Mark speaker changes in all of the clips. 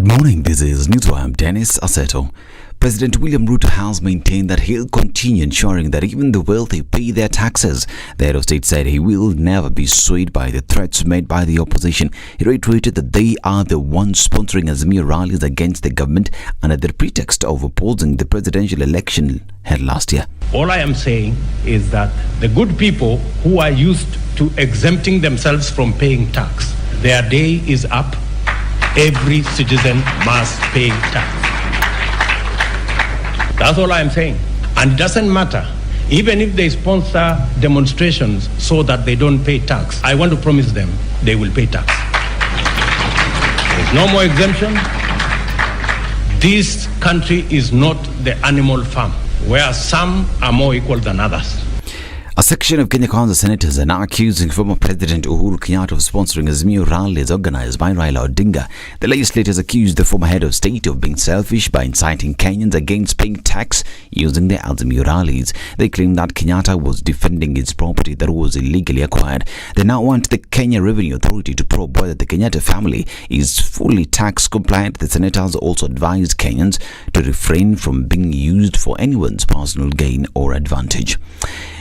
Speaker 1: morning, this is News. I'm Dennis Aseto. President William Ruto has maintained that he'll continue ensuring that even the wealthy pay their taxes. The head of state said he will never be swayed by the threats made by the opposition. He reiterated that they are the ones sponsoring Azimio rallies against the government under the pretext of opposing the presidential election held last year.
Speaker 2: All I am saying is that the good people who are used to exempting themselves from paying tax, their day is up. Every citizen must pay tax. That's all I'm saying. And it doesn't matter. Even if they sponsor demonstrations so that they don't pay tax, I want to promise them they will pay tax. There's no more exemption. This country is not the animal farm, where some are more equal than others.
Speaker 1: A section of Kenya Kwanza senators are now accusing former President Uhuru Kenyatta of sponsoring Azimio rallies organized by Raila Odinga. The legislators accused the former head of state of being selfish by inciting Kenyans against paying tax using the Azimio rallies. They claim that Kenyatta was defending his property that was illegally acquired. They now want the Kenya Revenue Authority to probe whether the Kenyatta family is fully tax compliant. The senators also advised Kenyans to refrain from being used for anyone's personal gain or advantage.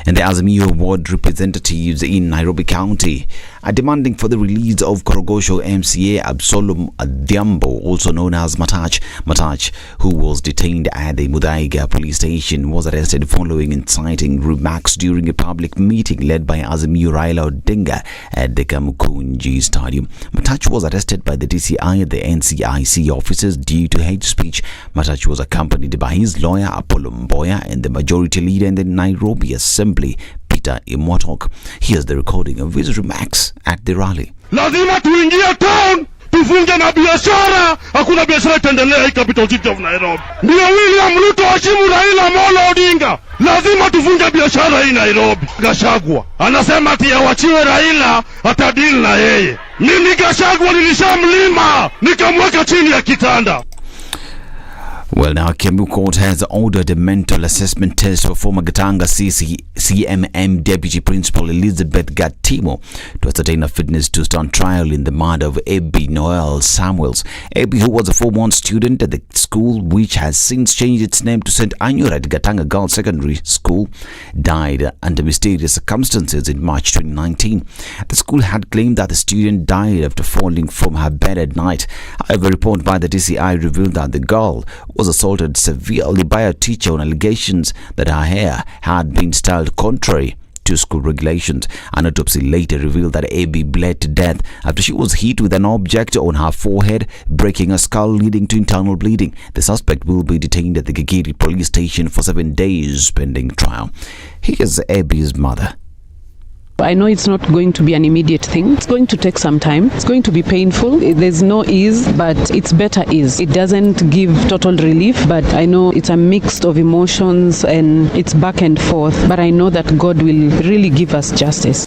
Speaker 1: And the Azimio ward representatives in Nairobi County are demanding for the release of Korogosho MCA Absalom Adhiambo, also known as Matach. Matach, who was detained at the Muthaiga police station, was arrested following inciting remarks during a public meeting led by Azimio Raila Odinga at the Kamukunji Stadium. Matach was arrested by the DCI at the NCIC offices due to hate speech. Matach was accompanied by his lawyer Apollo Mboya and the majority leader in the Nairobi Assembly, Peter Imotok. Here's the recording of his remarks at the rally.
Speaker 3: Lazima tuingie town, tufunge na biashara, hakuna biashara itaendelea hii capital city of Nairobi. Ndio William Ruto ashimu Raila Amolo Odinga. Lazima tufunge biashara hii Nairobi. Gachagua anasema ati awachiwe Raila atadili na yeye. Mimi Gachagua nilishamlima, nikamweka chini ya kitanda.
Speaker 1: Well, now Kiambu Court has ordered a mental assessment test for former Gatanga CMM Deputy Principal Elizabeth Gatimo to ascertain her fitness to stand trial in the murder of Abby Noel Samuels. Abby, who was a 4-month student at the school, which has since changed its name to St. Anyura Gatanga Girls Secondary School, died under mysterious circumstances in March 2019. The school had claimed that the student died after falling from her bed at night. However, a report by the DCI revealed that the girl was assaulted severely by a teacher on allegations that her hair had been styled contrary to school regulations. An autopsy later revealed that Abby bled to death after she was hit with an object on her forehead, breaking her skull, leading to internal bleeding. The suspect will be detained at the Gigiri police station for 7 days pending trial. Here's Abby's mother.
Speaker 4: I know it's not going to be an immediate thing. It's going to take some time. It's going to be painful. There's no ease, but it's better ease. It doesn't give total relief, but I know it's a mix of emotions and it's back and forth. But I know that God will really give us justice.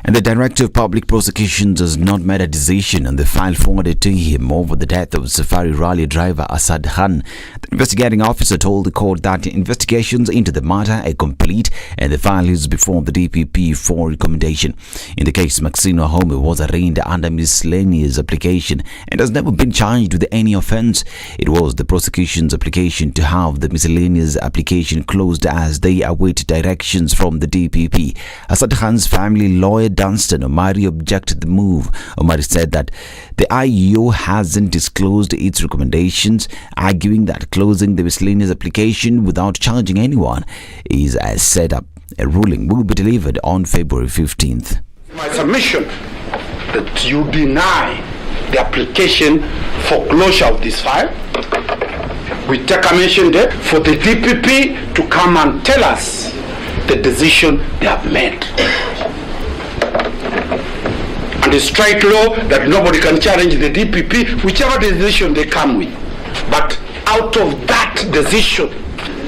Speaker 1: And the Director of Public Prosecutions has not made a decision on the file forwarded to him over the death of Safari Rally driver Asad Khan. The investigating officer told the court that investigations into the matter are complete and the file is before the DPP for recommendation. In the case, Maxine Wahome was arraigned under miscellaneous application and has never been charged with any offence. It was the prosecution's application to have the miscellaneous application closed as they await directions from the DPP. Asad Khan's family lawyer Dunstan Omari objected the move. Omari said that the IEO hasn't disclosed its recommendations, arguing that closing the miscellaneous application without charging anyone is as set up. A ruling will be delivered on February 15th.
Speaker 3: My submission that you deny the application for closure of this file. We take a mission there for the DPP to come and tell us the decision they have made. And the strike law that nobody can challenge the DPP, whichever decision they come with. But out of that decision,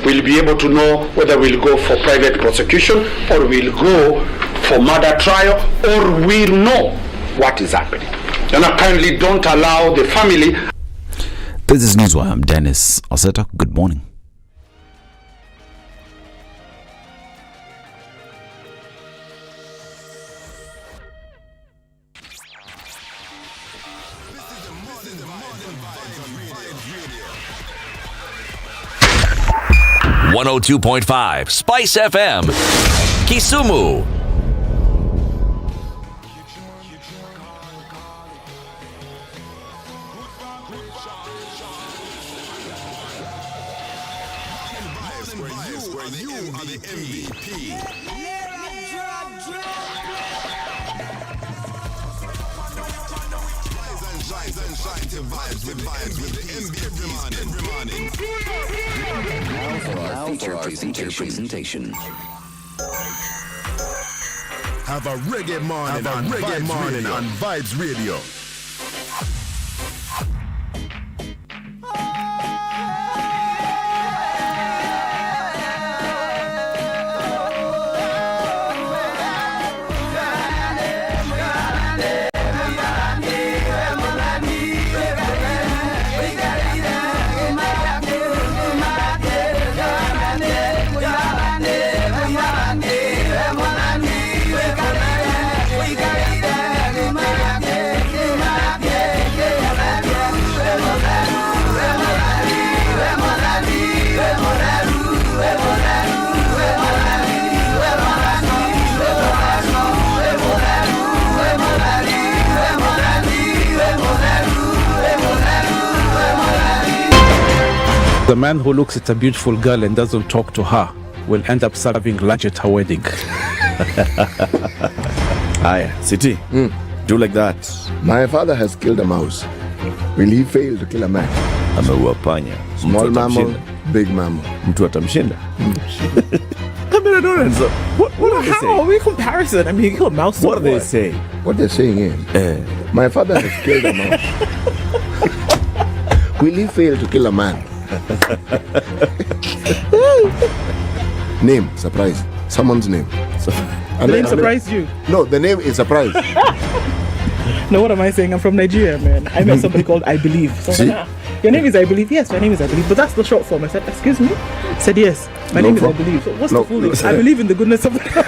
Speaker 3: we'll be able to know whether we'll go for private prosecution or we'll go for murder trial, or we'll know what is happening. And I kindly don't allow the family.
Speaker 1: This is News. I'm Dennis Aseto. Good morning.
Speaker 5: .5 Spice FM, Kisumu.
Speaker 6: Where you are the MVP. Rise and shine to vibes with the MVP every morning.
Speaker 7: Now for our feature presentation.
Speaker 6: Have a reggae morning on Vibes Radio.
Speaker 8: The man who looks at a beautiful girl and doesn't talk to her will end up serving lunch at her wedding.
Speaker 9: Aye, City, do like that.
Speaker 10: My father has killed a mouse. Will he fail to kill a man?
Speaker 9: Ameua panya.
Speaker 10: Small mammal, big mammal.
Speaker 9: Mtu atamshinda. I mean, I don't know. What are they
Speaker 8: How
Speaker 9: saying?
Speaker 8: are we comparison? I mean, you kill a mouse.
Speaker 9: What are they saying?
Speaker 10: What they're saying is, my father has killed a mouse. Will he fail to kill a man? Name, surprise. Someone's name.
Speaker 8: The name surprised you?
Speaker 10: No, the name is surprise.
Speaker 8: No, what am I saying? I'm from Nigeria, man. I met somebody called I Believe. So
Speaker 10: See?
Speaker 8: Your name is I Believe? Yes, my name is I Believe. But that's the short form. I said, excuse me? I said, yes, my name is I Believe. So what's the full name? I believe in the goodness of God.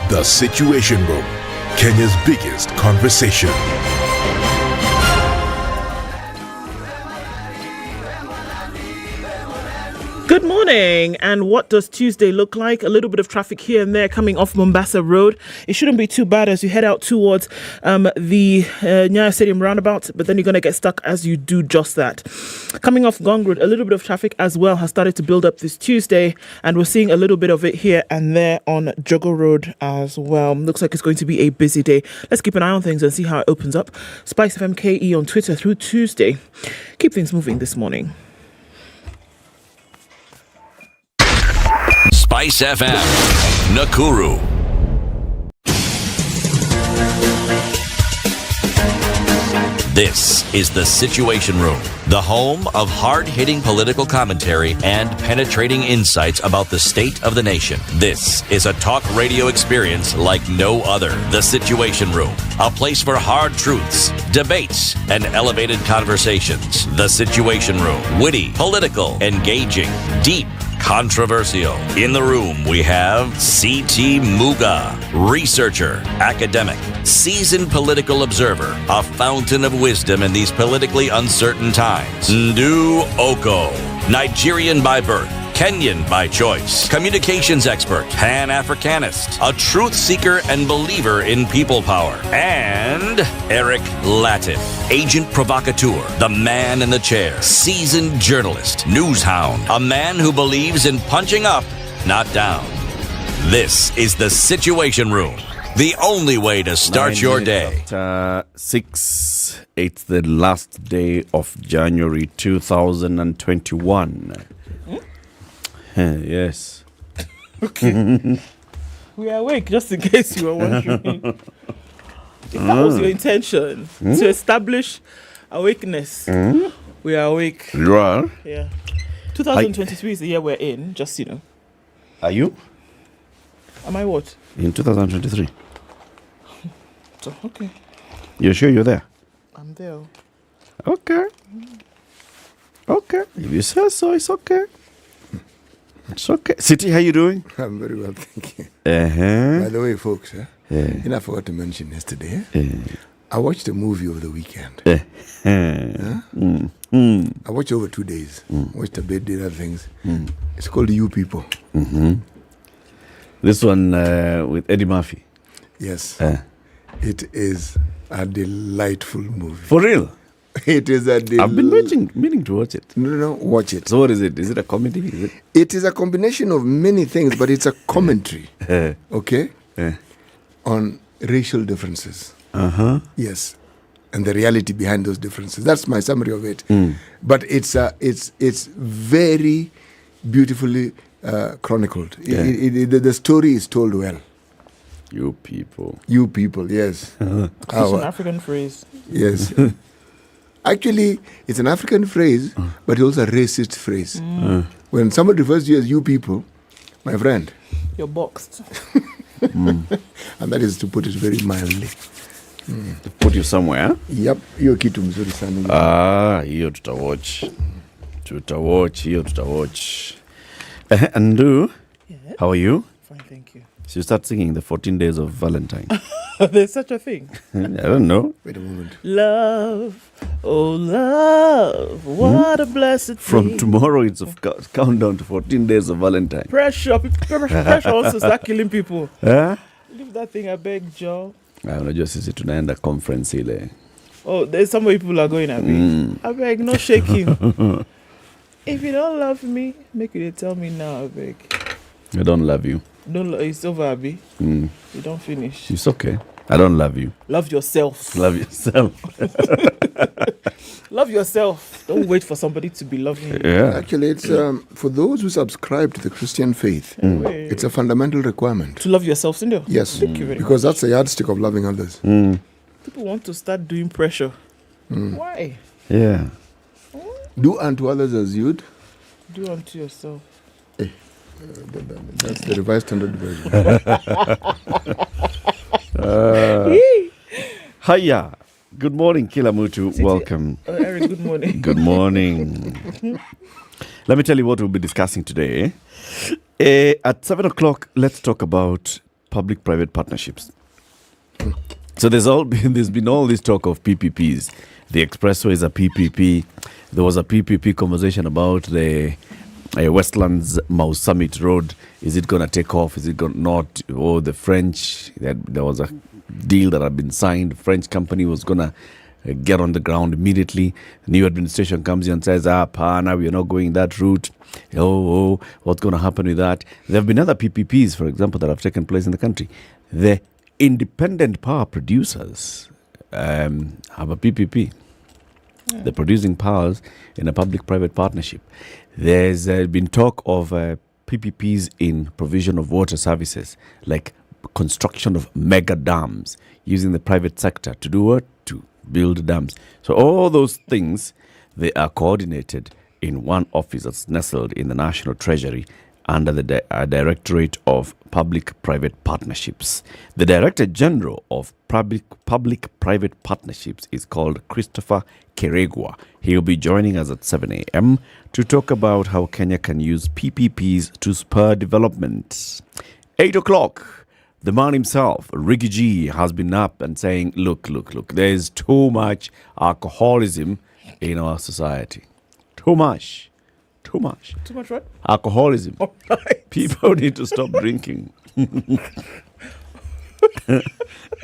Speaker 6: The Situation Room, Kenya's biggest conversation.
Speaker 8: Good morning, and what does Tuesday look like? A little bit of traffic here and there coming off Mombasa Road. It shouldn't be too bad as you head out towards the Nyeri Stadium roundabout, but then you're going to get stuck as you do just that. Coming off Gong Road, a little bit of traffic as well has started to build up this Tuesday, and we're seeing a little bit of it here and there on Jogo Road as well. Looks like it's going to be a busy day. Let's keep an eye on things and see how it opens up. SpiceFM KE on Twitter through Tuesday. Keep things moving this morning.
Speaker 5: Spice FM, Nakuru. This is the Situation Room, the home of hard-hitting political commentary and penetrating insights about the state of the nation. This is a talk radio experience like no other. The Situation Room, a place for hard truths, debates, and elevated conversations. The Situation Room, witty, political, engaging, deep, controversial. In the room, we have C.T. Muga, researcher, academic, seasoned political observer, a fountain of wisdom in these politically uncertain times. Ndu Oko, Nigerian by birth, Kenyan by choice, communications expert, Pan-Africanist, a truth seeker and believer in people power, and Eric Latif, agent provocateur, the man in the chair, seasoned journalist, news hound, a man who believes in punching up, not down. This is the Situation Room, the only way to start your day.
Speaker 9: 6. It's the last day of January 2021. Yes.
Speaker 8: Okay. We are awake, just in case you were wondering. If that was your intention, to establish awakeness, we are awake.
Speaker 9: You are?
Speaker 8: Yeah. 2023 is the year we're in, just,
Speaker 9: Are you?
Speaker 8: Am I what?
Speaker 9: In 2023.
Speaker 8: So, okay.
Speaker 9: You're sure you're there?
Speaker 8: I'm there.
Speaker 9: Okay. Okay. If you say so, it's okay. It's okay. City, how you doing?
Speaker 10: I'm very well, thank you.
Speaker 9: Uh-huh.
Speaker 10: By the way, folks, I forgot to mention yesterday, I watched a movie over the weekend. I watched over 2 days. Watched a bit, did other things. It's called You People.
Speaker 9: This one with Eddie Murphy.
Speaker 10: Yes. It is a delightful movie.
Speaker 9: For real?
Speaker 10: It is a
Speaker 9: I've been meaning to watch it.
Speaker 10: No, watch it.
Speaker 9: So what is it? Is it a comedy? Is it?
Speaker 10: It is a combination of many things, but it's a commentary, okay, on racial differences. Yes, and the reality behind those differences. That's my summary of it. But it's very beautifully chronicled. The story is told well.
Speaker 9: You people.
Speaker 10: You people, yes.
Speaker 8: It's an African phrase.
Speaker 10: Yes. Actually, it's an African phrase, but it's also a racist phrase. When somebody refers to you as you people, my friend.
Speaker 8: You're boxed.
Speaker 10: And that is to put it very mildly.
Speaker 9: To put you somewhere?
Speaker 10: Yep. Hiyo kitu mzuri sana.
Speaker 9: Hiyo tutawatch. Hiyo tutawatch. Andu, how are you?
Speaker 8: Fine, thank you.
Speaker 9: So you start singing the 14 days of Valentine.
Speaker 8: There's such a thing.
Speaker 9: I don't know.
Speaker 10: Wait a moment.
Speaker 8: Love, oh love, what a blessed
Speaker 9: From
Speaker 8: thing.
Speaker 9: tomorrow, it's a countdown to 14 days of Valentine.
Speaker 8: Pressure also start killing people. Leave that thing, I beg, Joe.
Speaker 9: Unajua sisi tunaenda conference ile.
Speaker 8: Oh, there's some way people are going at me. I beg, no shaking. If you don't love me, make you tell me now, I beg.
Speaker 9: I don't love you.
Speaker 8: It's over, Abby. You don't finish.
Speaker 9: It's okay. I don't love you.
Speaker 8: Love yourself.
Speaker 9: Love yourself.
Speaker 8: Love yourself. Don't wait for somebody to be loving you.
Speaker 9: Yeah.
Speaker 10: Actually, it's for those who subscribe to the Christian faith, it's a fundamental requirement.
Speaker 8: To love yourself, Cindy.
Speaker 10: Yes.
Speaker 8: Thank you very
Speaker 10: Because that's the yardstick of loving others.
Speaker 8: People want to start doing pressure. Why?
Speaker 9: Yeah.
Speaker 10: Do unto others as you'd.
Speaker 8: Do unto yourself.
Speaker 10: That's the revised standard version.
Speaker 9: Hiya. Good morning, Kilamutu. Welcome.
Speaker 8: Eric, good morning.
Speaker 9: Good morning. Let me tell you what we'll be discussing today. At 7 o'clock, let's talk about public-private partnerships. So there's been all this talk of PPPs. The expressway is a PPP. There was a PPP conversation about the Westlands Mau Summit Road. Is it going to take off? Is it not? Or the French, there was a deal that had been signed. French company was going to get on the ground immediately. The new administration comes in and says, now we're not going that route. What's going to happen with that? There have been other PPPs, for example, that have taken place in the country. The independent power producers have a PPP. They're producing powers in a public-private partnership. There's been talk of PPPs in provision of water services, like construction of mega dams, using the private sector to do what? To build dams. So all those things, they are coordinated in one office that's nestled in the National Treasury under the Directorate of Public-Private Partnerships. The Director General of Public-Private Partnerships is called Christopher Keregwa. He'll be joining us at 7 a.m. to talk about how Kenya can use PPPs to spur development. 8 o'clock, the man himself, Ricky G, has been up and saying, look, there's too much alcoholism in our society. Too much. Too much
Speaker 8: what?
Speaker 9: Alcoholism.
Speaker 8: All right.
Speaker 9: People need to stop drinking. And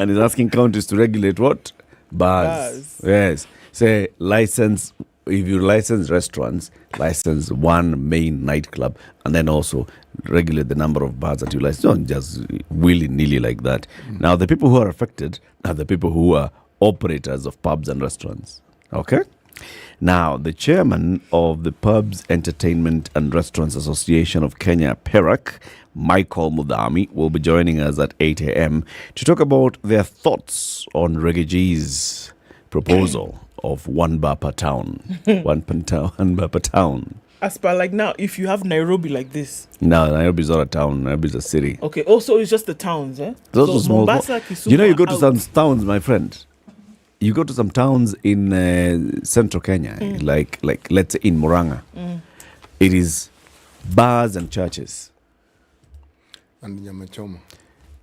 Speaker 9: he's asking counties to regulate what? Bars. Yes. Say license, if you license restaurants, license one main nightclub, and then also regulate the number of bars that you license. Don't just willy-nilly like that. Now, the people who are affected are the people who are operators of pubs and restaurants. Okay? Now, the chairman of the Pubs, Entertainment and Restaurants Association of Kenya, PERAC, Michael Mudami, will be joining us at 8 a.m. to talk about their thoughts on Regiji's proposal of one bar per town. one bar per town.
Speaker 8: As per like now, if you have Nairobi like this.
Speaker 9: No, Nairobi's not a town. Nairobi's a city.
Speaker 8: Okay, also it's just the towns, eh?
Speaker 9: Those
Speaker 8: so
Speaker 9: are small.
Speaker 8: Mombasa, Kisumu,
Speaker 9: you go to some towns, my friend. You go to some towns in central Kenya, like let's say in Murang'a. It is bars and churches.
Speaker 10: And Nyamachoma.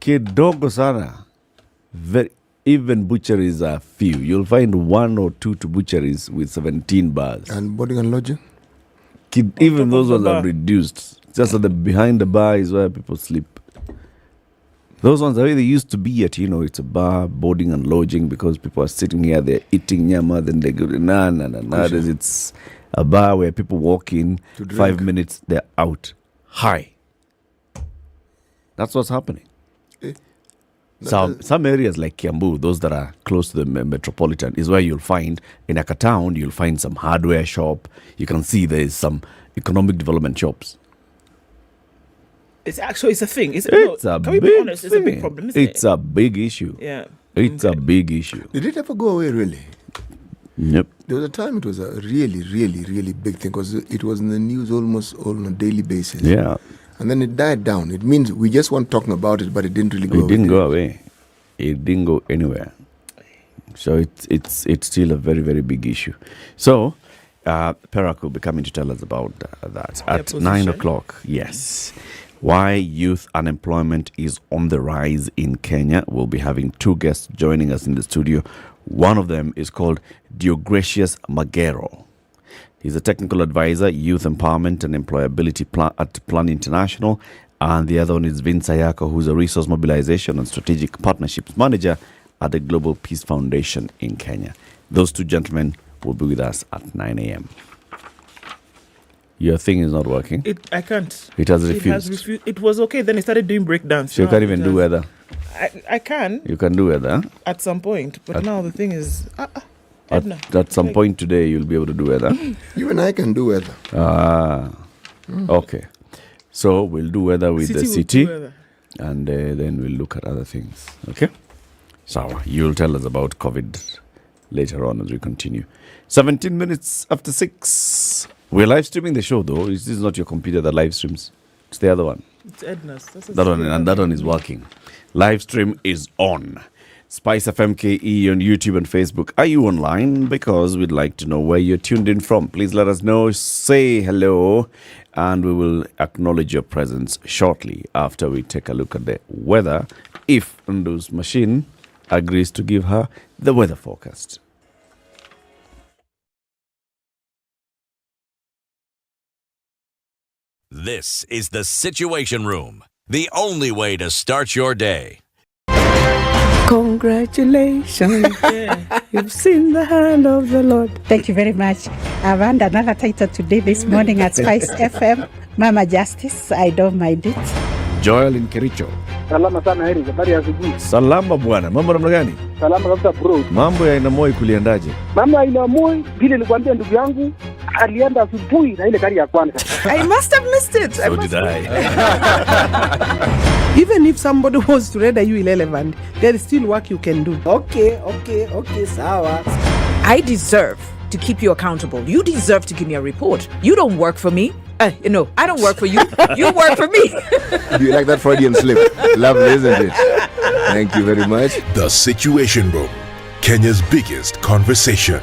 Speaker 9: Kidogo sana. Very Even butcheries are few. You'll find 1 or 2 to butcheries with 17 bars.
Speaker 10: And boarding and lodging?
Speaker 9: Even those ones are reduced. Just at the behind the bar is where people sleep. Those ones are where they used to be at, it's a bar, boarding and lodging, because people are sitting here, they're eating nyama, then they go, nowadays it's a bar where people walk in, 5 minutes, they're out. High. That's what's happening. Some areas like Kiambu, those that are close to the metropolitan, is where you'll find, in Aka town, you'll find some hardware shop. You can see there's some economic development shops.
Speaker 8: It's a thing.
Speaker 9: Can
Speaker 8: we be honest? It's a big problem, isn't it?
Speaker 9: It's a big issue.
Speaker 8: Yeah.
Speaker 9: It's a big issue.
Speaker 10: Did it ever go away, really?
Speaker 9: Yep.
Speaker 10: There was a time it was a really, really, really big thing, because it was in the news almost on a daily basis.
Speaker 9: Yeah.
Speaker 10: And then it died down. It means we just weren't talking about it, but it didn't really go away.
Speaker 9: It didn't go away. It didn't go anywhere. So it's still a very, very big issue. So Perak will be coming to tell us about that at 9 o'clock. Yes. Why youth unemployment is on the rise in Kenya. We'll be having 2 guests joining us in the studio. One of them is called Deogratius Magero. He's a technical advisor, youth empowerment and employability at Plan International. And the other one is Vince Ayako, who's a resource mobilization and strategic partnerships manager at the Global Peace Foundation in Kenya. Those 2 gentlemen will be with us at 9 a.m. Your thing is not working.
Speaker 8: I can't.
Speaker 9: It has refused.
Speaker 8: It was okay. Then it started doing breakdance.
Speaker 9: So you can't even do weather.
Speaker 8: I can.
Speaker 9: You can do weather
Speaker 8: At some point. But now the thing is...
Speaker 9: At some point today, you'll be able to do weather.
Speaker 10: Even I can do weather.
Speaker 9: Okay. So we'll do weather with the city.
Speaker 8: Weather.
Speaker 9: And then we'll look at other things. Okay? So you'll tell us about COVID later on as we continue. 17 minutes after 6. We're live streaming the show, though. This is not your computer that live streams. It's the other one.
Speaker 8: It's Edna's.
Speaker 9: That one is working. Live stream is on. SpiceFM KE on YouTube and Facebook. Are you online? Because we'd like to know where you're tuned in from. Please let us know. Say hello. And we will acknowledge your presence shortly after we take a look at the weather. If Ndu's machine agrees to give her the weather forecast.
Speaker 5: This is the Situation Room, the only way to start your day.
Speaker 11: Congratulations. You've seen the hand of the Lord.
Speaker 12: Thank you very much. I've earned another title today this morning at SpiceFM. Mama Justice, I don't mind it.
Speaker 9: Joel in Kericho.
Speaker 13: Salama sana Heri, habari ya asubuhi.
Speaker 9: Salama bwana, mambo namna gani?
Speaker 13: Salama kabisa bro.
Speaker 9: Mambo ya Inamoi kuliendaje?
Speaker 13: Mambo ya Inamoi, vile nilikwambia ndugu yangu, alienda asubuhi na ile gari ya kwanza.
Speaker 11: I must have missed it.
Speaker 9: So did I.
Speaker 11: Even if somebody was to render you irrelevant, there is still work you can do.
Speaker 14: Okay, sawa.
Speaker 15: I deserve to keep you accountable. You deserve to give me a report. You don't work for me. I don't work for you. You work for me.
Speaker 10: Do you like that Freudian slip? Lovely, isn't it? Thank you very much.
Speaker 6: The Situation Room, Kenya's biggest conversation.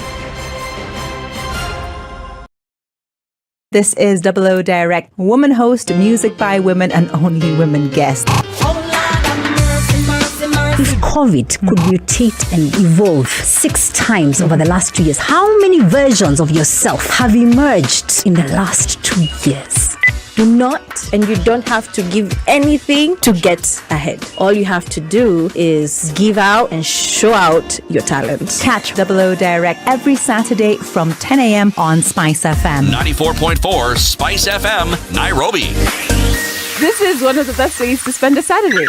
Speaker 16: This is 00 Direct, woman host, music by women and only women guests.
Speaker 17: If COVID could mutate and evolve 6 times over the last 2 years, how many versions of yourself have emerged in the last 2 years?
Speaker 18: Do not, and you don't have to give anything to get ahead. All you have to do is give out and show out your talent.
Speaker 16: Catch 00 Direct every Saturday from 10 a.m. on SpiceFM.
Speaker 5: 94.4 Spice FM, Nairobi.
Speaker 15: This is one of the best ways to spend a Saturday.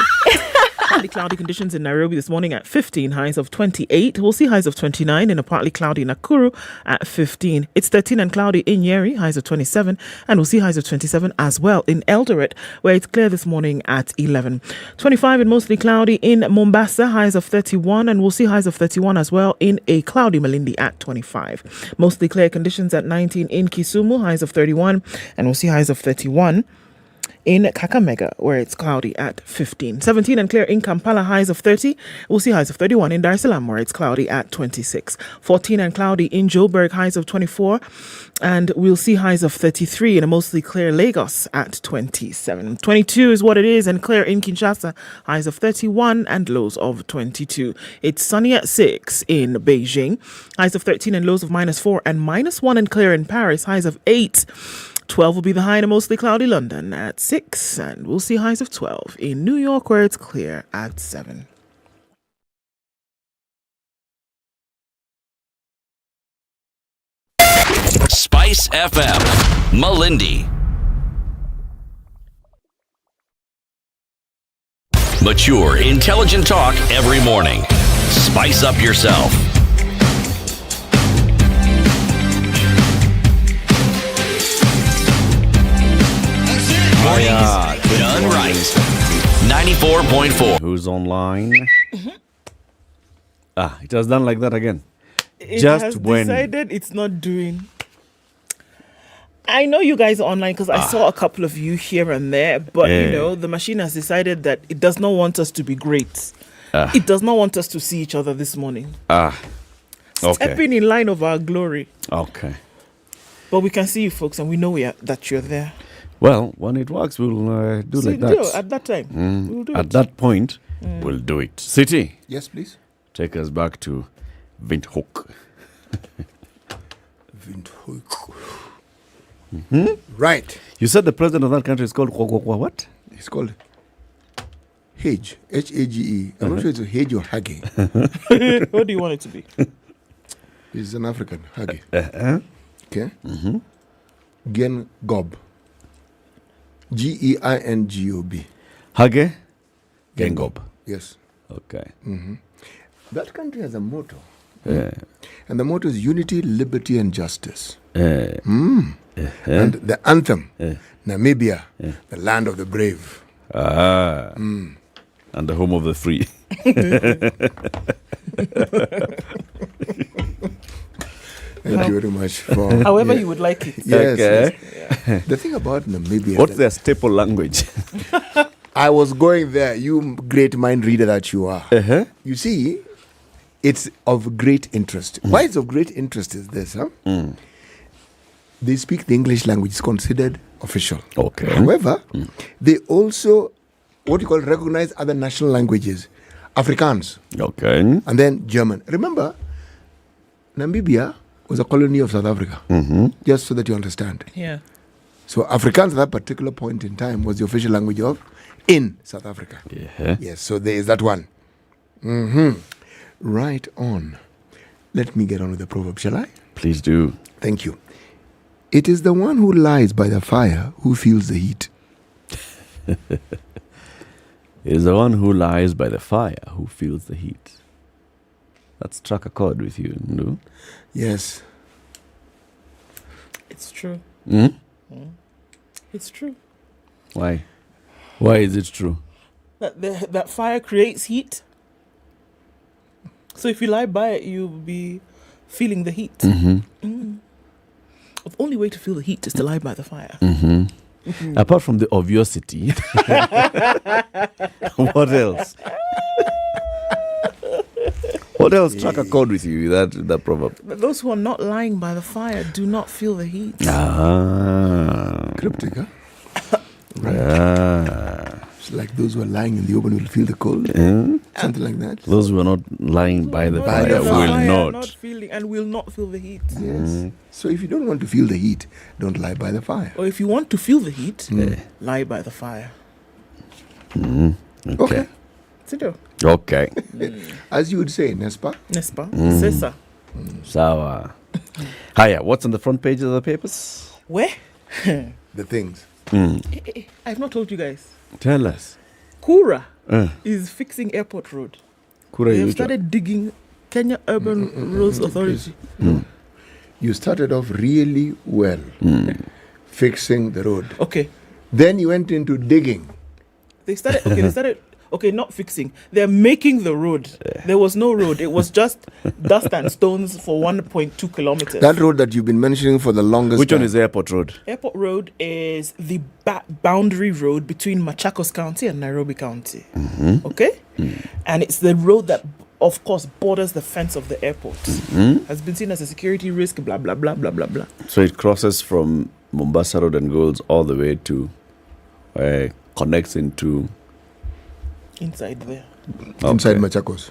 Speaker 8: Partly cloudy conditions in Nairobi this morning at 15, highs of 28. We'll see highs of 29 in a partly cloudy Nakuru at 15. It's 13 and cloudy in Nyeri, highs of 27. And we'll see highs of 27 as well in Eldoret, where it's clear this morning at 11. 25 and mostly cloudy in Mombasa, highs of 31. And we'll see highs of 31 as well in a cloudy Malindi at 25. Mostly clear conditions at 19 in Kisumu, highs of 31. And we'll see highs of 31. in Kakamega, where it's cloudy at 15. 17 and clear in Kampala, highs of 30. We'll see highs of 31 in Dar es Salaam, where it's cloudy at 26. 14 and cloudy in Joburg, highs of 24. And we'll see highs of 33 in a mostly clear Lagos at 27. 22 is what it is, and clear in Kinshasa, highs of 31 and lows of 22. It's sunny at 6 in Beijing, highs of 13 and lows of -4, and -1 and clear in Paris, highs of 8. 12 will be the high in a mostly cloudy London at 6, and we'll see highs of 12 in New York, where it's clear at 7.
Speaker 5: Spice FM, Malindi. Mature, intelligent talk every morning. Spice up yourself. Mornings done right. 94.4.
Speaker 9: Who's online? It has done like that again.
Speaker 8: It
Speaker 9: Just
Speaker 8: has
Speaker 9: when
Speaker 8: decided it's not doing. I know you guys are online because I saw a couple of you here and there, but you know, the machine has decided that it does not want us to be great. It does not want us to see each other this morning. Stepping in line of our glory.
Speaker 9: Okay.
Speaker 8: But we can see you folks, and we know that you're there.
Speaker 9: Well, when it works, we'll do like that.
Speaker 8: At that time, we'll do
Speaker 9: At
Speaker 8: it.
Speaker 9: that point, we'll do it. City.
Speaker 10: Yes, please.
Speaker 9: Take us back to Windhoek.
Speaker 10: Windhoek.
Speaker 9: Mm-hmm.
Speaker 10: Right.
Speaker 9: You said the president of that country is called what?
Speaker 10: It's called Hage. H-A-G-E. I'm not sure it's a Hage or Hage.
Speaker 8: What do you want it to be?
Speaker 10: He's an African. Hage. Okay. Gen Gob. G-E-I-N-G-O-B.
Speaker 9: Hage? Gengob.
Speaker 10: Yes.
Speaker 9: Okay.
Speaker 10: That country has a motto. And the motto is unity, liberty, and justice. And the anthem, Namibia, the land of the brave.
Speaker 9: And the home of the free.
Speaker 10: Thank you very much for.
Speaker 8: However you would like it.
Speaker 10: Yes.
Speaker 9: Okay.
Speaker 10: Yes. The thing about Namibia.
Speaker 9: What's their staple language?
Speaker 10: I was going there, you great mind reader that you are. You see, it's of great interest. Why it's of great interest is this, They speak the English language, it's considered official.
Speaker 9: Okay.
Speaker 10: However, they also, what you call, recognize other national languages. Afrikaans.
Speaker 9: Okay.
Speaker 10: And then German. Remember, Namibia was a colony of South Africa. Just so that you understand.
Speaker 8: Yeah.
Speaker 10: So Afrikaans at that particular point in time was the official language of in South Africa. Yes, so there is that one. Right on. Let me get on with the proverb, shall I?
Speaker 9: Please do.
Speaker 10: Thank you. It is the one who lies by the fire who feels the heat.
Speaker 9: It is the one who lies by the fire who feels the heat. That struck a chord with you, no?
Speaker 10: Yes.
Speaker 8: It's true. It's true.
Speaker 9: Why? Why is it true?
Speaker 8: That fire creates heat. So if you lie by it, you'll be feeling the heat. The only way to feel the heat is to lie by the fire.
Speaker 9: Apart from the obviosity, what else? What else struck a chord with you, that proverb?
Speaker 8: But those who are not lying by the fire do not feel the heat.
Speaker 10: Cryptic, huh? Right. It's like those who are lying in the open will feel the cold. Something like that.
Speaker 9: Those who are not lying by the fire will not.
Speaker 8: Will not feel the heat.
Speaker 10: Yes. So if you don't want to feel the heat, don't lie by the fire.
Speaker 8: Or if you want to feel the heat, lie by the fire.
Speaker 10: Okay.
Speaker 9: Okay.
Speaker 10: As you would say, Nespa.
Speaker 8: Nespa. Sesa.
Speaker 9: Sawa. Hiya, what's on the front page of the papers?
Speaker 8: Where?
Speaker 10: The things.
Speaker 8: I've not told you guys.
Speaker 9: Tell us.
Speaker 8: Kura is fixing airport road.
Speaker 9: Kura
Speaker 8: They have started digging Kenya Urban Roads Authority.
Speaker 10: You started off really well, fixing the road.
Speaker 8: Okay.
Speaker 10: Then you went into digging.
Speaker 8: They started Okay, not fixing. They're making the road. There was no road. It was just dust and stones for 1.2 kilometers.
Speaker 10: That road that you've been mentioning for the longest
Speaker 9: Which
Speaker 10: time.
Speaker 9: one is the airport road?
Speaker 8: Airport Road is the boundary road between Machakos County and Nairobi County. Okay? And it's the road that, of course, borders the fence of the airport. Has been seen as a security risk, blah, blah, blah, blah, blah, blah.
Speaker 9: So it crosses from Mombasa Road and goes all the way to, connects into...
Speaker 8: Inside there.
Speaker 10: Inside Machakos.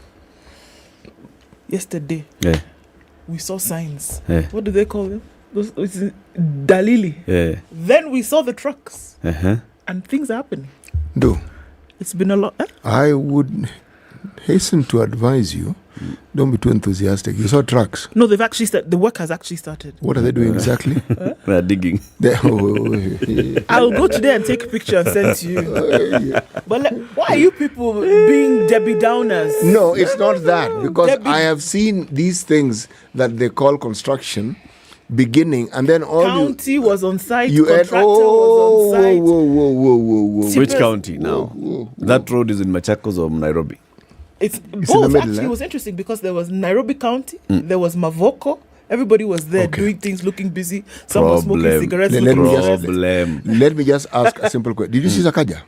Speaker 8: Yesterday, we saw signs. What do they call them? It's Dalili. Then we saw the trucks. And things are happening.
Speaker 10: Do.
Speaker 8: It's been a lot.
Speaker 10: I would hasten to advise you, don't be too enthusiastic. You saw trucks.
Speaker 8: No, they've actually started. The work has actually started.
Speaker 10: What are they doing exactly?
Speaker 9: They're digging.
Speaker 8: I'll go today and take a picture and send to you. But why are you people being Debbie Downers?
Speaker 10: No, it's not that. Because I have seen these things that they call construction beginning, and then all
Speaker 8: county was on site.
Speaker 10: Contractor was on site. Whoa.
Speaker 9: Which county now? That road is in Machakos or Nairobi?
Speaker 8: It's
Speaker 10: in
Speaker 8: both.
Speaker 10: the middle,
Speaker 8: Actually, it was interesting because there was Nairobi County, there was Mavoko. Everybody was there doing things, looking busy. Some was smoking cigarettes.
Speaker 10: Let me just ask a simple question. Did you see Sakaja?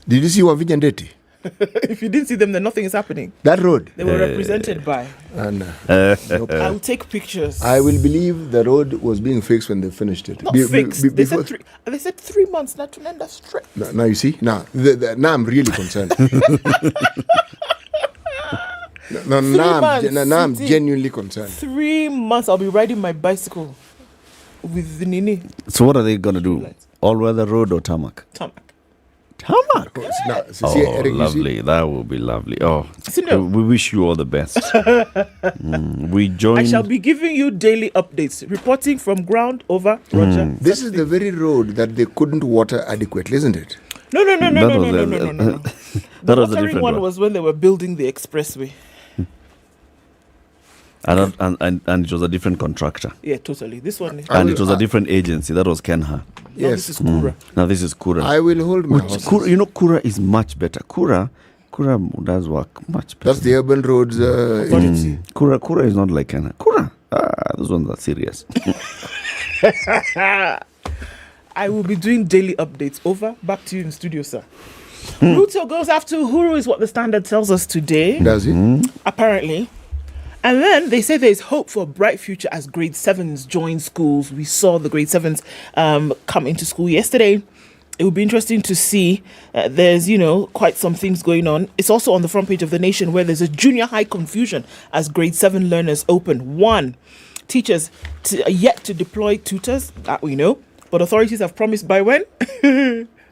Speaker 10: Did you see Wavinya Ndeti?
Speaker 8: If you didn't see them, then nothing is happening.
Speaker 10: That road?
Speaker 8: They were represented by. I'll take pictures.
Speaker 10: I will believe the road was being fixed when they finished it.
Speaker 8: Not fixed. They said 3 months, not to end us straight.
Speaker 10: Now you see? Now I'm really concerned. Now I'm genuinely concerned.
Speaker 8: 3 months I'll be riding my bicycle with the Nini.
Speaker 9: So what are they going to do? All-weather road or tarmac?
Speaker 8: Tarmac.
Speaker 9: Lovely. That will be lovely. We wish you all the best. We join.
Speaker 8: I shall be giving you daily updates, reporting from ground over. Roger.
Speaker 10: This is the very road that they couldn't water adequately, isn't it?
Speaker 8: No. The watering one was when they were building the expressway.
Speaker 9: And it was a different contractor.
Speaker 8: Yeah, totally. This one.
Speaker 9: And it was a different agency. That was Kenha.
Speaker 8: Yes. This is Kura.
Speaker 9: Now this is Kura.
Speaker 10: I will hold my horses.
Speaker 9: Kura is much better. Kura does work much better.
Speaker 10: That's the urban roads.
Speaker 9: Kura is not like Kenha. Kura. Those ones are serious.
Speaker 8: I will be doing daily updates. Over. Back to you in studio, sir. Ruto goes after Uhuru is what the Standard tells us today.
Speaker 10: Does he?
Speaker 8: Apparently. And then they say there's hope for a bright future as grade 7s join schools. We saw the grade 7s come into school yesterday. It would be interesting to see. There's, quite some things going on. It's also on the front page of The Nation where there's a junior high confusion as grade 7 learners open. 1, teachers yet to deploy tutors, that we know. But authorities have promised by when?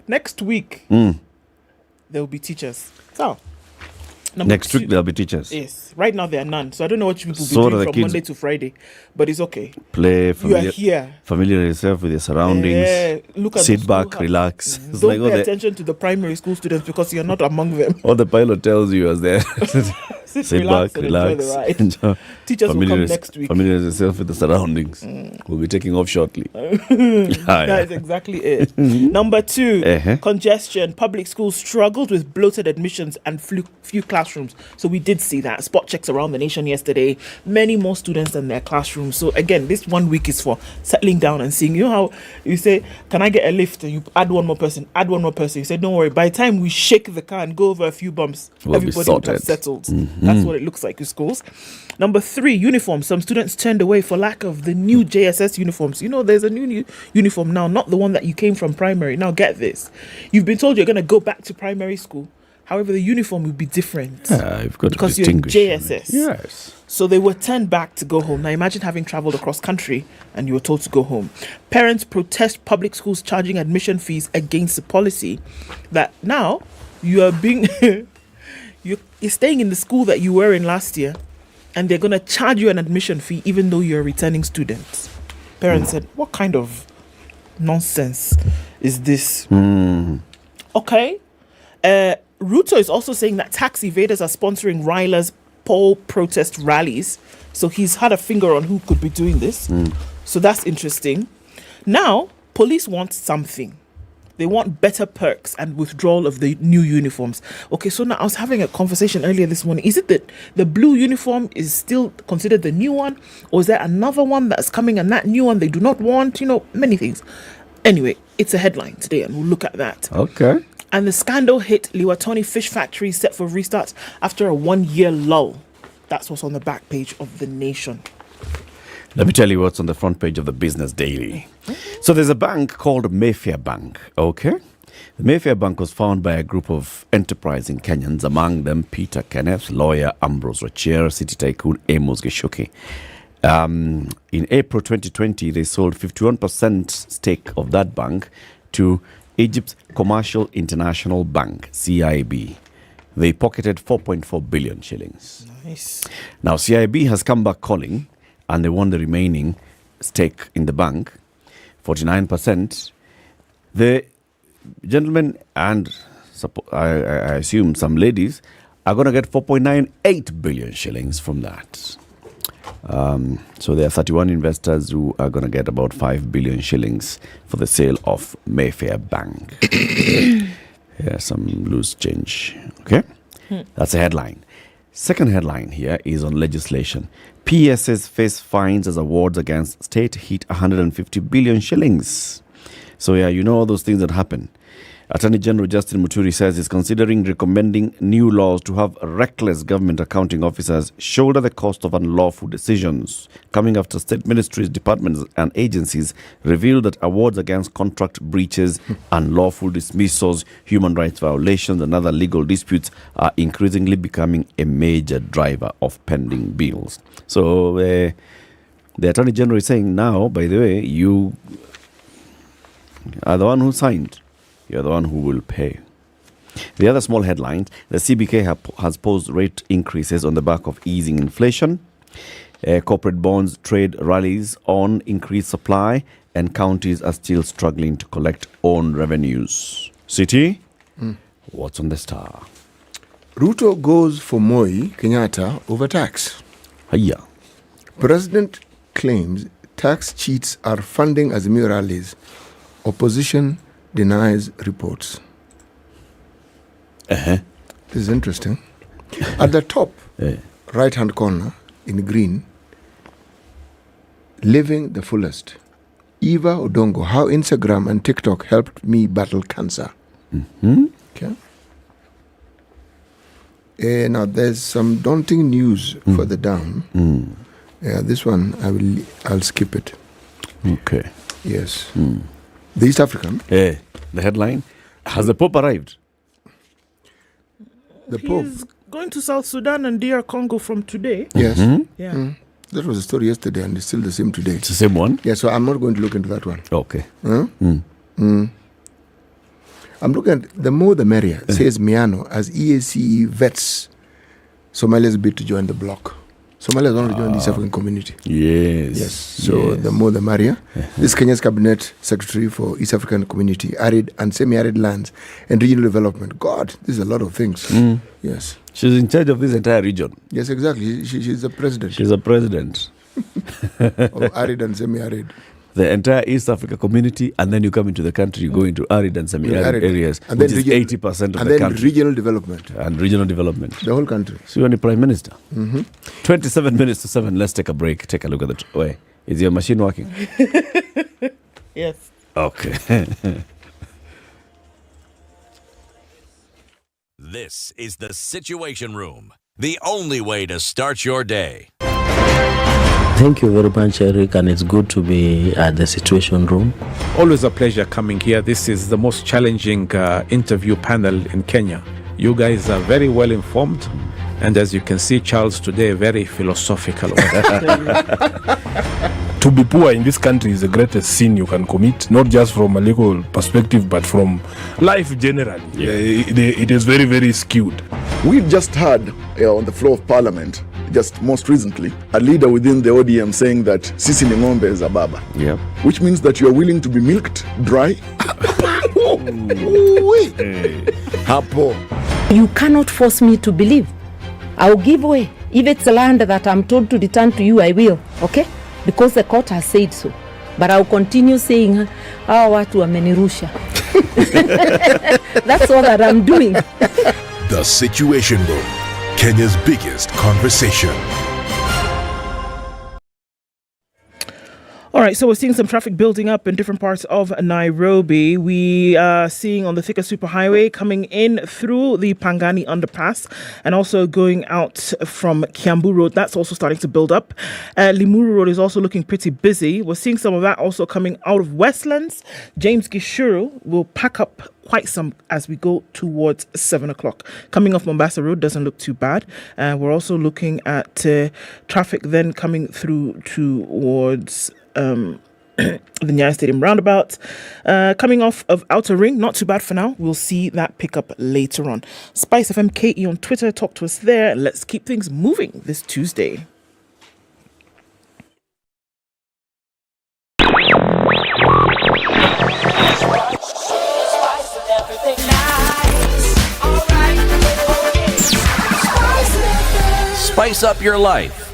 Speaker 8: Next week. There will be teachers. So,
Speaker 9: next week there'll be teachers.
Speaker 8: Yes. Right now there are none. So I don't know what you people will be doing from Monday to Friday. But it's okay.
Speaker 9: You are
Speaker 8: here.
Speaker 9: Familiarize yourself with your surroundings.
Speaker 8: Look at
Speaker 9: sit back, relax.
Speaker 8: Don't pay attention to the primary school students because you're not among them.
Speaker 9: All the pilot tells you is there.
Speaker 8: Sit back, relax. Teachers will come next week.
Speaker 9: Familiarize yourself with the surroundings. We'll be taking off shortly.
Speaker 8: That is exactly it. Number 2, congestion. Public schools struggled with bloated admissions and few classrooms. So we did see that. Spot checks around the nation yesterday. Many more students than their classrooms. So again, this 1 week is for settling down and seeing. You know how you say, can I get a lift? And you add one more person. You say, don't worry. By the time we shake the car and go over a few bumps, everybody will have settled. That's what it looks like in schools. Number 3, uniforms. Some students turned away for lack of the new JSS uniforms. There's a new uniform now, not the one that you came from primary. Now get this. You've been told you're going to go back to primary school. However, the uniform will be different.
Speaker 9: You've got
Speaker 8: because
Speaker 9: to distinguish.
Speaker 8: You're JSS.
Speaker 9: Yes.
Speaker 8: So they were turned back to go home. Now imagine having traveled across country and you were told to go home. Parents protest public schools charging admission fees against the policy that now you are being... You're staying in the school that you were in last year and they're going to charge you an admission fee even though you're a returning student. Parents said, what kind of nonsense is this? Okay. Ruto is also saying that tax evaders are sponsoring Ryla's poll protest rallies. So he's had a finger on who could be doing this. So that's interesting. Now, police want something. They want better perks and withdrawal of the new uniforms. Okay, so now I was having a conversation earlier this morning. Is it that the blue uniform is still considered the new one? Or is there another one that's coming and that new one they do not want? Many things. Anyway, it's a headline today and we'll look at that.
Speaker 9: Okay.
Speaker 8: And the scandal hit Liwatoni Fish Factory set for restart after a 1-year lull. That's what's on the back page of The Nation.
Speaker 9: Let me tell you what's on the front page of the Business Daily. So there's a bank called Mayfair Bank, okay? The Mayfair Bank was founded by a group of enterprising Kenyans, among them Peter Kenneth, lawyer Ambrose Rocher, city tycoon Amos Geshoki. In April 2020, they sold 51% stake of that bank to Egypt's Commercial International Bank, CIB. They pocketed 4.4 billion shillings.
Speaker 8: Nice.
Speaker 9: Now, CIB has come back calling, and they want the remaining stake in the bank, 49%. The gentlemen and I assume some ladies are going to get 4.98 billion shillings from that. So there are 31 investors who are going to get about 5 billion shillings for the sale of Mayfair Bank. Yeah, some loose change. Okay? That's a headline. Second headline here is on legislation. PSS face fines as awards against state hit 150 billion shillings. So yeah, all those things that happen. Attorney General Justin Muturi says he's considering recommending new laws to have reckless government accounting officers shoulder the cost of unlawful decisions, coming after state ministries, departments and agencies revealed that awards against contract breaches, unlawful dismissals, human rights violations and other legal disputes are increasingly becoming a major driver of pending bills. So the Attorney General is saying now, by the way, you are the one who signed. You're the one who will pay. The other small headlines, the CBK has posed rate increases on the back of easing inflation. Corporate bonds trade rallies on increased supply, and counties are still struggling to collect own revenues. City, what's on the Star?
Speaker 10: Ruto goes for Moi Kenyatta over tax.
Speaker 9: Hiya.
Speaker 10: President claims tax cheats are funding Azimio rallies. Opposition denies reports. This is interesting. At the top, right-hand corner, in green, living the fullest. Eva Odongo, how Instagram and TikTok helped me battle cancer. Okay. Now, there's some daunting news further down. This one, I'll skip it.
Speaker 9: Okay.
Speaker 10: Yes. The East African.
Speaker 9: The headline, has the Pope arrived?
Speaker 10: The Pope.
Speaker 8: He's going to South Sudan and DR Congo from today.
Speaker 10: Yes.
Speaker 8: Yeah.
Speaker 10: That was a story yesterday and it's still the same today.
Speaker 9: It's the same one?
Speaker 10: Yeah, so I'm not going to look into that one.
Speaker 9: Okay.
Speaker 10: I'm looking at the more the merrier, says Miano, as EACE vets Somalia's bid to join the bloc. Somalia want to join the East African community.
Speaker 9: Yes.
Speaker 10: So the more the merrier. This Kenya's cabinet secretary for East African community, arid and semi-arid lands and regional development. God, this is a lot of things. Yes.
Speaker 9: She's in charge of this entire region.
Speaker 10: Yes, exactly. She's the president.
Speaker 9: She's a president.
Speaker 10: Of arid and semi-arid.
Speaker 9: The entire East Africa community, and then you come into the country, you go into arid and semi-arid areas, and which is 80% of the country.
Speaker 10: And then regional development.
Speaker 9: And regional development.
Speaker 10: The whole country.
Speaker 9: So you're the Prime Minister. 27 minutes to 7. Let's take a break. Take a look at the way. Is your machine working?
Speaker 8: Yes.
Speaker 9: Okay.
Speaker 5: This is the Situation Room, the only way to start your day.
Speaker 19: Thank you very much, Eric, and it's good to be at the Situation Room.
Speaker 20: Always a pleasure coming here. This is the most challenging interview panel in Kenya. You guys are very well informed, and as you can see, Charles today, very philosophical.
Speaker 21: To be poor in this country is the greatest sin you can commit, not just from a legal perspective, but from life generally. It is very, very skewed.
Speaker 22: We've just heard on the floor of Parliament, just most recently, a leader within the ODM saying that Sisi ni ng'ombe is a baba. Which means that you are willing to be milked dry.
Speaker 23: You cannot force me to believe. I'll give way. If it's a land that I'm told to return to you, I will. Okay? Because the court has said so. But I'll continue saying, watu wamenirusha. That's all that I'm doing.
Speaker 6: The Situation Room, Kenya's biggest conversation.
Speaker 8: All right, so we're seeing some traffic building up in different parts of Nairobi. We are seeing on the Thika Superhighway coming in through the Pangani underpass and also going out from Kiambu Road. That's also starting to build up. Limuru Road is also looking pretty busy. We're seeing some of that also coming out of Westlands. James Gishuru will pack up quite some as we go towards 7 o'clock. Coming off Mombasa Road doesn't look too bad. We're also looking at traffic then coming through towards the Nyeri Stadium roundabout. Coming off of Outer Ring, not too bad for now. We'll see that pick up later on. SpiceFM KE on Twitter, talk to us there. Let's keep things moving this Tuesday.
Speaker 5: Spice up your life.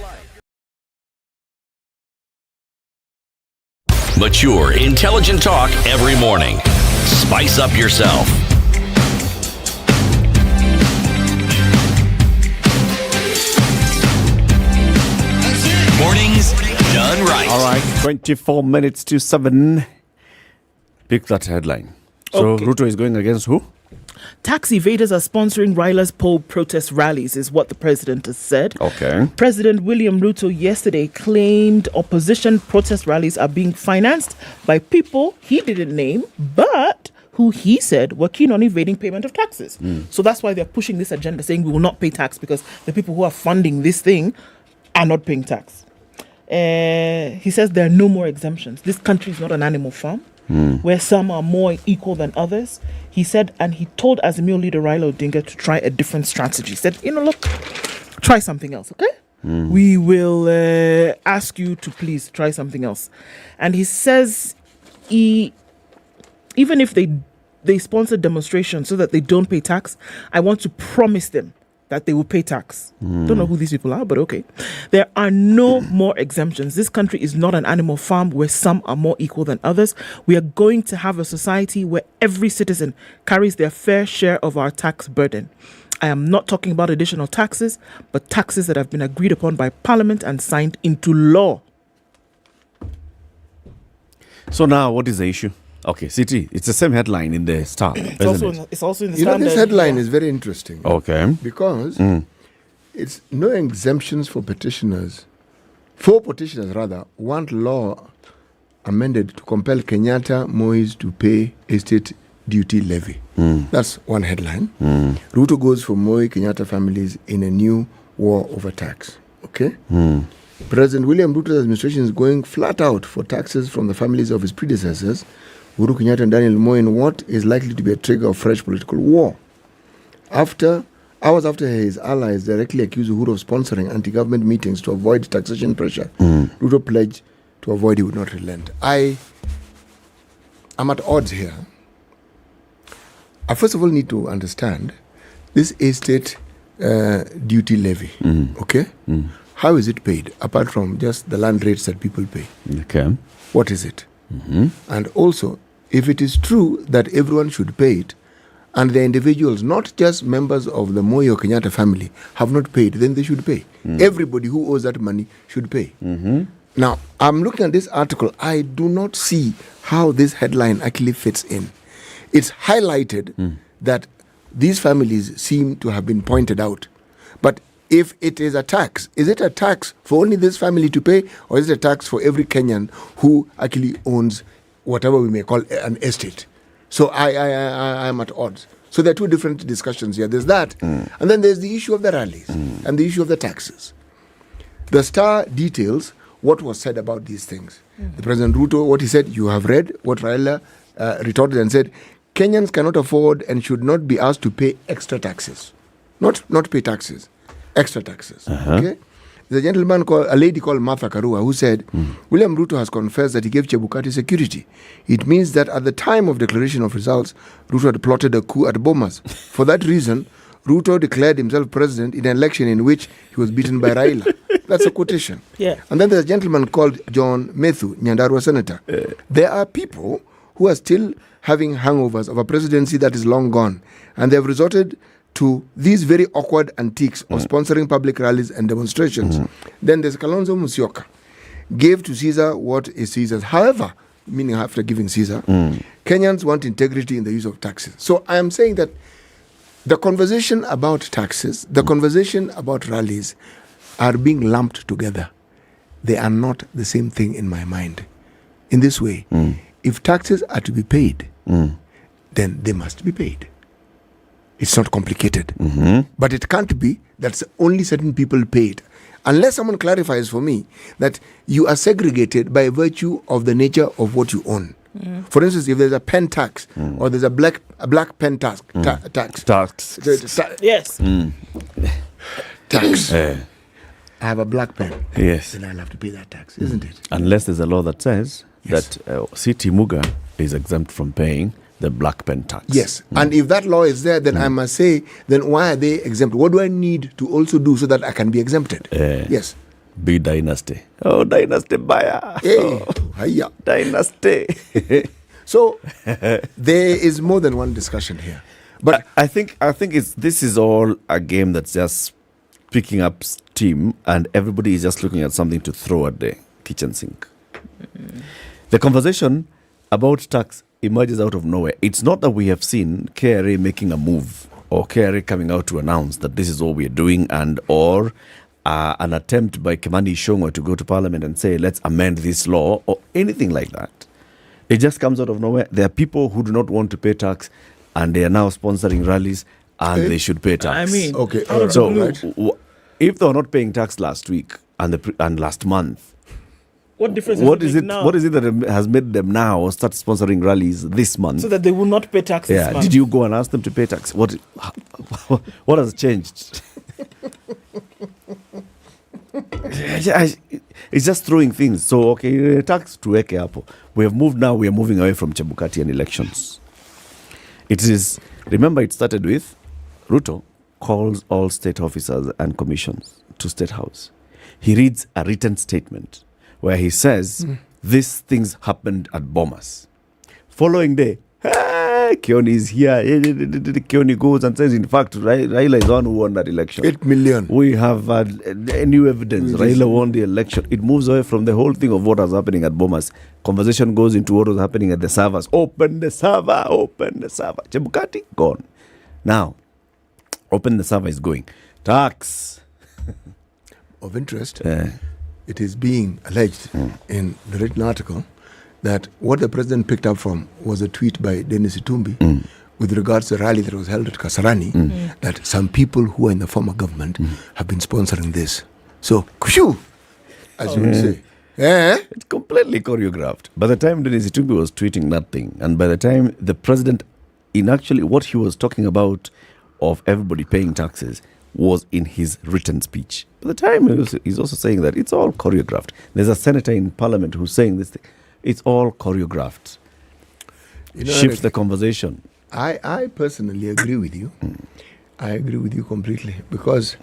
Speaker 5: Mature, intelligent talk every morning. Spice up yourself. Mornings done right.
Speaker 9: All right, 24 minutes to 7. Pick that headline. So
Speaker 8: Okay.
Speaker 9: Ruto is going against who?
Speaker 8: Tax evaders are sponsoring Raila's poll protest rallies, is what the president has said.
Speaker 9: Okay.
Speaker 8: President William Ruto yesterday claimed opposition protest rallies are being financed by people he didn't name, but who he said were keen on evading payment of taxes. So that's why they're pushing this agenda, saying we will not pay tax because the people who are funding this thing are not paying tax. He says there are no more exemptions. This country is not an animal farm where some are more equal than others. He said, and he told Azimio leader Raila Odinga to try a different strategy. He said, look, try something else, okay? We will ask you to please try something else. And he says, even if they sponsor demonstrations so that they don't pay tax, I want to promise them that they will pay tax. Don't know who these people are, but okay. There are no more exemptions. This country is not an animal farm where some are more equal than others. We are going to have a society where every citizen carries their fair share of our tax burden. I am not talking about additional taxes, but taxes that have been agreed upon by Parliament and signed into law.
Speaker 9: So now, what is the issue? Okay, City, it's the same headline in the Star.
Speaker 8: It's also in the Standard.
Speaker 10: This headline is very interesting.
Speaker 9: Okay.
Speaker 10: Because it's no exemptions for petitioners. For petitioners, rather, want law amended to compel Kenyatta Mois to pay estate duty levy. That's one headline. Ruto goes for Moi Kenyatta families in a new war over tax. Okay? President William Ruto's administration is going flat out for taxes from the families of his predecessors, Uhuru Kenyatta and Daniel Moi, in what is likely to be a trigger of fresh political war. Hours after his allies directly accused Uhuru of sponsoring anti-government meetings to avoid taxation pressure, Ruto pledged to avoid he would not relent. I'm at odds here. I first of all need to understand this estate duty levy, okay? How is it paid, apart from just the land rates that people pay?
Speaker 9: Okay.
Speaker 10: What is it? And also, if it is true that everyone should pay it, and the individuals, not just members of the Moi or Kenyatta family, have not paid, then they should pay. Everybody who owes that money should pay. Now, I'm looking at this article. I do not see how this headline actually fits in. It's highlighted that these families seem to have been pointed out. But if it is a tax, is it a tax for only this family to pay, or is it a tax for every Kenyan who actually owns whatever we may call an estate? So I am at odds. So there are two different discussions here. There's that, and then there's the issue of the rallies and the issue of the taxes. The Star details what was said about these things. The President Ruto, what he said, you have read what Raila retorted and said, Kenyans cannot afford and should not be asked to pay extra taxes. Not pay taxes, extra taxes. Okay? There's a lady called Martha Karua who said, William Ruto has confessed that he gave Chebukati security. It means that at the time of declaration of results, Ruto had plotted a coup at Bomas. For that reason, Ruto declared himself president in an election in which he was beaten by Raila. That's a quotation.
Speaker 8: Yeah.
Speaker 10: And then there's a gentleman called John Methu, Nyandarua senator. There are people who are still having hangovers of a presidency that is long gone, and they have resorted to these very awkward antiques of sponsoring public rallies and demonstrations. Then there's Kalonzo Musyoka, gave to Caesar what is Caesar's. However, meaning after giving Caesar, Kenyans want integrity in the use of taxes. So I am saying that the conversation about taxes, the conversation about rallies are being lumped together. They are not the same thing in my mind. In this way, if taxes are to be paid, then they must be paid. It's not complicated. But it can't be that only certain people pay it. Unless someone clarifies for me that you are segregated by virtue of the nature of what you own. For instance, if there's a pen tax or there's a black pen tax.
Speaker 8: Yes.
Speaker 10: Tax. I have a black pen.
Speaker 9: Yes.
Speaker 10: Then I'll have to pay that tax, isn't it?
Speaker 9: Unless there's a law that says that City Muga is exempt from paying the black pen tax.
Speaker 10: Yes. And if that law is there, then I must say, then why are they exempt? What do I need to also do so that I can be exempted? Yes.
Speaker 9: Be dynasty. Oh, dynasty buyer.
Speaker 10: Hey.
Speaker 9: Oh, dynasty.
Speaker 10: So there is more than one discussion here. But
Speaker 9: I think this is all a game that's just picking up steam, and everybody is just looking at something to throw at the kitchen sink. The conversation about tax emerges out of nowhere. It's not that we have seen KRA making a move or KRA coming out to announce that this is all we're doing, and or an attempt by Kimani Ichung'wah to go to Parliament and say, let's amend this law or anything like that. It just comes out of nowhere. There are people who do not want to pay tax, and they are now sponsoring rallies, and they should pay tax.
Speaker 8: I mean,
Speaker 10: okay.
Speaker 9: So if they were not paying tax last week and last month,
Speaker 8: what difference?
Speaker 9: What is it? Now? What is it that has made them now start sponsoring rallies this month?
Speaker 8: So that they will not pay tax this month.
Speaker 9: Did you go and ask them to pay tax? What has changed? It's just throwing things. So, okay, tax to Eke Hapo. We are moving away from Chebukati and elections. Remember, it started with Ruto calls all state officers and commissions to State House. He reads a written statement where he says, these things happened at Bomas. Following day, Kioni is here. Kioni goes and says, in fact, Raila is the one who won that election.
Speaker 10: 8 million.
Speaker 9: We have new evidence. Raila won the election. It moves away from the whole thing of what was happening at Bomas. Conversation goes into what was happening at the servers. Open the server. Chebukati, gone. Now, open the server is going. Tax.
Speaker 10: Of interest, it is being alleged in the written article that what the president picked up from was a tweet by Dennis Itumbi with regards to the rally that was held at Kasarani, that some people who are in the former government have been sponsoring this. So, kushu, as you would say.
Speaker 9: It's completely choreographed. By the time Dennis Itumbi was tweeting that thing, and by the time the president, in actually what he was talking about of everybody paying taxes, was in his written speech. By the time he's also saying that it's all choreographed. There's a senator in parliament who's saying this thing. It's all choreographed. Shifts the conversation.
Speaker 10: I personally agree with you. I agree with you completely, because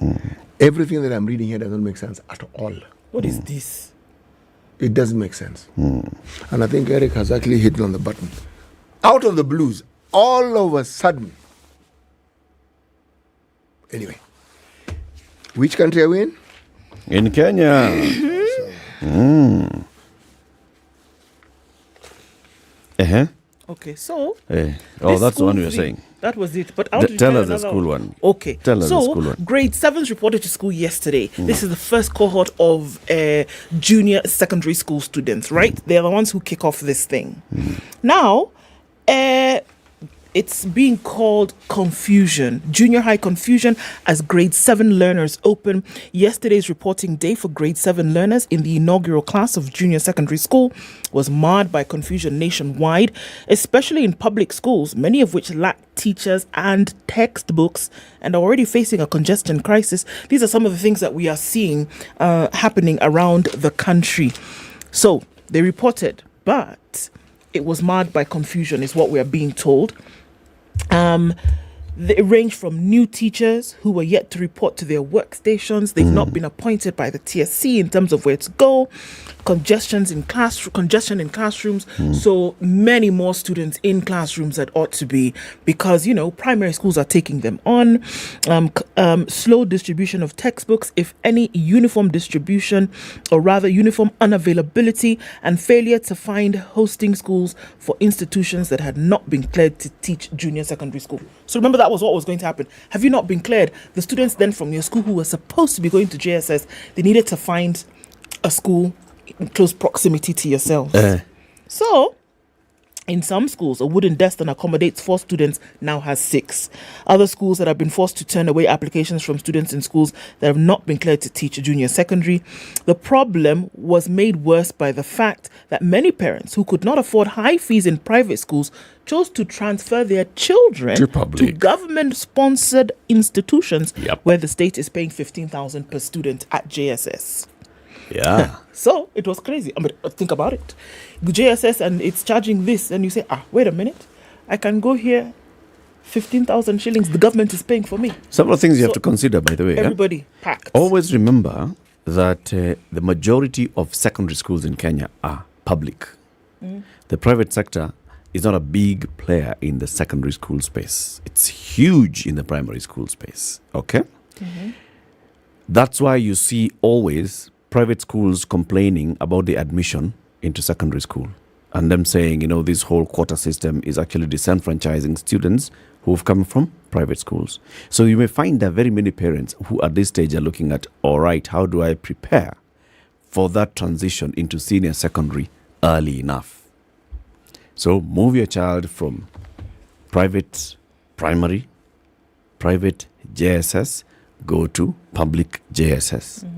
Speaker 10: everything that I'm reading here doesn't make sense at all.
Speaker 8: What is this?
Speaker 10: It doesn't make sense. And I think Eric has actually hit on the button. Out of the blues, all of a sudden. Anyway, which country are we in?
Speaker 9: In Kenya.
Speaker 8: Okay, so
Speaker 9: that's the one you were saying.
Speaker 8: That was it. But
Speaker 9: tell us the school one.
Speaker 8: Okay,
Speaker 9: tell us the school one.
Speaker 8: Grade 7s reported to school yesterday. This is the first cohort of junior secondary school students, right? They're the ones who kick off this thing. Now, it's being called confusion, junior high confusion, as grade 7 learners open. Yesterday's reporting day for grade 7 learners in the inaugural class of junior secondary school was marred by confusion nationwide, especially in public schools, many of which lack teachers and textbooks and are already facing a congestion crisis. These are some of the things that we are seeing happening around the country. So they reported, but it was marred by confusion is what we are being told. They range from new teachers who were yet to report to their workstations. They've not been appointed by the TSC in terms of where to go. Congestion in classrooms. So many more students in classrooms that ought to be, because, primary schools are taking them on. Slow distribution of textbooks, if any, uniform distribution, or rather uniform unavailability, and failure to find hosting schools for institutions that had not been cleared to teach junior secondary school. So remember, that was what was going to happen. Have you not been cleared? The students then from your school who were supposed to be going to JSS, they needed to find a school in close proximity to yourselves. So, in some schools, a wooden desk that accommodates 4 students now has 6. Other schools that have been forced to turn away applications from students in schools that have not been cleared to teach junior secondary. The problem was made worse by the fact that many parents who could not afford high fees in private schools chose to transfer their children to government-sponsored institutions where the state is paying $15,000 per student at JSS.
Speaker 9: Yeah.
Speaker 8: So it was crazy. I mean, think about it. JSS and it's charging this, and you say, wait a minute, I can go here, 15,000 shillings. The government is paying for me.
Speaker 9: Several things you have to consider, by the way.
Speaker 8: Everybody packed.
Speaker 9: Always remember that the majority of secondary schools in Kenya are public. The private sector is not a big player in the secondary school space. It's huge in the primary school space. Okay? That's why you see always private schools complaining about the admission into secondary school and them saying, this whole quota system is actually disenfranchising students who've come from private schools. So you may find that very many parents who at this stage are looking at, all right, how do I prepare for that transition into senior secondary early enough? So move your child from private primary, private JSS, go to public JSS.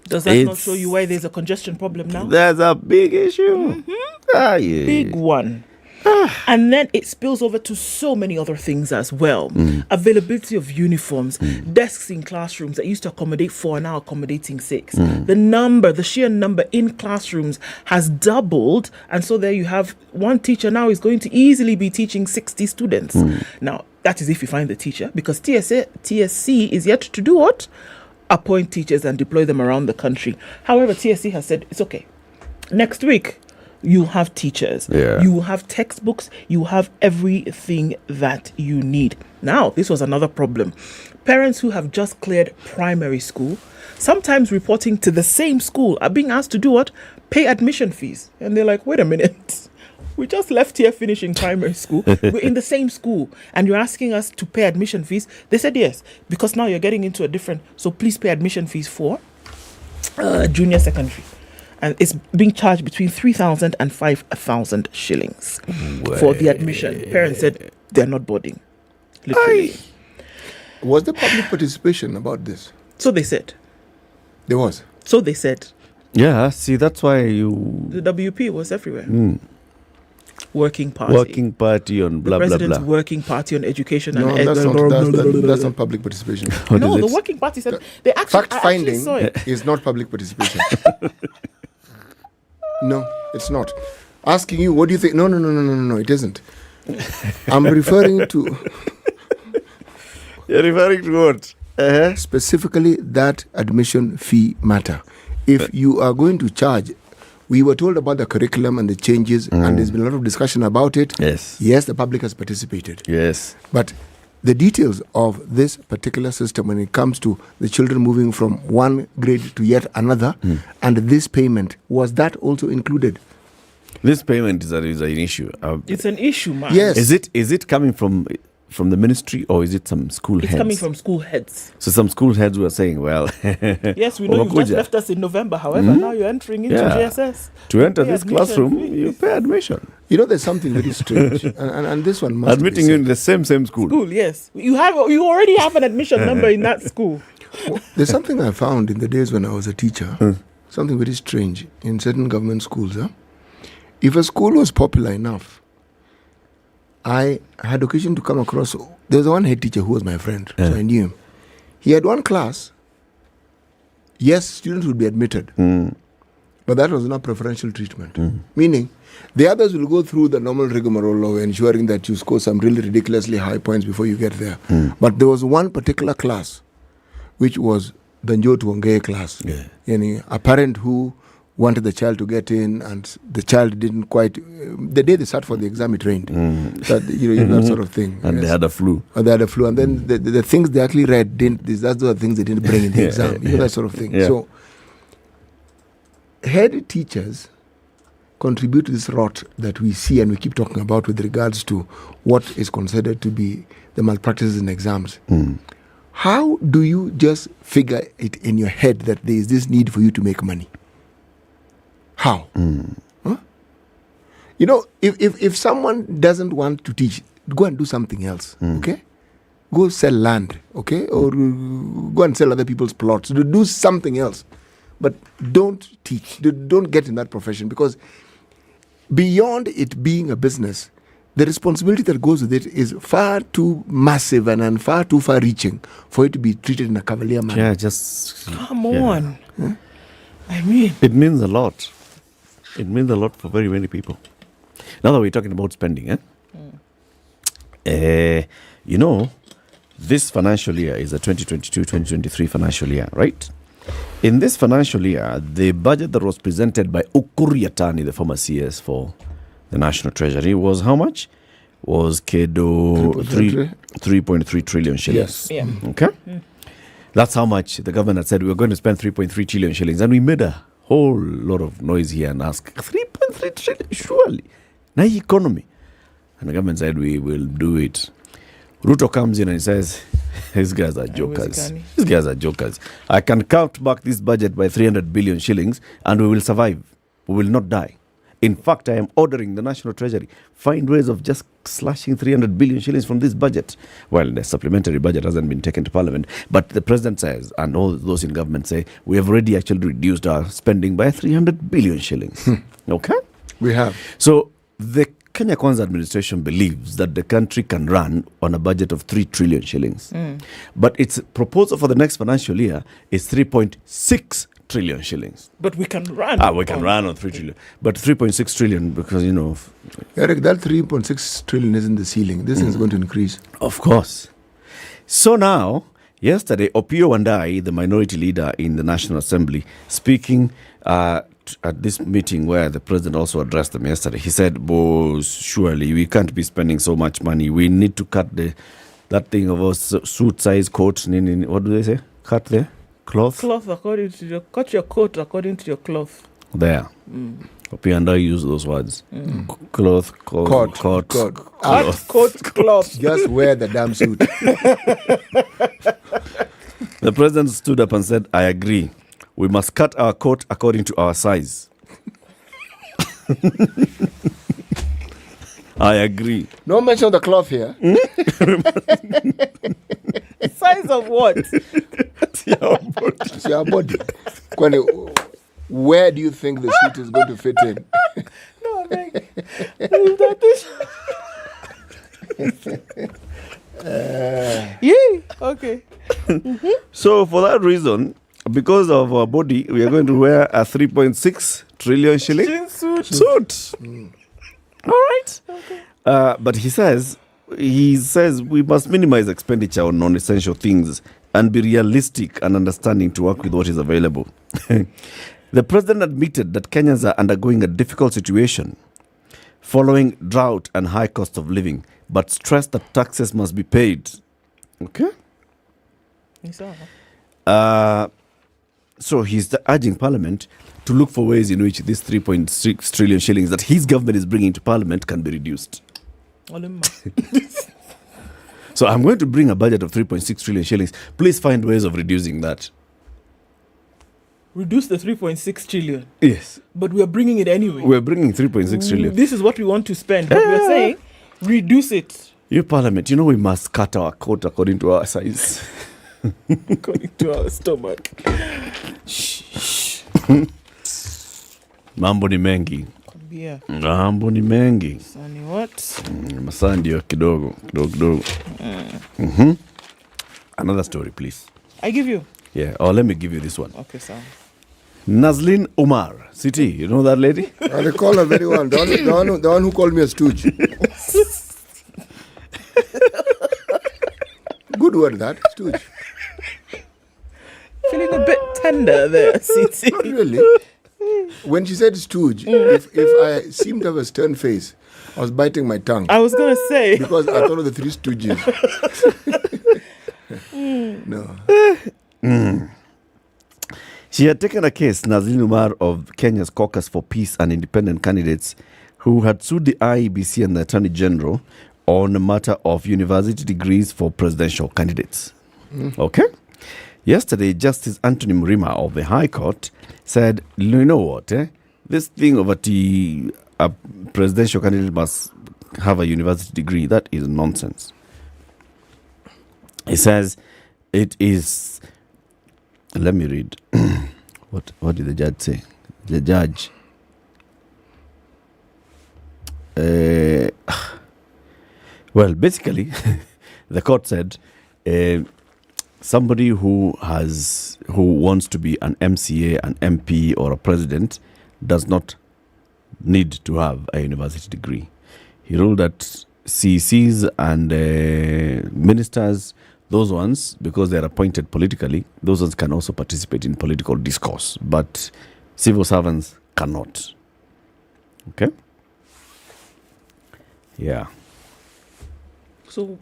Speaker 8: Does that not show you why there's a congestion problem now?
Speaker 9: There's a big issue.
Speaker 8: Big one. And then it spills over to so many other things as well. Availability of uniforms, desks in classrooms that used to accommodate 4 are now accommodating 6. The sheer number in classrooms has doubled. And so there you have one teacher now is going to easily be teaching 60 students. Now, that is if you find the teacher, because TSC is yet to do what? Appoint teachers and deploy them around the country. However, TSC has said it's okay. Next week, you have teachers. You will have textbooks. You will have everything that you need. Now, this was another problem. Parents who have just cleared primary school, sometimes reporting to the same school, are being asked to do what? Pay admission fees. And they're like, wait a minute. We just left here finishing primary school. We're in the same school. And you're asking us to pay admission fees? They said yes, because now you're getting into a different... So please pay admission fees for junior secondary. And it's being charged between 3,000 and 5,000 shillings for the admission. Parents said they're not boarding. Literally.
Speaker 10: Was there public participation about this?
Speaker 8: So they said.
Speaker 10: There was?
Speaker 8: So they said.
Speaker 9: Yeah, see, that's why
Speaker 8: The WP was everywhere. Working party
Speaker 9: on blah, blah,
Speaker 8: President's
Speaker 9: blah.
Speaker 8: working party on education
Speaker 10: No,
Speaker 8: and
Speaker 10: that's not public participation.
Speaker 8: No, the working party said they actually
Speaker 10: fact-finding
Speaker 8: saw it.
Speaker 10: is not public participation. No, it's not. Asking you, what do you think? No, it isn't. I'm referring to...
Speaker 9: You're referring to what?
Speaker 10: Specifically, that admission fee matter. If you are going to charge... We were told about the curriculum and the changes, and there's been a lot of discussion about it. Yes, the public has participated. But the details of this particular system, when it comes to the children moving from one grade to yet another, and this payment, was that also included?
Speaker 9: This payment is an issue.
Speaker 8: It's an issue, man.
Speaker 10: Yes.
Speaker 9: Is it coming from the ministry, or is it some school heads?
Speaker 8: It's coming from school heads.
Speaker 9: So some school heads were saying, well...
Speaker 8: Yes, we know you just left us in November. However, now you're entering into JSS.
Speaker 9: To enter this classroom, you pay admission.
Speaker 10: There's something very strange. and this one must
Speaker 9: admitting you in the same school.
Speaker 8: School, yes. You already have an admission number in that school.
Speaker 10: Well, there's something I found in the days when I was a teacher. Something very strange in certain government schools. If a school was popular enough, I had occasion to come across... There was one head teacher who was my friend, so I knew him. He had one class. Yes, students would be admitted. But that was not preferential treatment. Meaning, The others will go through the normal rigmarole of ensuring that you score some really ridiculously high points before you get there. But there was one particular class, which was the Njo Tuongee class. A parent who wanted the child to get in, and the child didn't quite. The day they sat for the exam, it rained. That sort of thing.
Speaker 9: And they had a flu.
Speaker 10: And then the things they actually read that's the things they didn't bring in the exam. That sort of thing.
Speaker 9: Yeah.
Speaker 10: So, head teachers contribute to this rot that we see and we keep talking about with regards to what is considered to be the malpractices in exams. How do you just figure it in your head that there is this need for you to make money? How? Huh? If someone doesn't want to teach, go and do something else, okay? Go sell land, okay? Or go and sell other people's plots. Do something else. But don't teach. Don't get in that profession, because beyond it being a business, the responsibility that goes with it is far too massive and far too far-reaching for it to be treated in a cavalier manner.
Speaker 9: Yeah, just...
Speaker 8: Come on. Huh? I mean...
Speaker 9: It means a lot. It means a lot for very many people. Now that we're talking about spending, this financial year is the 2022-2023 financial year, right? In this financial year, the budget that was presented by Ukur Yatani, the former CS for the National Treasury, was how much? Was Kedo 3.3 trillion shillings.
Speaker 8: Yes. Yeah.
Speaker 9: Okay? That's how much the government had said we were going to spend 3.3 trillion shillings. And we made a whole lot of noise here and asked, 3.3 trillion, surely? Now economy. And the government said we will do it. Ruto comes in and says, these guys are jokers. These guys are jokers. I can count back this budget by 300 billion shillings and we will survive. We will not die. In fact, I am ordering the National Treasury find ways of just slashing 300 billion shillings from this budget. Well, the supplementary budget hasn't been taken to Parliament, but the President says, and all those in government say, we have already actually reduced our spending by 300 billion shillings. Okay?
Speaker 10: We have.
Speaker 9: So the Kenya Kwanza administration believes that the country can run on a budget of 3 trillion shillings. But its proposal for the next financial year is 3.6 trillion shillings.
Speaker 8: But we can run.
Speaker 9: We can run on 3 trillion. But 3.6 trillion because,
Speaker 10: Eric, that 3.6 trillion isn't the ceiling. This is going to increase.
Speaker 9: Of course. So now, yesterday, Opiyo Wandayi, the minority leader in the National Assembly, speaking at this meeting where the president also addressed them yesterday, he said, surely we can't be spending so much money. We need to cut that thing of a suit size coat. What do they say? Cut the cloth?
Speaker 8: Cut your coat according to your cloth.
Speaker 9: There. Opiyo Wandayi used those words. Cloth, coat.
Speaker 8: Cloth.
Speaker 10: Just wear the damn suit.
Speaker 9: The president stood up and said, I agree. We must cut our coat according to our size. I agree.
Speaker 10: No mention of the cloth here.
Speaker 8: Size of what?
Speaker 10: It's your body. Where do you think the suit is going to fit in?
Speaker 8: No, okay.
Speaker 9: So for that reason, because of our body, we are going to wear a 3.6 trillion shilling suit. All right. Okay. But he says we must minimize expenditure on non-essential things and be realistic and understanding to work with what is available. The president admitted that Kenyans are undergoing a difficult situation following drought and high cost of living, but stressed that taxes must be paid. Okay? So he's urging Parliament to look for ways in which this 3.6 trillion shillings that his government is bringing to Parliament can be reduced. So I'm going to bring a budget of 3.6 trillion shillings. Please find ways of reducing that.
Speaker 8: Reduce the 3.6 trillion.
Speaker 9: Yes.
Speaker 8: But we're bringing it anyway.
Speaker 9: We're bringing 3.6 trillion.
Speaker 8: This is what we want to spend. But we're saying, reduce it.
Speaker 9: You Parliament, we must cut our coat according to our size.
Speaker 8: According to our stomach.
Speaker 9: Mambo ni mengi.
Speaker 8: Yeah.
Speaker 9: Mambo ni mengi.
Speaker 8: Sani what?
Speaker 9: Masaa ndio kidogo. Another story, please.
Speaker 8: I give you.
Speaker 9: Yeah, or let me give you this one.
Speaker 8: Okay, sir.
Speaker 9: Nazlin Umar, City, you know that lady?
Speaker 10: I recall her very well. The one who called me a stooge. Good word, that, stooge.
Speaker 8: Feeling a bit tender there, CT.
Speaker 10: Not really. When she said stooge, if I seemed to have a stern face, I was biting my tongue.
Speaker 8: I was going to say.
Speaker 10: Because I thought of the three stooges. No.
Speaker 9: She had taken a case, Nazlin Umar of Kenya's Caucus for Peace and Independent Candidates, who had sued the IEBC and the Attorney General on a matter of university degrees for presidential candidates. Okay? Yesterday, Justice Anthony Mrima of the High Court said, you know what, this thing of a presidential candidate must have a university degree, that is nonsense. He says it is, let me read. What did the judge say? The judge. Well, basically, the court said somebody who wants to be an MCA, an MP, or a president does not need to have a university degree. He ruled that CCs and ministers, those ones, because they're appointed politically, those ones can also participate in political discourse, but civil servants cannot. Okay? Yeah.
Speaker 8: So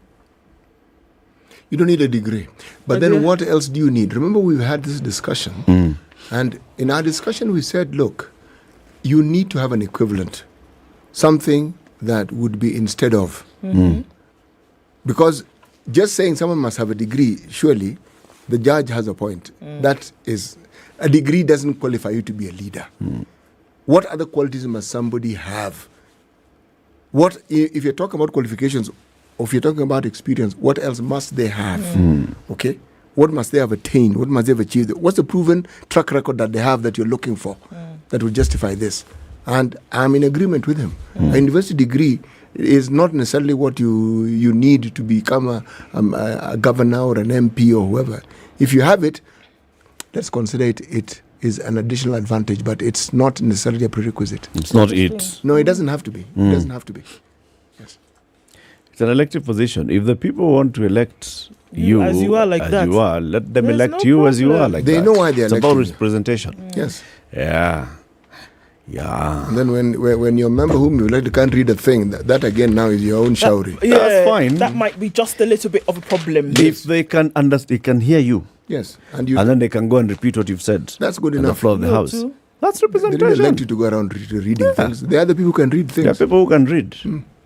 Speaker 10: you don't need a degree. But then what else do you need? Remember, we've had this discussion. And in our discussion, we said, look, you need to have an equivalent. Something that would be instead of. Because just saying someone must have a degree, surely the judge has a point. That is, a degree doesn't qualify you to be a leader. What other qualities must somebody have? What, if you're talking about qualifications, or if you're talking about experience, what else must they have? Okay? What must they have attained? What must they have achieved? What's the proven track record that they have that you're looking for that will justify this? And I'm in agreement with him. A university degree is not necessarily what you need to become a governor or an MP or whoever. If you have it, let's consider it is an additional advantage, but it's not necessarily a prerequisite.
Speaker 9: It's not it.
Speaker 10: No, it doesn't have to be. It doesn't have to be. Yes.
Speaker 9: It's an elective position. If the people want to elect you
Speaker 8: as you are like that,
Speaker 9: you are, let them elect you as you are like that.
Speaker 10: They know why they're electing.
Speaker 9: It's about representation.
Speaker 10: Yes.
Speaker 9: Yeah.
Speaker 10: And then when your member whom you elect can't read a thing, that again now is your own shouting.
Speaker 9: That's fine.
Speaker 8: That might be just a little bit of a problem.
Speaker 9: If they can understand, they can hear you.
Speaker 10: Yes.
Speaker 9: And then they can go and repeat what you've said.
Speaker 10: That's good
Speaker 9: on
Speaker 10: enough.
Speaker 9: the floor of the house.
Speaker 8: Too.
Speaker 9: That's representation.
Speaker 10: They didn't elect you to go around reading things. There are other people who can read things.
Speaker 9: There are people who can read.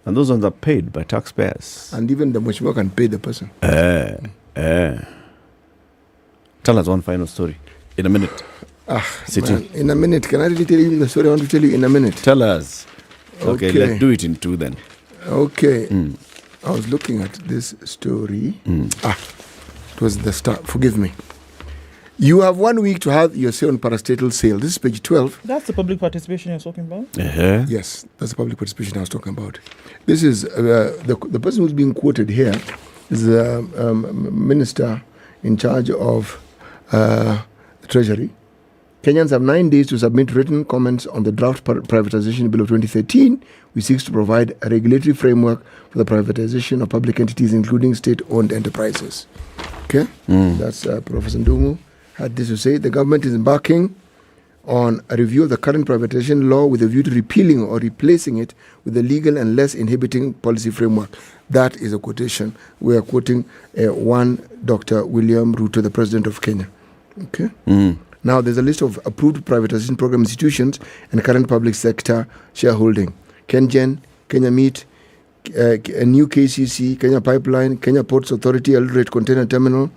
Speaker 9: And those ones are paid by taxpayers.
Speaker 10: And even the much more can pay the person.
Speaker 9: Tell us one final story in a minute.
Speaker 10: Man, in a minute. Can I really tell you the story I want to tell you in a minute?
Speaker 9: Tell us. Okay, let's do it in 2 then.
Speaker 10: Okay. I was looking at this story. It was the start. Forgive me. You have 1 week to have your say on parastatal sale. This is page 12.
Speaker 8: That's the public participation you're talking about?
Speaker 10: Yes, that's the public participation I was talking about. This is the person who's being quoted here is the minister in charge of the Treasury. Kenyans have 9 days to submit written comments on the draft privatization bill of 2013, which seeks to provide a regulatory framework for the privatization of public entities, including state-owned enterprises. Okay? That's Professor Ndungu had this to say. The government is embarking on a review of the current privatization law with a view to repealing or replacing it with a legal and less inhibiting policy framework. That is a quotation. We are quoting one Dr. William Ruto, the president of Kenya. Okay? Now, there's a list of approved privatization program institutions and current public sector shareholding. KenGen, Kenya Meat, New KCC, Kenya Pipeline, Kenya Ports Authority, Eldoret Container Terminal,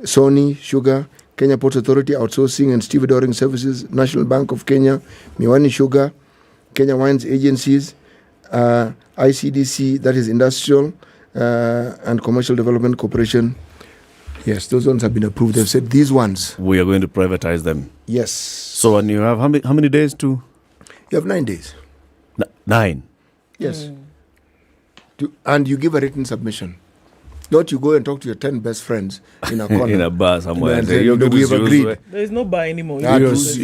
Speaker 10: Sony, Sugar, Kenya Ports Authority Outsourcing and Stevedoring Services, National Bank of Kenya, Miwani Sugar, Kenya Wines Agencies, ICDC, that is Industrial and Commercial Development Corporation. Yes, those ones have been approved. They've said these ones.
Speaker 9: We are going to privatize them.
Speaker 10: Yes.
Speaker 9: So when you have how many days to?
Speaker 10: You have 9 days.
Speaker 9: 9?
Speaker 10: Yes. And you give a written submission. Not you go and talk to your 10 best friends in a corner.
Speaker 9: In a bar somewhere.
Speaker 10: And say, we've agreed.
Speaker 8: There is no bar anymore.
Speaker 9: You guys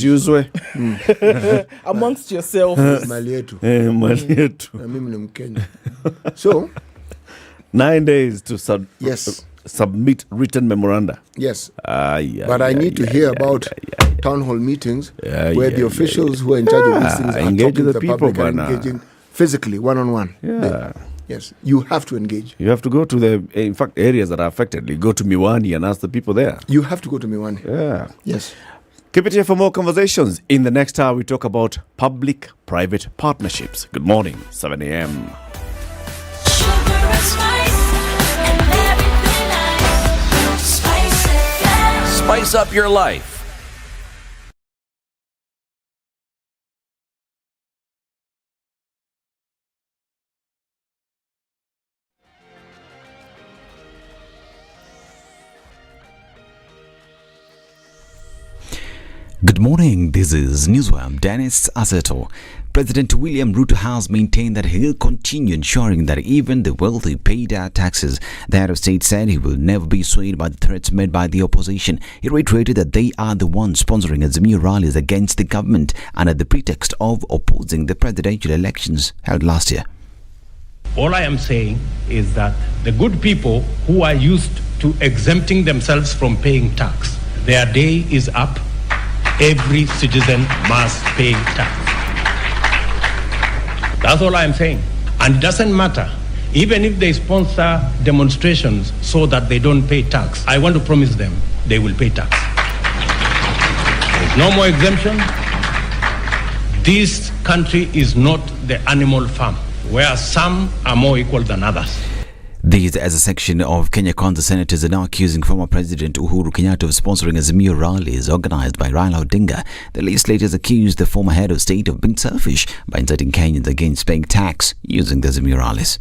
Speaker 9: use way.
Speaker 8: Amongst yourself.
Speaker 10: Malietu. Mimi ni Mkenya. So
Speaker 9: 9 days to
Speaker 10: yes.
Speaker 9: Submit written memoranda.
Speaker 10: Yes. But I need to hear about town hall meetings where the officials who are in charge of these things are
Speaker 9: engaging
Speaker 10: talking
Speaker 9: the
Speaker 10: to
Speaker 9: people,
Speaker 10: public and engaging physically, one-on-one.
Speaker 9: Yeah.
Speaker 10: Yes. You have to engage.
Speaker 9: You have to go to the, in fact, areas that are affected. You go to Miwani and ask the people there.
Speaker 10: You have to go to Miwani.
Speaker 9: Yeah.
Speaker 10: Yes.
Speaker 9: Keep it here for more conversations. In the next hour, we talk about public-private partnerships. Good morning, 7 a.m.
Speaker 5: Spice up your life.
Speaker 1: Good morning, this is Newswire. Dennis Aseto. President William Ruto has maintained that he'll continue ensuring that even the wealthy pay their taxes. The head of state said he will never be swayed by the threats made by the opposition. He reiterated that they are the ones sponsoring Azimio rallies against the government under the pretext of opposing the presidential elections held last year.
Speaker 2: All I am saying is that the good people who are used to exempting themselves from paying tax, their day is up. Every citizen must pay tax. That's all I'm saying. And it doesn't matter. Even if they sponsor demonstrations so that they don't pay tax, I want to promise them they will pay tax. There's no more exemption. This country is not the animal farm, where some are more equal than others.
Speaker 1: These, as a section of Kenya Kwanza senators, are now accusing former President Uhuru Kenyatta of sponsoring Azimio rallies organized by Raila Odinga. The legislators accused the former head of state of being selfish by inciting Kenyans against paying tax using the Azimio rallies.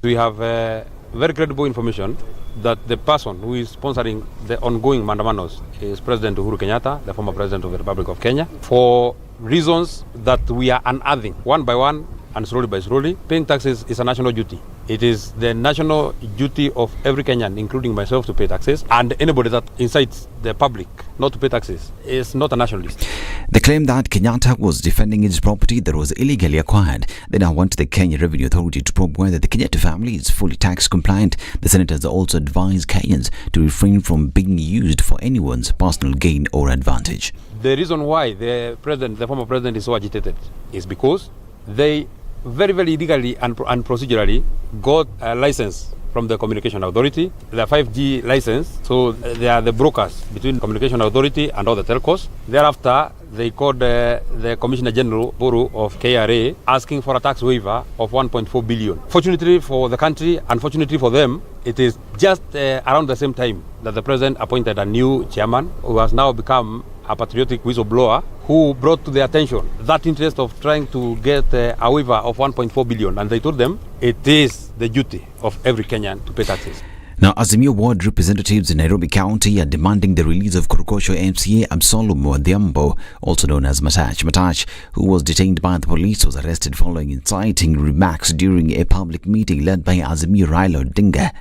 Speaker 3: We have very credible information that the person who is sponsoring the ongoing mandamanos is President Uhuru Kenyatta, the former President of the Republic of Kenya, for reasons that we are unearthing one by one and slowly by slowly. Paying taxes is a national duty. It is the national duty of every Kenyan, including myself, to pay taxes. And anybody that incites the public not to pay taxes is not a nationalist.
Speaker 1: They claim that Kenyatta was defending his property that was illegally acquired. They now want the Kenya Revenue Authority to probe whether the Kenyatta family is fully tax compliant. The senators also advise Kenyans to refrain from being used for anyone's personal gain or advantage.
Speaker 3: The reason why the former president is so agitated is because they very, very legally and procedurally got a license from the Communication Authority, the 5G license. So they are the brokers between Communication Authority and all the telcos. Thereafter, they called the Commissioner General Buru of KRA asking for a tax waiver of 1.4 billion. Fortunately for the country, unfortunately for them, it is just around the same time that the president appointed a new chairman who has now become a patriotic whistleblower who brought to their attention that interest of trying to get a waiver of 1.4 billion. And they told them it is the duty of every Kenyan to pay taxes.
Speaker 1: Now, Azimio ward representatives in Nairobi County are demanding the release of Korokosho MCA Absalom Odhiambo, also known as Matach. Matach, who was detained by the police, was arrested following inciting remarks during a public meeting led by Azimio Raila Odinga.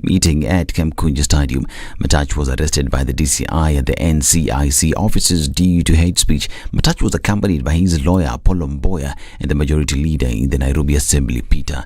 Speaker 1: Meeting at Kamkunji Stadium. Matach was arrested by the DCI at the NCIC offices due to hate speech. Matach was accompanied by his lawyer Apollo Mboya and the majority leader in the Nairobi Assembly, Peter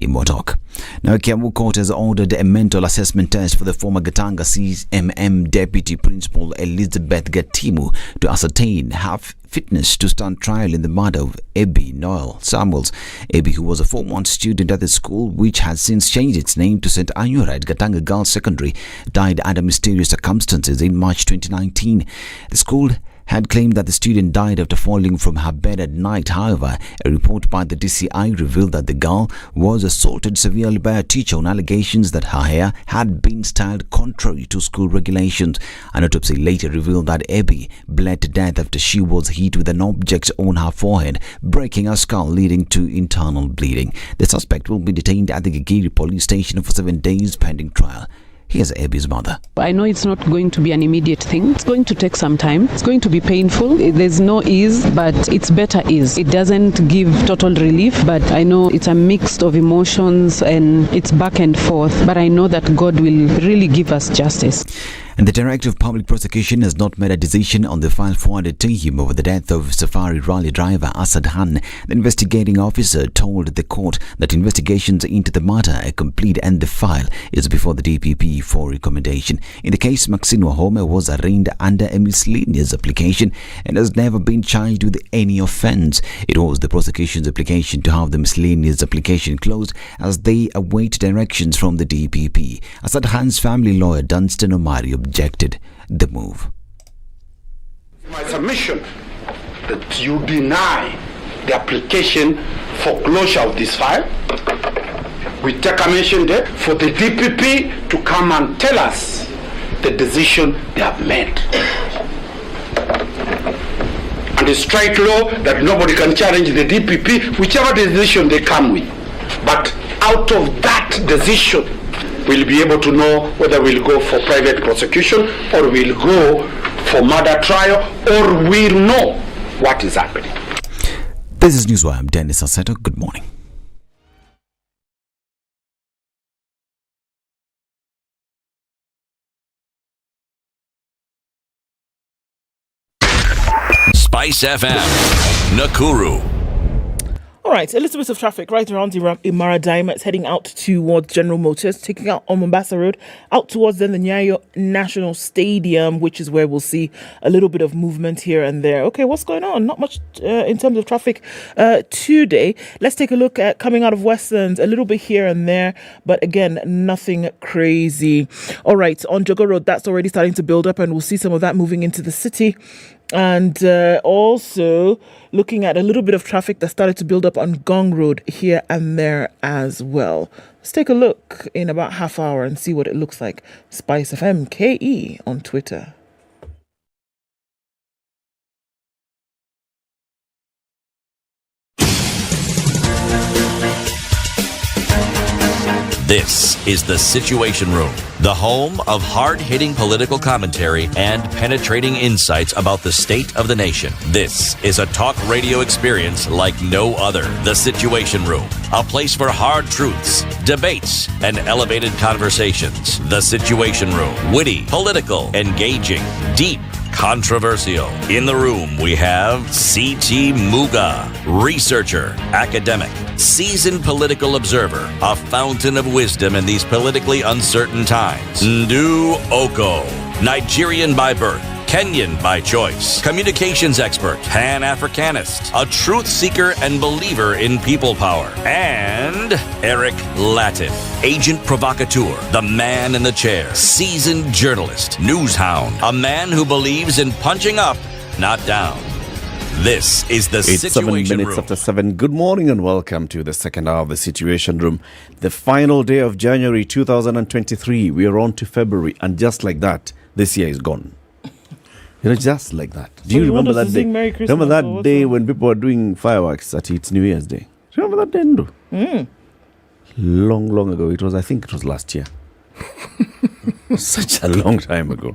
Speaker 1: Imotok. Now, Kiambu Court has ordered a mental assessment test for the former Gatanga CMM Deputy Principal Elizabeth Gatimu to ascertain her fitness to stand trial in the murder of Abby Noel Samuels. Abby, who was a 4-month student at the school, which has since changed its name to St. Anura at Gatanga Girls Secondary, died under mysterious circumstances in March 2019. The school had claimed that the student died after falling from her bed at night. However, a report by the DCI revealed that the girl was assaulted severely by a teacher on allegations that her hair had been styled contrary to school regulations. An autopsy later revealed that Abby bled to death after she was hit with an object on her forehead, breaking her skull, leading to internal bleeding. The suspect will be detained at the Gigiri police station for 7 days pending trial. Here's Abby's mother.
Speaker 4: I know it's not going to be an immediate thing. It's going to take some time. It's going to be painful. There's no ease, but it's better ease. It doesn't give total relief, but I know it's a mix of emotions and it's back and forth. But I know that God will really give us justice.
Speaker 1: And the Director of Public Prosecution has not made a decision on the file forwarded to him over the death of Safari rally driver Asad Khan. The investigating officer told the court that investigations into the matter are complete and the file is before the DPP for recommendation. In the case, Maxine Wahome was arraigned under a miscellaneous application and has never been charged with any offence. It was the prosecution's application to have the miscellaneous application closed as they await directions from the DPP. Asad Khan's family lawyer Dunstan Omari objected the move.
Speaker 7: My submission that you deny the application for closure of this file. We take a mission there for the DPP to come and tell us the decision they have made. And it's straight law that nobody can challenge the DPP, whichever decision they come with. But out of that decision, we'll be able to know whether we'll go for private prosecution or we'll go for murder trial or we'll know what is happening.
Speaker 1: This is Newswire. I'm Dennis Asseto. Good morning.
Speaker 5: SpiceFM, Nakuru.
Speaker 8: All right, a little bit of traffic right around Imaradime. It's heading out towards General Motors, taking out on Mombasa Road, out towards then the Nyeri National Stadium, which is where we'll see a little bit of movement here and there. Okay, what's going on? Not much in terms of traffic today. Let's take a look at coming out of Westlands, a little bit here and there, but again, nothing crazy. All right, on Jogo Road, that's already starting to build up, and we'll see some of that moving into the city. And also looking at a little bit of traffic that started to build up on Gong Road here and there as well. Let's take a look in about half hour and see what it looks like. SpiceFM KE on Twitter.
Speaker 5: This is the Situation Room, the home of hard-hitting political commentary and penetrating insights about the state of the nation. This is a talk radio experience like no other. The Situation Room, a place for hard truths, debates, and elevated conversations. The Situation Room, witty, political, engaging, deep, controversial. In the room, we have C.T. Muga, researcher, academic, seasoned political observer, a fountain of wisdom in these politically uncertain times. Ndu Oko, Nigerian by birth, Kenyan by choice, communications expert, Pan-Africanist, a truth seeker and believer in people power, and Eric Latif, agent provocateur, the man in the chair, seasoned journalist, news hound, a man who believes in punching up, not down. This is the
Speaker 9: It's 7 minutes
Speaker 5: Room.
Speaker 9: after 7. Good morning and welcome to the second hour of the Situation Room. The final day of January 2023. We are on to February, and just like that, this year is gone. You know, just like that. Do you remember that day? Remember that day when people were doing fireworks at it's New Year's Day? Remember that day, Ndu? Long ago. I think it was last year. Such a long time ago.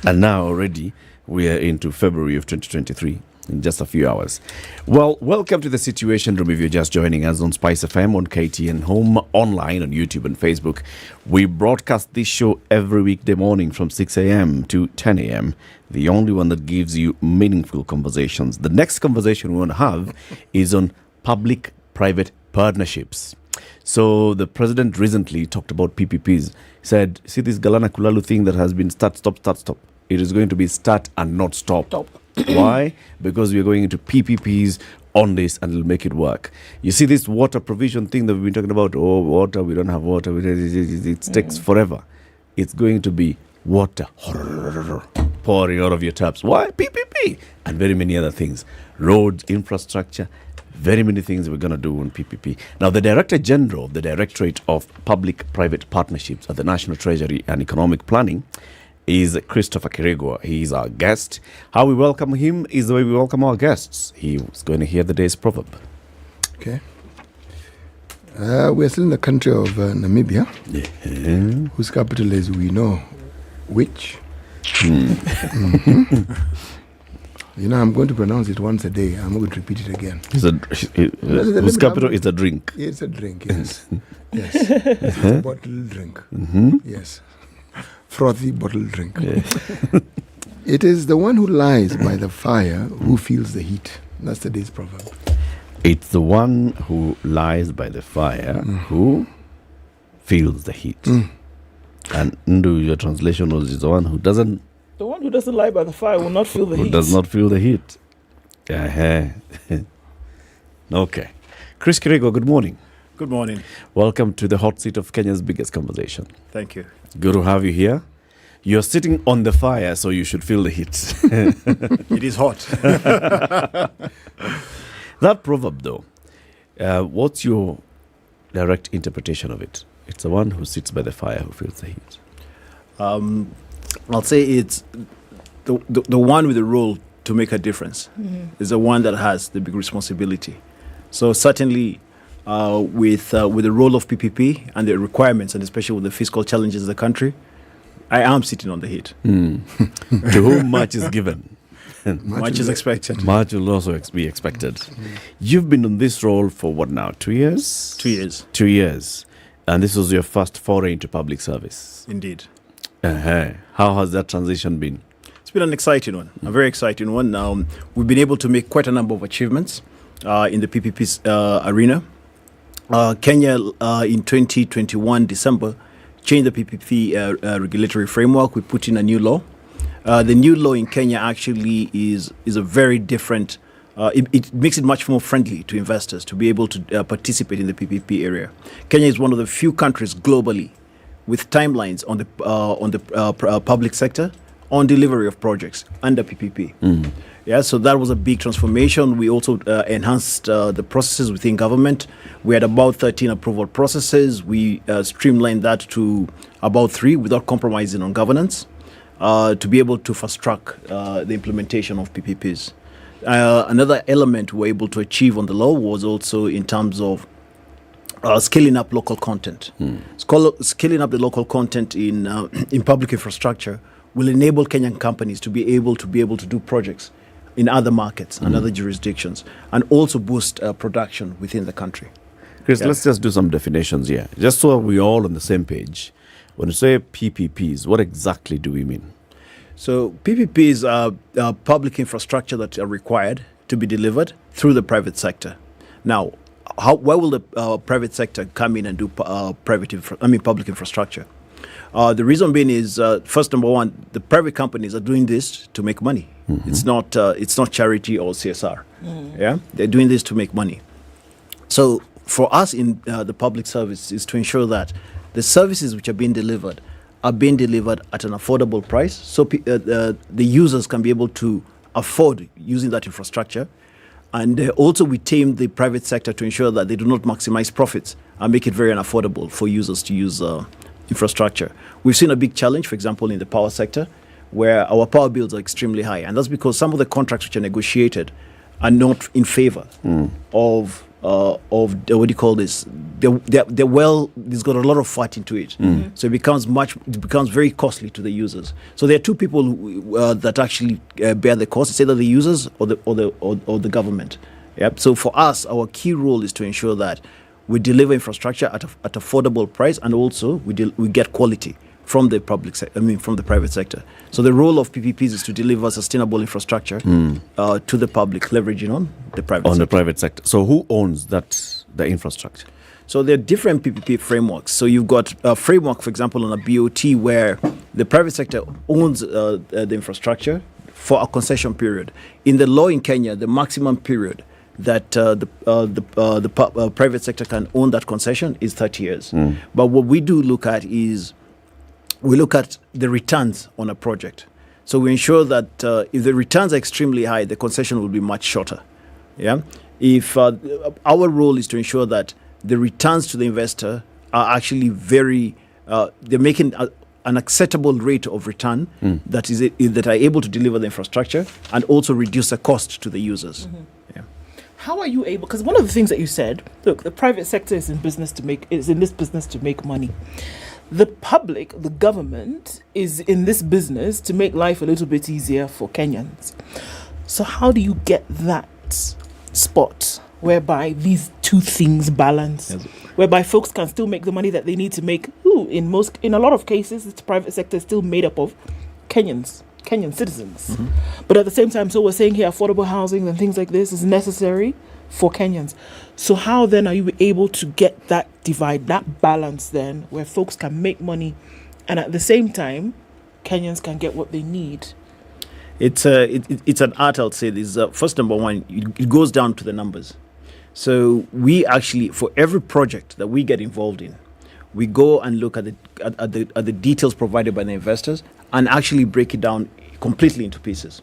Speaker 9: And now already we are into February of 2023 in just a few hours. Well, welcome to the Situation Room. If you're just joining us on SpiceFM, on KTN Home, online, on YouTube and Facebook. We broadcast this show every weekday morning from 6 a.m. to 10 a.m. The only one that gives you meaningful conversations. The next conversation we want to have is on public-private partnerships. So the president recently talked about PPPs. Said, see this Galana Kulalu thing that has been start, stop. It is going to be start and not stop. Why? Because we are going into PPPs on this and it'll make it work. You see this water provision thing that we've been talking about. Oh, water, we don't have water. It takes forever. It's going to be water pouring out of your taps. Why? PPP. And very many other things. Roads, infrastructure, very many things we're going to do on PPP. Now, the Director General of the Directorate of Public-Private Partnerships at the National Treasury and Economic Planning is Christopher Kiregwa. He is our guest. How we welcome him is the way we welcome our guests. He is going to hear the day's proverb.
Speaker 10: Okay. We're still in the country of Namibia, whose capital is we know which. You know, I'm going to pronounce it once a day. I'm not going to repeat it again.
Speaker 9: Whose capital is a drink?
Speaker 10: It's a drink, yes. Yes. It's a bottled drink. Yes. Frothy bottled drink. It is the one who lies by the fire who feels the heat. That's today's proverb.
Speaker 9: It's the one who lies by the fire who feels the heat. And Ndu, your translation was the one who doesn't.
Speaker 8: The one who doesn't lie by the fire will not feel the heat.
Speaker 9: Who does not feel the heat. Okay. Chris Kirego, good morning.
Speaker 11: Good morning.
Speaker 9: Welcome to the hot seat of Kenya's biggest conversation.
Speaker 11: Thank you.
Speaker 9: Good to have you here. You're sitting on the fire, so you should feel the heat.
Speaker 11: It is hot.
Speaker 9: That proverb, though, what's your direct interpretation of it? It's the one who sits by the fire who feels the heat.
Speaker 11: I'll say it's the one with the role to make a difference is the one that has the big responsibility. So certainly with the role of PPP and the requirements, and especially with the fiscal challenges of the country, I am sitting on the heat.
Speaker 9: To whom much is given.
Speaker 11: Much is expected.
Speaker 9: Much will also be expected. You've been in this role for what now, 2 years?
Speaker 11: 2 years.
Speaker 9: 2 years. And this was your first foray into public service.
Speaker 11: Indeed.
Speaker 9: How has that transition been?
Speaker 11: It's been an exciting one, a very exciting one. We've been able to make quite a number of achievements in the PPPs arena. Kenya in 2021, December, changed the PPP regulatory framework. We put in a new law. The new law in Kenya actually is a very different, it makes it much more friendly to investors to be able to participate in the PPP area. Kenya is one of the few countries globally with timelines on the public sector on delivery of projects under PPP. Yeah, so that was a big transformation. We also enhanced the processes within government. We had about 13 approval processes. We streamlined that to about 3 without compromising on governance to be able to fast track the implementation of PPPs. Another element we were able to achieve on the law was also in terms of scaling up local content. Scaling up the local content in public infrastructure will enable Kenyan companies to be able to do projects in other markets and other jurisdictions, and also boost production within the country.
Speaker 9: Chris, let's just do some definitions here, just so we're all on the same page. When you say PPPs, what exactly do we mean?
Speaker 11: So PPPs are public infrastructure that are required to be delivered through the private sector. Now, why will the private sector come in and do public infrastructure? The reason being is, first, number one, the private companies are doing this to make money. It's not charity or CSR. Yeah, they're doing this to make money. So for us in the public service is to ensure that the services which are being delivered at an affordable price, so the users can be able to afford using that infrastructure. And also we tame the private sector to ensure that they do not maximize profits and make it very unaffordable for users to use infrastructure. We've seen a big challenge, for example, in the power sector, where our power bills are extremely high. And that's because some of the contracts which are negotiated are not in favor of what do you call this? They're well, there's got a lot of fat into it. So it becomes very costly to the users. So there are two people that actually bear the cost. It's either the users or the government. Yep. So for us, our key role is to ensure that we deliver infrastructure at affordable price, and also we get quality from the from the private sector. So the role of PPPs is to deliver sustainable infrastructure to the public, leveraging on the private sector.
Speaker 9: The private sector. So who owns the infrastructure?
Speaker 11: So there are different PPP frameworks. So you've got a framework, for example, on a BOT where the private sector owns the infrastructure for a concession period. In the law in Kenya, the maximum period that the private sector can own that concession is 30 years. But what we do look at is we look at the returns on a project. So we ensure that if the returns are extremely high, the concession will be much shorter. Yeah. If our role is to ensure that the returns to the investor are actually they're making an acceptable rate of return that are able to deliver the infrastructure and also reduce the cost to the users.
Speaker 8: How are you able? Because one of the things that you said, look, the private sector is in this business to make money. The public, the government, is in this business to make life a little bit easier for Kenyans. So how do you get that spot whereby these two things balance, whereby folks can still make the money that they need to make? In a lot of cases, the private sector is still made up of Kenyan citizens. But at the same time, so we're saying here, affordable housing and things like this is necessary for Kenyans. So how then are you able to get that divide, that balance then, where folks can make money and at the same time Kenyans can get what they need?
Speaker 11: It's an art, I'll say this. First, number one, it goes down to the numbers. So we actually, for every project that we get involved in, we go and look at the details provided by the investors and actually break it down completely into pieces.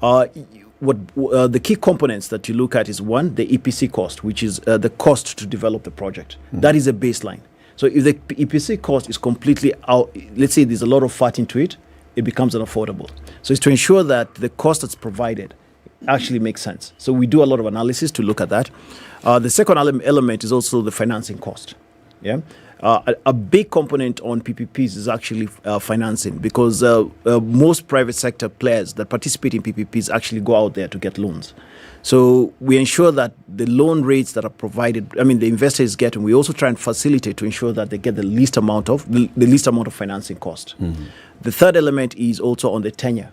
Speaker 11: The key components that you look at is one, the EPC cost, which is the cost to develop the project. That is a baseline. So if the EPC cost is completely out, let's say there's a lot of fat into it, it becomes unaffordable. So it's to ensure that the cost that's provided actually makes sense. So we do a lot of analysis to look at that. The second element is also the financing cost. Yeah. A big component on PPPs is actually financing, because most private sector players that participate in PPPs actually go out there to get loans. So we ensure that the loan rates that are provided, the investors get, and we also try and facilitate to ensure that they get the least amount of financing cost. The third element is also on the tenure.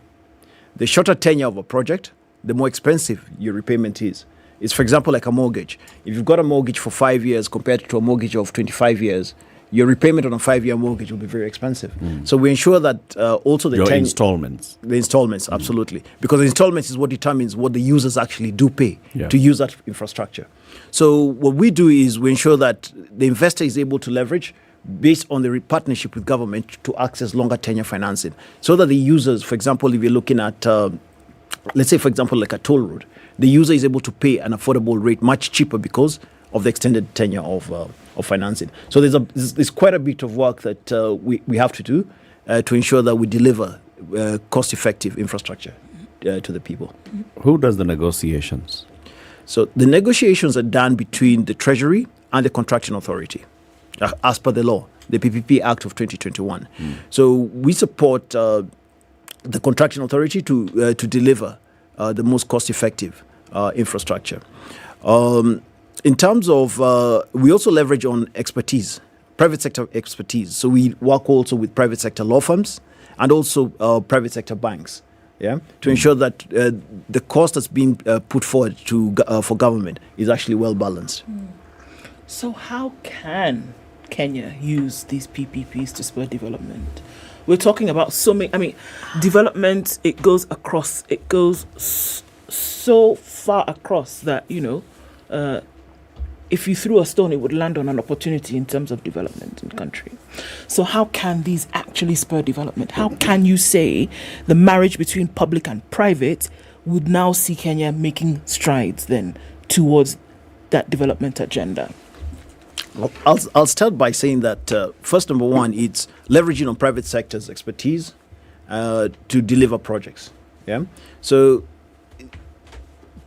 Speaker 11: The shorter tenure of a project, the more expensive your repayment is. It's, for example, like a mortgage. If you've got a mortgage for 5 years compared to a mortgage of 25 years, your repayment on a 5-year mortgage will be very expensive. So we ensure that also the
Speaker 9: installments.
Speaker 11: The installments, absolutely. Because the installments is what determines what the users actually do pay to use that infrastructure. So what we do is we ensure that the investor is able to leverage based on the partnership with government to access longer tenure financing, so that the users, for example, if you're looking at, let's say, for example, like a toll road, the user is able to pay an affordable rate much cheaper because of the extended tenure of financing. So there's quite a bit of work that we have to do to ensure that we deliver cost-effective infrastructure to the people.
Speaker 9: Who does the negotiations?
Speaker 11: So the negotiations are done between the Treasury and the Contracting Authority, as per the law, the PPP Act of 2021. So we support the Contracting Authority to deliver the most cost-effective infrastructure. In terms of, we also leverage on expertise, private sector expertise. So we work also with private sector law firms and also private sector banks, to ensure that the cost that's being put forward for government is actually well balanced.
Speaker 8: So how can Kenya use these PPPs to spur development? We're talking about so many, development, it goes so far across that, if you threw a stone, it would land on an opportunity in terms of development in the country. So how can these actually spur development? How can you say the marriage between public and private would now see Kenya making strides then towards that development agenda?
Speaker 11: I'll start by saying that, first, number one, it's leveraging on private sector's expertise to deliver projects. So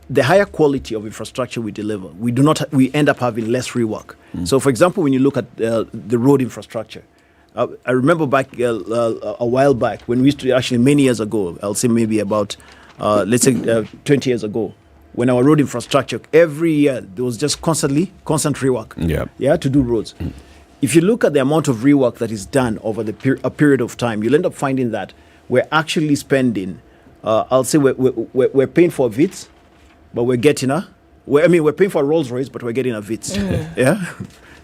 Speaker 11: the higher quality of infrastructure we deliver, we end up having less rework. So, for example, when you look at the road infrastructure, I remember back a while back when we used to actually many years ago, I'll say maybe about, 20 years ago, when our road infrastructure, every year, there was just constant rework to do roads. If you look at the amount of rework that is done over a period of time, you'll end up finding that we're actually spending, I'll say we're paying for Vitz, but we're getting we're paying for a Rolls Royce, but we're getting a Vitz.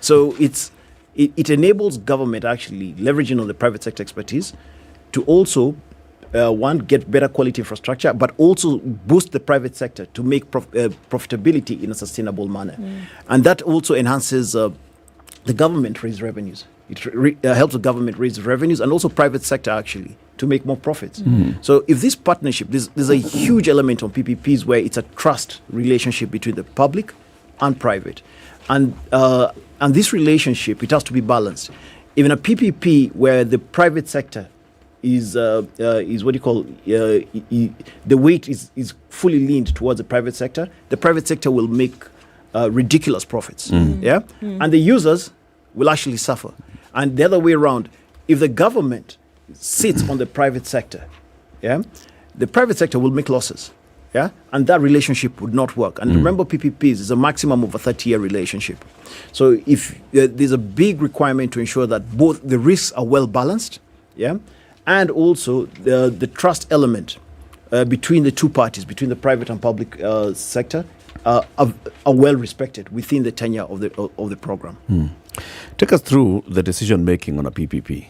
Speaker 11: So it enables government actually leveraging on the private sector expertise to also get better quality infrastructure, but also boost the private sector to make profitability in a sustainable manner. And that also enhances the government raise revenues. It helps the government raise revenues and also private sector actually to make more profits. So if this partnership, there's a huge element on PPPs where it's a trust relationship between the public and private. And this relationship, it has to be balanced. Even a PPP where the private sector is what you call the weight is fully leaned towards the private sector. The private sector will make ridiculous profits, and the users will actually suffer. And the other way around, if the government sits on the private sector, the private sector will make losses. And that relationship would not work. And remember, PPPs is a maximum of a 30-year relationship. So if there's a big requirement to ensure that both the risks are well balanced, and also the trust element between the two parties, between the private and public sector, are well respected within the tenure of the program.
Speaker 9: Take us through the decision making on a PPP.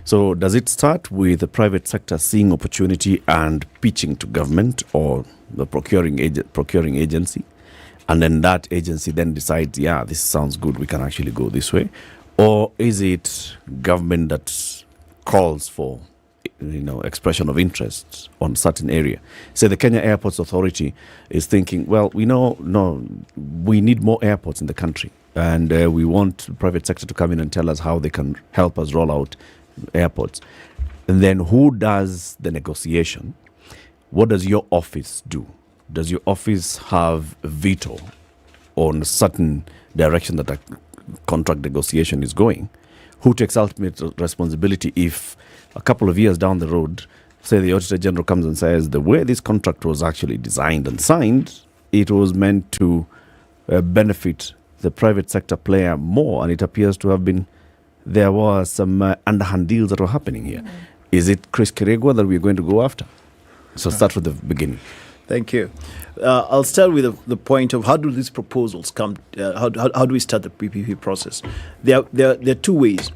Speaker 9: So does it start with the private sector seeing opportunity and pitching to government or the procuring agency, and then that agency then decides, this sounds good, we can actually go this way? Or is it government that calls for expression of interest on certain area? Say the Kenya Airports Authority is thinking, well, we need more airports in the country, and we want the private sector to come in and tell us how they can help us roll out airports. And then who does the negotiation? What does your office do? Does your office have a veto on a certain direction that a contract negotiation is going? Who takes ultimate responsibility if a couple of years down the road, say the Auditor General comes and says the way this contract was actually designed and signed, it was meant to benefit the private sector player more, and it appears to have been there were some underhand deals that were happening here. Is it Chris Kiregwa that we're going to go after? So start with the beginning.
Speaker 11: Thank you. I'll start with the point of how do these proposals come? How do we start the PPP process? There are two ways.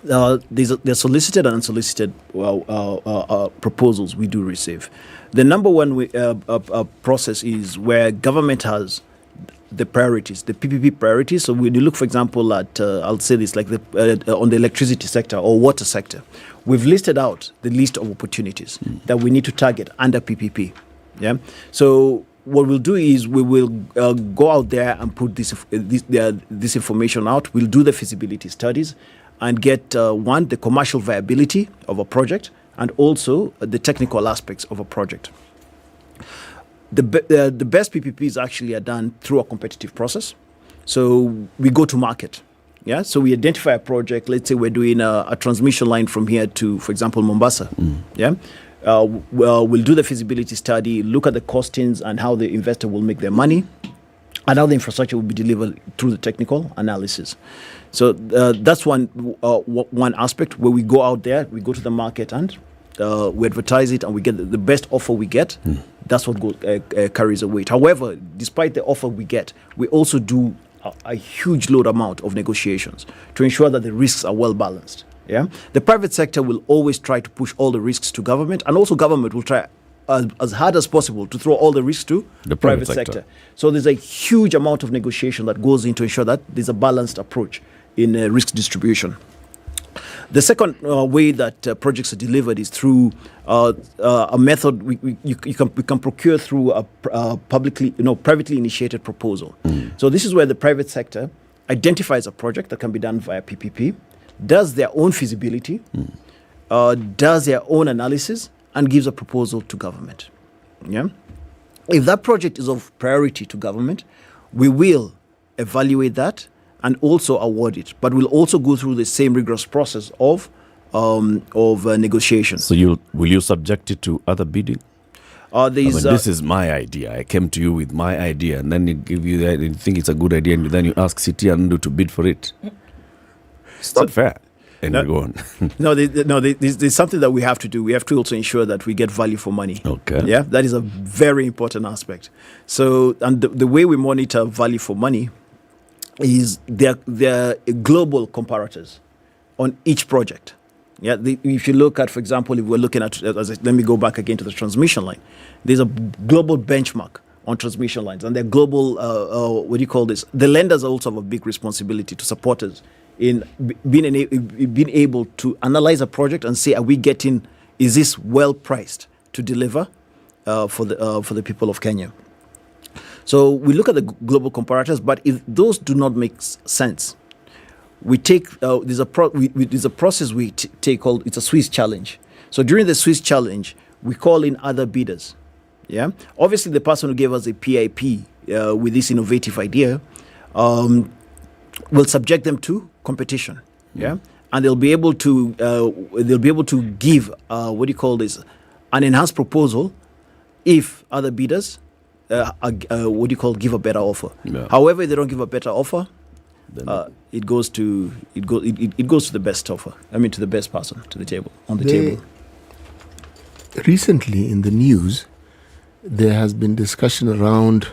Speaker 11: They're solicited and unsolicited proposals we do receive. The number one process is where government has the priorities, the PPP priorities. So when you look, for example, at, I'll say this, like on the electricity sector or water sector, we've listed out the list of opportunities that we need to target under PPP. So what we'll do is we will go out there and put this information out. We'll do the feasibility studies and get, the commercial viability of a project and also the technical aspects of a project. The best PPPs actually are done through a competitive process. So we go to market. So we identify a project. Let's say we're doing a transmission line from here to, for example, Mombasa. We'll do the feasibility study, look at the costings and how the investor will make their money, and how the infrastructure will be delivered through the technical analysis. So that's one aspect where we go out there, we go to the market and we advertise it, and we get the best offer we get. That's what carries a weight. However, despite the offer we get, we also do a huge load amount of negotiations to ensure that the risks are well balanced. The private sector will always try to push all the risks to government, and also government will try as hard as possible to throw all the risks to the private sector. So there's a huge amount of negotiation that goes in to ensure that there's a balanced approach in risk distribution. The second way that projects are delivered is through a method we can procure through a privately initiated proposal. So this is where the private sector identifies a project that can be done via PPP, does their own feasibility, does their own analysis, and gives a proposal to government. If that project is of priority to government, we will evaluate that and also award it. But we'll also go through the same rigorous process of negotiation.
Speaker 9: So will you subject it to other bidding? This is my idea. I came to you with my idea, and then you give you that, and you think it's a good idea, and then you ask City and Ndu to bid for it. It's not fair. And we go on.
Speaker 11: There's something that we have to do. We have to also ensure that we get value for money.
Speaker 9: Okay.
Speaker 11: That is a very important aspect. So, and the way we monitor value for money is there are global comparators on each project. If you look at, for example, if we're looking at, let me go back again to the transmission line. There's a global benchmark on transmission lines, and they're global, the lenders also have a big responsibility to support us in being able to analyze a project and say, is this well priced to deliver for the people of Kenya? So we look at the global comparators, but if those do not make sense, we take there's a process we take called, it's a Swiss challenge. So during the Swiss challenge, we call in other bidders. Yeah. Obviously, the person who gave us a PIP with this innovative idea will subject them to competition. Yeah. And they'll be able to give an enhanced proposal if other bidders give a better offer.
Speaker 9: Yeah.
Speaker 11: However, if they don't give a better offer, it goes to the best offer. I mean, to the best person to the table on the table.
Speaker 10: Recently, in the news, there has been discussion around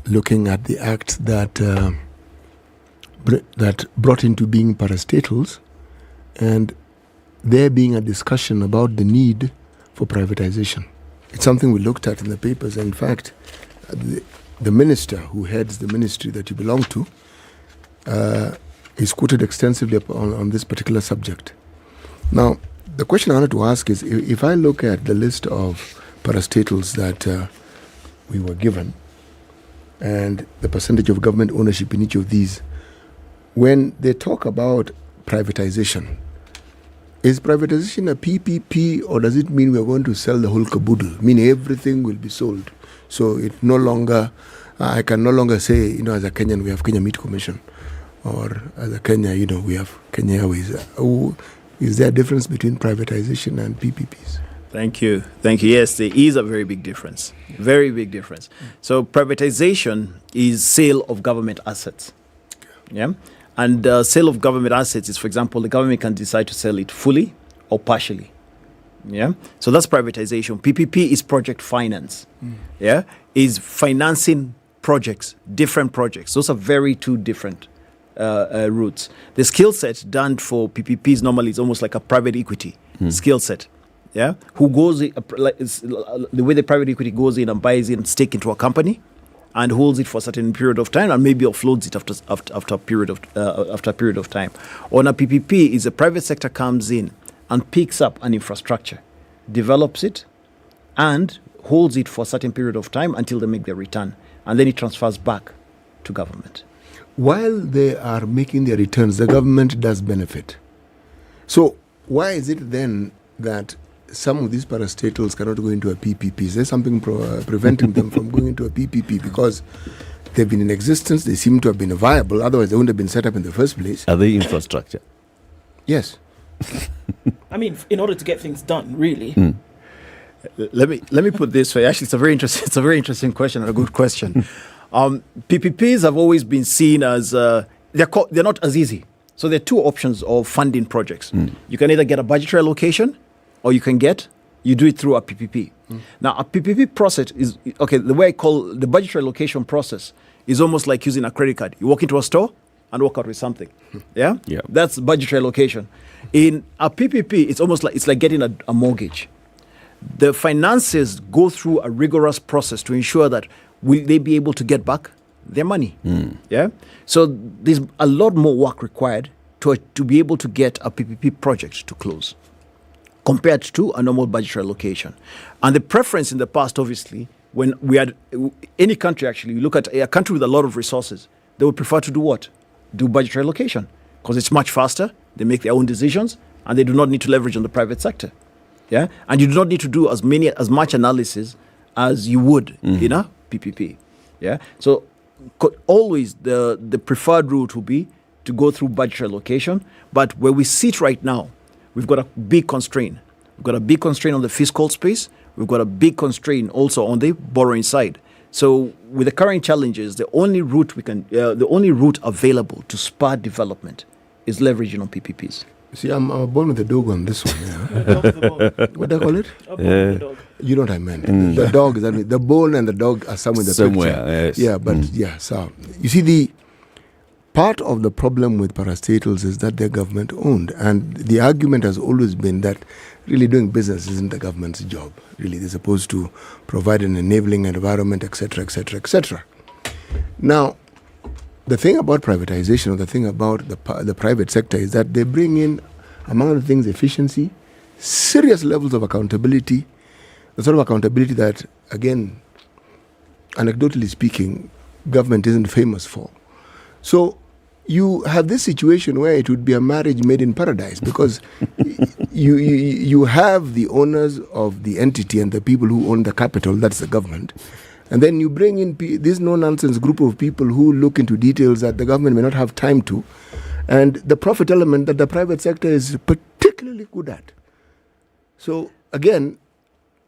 Speaker 10: looking at the act that brought into being parastatals, and there being a discussion about the need for privatization. It's something we looked at in the papers. In fact, the minister who heads the ministry that you belong to is quoted extensively on this particular subject. Now, the question I wanted to ask is, if I look at the list of parastatals that we were given and the percentage of government ownership in each of these, when they talk about privatization, is privatization a PPP, or does it mean we are going to sell the whole caboodle, meaning everything will be sold? So it no longer, I can no longer say, as a Kenyan, we have Kenya Meat Commission, or as a Kenya, we have Kenya Airways. Is there a difference between privatization and PPPs?
Speaker 11: Thank you. Yes, there is a very big difference. Very big difference. So privatization is sale of government assets. Yeah. And sale of government assets is, for example, the government can decide to sell it fully or partially. Yeah. So that's privatization. PPP is project finance. Yeah. Is financing projects, different projects. Those are two different routes. The skill set done for PPPs normally is almost like a private equity skill set. Yeah. Who goes the way the private equity goes in and buys in stake into a company and holds it for a certain period of time, and maybe offloads it after a period of time. On a PPP, is the private sector comes in and picks up an infrastructure, develops it, and holds it for a certain period of time until they make their return, and then it transfers back to government.
Speaker 10: While they are making their returns, the government does benefit. So why is it then that some of these parastatals cannot go into a PPP? Is there something preventing them from going into a PPP? Because they've been in existence, they seem to have been viable, otherwise they wouldn't have been set up in the first place.
Speaker 9: Are they infrastructure?
Speaker 10: Yes.
Speaker 8: I mean, in order to get things done, really.
Speaker 11: Let me put this way. Actually, it's a very interesting question and a good question. PPPs have always been seen as they're not as easy. So there are two options of funding projects. You can either get a budgetary allocation, or you do it through a PPP. Now, a PPP process is, the way I call the budgetary allocation process is almost like using a credit card. You walk into a store and walk out with something. Yeah? That's budgetary allocation. In a PPP, it's like getting a mortgage. The finances go through a rigorous process to ensure that will they be able to get back their money. Yeah? So there's a lot more work required to be able to get a PPP project to close compared to a normal budgetary allocation. And the preference in the past, obviously, when we had any country, actually, you look at a country with a lot of resources, they would prefer to do what? Do budgetary allocation, because it's much faster, they make their own decisions, and they do not need to leverage on the private sector. Yeah? And you do not need to do as much analysis as you would in a PPP. Yeah? So always the preferred route will be to go through budgetary allocation, but where we sit right now, we've got a big constraint. We've got a big constraint on the fiscal space. We've got a big constraint also on the borrowing side. So with the current challenges, the only route available to spur development is leveraging on PPPs.
Speaker 10: See, I'm born with a dog on this one. Yeah? What do I call it? You know what I meant. The dog is the bone and the dog are somewhere in the picture.
Speaker 9: Yes.
Speaker 10: Yeah, but so you see, the part of the problem with parastatals is that they're government owned, and the argument has always been that really doing business isn't the government's job. Really, they're supposed to provide an enabling environment, etc., etc., etc. Now, the thing about privatization, or the thing about the private sector, is that they bring in, among other things, efficiency, serious levels of accountability, the sort of accountability that, again, anecdotally speaking, government isn't famous for. So you have this situation where it would be a marriage made in paradise, because you have the owners of the entity and the people who own the capital, that's the government, and then you bring in this no-nonsense group of people who look into details that the government may not have time to, and the profit element that the private sector is particularly good at. So again,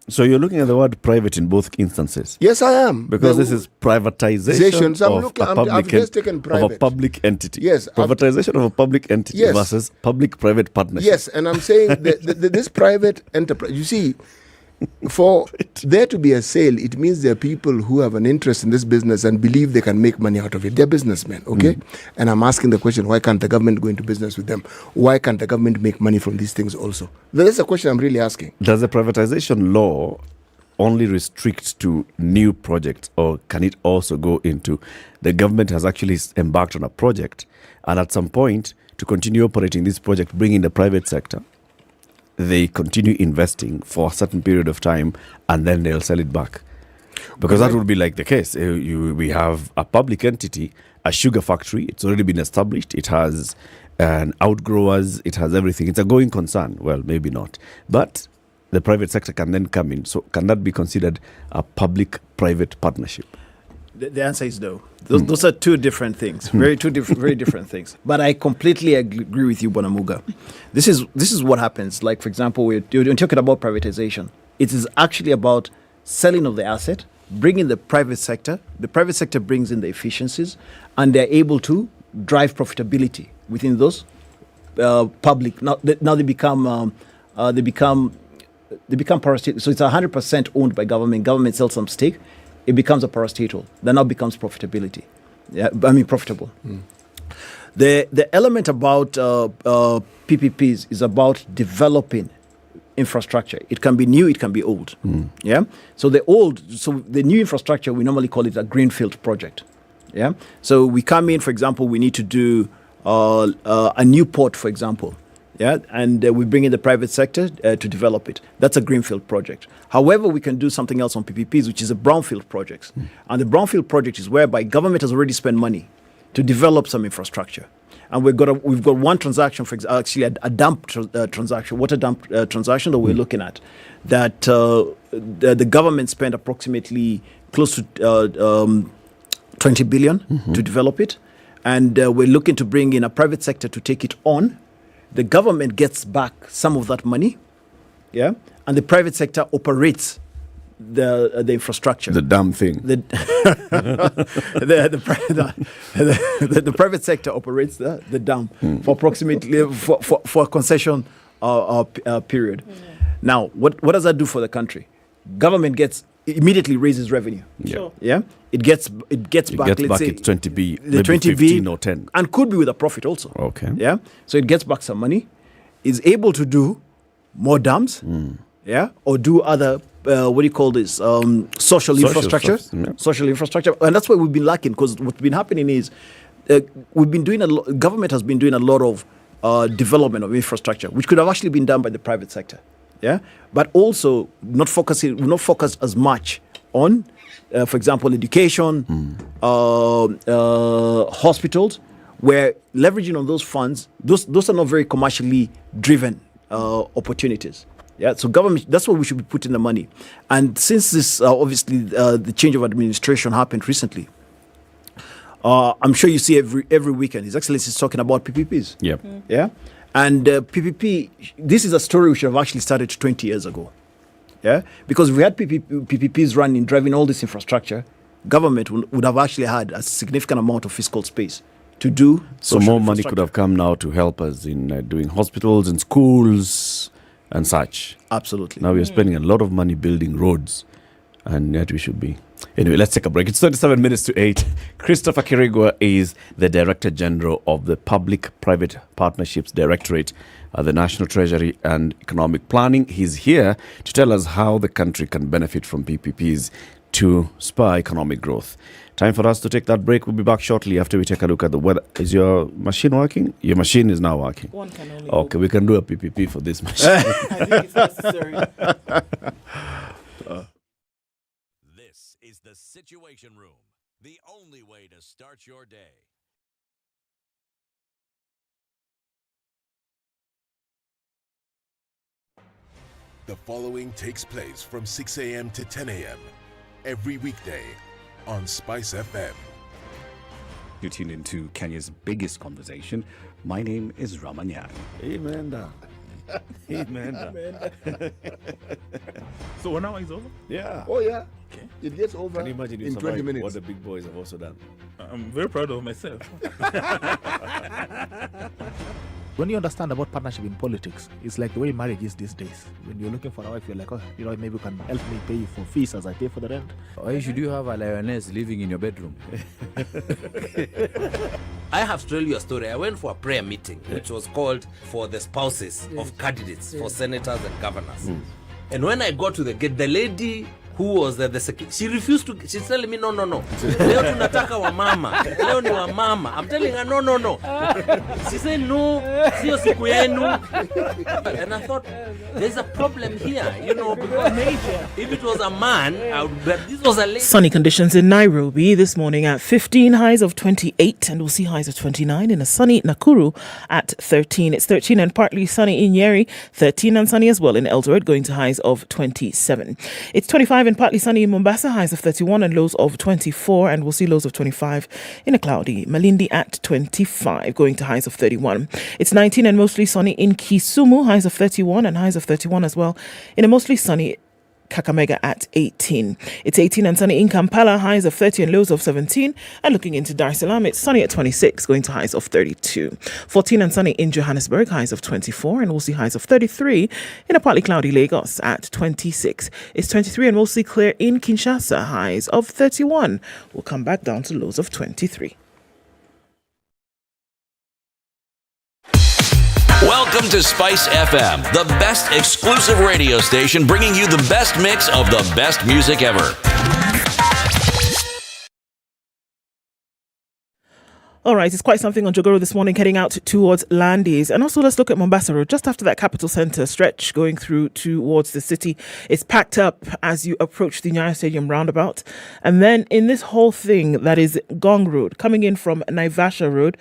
Speaker 9: so you're looking at the word private in both instances?
Speaker 10: Yes, I am.
Speaker 9: Because this is privatization
Speaker 10: so
Speaker 9: I've just taken private. Of a public entity.
Speaker 10: Yes.
Speaker 9: Privatization of a public entity versus public-private partnership.
Speaker 10: Yes, and I'm saying that this private enterprise, you see, for there to be a sale, it means there are people who have an interest in this business and believe they can make money out of it. They're businessmen, okay? And I'm asking the question, why can't the government go into business with them? Why can't the government make money from these things also? That's a question I'm really asking.
Speaker 9: Does the privatization law only restrict to new projects, or can it also go into the government has actually embarked on a project, and at some point, to continue operating this project, bring in the private sector, they continue investing for a certain period of time, and then they'll sell it back? Because that would be like the case. We have a public entity, a sugar factory. It's already been established. It has outgrowers. It has everything. It's a going concern. Well, maybe not. But the private sector can then come in. So can that be considered a public-private partnership?
Speaker 11: The answer is no. Those are two different things, very different things. But I completely agree with you, Bonamuga. This is what happens. Like, for example, we're talking about privatization. It is actually about selling of the asset, bringing the private sector. The private sector brings in the efficiencies, and they're able to drive profitability within those public. Now they become parastatal. So it's 100% owned by government. Government sells some stake. It becomes a parastatal. That now becomes profitability. Profitable. The element about PPPs is about developing infrastructure. It can be new, it can be old. Yeah. So the new infrastructure, we normally call it a greenfield project. Yeah. So we come in, for example, we need to do a new port, for example. Yeah, and we bring in the private sector to develop it. That's a greenfield project. However, we can do something else on PPPs, which is a brownfield project. And the brownfield project is whereby government has already spent money to develop some infrastructure. And we've got one transaction, actually a dump transaction, water dump transaction that we're looking at, that the government spent approximately close to 20 billion to develop it. And we're looking to bring in a private sector to take it on. The government gets back some of that money, yeah, and the private sector operates the infrastructure.
Speaker 9: The damn thing.
Speaker 11: The private sector operates the dam for approximately for a concession period. Now, what does that do for the country? Government immediately raises revenue.
Speaker 10: Sure.
Speaker 11: Yeah, it gets back. Let's say
Speaker 9: it's 20B,
Speaker 11: the 20B
Speaker 9: 15 or 10,
Speaker 11: and could be with a profit also.
Speaker 9: Okay.
Speaker 11: Yeah, so it gets back some money, is able to do more dams. Yeah, or do other social infrastructure, social infrastructure, and that's why we've been lacking. Because what's been happening is government has been doing a lot of development of infrastructure, which could have actually been done by the private sector. Yeah, but also not focused as much on, for example, education, hospitals, where leveraging on those funds, those are not very commercially driven opportunities. Yeah, so government, that's where we should be putting the money. And since this, obviously, the change of administration happened recently, I'm sure you see every weekend His Excellency is talking about PPPs.
Speaker 9: Yep.
Speaker 11: Yeah. And PPP, this is a story we should have actually started 20 years ago. Yeah, because if we had PPPs running, driving all this infrastructure, government would have actually had a significant amount of fiscal space to do.
Speaker 9: So more money could have come now to help us in doing hospitals and schools and such.
Speaker 11: Absolutely.
Speaker 9: Now we are spending a lot of money building roads, and yet we should be. Anyway, let's take a break. It's 27 minutes to 8. Christopher Kirigwa is the Director General of the Public-Private Partnerships Directorate at the National Treasury and Economic Planning. He's here to tell us how the country can benefit from PPPs to spur economic growth. Time for us to take that break. We'll be back shortly after we take a look at the weather. Is your machine working? Your machine is now working.
Speaker 8: One can only
Speaker 9: okay, we can do a PPP for this machine.
Speaker 8: I think it's necessary.
Speaker 5: This is the Situation Room, the only way to start your day.
Speaker 12: The following takes place from 6 a.m. to 10 a.m. every weekday on SpiceFM.
Speaker 13: You tune into Kenya's biggest conversation. My name is Ramanyan.
Speaker 9: Amen.
Speaker 21: So 1 hour is over?
Speaker 9: Yeah.
Speaker 10: Oh, yeah.
Speaker 21: Okay.
Speaker 10: It gets over
Speaker 9: Can you imagine
Speaker 10: in 20 minutes.
Speaker 9: what the big boys have also done?
Speaker 21: I'm very proud of myself.
Speaker 14: When you understand about partnership in politics, it's like the way marriage is these days. When you're looking for a wife, you're like, oh, maybe you can help me pay for fees as I pay for the rent.
Speaker 24: Why should you have a lioness living in your bedroom?
Speaker 25: I have to tell you a story. I went for a prayer meeting, which was called for the spouses of candidates for senators and governors. And when I got to the gate, the lady who was the secretary, she refused to. She's telling me, no. Leo tunataka wa mama. Leo ni wa mama. I'm telling her, no. She said, no, sio siku yenu. And I thought, there's a problem here, because if it was a man, but this was a lady.
Speaker 8: Sunny conditions in Nairobi this morning at 15, highs of 28, and we'll see highs of 29 in a sunny Nakuru at 13. It's 13 and partly sunny in Nyeri, 13 and sunny as well in Eldoret, going to highs of 27. It's 25 and partly sunny in Mombasa, highs of 31 and lows of 24, and we'll see lows of 25 in a cloudy Malindi at 25, going to highs of 31. It's 19 and mostly sunny in Kisumu, highs of 31 and highs of 31 as well in a mostly sunny Kakamega at 18. It's 18 and sunny in Kampala, highs of 30 and lows of 17. And looking into Dar es Salaam, it's sunny at 26, going to highs of 32. 14 and sunny in Johannesburg, highs of 24, and we'll see highs of 33 in a partly cloudy Lagos at 26. It's 23 and mostly clear in Kinshasa, highs of 31. We'll come back down to lows of 23.
Speaker 5: Welcome to Spice FM, the best exclusive radio station bringing you the best mix of the best music ever.
Speaker 8: All right, it's quite something on Jogoro this morning, heading out towards Landis. And also, let's look at Mombasa Road, just after that Capital Centre stretch going through towards the city. It's packed up as you approach the Nyeri Stadium roundabout. And then in this whole thing that is Gong Road, coming in from Naivasha Road,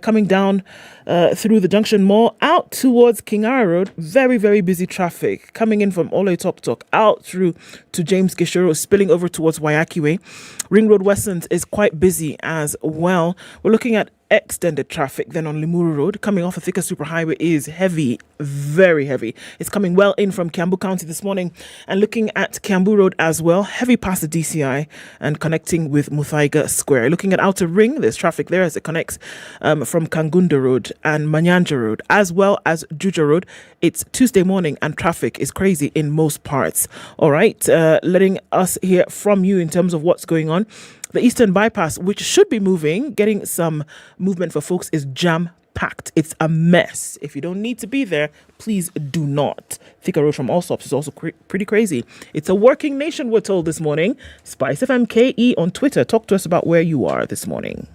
Speaker 8: coming down through the Junction Mall, out towards Kingara Road, very, very busy traffic. Coming in from Ole Tok Tok, out through to James Gishoro, spilling over towards Wayaki Way. Ring Road Westlands is quite busy as well. We're looking at extended traffic then on Limuru Road. Coming off a Thika Superhighway is heavy, very heavy. It's coming well in from Kiambu County this morning. And looking at Kiambu Road as well, heavy past the DCI and connecting with Muthaiga Square. Looking at Outer Ring, there's traffic there as it connects from Kangunda Road and Manyanja Road, as well as Juja Road. It's Tuesday morning and traffic is crazy in most parts. All right, letting us hear from you in terms of what's going on. The Eastern Bypass, which should be moving, getting some movement for folks, is jam-packed. It's a mess. If you don't need to be there, please do not. Thika Road from Allsops is also pretty crazy. It's a working nation, we're told this morning. SpiceFM KE on Twitter. Talk to us about where you are this morning.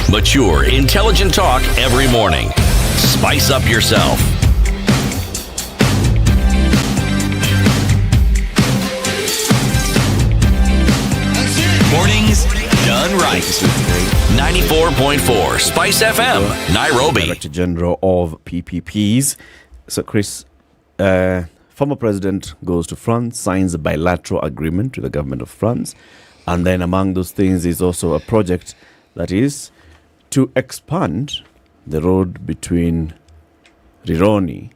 Speaker 5: Mature, intelligent talk every morning. Spice up yourself. Mornings done right. 94.4 Spice FM, Nairobi.
Speaker 9: Director General of PPPs. So, Chris, former president goes to France, signs a bilateral agreement with the government of France. And then among those things is also a project that is to expand the road between Rironi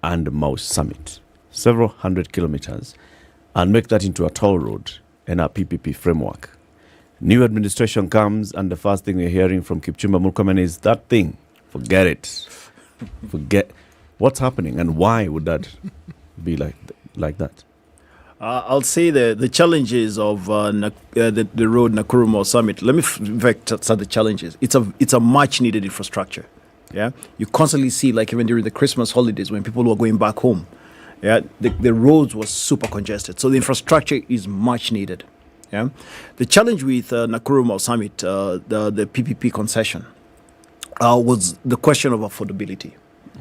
Speaker 9: and Mouse Summit, several hundred kilometers, and make that into a toll road and a PPP framework. New administration comes, and the first thing we're hearing from Kipchumba Murkomen is that thing. Forget it. Forget what's happening, and why would that be like that?
Speaker 11: I'll say the challenges of the road Nakuru Summit. Let me start the challenges. It's a much needed infrastructure. Yeah, you constantly see, like even during the Christmas holidays when people were going back home. Yeah, the roads were super congested. So the infrastructure is much needed. Yeah, the challenge with Nakuru Summit, the PPP concession, was the question of affordability.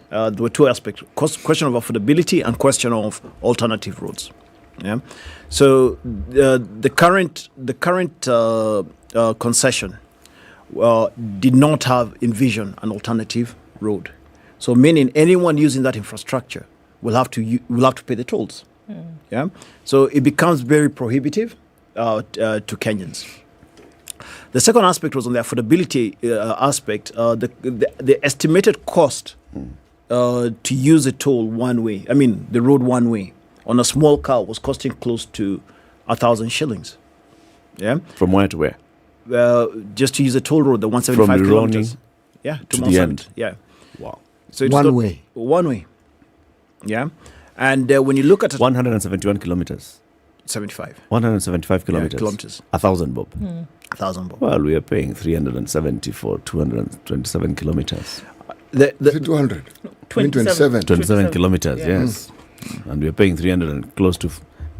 Speaker 11: There were two aspects: question of affordability and question of alternative roads. Yeah, so the current concession did not have envisioned an alternative road. So meaning anyone using that infrastructure will have to pay the tolls. Yeah. So it becomes very prohibitive to Kenyans. The second aspect was on the affordability aspect. The estimated cost to use a toll one way, the road one way, on a small car was costing close to 1,000 shillings. Yeah.
Speaker 9: From where to where?
Speaker 11: Just to use a toll road, the 175
Speaker 9: From
Speaker 11: kilometers. Yeah,
Speaker 9: to the end.
Speaker 11: Yeah.
Speaker 9: Wow.
Speaker 11: So it's
Speaker 10: One way.
Speaker 11: One way. Yeah. And when you look at
Speaker 9: 171 kilometers.
Speaker 11: 75.
Speaker 9: 175 kilometers.
Speaker 11: Yeah, kilometers.
Speaker 9: 1,000 bob.
Speaker 11: 1,000 bob.
Speaker 9: Well, we are paying 370 for 227 kilometers.
Speaker 10: Is it 200? 27.
Speaker 9: 27 kilometers, yes. And we are paying 300 and close to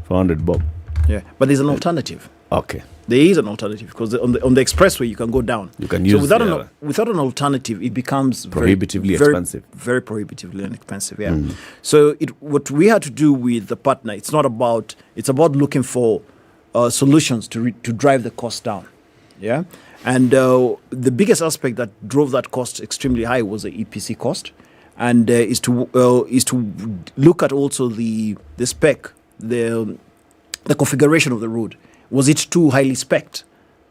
Speaker 9: 400 bob.
Speaker 11: Yeah, but there's an alternative.
Speaker 9: Okay.
Speaker 11: There is an alternative because on the expressway you can go down.
Speaker 9: You can use
Speaker 11: without an alternative, it becomes
Speaker 9: prohibitively expensive.
Speaker 11: Very prohibitively expensive. Yeah. So what we had to do with the partner, it's about looking for solutions to drive the cost down. Yeah. And the biggest aspect that drove that cost extremely high was the EPC cost, and is to look at also the spec, the configuration of the road. Was it too highly spec'd?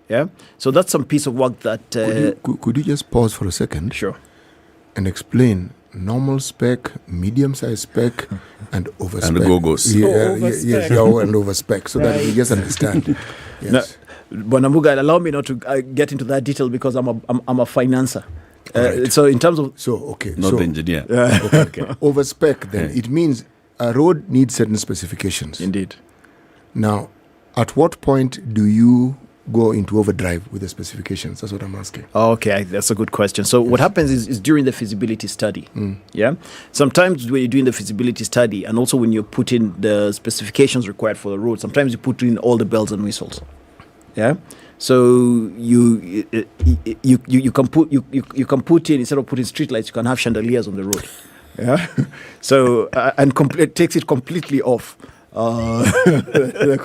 Speaker 11: Yeah. So that's some piece of work that.
Speaker 10: Could you just pause for a second?
Speaker 11: Sure.
Speaker 10: And explain normal spec, medium size spec, and over spec.
Speaker 9: And the go-go's.
Speaker 10: Yes, and over spec, so that we just understand. Yes.
Speaker 11: Bonamuga, allow me not to get into that detail because I'm a financer. Right. So in terms of
Speaker 9: not the engineer.
Speaker 10: Okay. Over spec, then it means a road needs certain specifications.
Speaker 11: Indeed.
Speaker 10: Now, at what point do you go into overdrive with the specifications? That's what I'm asking.
Speaker 11: Okay, that's a good question. So what happens is during the feasibility study. Yeah. Sometimes when you're doing the feasibility study, and also when you put in the specifications required for the road, sometimes you put in all the bells and whistles. Yeah. So you can put in, instead of putting streetlights, you can have chandeliers on the road. Yeah. So and it takes it completely off the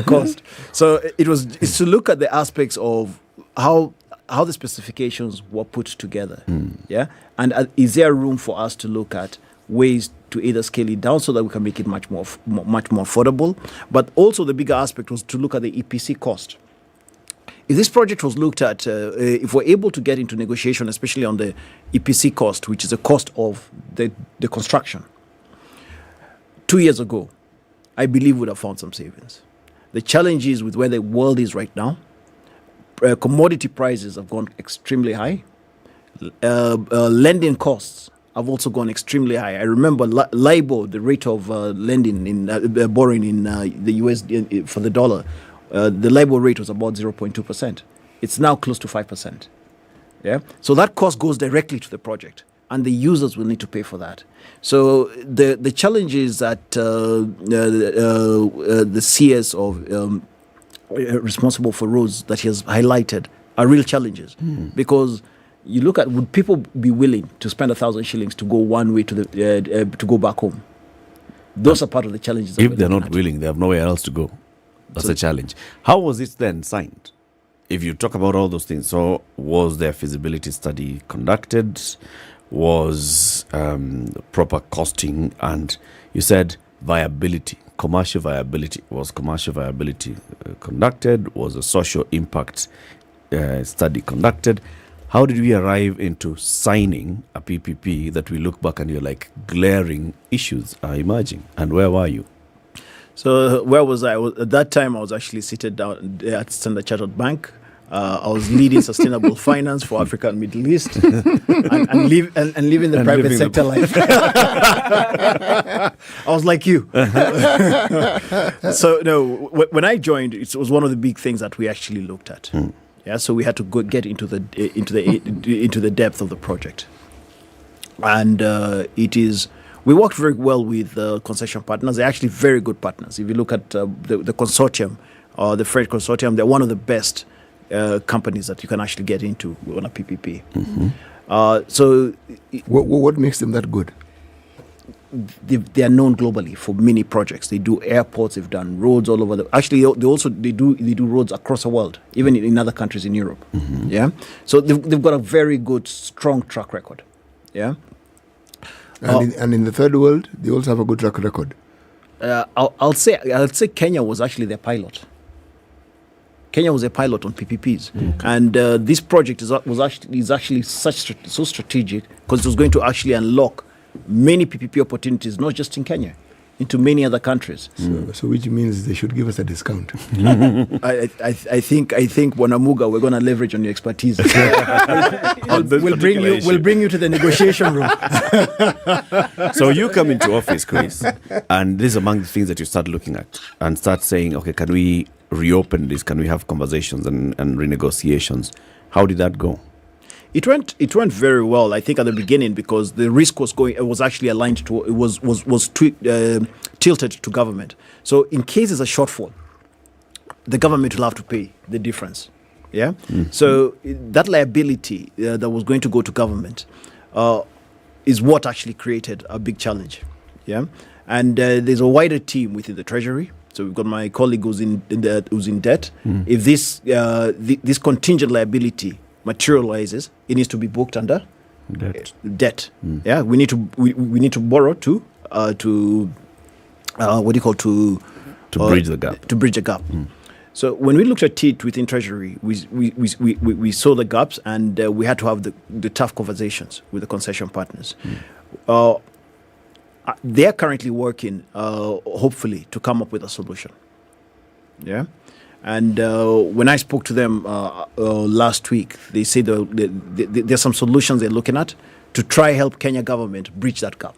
Speaker 11: cost. So it's to look at the aspects of how the specifications were put together. Yeah. And is there room for us to look at ways to either scale it down so that we can make it much more affordable, but also the bigger aspect was to look at the EPC cost. If this project was looked at, if we're able to get into negotiation, especially on the EPC cost, which is the cost of the construction, 2 years ago, I believe we would have found some savings. The challenge is with where the world is right now. Commodity prices have gone extremely high. Lending costs have also gone extremely high. I remember LIBOR, the rate of lending in borrowing in the US for the dollar, the LIBOR rate was about 0.2%. It's now close to 5%. Yeah, so that cost goes directly to the project, and the users will need to pay for that. So the challenge is that the CS of responsible for roads that he has highlighted are real challenges because. You look at, would people be willing to spend 1,000 shillings to go one way to go back home? Those are part of the challenges.
Speaker 9: If they're not willing, they have nowhere else to go. That's a challenge. How was it then signed? If you talk about all those things, so was there feasibility study conducted? Was proper costing? And you said viability, commercial viability. Was commercial viability conducted? Was a social impact study conducted? How did we arrive into signing a PPP that we look back and you're like glaring issues are emerging? And where were you?
Speaker 11: So where was I? At that time, I was actually seated down at Standard Chartered Bank. I was leading sustainable finance for Africa and Middle East and living the private sector life. I was like you. So no, when I joined, it was one of the big things that we actually looked at. Yeah, so we had to get into the depth of the project, and we worked very well with concession partners. They're actually very good partners. If you look at the consortium, the freight consortium, they're one of the best companies that you can actually get into on a PPP. So,
Speaker 10: what makes them that good?
Speaker 11: they are known globally for many projects. They do airports, they've done roads all over actually they do roads across the world, even in other countries in Europe. Yeah, so they've got a very good, strong track record. Yeah,
Speaker 10: and in the third world, they also have a good track record.
Speaker 11: I'll say Kenya was actually their pilot. Kenya was a pilot on PPPs, and this project is actually so strategic because it was going to actually unlock many PPP opportunities, not just in Kenya, into many other countries.
Speaker 10: So which means they should give us a discount.
Speaker 11: I think Wanamuga, we're going to leverage on your expertise. We'll bring you to the negotiation room.
Speaker 9: So you come into office, Chris, and this is among the things that you start looking at and start saying, okay, can we reopen this? Can we have conversations and renegotiations? How did that go?
Speaker 11: It went very well, I think, at the beginning, because the risk was actually aligned to, it was tilted to government. So in case there's a shortfall, the government will have to pay the difference. Yeah. So that liability that was going to go to government is what actually created a big challenge. Yeah. And there's a wider team within the Treasury. So we've got my colleague who's in debt. If this contingent liability materializes, it needs to be booked under debt. Yeah, we need to borrow to
Speaker 9: bridge the gap.
Speaker 11: To bridge the gap. So when we looked at it within Treasury, we saw the gaps, and we had to have the tough conversations with the concession partners. They are currently working, hopefully, to come up with a solution. Yeah. And when I spoke to them last week, they said there's some solutions they're looking at to try help Kenya government bridge that gap.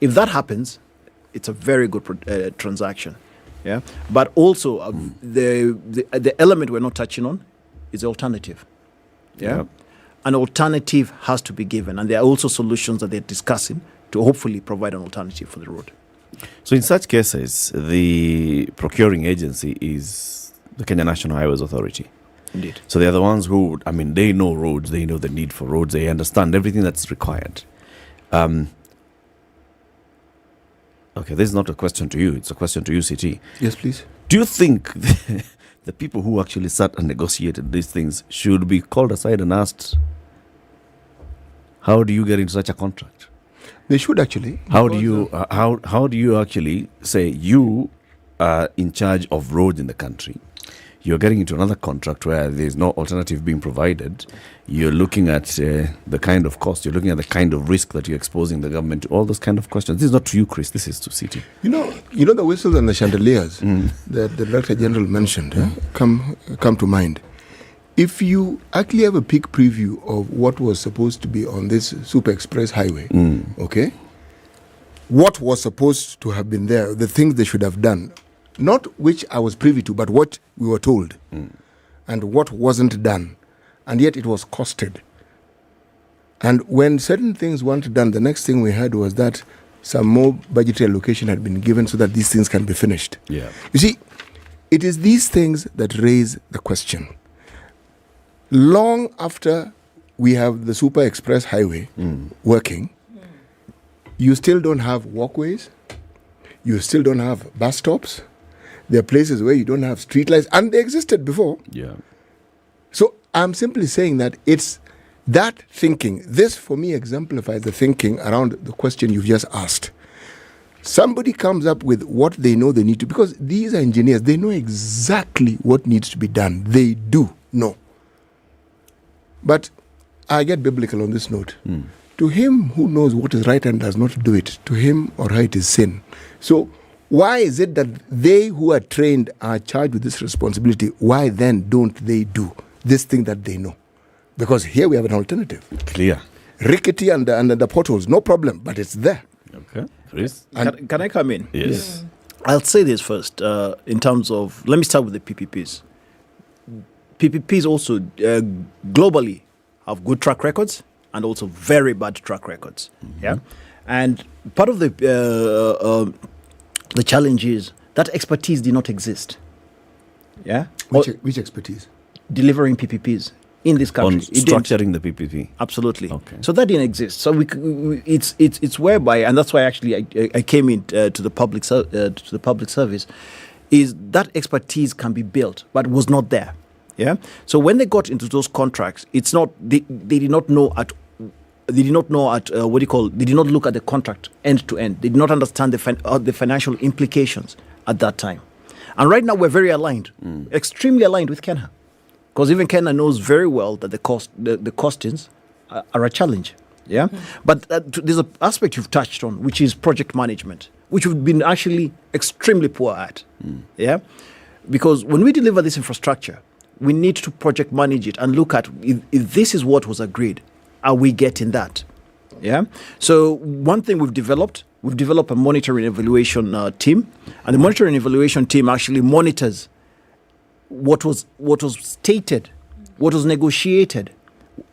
Speaker 11: If that happens, it's a very good transaction. Yeah. But also the element we're not touching on is the alternative. Yeah. Yep. An alternative has to be given, and there are also solutions that they're discussing to hopefully provide an alternative for the road.
Speaker 9: So in such cases, the procuring agency is the Kenya National Highways Authority.
Speaker 11: Indeed.
Speaker 9: So they're the ones who, they know roads, they know the need for roads, they understand everything that's required. Okay, this is not a question to you, it's a question to you, CT.
Speaker 10: Yes, please.
Speaker 9: Do you think the people who actually sat and negotiated these things should be called aside and asked, how do you get into such a contract?
Speaker 10: They should actually.
Speaker 9: How do you actually say you are in charge of roads in the country? You're getting into another contract where there's no alternative being provided. You're looking at the kind of cost. You're looking at the kind of risk that you're exposing the government to. All those kind of questions. This is not to you, Chris. This is to City.
Speaker 10: You know the whistles and the chandeliers that the Director General mentioned come to mind. If you actually have a peek preview of what was supposed to be on this Super Express highway, okay, what was supposed to have been there, the things they should have done, not which I was privy to, but what we were told, and what wasn't done, and yet it was costed. And when certain things weren't done, the next thing we heard was that some more budgetary allocation had been given so that these things can be finished.
Speaker 9: Yeah.
Speaker 10: You see, it is these things that raise the question. Long after we have the Super Express highway working, you still don't have walkways, you still don't have bus stops. There are places where you don't have street lights, and they existed before.
Speaker 9: Yeah.
Speaker 10: So I'm simply saying that it's that thinking. This, for me, exemplifies the thinking around the question you've just asked. Somebody comes up with what they know they need to, because these are engineers. They know exactly what needs to be done. They do know. But I get biblical on this note. To him who knows what is right and does not do it, to him or her it is sin. So why is it that they who are trained are charged with this responsibility? Why then don't they do this thing that they know? Because here we have an alternative.
Speaker 9: Clear.
Speaker 10: Rickety and the potholes, no problem, but it's there.
Speaker 9: Okay. Chris?
Speaker 11: Can I come in?
Speaker 9: Yes.
Speaker 11: I'll say this first in terms of, let me start with the PPPs. PPPs also globally have good track records and also very bad track records. Yeah, and part of the challenge is that expertise did not exist. Yeah,
Speaker 10: which expertise?
Speaker 11: Delivering PPPs. in this country.
Speaker 9: On structuring the PPP.
Speaker 11: Absolutely.
Speaker 9: Okay.
Speaker 11: So that didn't exist. So it's whereby, and that's why actually I came in to the public service, is that expertise can be built, but was not there. Yeah. So when they got into those contracts, it's not they did not know at they did not know at what do you call? They did not look at the contract end to end. They did not understand the financial implications at that time. And right now we're very aligned, extremely aligned with Kenya, because even Kenya knows very well that the costings are a challenge. Yeah, but there's an aspect you've touched on, which is project management, which we've been actually extremely poor at. Yeah, because when we deliver this infrastructure, we need to project manage it and look at if this is what was agreed, are we getting that? Yeah. So one thing we've developed a monitoring evaluation team, and the monitoring evaluation team actually monitors what was stated, what was negotiated.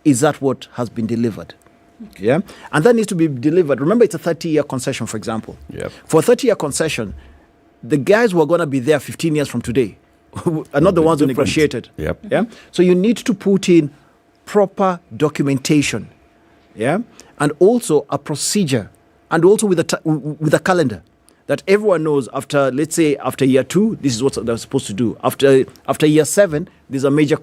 Speaker 11: Is that what has been delivered? Okay. Yeah, and that needs to be delivered. Remember, it's a 30-year concession, for example. Yep. For a 30-year concession, the guys who are going to be there 15 years from today are not the ones who negotiated.
Speaker 9: Yep.
Speaker 11: Yeah. So you need to put in proper documentation, yeah, and also a procedure, and also with a calendar that everyone knows. After, let's say, after year 2, this is what they're supposed to do. After year 7, there's a major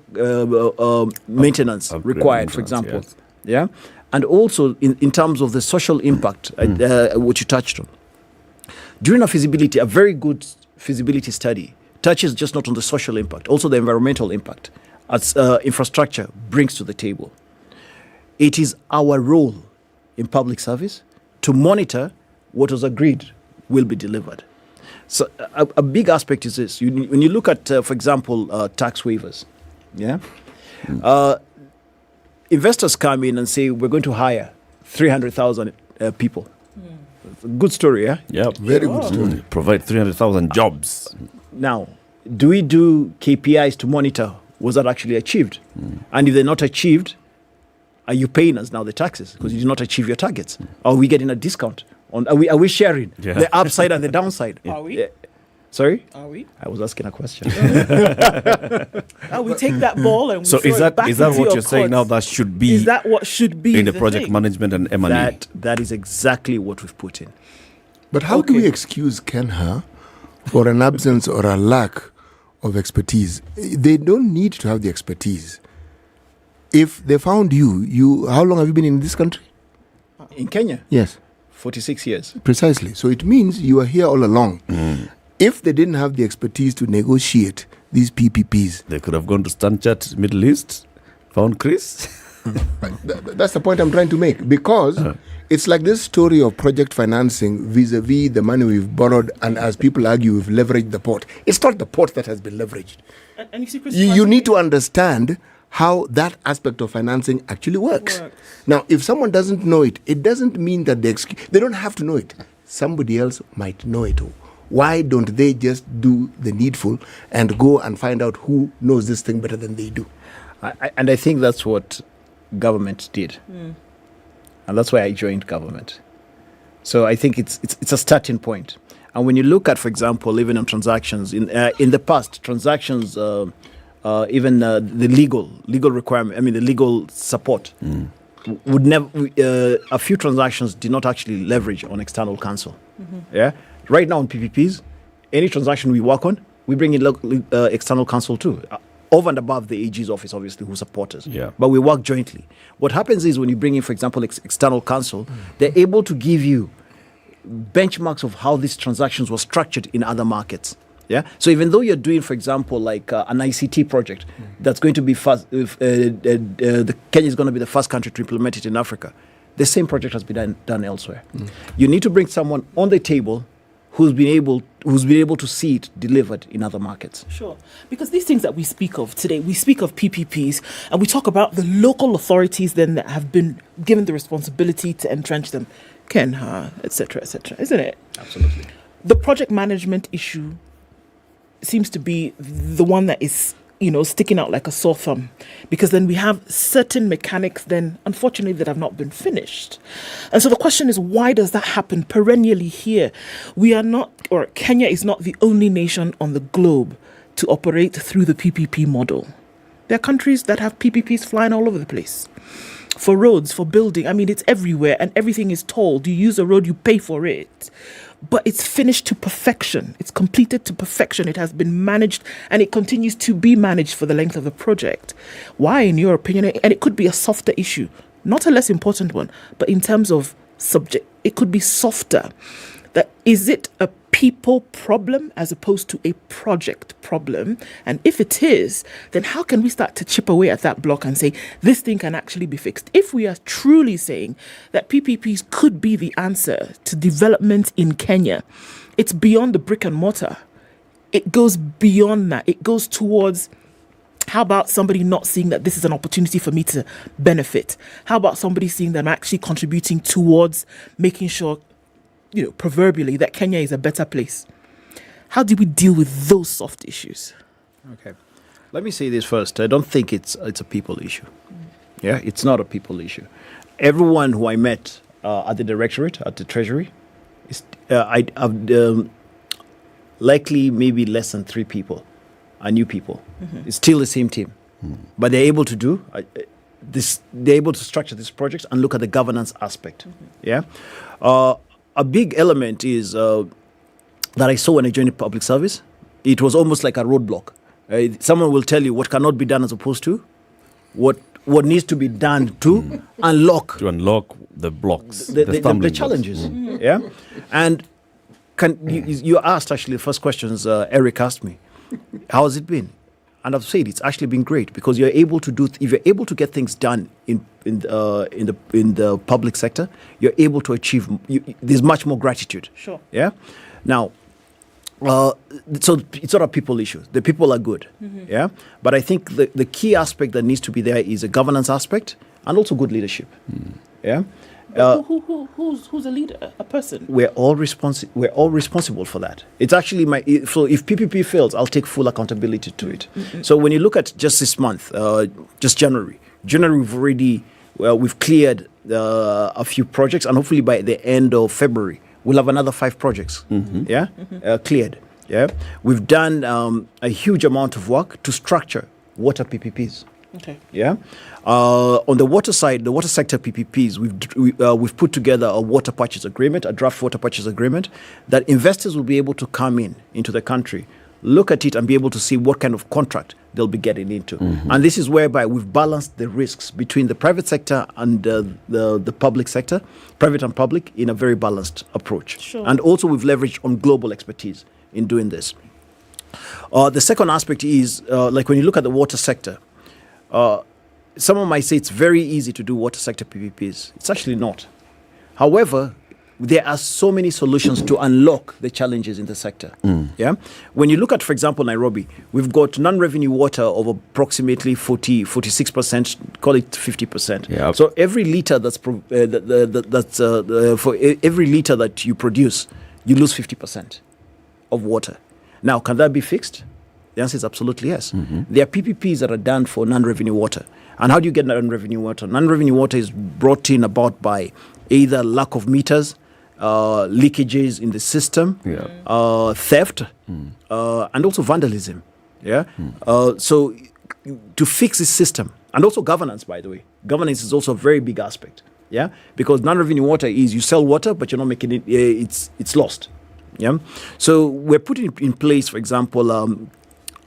Speaker 11: maintenance required, for example. Yes. Yeah, and also in terms of the social impact, what you touched on. During a very good feasibility study touches just not on the social impact, also the environmental impact as infrastructure brings to the table. It is our role in public service to monitor what was agreed will be delivered. So a big aspect is this. When you look at, for example, tax waivers, yeah, investors come in and say, we're going to hire 300,000 people. Good story, yeah?
Speaker 9: Yeah, very good story. Provide 300,000 jobs.
Speaker 11: Now, do we do KPIs to monitor was that actually achieved? And if they're not achieved, are you paying us now the taxes because you did not achieve your targets? Are we getting a discount? Are we sharing the upside and the downside?
Speaker 8: Are we?
Speaker 11: Sorry?
Speaker 8: Are we?
Speaker 11: I was asking a question.
Speaker 8: We take that ball and we
Speaker 9: so
Speaker 8: throw
Speaker 9: is that
Speaker 8: it back
Speaker 9: is that
Speaker 8: into
Speaker 9: what
Speaker 8: your
Speaker 9: you're saying now? That should be.
Speaker 8: Is that what should be
Speaker 9: in the project
Speaker 8: thing?
Speaker 9: management and M&E?
Speaker 11: That is exactly what we've put in.
Speaker 10: But how do we excuse Kenya for an absence or a lack of expertise? They don't need to have the expertise. If they found you, how long have you been in this country?
Speaker 11: In Kenya?
Speaker 10: Yes.
Speaker 11: 46 years.
Speaker 10: Precisely. So it means you are here all along. If they didn't have the expertise to negotiate these PPPs,
Speaker 9: they could have gone to Stanchart, Middle East, found Chris.
Speaker 10: That's the point I'm trying to make, because it's like this story of project financing vis-a-vis the money we've borrowed, and as people argue, we've leveraged the port. It's not the port that has been leveraged.
Speaker 8: And you see, Chris,
Speaker 10: you need to understand how that aspect of financing actually works. Now, if someone doesn't know it, it doesn't mean that they don't have to know it. Somebody else might know it. Why don't they just do the needful and go and find out who knows this thing better than they do?
Speaker 11: I think that's what government did. And that's why I joined government. So I think it's a starting point. And when you look at, for example, even on transactions, in the past, transactions, even the legal requirement, the legal support, would never. A few transactions did not actually leverage on external counsel. Yeah. Right now on PPPs, any transaction we work on, we bring in external counsel too, over and above the AG's office, obviously, who support us.
Speaker 9: Yeah.
Speaker 11: But we work jointly. What happens is when you bring in, for example, external counsel, they're able to give you benchmarks of how these transactions were structured in other markets. Yeah. So even though you're doing, for example, like an ICT project that's going to be fast, Kenya is going to be the first country to implement it in Africa, the same project has been done elsewhere. You need to bring someone on the table who's been able to see it delivered in other markets.
Speaker 8: Sure. Because these things that we speak of today, we speak of PPPs and we talk about the local authorities then that have been given the responsibility to entrench them, Kenya, etc., isn't it?
Speaker 11: Absolutely.
Speaker 8: The project management issue seems to be the one that is, sticking out like a sore thumb, because then we have certain mechanics then, unfortunately, that have not been finished. And so the question is, why does that happen perennially here? We are not, or Kenya is not the only nation on the globe to operate through the PPP model. There are countries that have PPPs flying all over the place. For roads, for building. I mean, it's everywhere and everything is told. You use a road, you pay for it. But it's finished to perfection. It's completed to perfection. It has been managed and it continues to be managed for the length of the project. Why, in your opinion? And it could be a softer issue, not a less important one, but in terms of subject, it could be softer. That is it a people problem as opposed to a project problem? And if it is, then how can we start to chip away at that block and say this thing can actually be fixed? If we are truly saying that PPPs could be the answer to development in Kenya, it's beyond the brick and mortar. It goes beyond that. It goes towards, how about somebody not seeing that this is an opportunity for me to benefit? How about somebody seeing that I'm actually contributing towards making sure, proverbially, that Kenya is a better place? How do we deal with those soft issues?
Speaker 11: Okay. Let me say this first. I don't think it's a people issue. Yeah, it's not a people issue. Everyone who I met at the directorate, at the treasury, likely maybe less than 3 people are new people. It's still the same team. But they're able to do this. They're able to structure these projects and look at the governance aspect. Yeah. A big element is that I saw when I joined the public service. It was almost like a roadblock. Someone will tell you what cannot be done as opposed to what needs to be done to unlock
Speaker 9: the blocks,
Speaker 11: the challenges. Yeah, and you asked actually the first questions Eric asked me, how has it been? And I've said it's actually been great because you're able to if you're able to get things done in the public sector, you're able to achieve. There's much more gratitude.
Speaker 8: Sure.
Speaker 11: Yeah. Now, so it's not a people issue. The people are good. Yeah. But I think the key aspect that needs to be there is a governance aspect and also good leadership. Yeah.
Speaker 8: Who's a leader? A person?
Speaker 11: We're all responsible for that. It's actually so if PPP fails, I'll take full accountability to it. So when you look at just this month, just January, we've cleared a few projects, and hopefully by the end of February we'll have another 5 projects. Cleared. Yeah, we've done a huge amount of work to structure water PPPs.
Speaker 8: Okay.
Speaker 11: Yeah. On the water side, the water sector PPPs, we've put together a water purchase agreement, a draft water purchase agreement, that investors will be able to come into the country, look at it, and be able to see what kind of contract they'll be getting into. And this is whereby we've balanced the risks between the private sector and the public sector, private and public, in a very balanced approach.
Speaker 8: Sure.
Speaker 11: And also we've leveraged on global expertise in doing this. The second aspect is, like when you look at the water sector, someone might say it's very easy to do water sector PPPs. It's actually not. However, there are so many solutions to unlock the challenges in the sector. Yeah. When you look at, for example, Nairobi, we've got non-revenue water of approximately 46%, call it 50%.
Speaker 9: Yeah.
Speaker 11: So every liter for every liter that you produce, you lose 50% of water. Now, can that be fixed? The answer is absolutely yes. There are PPPs that are done for non-revenue water. And how do you get non-revenue water? Non-revenue water is brought in about by either lack of meters, leakages in the system, theft, and also vandalism. Yeah. So to fix this system, and also governance, by the way, governance is also a very big aspect. Yeah, because non-revenue water is you sell water, but you're not making it. It's lost. Yeah. So we're putting in place, for example,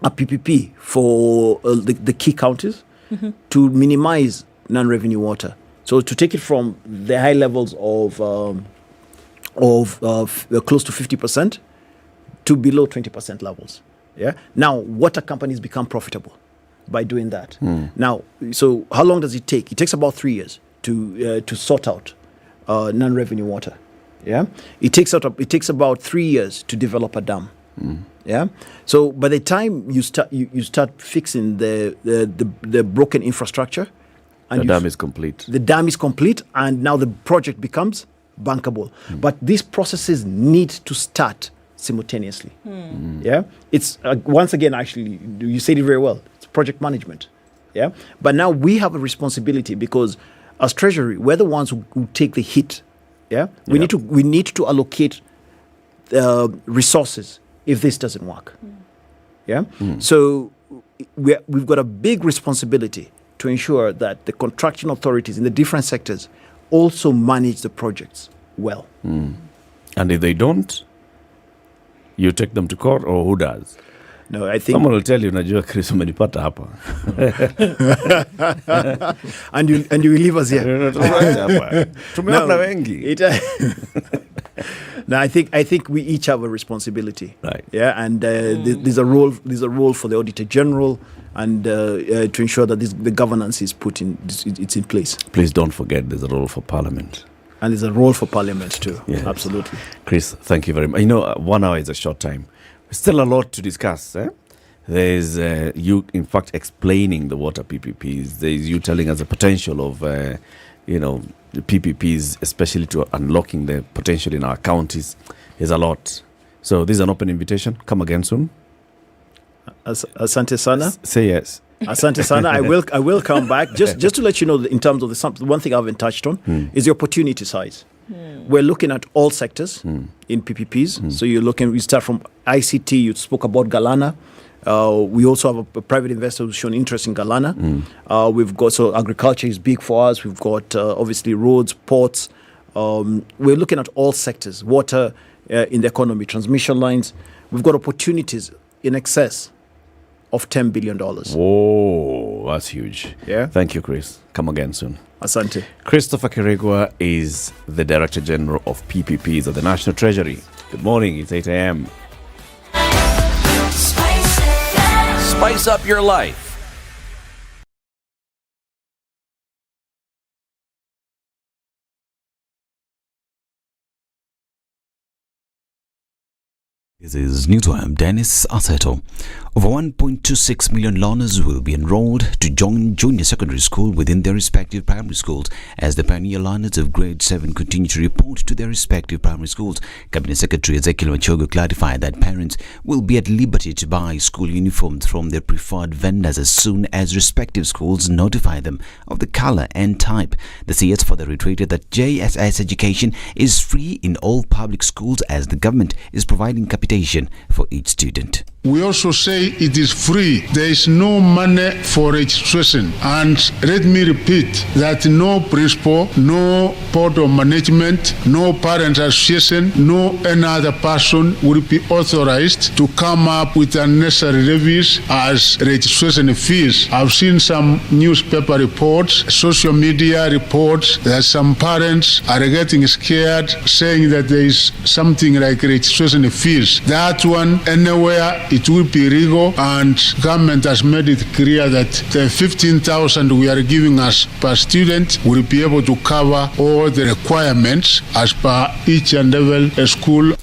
Speaker 11: a PPP for the key counties to minimize non-revenue water. So to take it from the high levels of close to 50% to below 20% levels. Yeah. Now, water companies become profitable by doing that. Now, so how long does it take? It takes about 3 years to sort out non-revenue water. Yeah. It takes about 3 years to develop a dam. Yeah. So by the time you start fixing the broken infrastructure, and
Speaker 9: the dam is complete.
Speaker 11: The dam is complete, and now the project becomes bankable. But these processes need to start simultaneously. Yeah. It's once again, actually, you said it very well. It's project management. Yeah. But now we have a responsibility because as Treasury, we're the ones who take the hit. Yeah. We need to allocate resources if this doesn't work. Yeah. So we've got a big responsibility to ensure that the contracting authorities in the different sectors also manage the projects well.
Speaker 9: And if they don't, you take them to court, or who does?
Speaker 11: No, I think
Speaker 9: someone will tell you, najua Chris umenipata hapa.
Speaker 11: and you will leave us here.
Speaker 9: Tumeona wengi.
Speaker 11: No, I think we each have a responsibility.
Speaker 9: Right.
Speaker 11: Yeah, and there's a role for the Auditor General, and to ensure that the governance is it's in place.
Speaker 9: Please don't forget there's a role for Parliament.
Speaker 11: And there's a role for Parliament too.
Speaker 9: Yes.
Speaker 11: Absolutely.
Speaker 9: Chris, thank you very much. 1 hour is a short time. Still a lot to discuss. There's you, in fact, explaining the water PPPs. There's you telling us the potential of, the PPPs, especially to unlocking the potential in our counties. There's a lot. So this is an open invitation. Come again soon.
Speaker 11: Asante sana.
Speaker 9: Say yes.
Speaker 11: Asante sana. I will come back. Just to let you know, in terms of the one thing I haven't touched on is the opportunity size. We're looking at all sectors in PPPs. So we start from ICT. You spoke about Galana. We also have a private investor who's shown interest in Galana. We've got, so agriculture is big for us. We've got obviously roads, ports. We're looking at all sectors, water in the economy, transmission lines. We've got opportunities in excess of $10 billion.
Speaker 9: Whoa, that's huge.
Speaker 11: Yeah.
Speaker 9: Thank you, Chris. Come again soon.
Speaker 11: Asante.
Speaker 9: Christopher Kiregwa is the Director General of PPPs of the National Treasury. Good morning. It's 8 a.m.
Speaker 5: Spice up your life.
Speaker 1: This is New Time. Dennis Aseto. Over 1.26 million learners will be enrolled to join junior secondary school within their respective primary schools as the pioneer learners of grade 7 continue to report to their respective primary schools. Cabinet Secretary Ezekiel Machogo clarified that parents will be at liberty to buy school uniforms from their preferred vendors as soon as respective schools notify them of the color and type. The CS further reiterated that JSS education is free in all public schools as the government is providing capitation for each student.
Speaker 15: We also say it is free. There is no money for registration. And let me repeat that no principal, no board of management, no parent association, no any other person will be authorized to come up with unnecessary levies as registration fees. I've seen some newspaper reports, social media reports that some parents are getting scared, saying that there is something like registration fees. That one, anywhere, it will be legal, and government has made it clear that the 15,000 we are giving us per student will be able to cover all the requirements as per each and every school.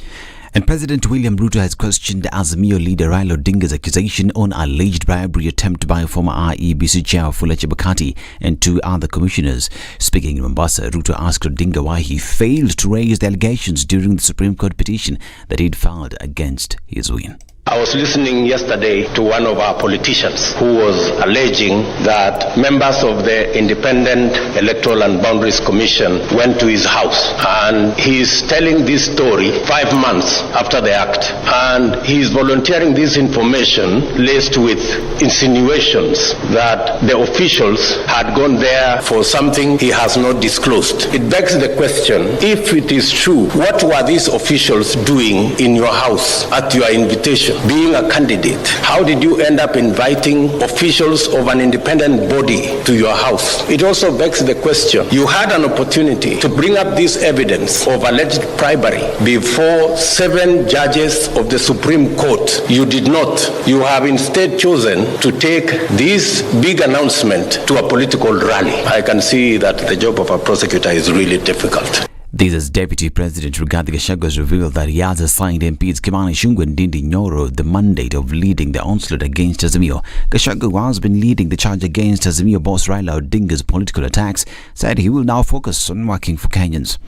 Speaker 1: And President William Ruto has questioned Azimio leader Raila Odinga's accusation on alleged bribery attempt by former IEBC chair Wafula Chebukati and 2 other commissioners. Speaking in Mombasa, Ruto asked Odinga why he failed to raise the allegations during the Supreme Court petition that he'd filed against his win.
Speaker 16: I was listening yesterday to one of our politicians who was alleging that members of the Independent Electoral and Boundaries Commission went to his house, and he's telling this story 5 months after the act, and he's volunteering this information laced with insinuations that the officials had gone there for something he has not disclosed. It begs the question, if it is true, what were these officials doing in your house at your invitation? Being a candidate, how did you end up inviting officials of an independent body to your house? It also begs the question, you had an opportunity to bring up this evidence of alleged bribery before 7 judges of the Supreme Court. You did not. You have instead chosen to take this big announcement to a political rally. I can see that the job of a prosecutor is really difficult.
Speaker 1: This is Deputy President Rigathi Gachagua has revealed that he has assigned MPs Kimani Ichung'wah and Ndindi Nyoro the mandate of leading the onslaught against Azimio. Gachagua, who has been leading the charge against Azimio boss Raila Odinga's political attacks, said he will now focus on working for Kenyans.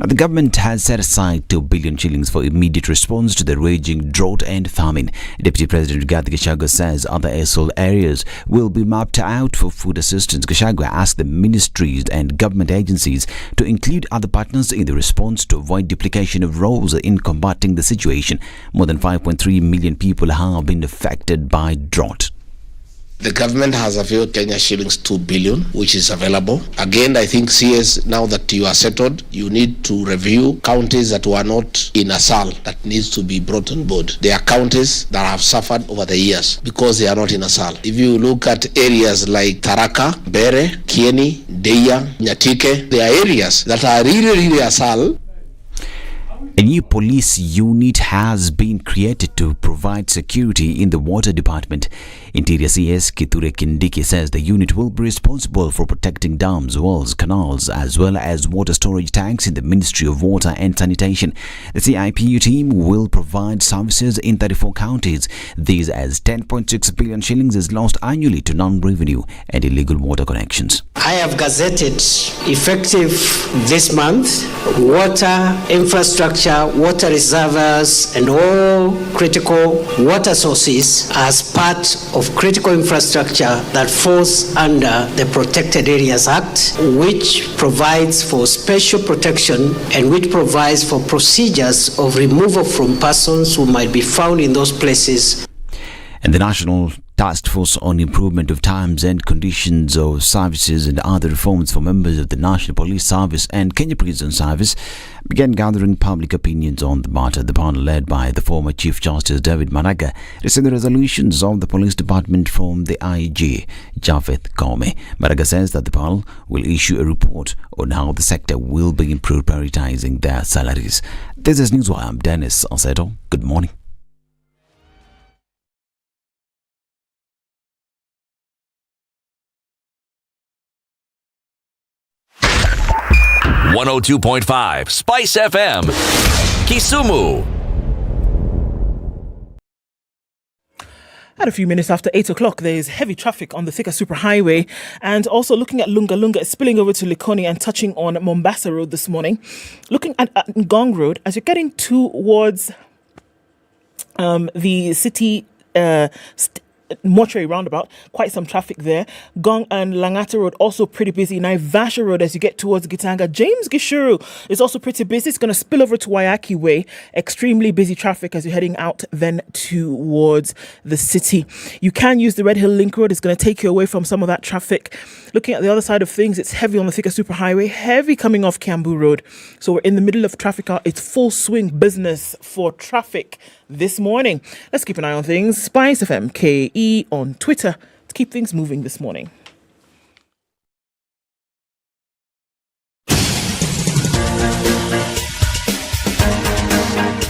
Speaker 1: Now, the government has set aside 2 billion shillings for immediate response to the raging drought and famine. Deputy President Rigathi Gachagua says other ASOL areas will be mapped out for food assistance. Gachagua asked the ministries and government agencies to include other partners in the response to avoid duplication of roles in combating the situation. More than 5.3 million people have been affected by drought.
Speaker 16: The government has availed Kenya shillings 2 billion, which is available. Again, I think CS, now that you are settled, you need to review counties that were not in ASAL that needs to be brought on board. There are counties that have suffered over the years because they are not in ASAL. If you look at areas like Tharaka, Bere, Kieni, Deya, Nyatike, there are areas that are really ASAL.
Speaker 1: A new police unit has been created to provide security in the water department. Interior CS Kithure Kindiki says the unit will be responsible for protecting dams, wells, canals, as well as water storage tanks in the Ministry of Water and Sanitation. The CIPU team will provide services in 34 counties. These as 10.6 billion shillings is lost annually to non-revenue and illegal water connections.
Speaker 17: I have gazetted effective this month water infrastructure, water reservoirs and all critical water sources as part of critical infrastructure that falls under the Protected Areas Act, which provides for special protection and which provides for procedures of removal from persons who might be found in those places.
Speaker 1: And the National Task Force on Improvement of Times and Conditions of Services and other reforms for members of the National Police Service and Kenya Prison Service began gathering public opinions on the matter. The panel, led by the former Chief Justice David Maraga, received the resolutions of the Police Department from the IG, Japheth Kome. Maraga says that the panel will issue a report on how the sector will be improved, prioritizing their salaries. This is Newswire. I'm Dennis Oseto. Good morning.
Speaker 5: .5 SpiceFM, Kisumu.
Speaker 8: At a few minutes after 8 o'clock, there is heavy traffic on the Thika Superhighway, and also looking at Lunga Lunga, it's spilling over to Likoni and touching on Mombasa Road this morning. Looking at Ngong Road, as you're getting towards the city mortuary roundabout, quite some traffic there. Gong and Langata Road also pretty busy. Naivasha Road as you get towards Gitanga. James Gishuru is also pretty busy. It's going to spill over to Waiyaki Way. Extremely busy traffic as you're heading out then towards the city. You can use the Red Hill Link Road. It's going to take you away from some of that traffic. Looking at the other side of things, it's heavy on the Thika Superhighway, heavy coming off Kiambu Road. So we're in the middle of traffic. It's full swing business for traffic this morning. Let's keep an eye on things. SpiceFM KE on Twitter to keep things moving this morning.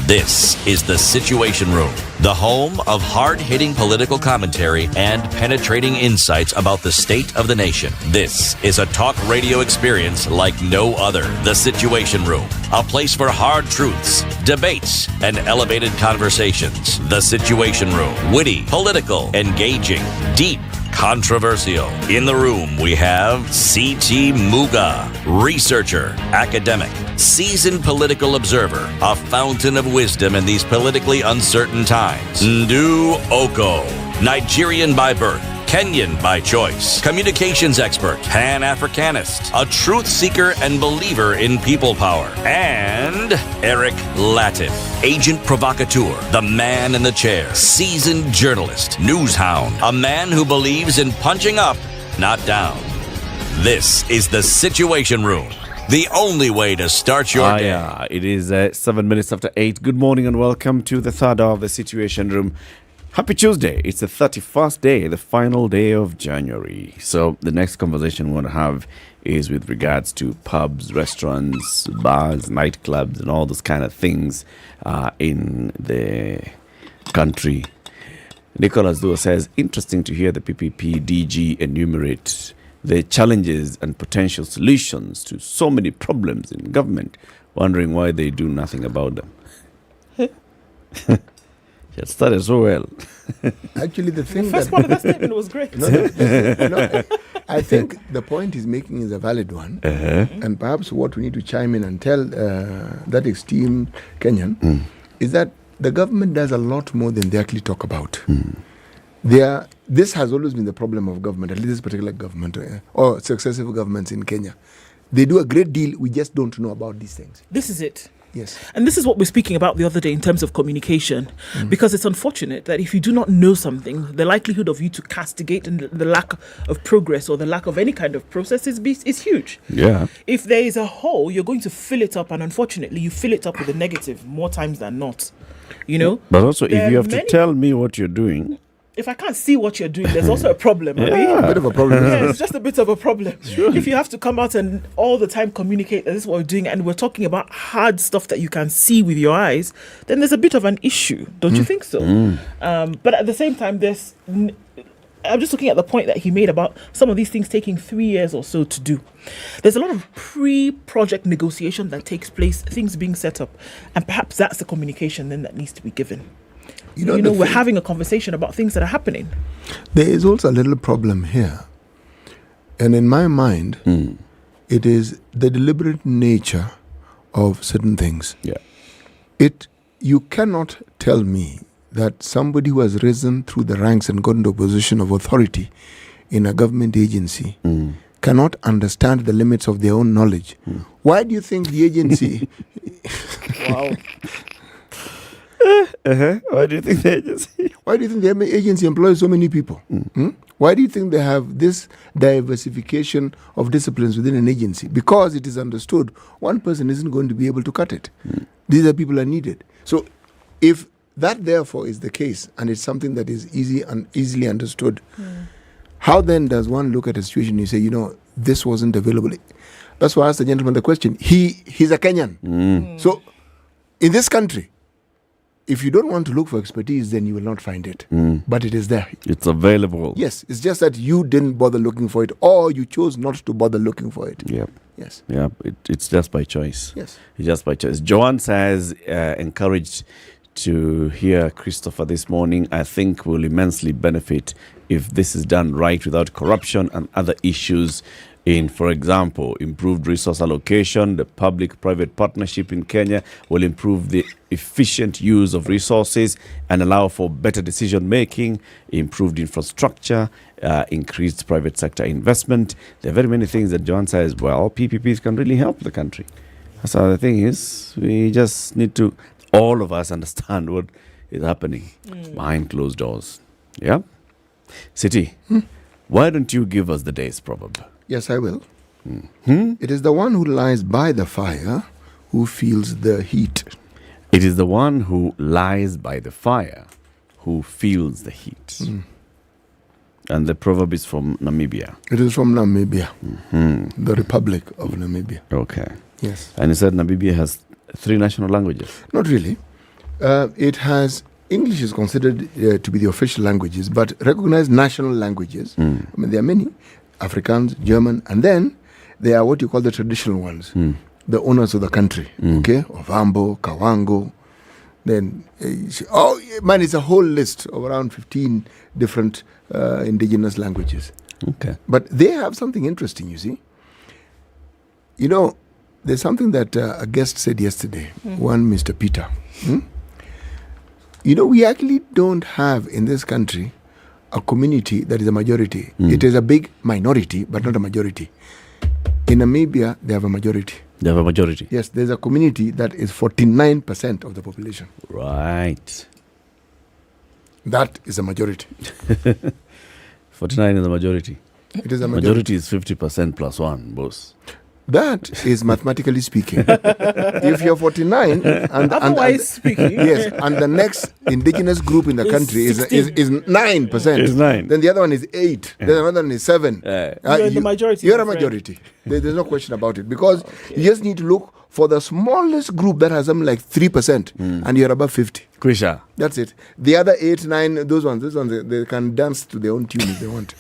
Speaker 5: This is The Situation Room, the home of hard-hitting political commentary and penetrating insights about the state of the nation. This is a talk radio experience like no other. The Situation Room, a place for hard truths, debates, and elevated conversations. The Situation Room, witty, political, engaging, deep, controversial. In the room, we have C.T. Muga, researcher, academic, seasoned political observer, a fountain of wisdom in these politically uncertain times. Ndu Oko, Nigerian by birth, Kenyan by choice, communications expert, Pan-Africanist, a truth seeker and believer in people power, and Eric Latin, agent provocateur, the man in the chair, seasoned journalist, news hound, a man who believes in punching up, not down. This is The Situation Room, the only way to start your day.
Speaker 9: Yeah, it is 7 minutes after 8. Good morning and welcome to the third hour of The Situation Room. Happy Tuesday. It's the 31st day, the final day of January. So the next conversation we want to have is with regards to pubs, restaurants, bars, nightclubs, and all those kind of things in the country. Nicholas Dua says, interesting to hear the PPP DG enumerate the challenges and potential solutions to so many problems in government, wondering why they do nothing about them. It started so well.
Speaker 10: Actually, the thing
Speaker 8: the first part of that statement was great.
Speaker 10: I think the point he's making is a valid one. And perhaps what we need to chime in and tell that esteemed Kenyan is that the government does a lot more than they actually talk about. This has always been the problem of government, at least this particular government or successive governments in Kenya. They do a great deal, we just don't know about these things.
Speaker 8: This is it.
Speaker 10: Yes.
Speaker 8: And this is what we're speaking about the other day in terms of communication, because it's unfortunate that if you do not know something, the likelihood of you to castigate and the lack of progress or the lack of any kind of process is huge.
Speaker 9: Yeah.
Speaker 8: If there is a hole, you're going to fill it up, and unfortunately, you fill it up with a negative more times than not. You know.
Speaker 9: But also, if you have to
Speaker 8: many-
Speaker 9: tell me what you're doing,
Speaker 8: if I can't see what you're doing, there's also a problem.
Speaker 9: Yeah.
Speaker 8: Abi?
Speaker 9: A bit of a problem.
Speaker 8: Yeah, it's just a bit of a problem. If you have to come out and all the time communicate that this is what we're doing, and we're talking about hard stuff that you can see with your eyes, then there's a bit of an issue. Don't you think so? But at the same time, I'm just looking at the point that he made about some of these things taking 3 years or so to do. There's a lot of pre-project negotiation that takes place, things being set up, and perhaps that's the communication then that needs to be given. You know, we're having a conversation about things that are happening.
Speaker 10: There is also a little problem here. And in my mind, it is the deliberate nature of certain things.
Speaker 9: Yeah.
Speaker 10: You cannot tell me that somebody who has risen through the ranks and gotten to a position of authority in a government agency cannot understand the limits of their own knowledge. Why do you think the agency...
Speaker 8: Wow.
Speaker 10: Why do you think the agency? Why do you think the agency employs so many people? Why do you think they have this diversification of disciplines within an agency? Because it is understood one person isn't going to be able to cut it. These are people are needed. So, if that therefore is the case, and it's something that is easily understood, how then does one look at a situation and you say, you know, this wasn't available? That's why I asked the gentleman the question. He's a Kenyan. So, in this country, if you don't want to look for expertise, then you will not find it. But it is there.
Speaker 9: It's available.
Speaker 10: Yes, it's just that you didn't bother looking for it, or you chose not to bother looking for it.
Speaker 9: Yep.
Speaker 10: Yes.
Speaker 9: Yeah, it's just by choice.
Speaker 10: Yes.
Speaker 9: It's just by choice. Joanne says, encouraged to hear Christopher this morning. I think will immensely benefit if this is done right without corruption and other issues in, for example, improved resource allocation. The public-private partnership in Kenya will improve the efficient use of resources and allow for better decision-making, improved infrastructure, increased private sector investment. There are very many things that John says, well, PPPs can really help the country. So the thing is, we just need to, all of us, understand what is happening behind closed doors. Yeah? City, why don't you give us the day's proverb?
Speaker 10: Yes, I will. It is the one who lies by the fire who feels the heat.
Speaker 9: It is the one who lies by the fire who feels the heat. And the proverb is from Namibia.
Speaker 10: It is from Namibia, the Republic of Namibia.
Speaker 9: Okay.
Speaker 10: Yes.
Speaker 9: And you said Namibia has 3 national languages?
Speaker 10: Not really. It has, English is considered to be the official languages, but recognized national languages. I mean, there are many. Afrikaans, German, and then there are what you call the traditional ones, the owners of the country, okay? Ovambo, Kawango, then, it's a whole list of around 15 different indigenous languages.
Speaker 9: Okay.
Speaker 10: But they have something interesting, you see. You know, there's something that a guest said yesterday, one Mr. Peter. You know, we actually don't have in this country a community that is a majority. It is a big minority, but not a majority. In Namibia, they have a majority.
Speaker 9: They have a majority?
Speaker 10: Yes, there's a community that is 49% of the population.
Speaker 9: Right.
Speaker 10: That is a majority.
Speaker 9: 49 is a majority.
Speaker 10: It is a
Speaker 9: majority. Is 50% plus 1, boss.
Speaker 10: That is mathematically speaking. If you're 49 and
Speaker 8: speaking,
Speaker 10: yes, and the next indigenous group in the country is 9%.
Speaker 9: Is 9.
Speaker 10: Then the other one is 8. Then the other one is 7.
Speaker 8: You're in the majority.
Speaker 10: You're a majority. There's no question about it, because you just need to look for the smallest group that has something like 3%, and you're above 50.
Speaker 9: Quisha.
Speaker 10: That's it. The other 8, 9, those ones, they can dance to their own tune if they want.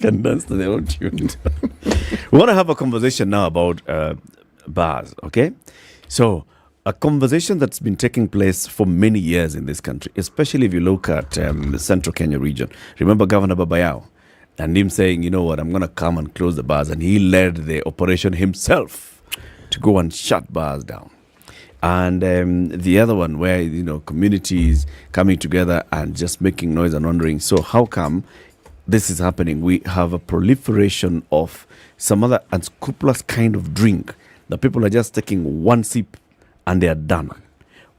Speaker 9: Can dance to their own tune. We want to have a conversation now about bars, okay? So, a conversation that's been taking place for many years in this country, especially if you look at the central Kenya region. Remember Governor Babayao and him saying, you know what, I'm going to come and close the bars. And he led the operation himself to go and shut bars down. And the other one where, you know, communities coming together and just making noise and wondering, so how come this is happening? We have a proliferation of some other unscrupulous kind of drink that people are just taking one sip and they are done.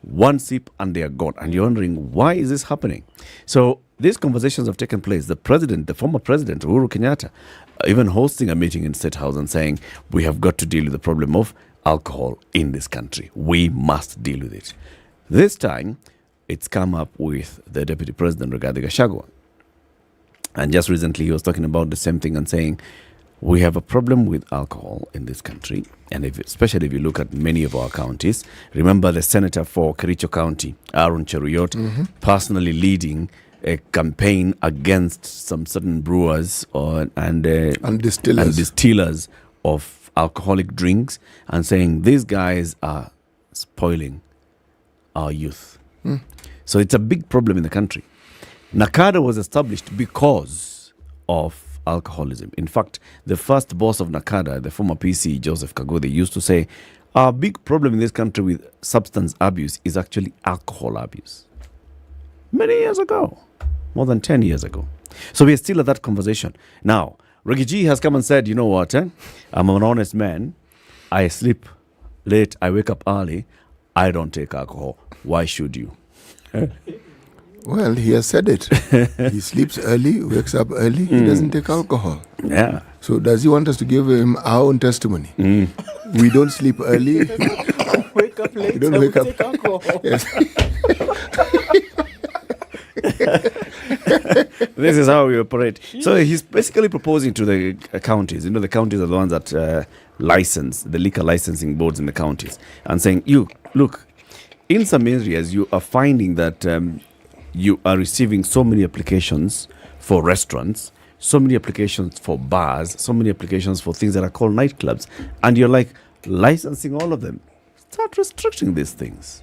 Speaker 9: One sip and they are gone. And you're wondering, why is this happening? So these conversations have taken place. The former president, Uhuru Kenyatta, even hosting a meeting in State House and saying, we have got to deal with the problem of alcohol in this country. We must deal with it. This time, it's come up with the Deputy President, Rigathi Gachagua. And just recently, he was talking about the same thing and saying, we have a problem with alcohol in this country. And especially if you look at many of our counties, remember the senator for Kericho County, Aaron Cheruyot, personally leading a campaign against some certain brewers and distillers of alcoholic drinks, and saying these guys are spoiling our youth. So it's a big problem in the country. NACADA was established because of alcoholism. In fact, the first boss of NACADA, the former PC, Joseph Kagode, used to say, our big problem in this country with substance abuse is actually alcohol abuse. Many years ago, more than 10 years ago. So we are still at that conversation. Now, Reggie G has come and said, you know what, I'm an honest man. I sleep late, I wake up early. I don't take alcohol. Why should you?
Speaker 10: Well, he has said it. He sleeps early, wakes up early, he doesn't take alcohol.
Speaker 9: Yeah.
Speaker 10: So does he want us to give him our own testimony? We don't sleep early.
Speaker 8: Wake up late.
Speaker 10: We don't wake up.
Speaker 8: Take alcohol.
Speaker 10: Yes.
Speaker 9: This is how we operate. So he's basically proposing to the counties. You know, the counties are the ones that license, the liquor licensing boards in the counties, and saying, you, look, in some areas you are finding that you are receiving so many applications for restaurants, so many applications for bars, so many applications for things that are called nightclubs, and you're like licensing all of them. Start restricting these things.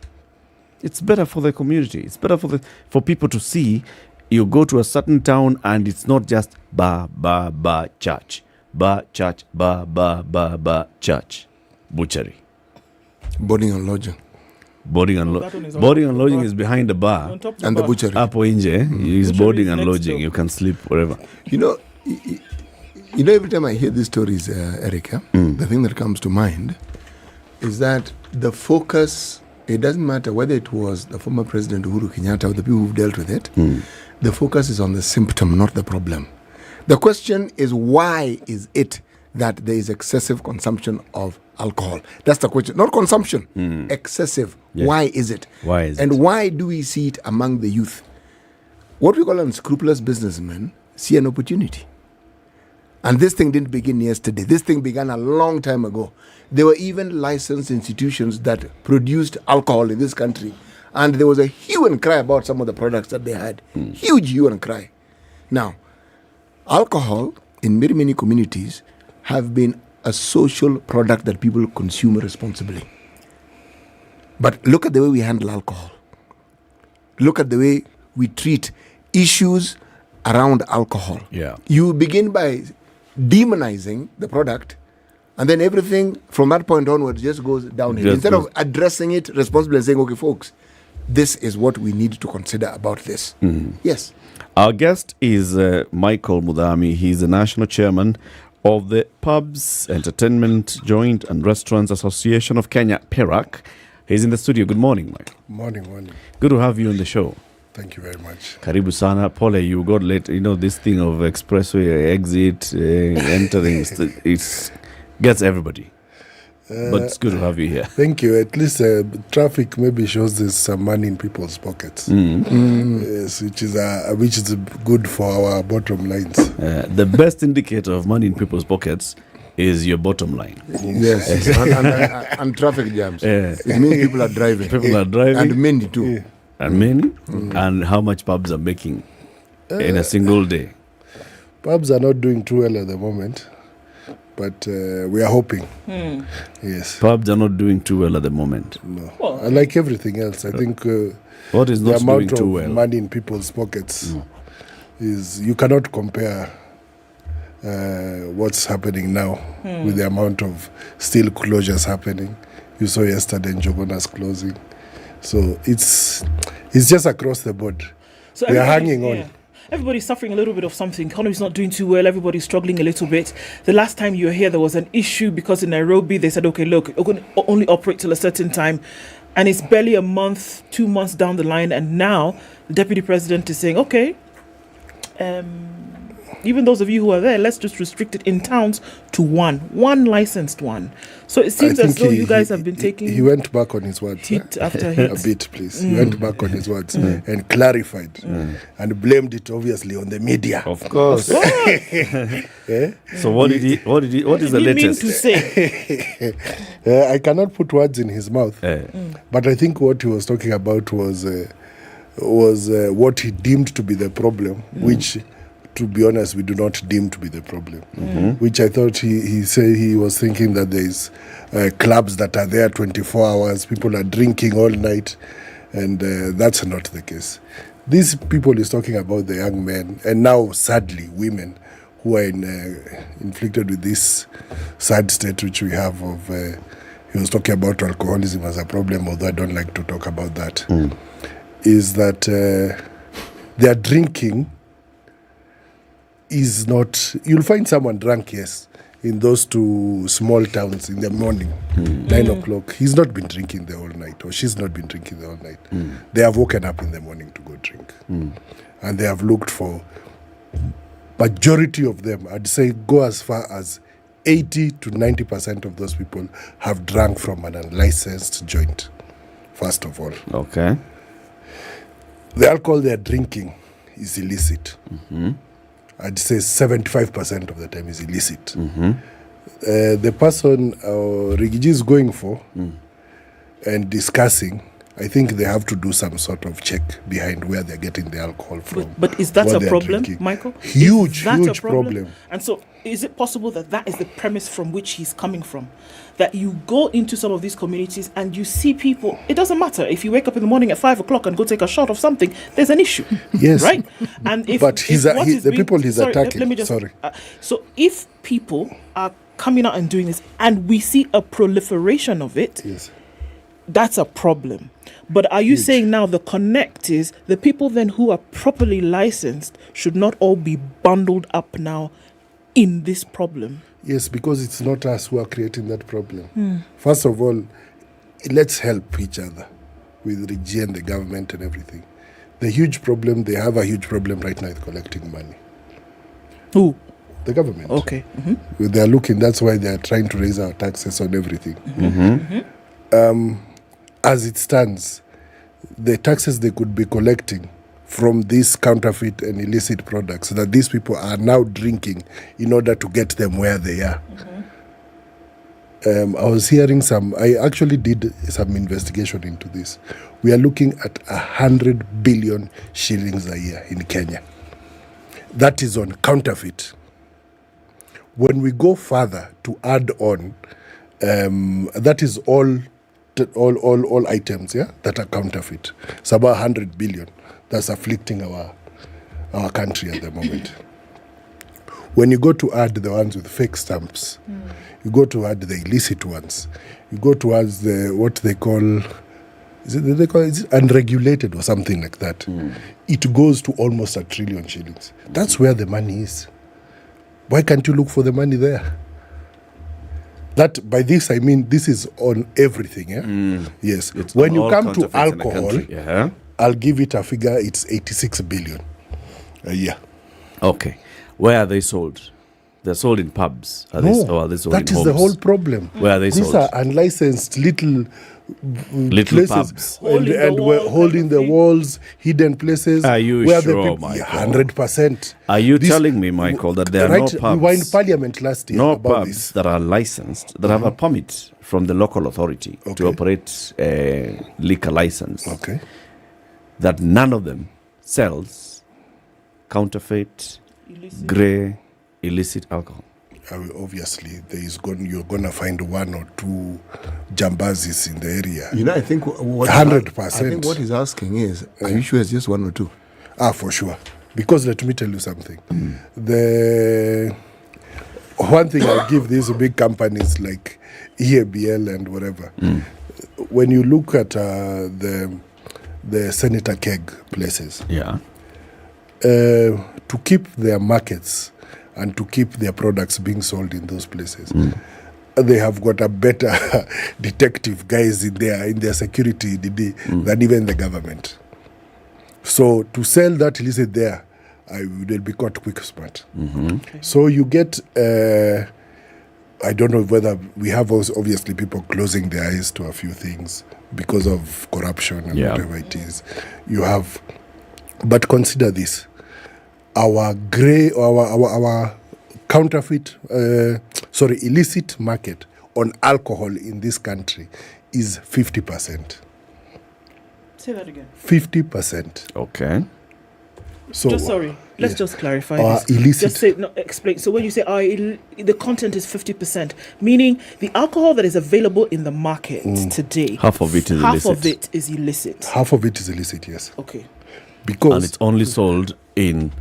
Speaker 9: It's better for the community. It's better for people to see. You go to a certain town and it's not just bar, church. Bar, church, bar, church. Butchery.
Speaker 10: Boarding and lodging.
Speaker 9: Boarding and lodging is behind the bar.
Speaker 10: And the butchery.
Speaker 9: Apo inje is boarding and lodging. You can sleep wherever.
Speaker 10: You know, every time I hear these stories, Erica, the thing that comes to mind is that the focus, it doesn't matter whether it was the former President Uhuru Kenyatta or the people who've dealt with it, the focus is on the symptom, not the problem. The question is, why is it that there is excessive consumption of alcohol? That's the question. Not consumption, excessive. Yes. Why is it? And why do we see it among the youth? What we call unscrupulous businessmen see an opportunity. And this thing didn't begin yesterday. This thing began a long time ago. There were even licensed institutions that produced alcohol in this country. And there was a hue and cry about some of the products that they had. Huge hue and cry. Now, alcohol in many, many communities have been a social product that people consume responsibly. But look at the way we handle alcohol. Look at the way we treat issues around alcohol.
Speaker 9: Yeah.
Speaker 10: You begin by demonizing the product, and then everything from that point onwards just goes downhill. Instead of addressing it responsibly and saying, okay, folks, this is what we need to consider about this. Yes.
Speaker 9: Our guest is Michael Mudhami. He's the national chairman of the Pubs, Entertainment, Joint and Restaurants Association of Kenya, PERAC. He's in the studio. Good morning, Mike.
Speaker 18: Morning.
Speaker 9: Good to have you on the show.
Speaker 18: Thank you very much.
Speaker 9: Karibu sana. Pole, you got late. You know, this thing of expressway exit, entering, it gets everybody. But it's good to have you here.
Speaker 18: Thank you. At least traffic maybe shows there's some money in people's pockets. Yes, which is good for our bottom lines.
Speaker 9: The best indicator of money in people's pockets is your bottom line.
Speaker 10: Yes. and traffic jams. It means people are driving. And many too.
Speaker 9: And many? And how much pubs are making in a single day?
Speaker 18: Pubs are not doing too well at the moment, but we are hoping. Yes.
Speaker 9: Pubs are not doing too well at the moment.
Speaker 18: No. Well, like everything else, I think
Speaker 9: what is not
Speaker 18: the amount
Speaker 9: doing too
Speaker 18: of
Speaker 9: well?
Speaker 18: money in people's pockets is, you cannot compare what's happening now with the amount of still closures happening. You saw yesterday Njogona's closing. So it's just across the board. So we are hanging on.
Speaker 8: Everybody's suffering a little bit of something. Economy's not doing too well. Everybody's struggling a little bit. The last time you were here, there was an issue because in Nairobi, they said, okay, look, we're going to only operate till a certain time. And it's barely a month, 2 months down the line, and now the deputy president is saying, okay, even those of you who are there, let's just restrict it in towns to one licensed one. So it seems as though you guys have been taking...
Speaker 18: He went back on his words.
Speaker 8: Hit after hit.
Speaker 18: A bit, please. He went back on his words and clarified and blamed it, obviously, on the media.
Speaker 9: Of course. So what is the latest?
Speaker 8: To say?
Speaker 18: I cannot put words in his mouth, but I think what he was talking about was what he deemed to be the problem, which, to be honest, we do not deem to be the problem. Which I thought he said he was thinking that there is clubs that are there 24 hours, people are drinking all night, and that's not the case. These people is talking about the young men, and now, sadly, women who are inflicted with this sad state which we have of... he was talking about alcoholism as a problem, although I don't like to talk about that, is that their drinking is not... You'll find someone drunk, yes, in those two small towns in the morning, 9 o'clock. He's not been drinking the whole night, or she's not been drinking the whole night. They have woken up in the morning to go drink. And they have looked for... Majority of them, I'd say go as far as 80 to 90% of those people have drunk from an unlicensed joint, first of all.
Speaker 9: Okay.
Speaker 18: The alcohol they're drinking is illicit. I'd say 75% of the time is illicit. The person Rigiji is going for and discussing, I think they have to do some sort of check behind where they're getting the alcohol from.
Speaker 8: But is that a problem, Michael?
Speaker 18: Huge problem.
Speaker 8: And so is it possible that is the premise from which he's coming from? That you go into some of these communities and you see people, it doesn't matter. If you wake up in the morning at 5 o'clock and go take a shot of something, there's an issue.
Speaker 18: Yes.
Speaker 8: Right? And if,
Speaker 18: but the people he's attacking.
Speaker 8: Let me just, so if people are coming out and doing this and we see a proliferation of it, that's a problem. But are you saying now the connect is the people then who are properly licensed should not all be bundled up now in this problem?
Speaker 18: Yes, because it's not us who are creating that problem. First of all, let's help each other with Rigi and the government and everything. They have a huge problem right now with collecting money.
Speaker 8: Who?
Speaker 18: The government.
Speaker 8: Okay.
Speaker 18: They're looking, that's why they're trying to raise our taxes on everything. As it stands, the taxes they could be collecting from these counterfeit and illicit products that these people are now drinking in order to get them where they are. I was hearing I actually did some investigation into this. We are looking at 100 billion shillings a year in Kenya. That is on counterfeit. When we go further to add on, that is all items, that are counterfeit. It's about 100 billion that's afflicting our country at the moment. When you go to add the ones with fake stamps, you go to add the illicit ones, you go to add what they call, is it unregulated or something like that. It goes to almost 1 trillion shillings. That's where the money is. Why can't you look for the money there? That by this I mean this is on everything. Yes.
Speaker 9: It's
Speaker 18: when you
Speaker 9: all
Speaker 18: come to
Speaker 9: counterfeits in the
Speaker 18: alcohol,
Speaker 9: country.
Speaker 18: I'll give it a figure. It's 86 billion a year.
Speaker 9: Okay. Where are they sold? They're sold in pubs. Are they sold
Speaker 18: that
Speaker 9: in
Speaker 18: is the
Speaker 9: homes?
Speaker 18: whole problem.
Speaker 9: Where are they
Speaker 18: These
Speaker 9: sold?
Speaker 18: are unlicensed little places,
Speaker 9: pubs.
Speaker 18: and holding the walls, hidden places.
Speaker 9: Are you
Speaker 18: where
Speaker 9: sure,
Speaker 18: the
Speaker 9: Michael?
Speaker 18: 100%.
Speaker 9: Are you telling me, Michael, that there are no pubs?
Speaker 18: We were in Parliament last year
Speaker 9: No
Speaker 18: about
Speaker 9: pubs
Speaker 18: this.
Speaker 9: that are licensed, that have a permit from the local authority to operate a liquor license.
Speaker 18: Okay.
Speaker 9: That none of them sells counterfeit, grey, illicit alcohol.
Speaker 18: Obviously, you're going to find 1 or 2 jambazis in the area.
Speaker 10: I think
Speaker 18: 100%.
Speaker 10: I think what he's asking is, are you sure it's just 1 or 2?
Speaker 18: For sure. Because let me tell you something. The one thing I give these big companies like EABL and whatever, when you look at the Senator Keg places, to keep their markets and to keep their products being sold in those places, they have got a better detective guys in their security than even the government. So to sell that illicit there, will be caught quick smart.
Speaker 9: Okay.
Speaker 18: So you get, I don't know whether we have also obviously people closing their eyes to a few things because of corruption and whatever it is. You have, but consider this: our counterfeit, illicit market on alcohol in this country is 50%.
Speaker 8: Say that again.
Speaker 18: 50%.
Speaker 9: Okay.
Speaker 18: So
Speaker 8: let's just clarify this.
Speaker 18: Illicit.
Speaker 8: Just say, explain. So when you say the content is 50%, meaning the alcohol that is available in the market today,
Speaker 9: half of it is illicit.
Speaker 8: Half of it is illicit.
Speaker 18: Half of it is illicit, yes.
Speaker 8: Okay.
Speaker 18: Because
Speaker 9: and it's only sold in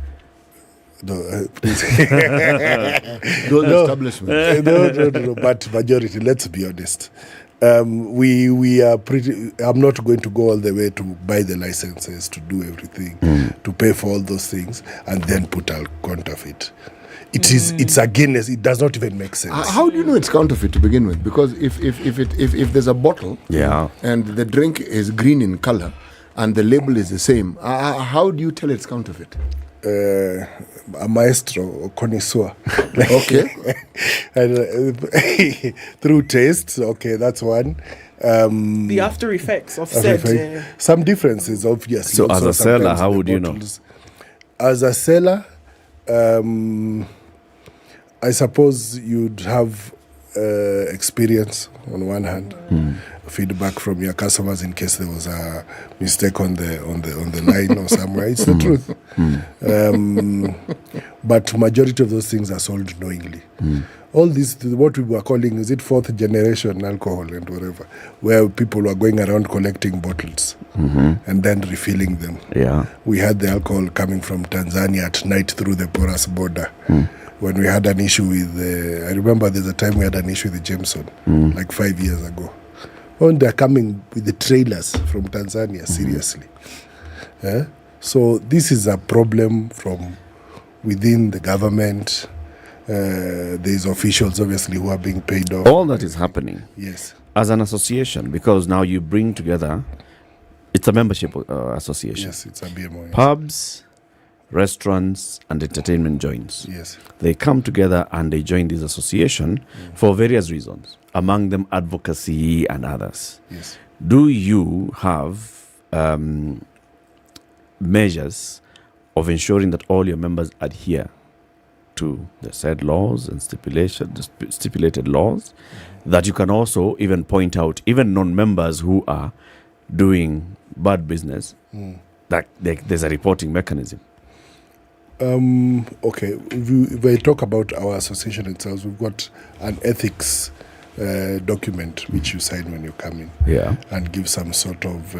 Speaker 18: those
Speaker 10: establishments.
Speaker 18: No. But majority, let's be honest. We are pretty. I'm not going to go all the way to buy the licenses, to do everything, to pay for all those things, and then put out counterfeit. It's against. It does not even make sense.
Speaker 10: How do you know it's counterfeit to begin with? Because if there's a bottle, and the drink is green in color, and the label is the same, how do you tell it's counterfeit?
Speaker 18: A maestro or connoisseur.
Speaker 10: Okay.
Speaker 18: And, through taste, okay, that's one.
Speaker 8: The after effects of said.
Speaker 18: Some differences, obviously.
Speaker 9: So as a seller, how would you know?
Speaker 18: As a seller, I suppose you'd have experience on one hand, feedback from your customers in case there was a mistake on the line or somewhere. It's the truth. But majority of those things are sold knowingly. All this, what we were calling, is it fourth generation alcohol and whatever, where people were going around collecting bottles and then refilling them.
Speaker 9: Yeah.
Speaker 18: We had the alcohol coming from Tanzania at night through the porous border. When we had an issue with I remember there's a time we had an issue with the Jameson, like 5 years ago. When they're coming with the trailers from Tanzania, seriously. So this is a problem from within the government. There's officials, obviously, who are being paid off.
Speaker 9: All that is happening.
Speaker 18: Yes.
Speaker 9: As an association, because now you bring together, it's a membership association.
Speaker 18: Yes, it's a BMO. Yes.
Speaker 9: Pubs, restaurants, and entertainment joints.
Speaker 18: Yes.
Speaker 9: They come together and they join this association for various reasons, among them advocacy and others.
Speaker 18: Yes.
Speaker 9: Do you have measures of ensuring that all your members adhere to the said laws and stipulated laws, that you can also even point out even non-members who are doing bad business, that there's a reporting mechanism?
Speaker 18: Okay, if I talk about our association itself, we've got an ethics document which you sign when you come in, and give some sort of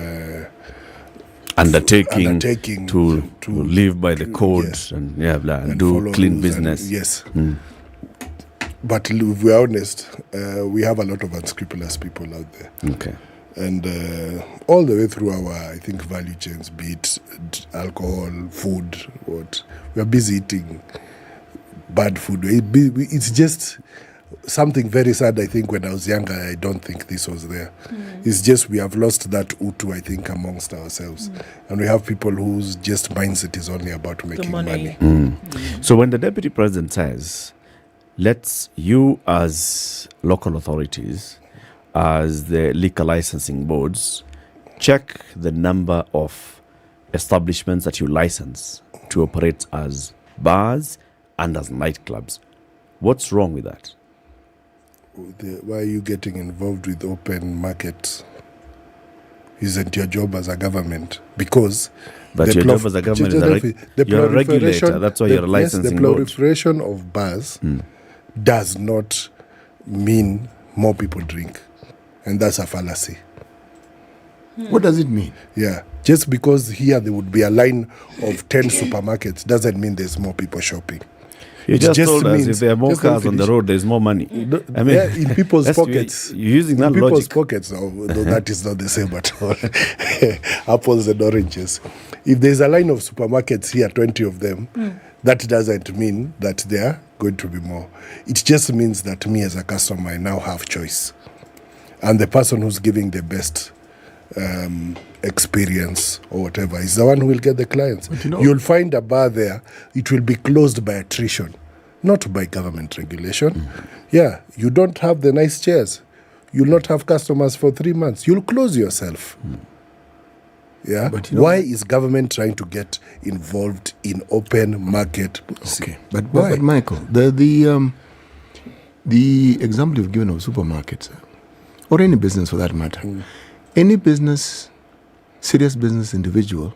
Speaker 9: undertaking to live by the code and do clean business.
Speaker 18: Yes. But if we're honest, we have a lot of unscrupulous people out there.
Speaker 9: Okay.
Speaker 18: And all the way through our, I think, value chains, be it alcohol, food, we are busy eating bad food. It's just something very sad. I think when I was younger, I don't think this was there. It's just we have lost that utu, I think, amongst ourselves. And we have people whose just mindset is only about making money.
Speaker 9: So when the Deputy President says, let's you as local authorities, as the liquor licensing boards, check the number of establishments that you license to operate as bars and as nightclubs. What's wrong with that?
Speaker 18: Why are you getting involved with open markets? Isn't your job as a government? Because
Speaker 9: but your job as a government is you're a regulator. That's why you're a licensing board.
Speaker 18: The proliferation of bars does not mean more people drink. And that's a fallacy.
Speaker 10: What does it mean?
Speaker 18: Yeah. Just because here there would be a line of 10 supermarkets doesn't mean there's more people shopping.
Speaker 9: You just told us if there are more cars on the road, there's more money.
Speaker 18: I mean, in people's pockets.
Speaker 9: You're using that
Speaker 18: in people's
Speaker 9: logic.
Speaker 18: Pockets, though, that is not the same at all. Apples and oranges. If there's a line of supermarkets here, 20 of them, that doesn't mean that they're going to be more. It just means that me as a customer, I now have choice. And the person who's giving the best experience or whatever is the one who will get the clients. You'll find a bar there, it will be closed by attrition, not by government regulation. Yeah, you don't have the nice chairs. You'll not have customers for 3 months. You'll close yourself. Yeah. But why is government trying to get involved in open market policy?
Speaker 10: Okay. But Michael, the example you've given of supermarkets, or any business for that matter, any business, serious business individual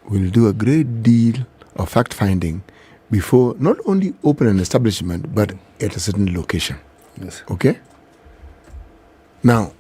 Speaker 10: will do a great deal of fact finding before not only open an establishment but at a certain location.
Speaker 18: Yes.
Speaker 10: Okay. Now,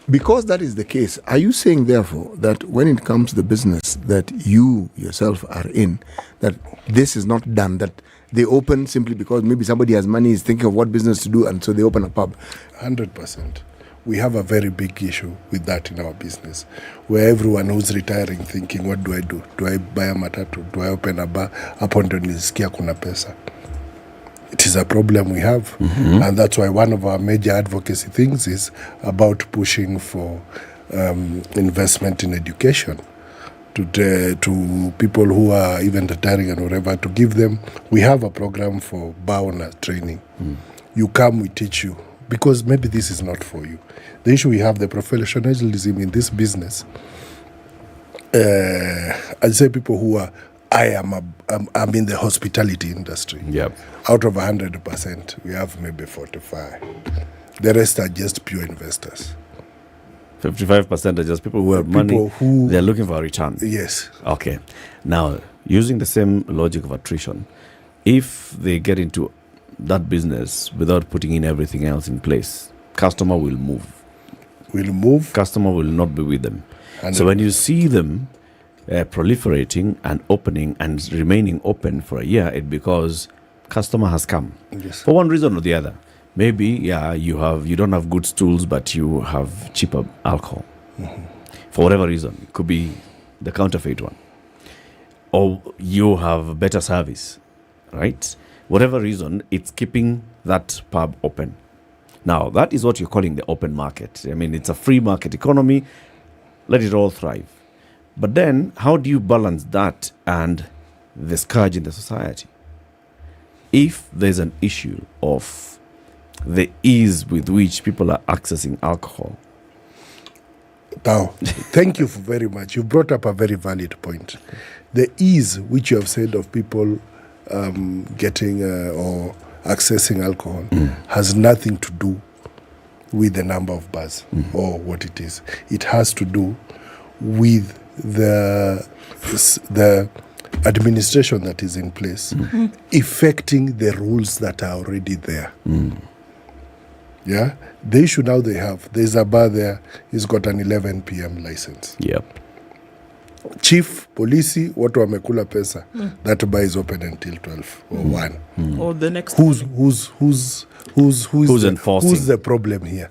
Speaker 10: because that is the case, are you saying, therefore, that when it comes to the business that you yourself are in, that this is not done, that they open simply because maybe somebody has money, is thinking of what business to do, and so they open a pub?
Speaker 18: 100%. We have a very big issue with that in our business, where everyone who's retiring thinking, what do I do? Do I buy a matatu? Do I open a bar? Hapo ndo nilisikia kuna pesa. It is a problem we have, and that's why one of our major advocacy things is about pushing for investment in education to people who are even retiring and whatever, to give them. We have a program for bar owner training. You come, we teach you, because maybe this is not for you. The issue we have, the professionalism in this business. I'd say people who are, I'm in the hospitality industry.
Speaker 9: Yep.
Speaker 18: Out of 100%, we have maybe 45. The rest are just pure investors.
Speaker 9: 55% are just people who have money. They're looking for a return.
Speaker 18: Yes.
Speaker 9: Okay. Now, using the same logic of attrition, if they get into that business without putting in everything else in place, customer will move. Customer will not be with them. So when you see them proliferating and opening and remaining open for a year, it's because customer has come.
Speaker 18: Yes.
Speaker 9: For one reason or the other. Maybe, you don't have good stools, but you have cheaper alcohol. For whatever reason. It could be the counterfeit one. Or you have better service, right? Whatever reason, it's keeping that pub open. Now, that is what you're calling the open market. I mean, it's a free market economy. Let it all thrive. But then, how do you balance that and the scourge in the society? If there's an issue of the ease with which people are accessing alcohol.
Speaker 18: Now, thank you very much. You brought up a very valid point. The ease which you have said of people getting or accessing alcohol has nothing to do with the number of bars or what it is. It has to do with the administration that is in place, effecting the rules that are already there. Yeah, the issue now there's a bar there, he's got an 11 p.m. license.
Speaker 9: Yep.
Speaker 18: Chief, polisi, watu wamekula pesa. That bar is open until 12 or 1.
Speaker 8: Or the next
Speaker 18: who's
Speaker 9: enforcing?
Speaker 18: Who's the problem here?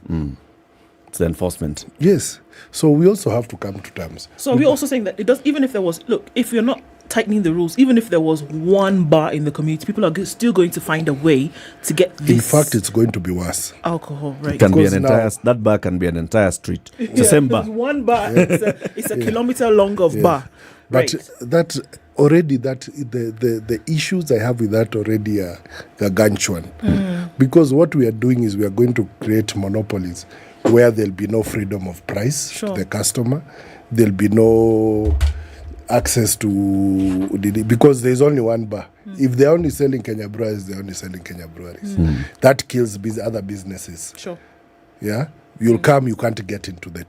Speaker 9: It's the enforcement.
Speaker 18: Yes. So we also have to come to terms.
Speaker 8: So we're also saying that it does, even if there was, look, if you're not tightening the rules, even if there was one bar in the community, people are still going to find a way to get this.
Speaker 18: In fact, it's going to be worse.
Speaker 8: Alcohol, right?
Speaker 9: It can be that bar can be an entire street. It's the same bar.
Speaker 8: One bar. It's a kilometer long of bar.
Speaker 18: But that already, the issues I have with that already are gargantuan. Because what we are doing is we are going to create monopolies where there'll be no freedom of price to the customer. There'll be no access to because there's only one bar. If they're only selling Kenya breweries, they're only selling Kenya breweries. That kills other businesses.
Speaker 8: Sure.
Speaker 18: Yeah. You'll come, you can't get into the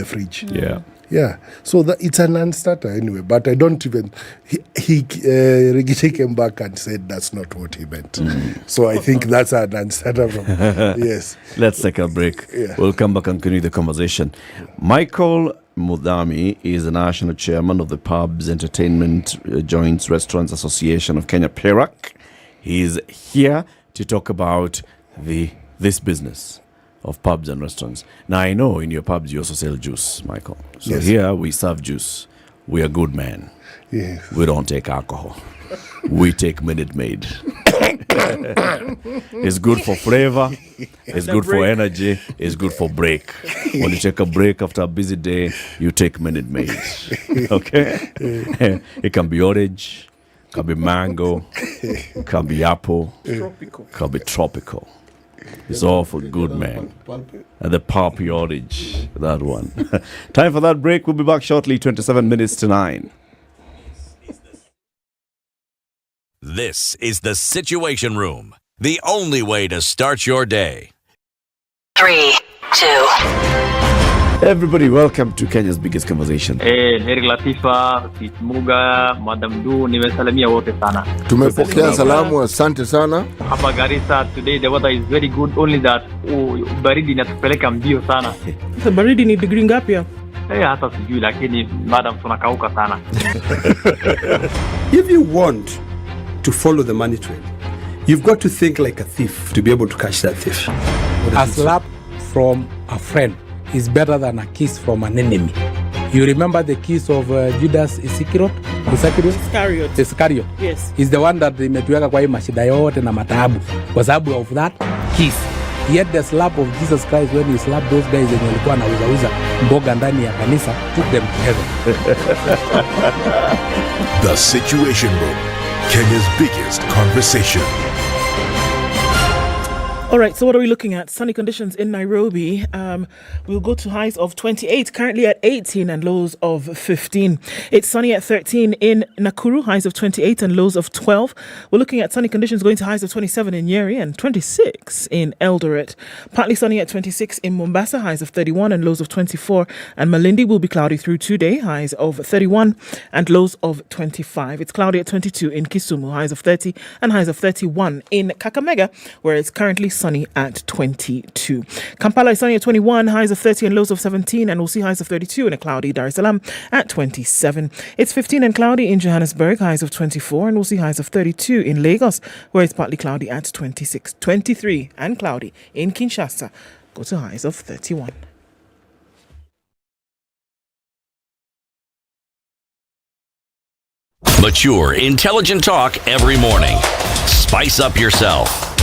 Speaker 18: fridge.
Speaker 9: Yeah.
Speaker 18: Yeah. So it's a non-starter anyway. But I don't even Rigiti came back and said that's not what he meant. So I think that's a non-starter from yes.
Speaker 9: Let's take a break.
Speaker 18: Yeah.
Speaker 9: We'll come back and continue the conversation. Michael Mudami is the national chairman of the Pubs, Entertainment, Joints, Restaurants Association of Kenya, PERAC. He's here to talk about this business of pubs and restaurants. Now, I know in your pubs you also sell juice, Michael. So
Speaker 18: yes.
Speaker 9: Here we serve juice. We are good men.
Speaker 18: Yes.
Speaker 9: We don't take alcohol. We take Minute Maid. It's good for flavor. It's good for energy. It's good for break. When you take a break after a busy day, you take Minute Maid. Okay? It can be orange, can be mango, can be apple, can be tropical. It's all for good men. And the pulpy orange, that one. Time for that break. We'll be back shortly, 27 minutes to 9.
Speaker 5: This is the Situation Room, the only way to start your day.
Speaker 6: 3, 2.
Speaker 9: Everybody, welcome to Kenya's biggest conversation.
Speaker 19: Heri Latifa, Muga, Madam Du, nimesalamia wote sana.
Speaker 10: Tumepokea salamu, asante sana.
Speaker 19: Hapa Garissa today the weather is very good, only that baridi inatupeleka mbio sana.
Speaker 8: Sasa baridi ni degree ngapi hapa?
Speaker 19: Hata sijui lakini madam tunakauka sana.
Speaker 20: If you want to follow the money trail, you've got to think like a thief to be able to catch that thief.
Speaker 22: A slap from a friend is better than a kiss from an enemy. You remember the kiss of Judas Iscariot? Iscariot.
Speaker 8: Yes.
Speaker 22: Is the one that imetuweka kwa hii mashida yote na mataabu kwa sababu of that kiss. Yet the slap of Jesus Christ when he slapped those guys wenye walikuwa wanauza mboga ndani ya kanisa took them to heaven.
Speaker 12: The Situation Room, Kenya's biggest conversation.
Speaker 8: All right, so what are we looking at? Sunny conditions in Nairobi. We'll go to highs of 28, currently at 18 and lows of 15. It's sunny at 13 in Nakuru, highs of 28 and lows of 12. We're looking at sunny conditions going to highs of 27 in Nyeri and 26 in Eldoret. Partly sunny at 26 in Mombasa, highs of 31 and lows of 24. And Malindi will be cloudy through today, highs of 31 and lows of 25. It's cloudy at 22 in Kisumu, highs of 30 and highs of 31 in Kakamega, where it's currently sunny at 22. Kampala is sunny at 21, highs of 30 and lows of 17, and we'll see highs of 32 in a cloudy Dar es Salaam at 27. It's 15 and cloudy in Johannesburg, highs of 24, and we'll see highs of 32 in Lagos, where it's partly cloudy at 26. 23 and cloudy in Kinshasa, go to highs of 31.
Speaker 5: Mature, intelligent talk every morning. Spice up yourself.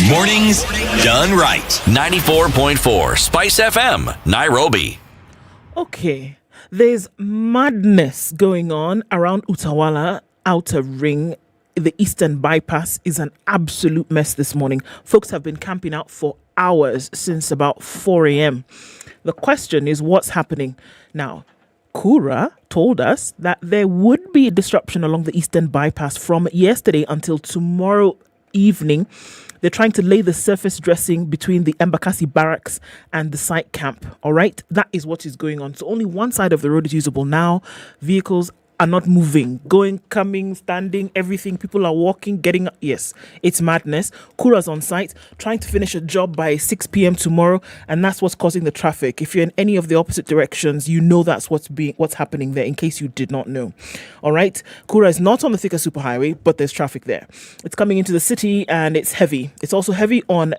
Speaker 5: Mornings done right. 94.4 Spice FM, Nairobi.
Speaker 8: Okay, there's madness going on around Utawala Outer Ring. The Eastern Bypass is an absolute mess this morning. Folks have been camping out for hours since about 4 a.m. The question is what's happening now? Kura told us that there would be a disruption along the Eastern Bypass from yesterday until tomorrow evening. They're trying to lay the surface dressing between the Embakasi barracks and the site camp. All right, that is what is going on. So only one side of the road is usable now. Vehicles are not moving, going, coming, standing, everything. People are walking, getting up. Yes, it's madness. Kura's on site, trying to finish a job by 6 p.m. tomorrow, and that's what's causing the traffic. If you're in any of the opposite directions, you know that's what's happening there, in case you did not know. All right, Kura is not on the Thika Superhighway, but there's traffic there. It's coming into the city, and it's heavy. It's also heavy on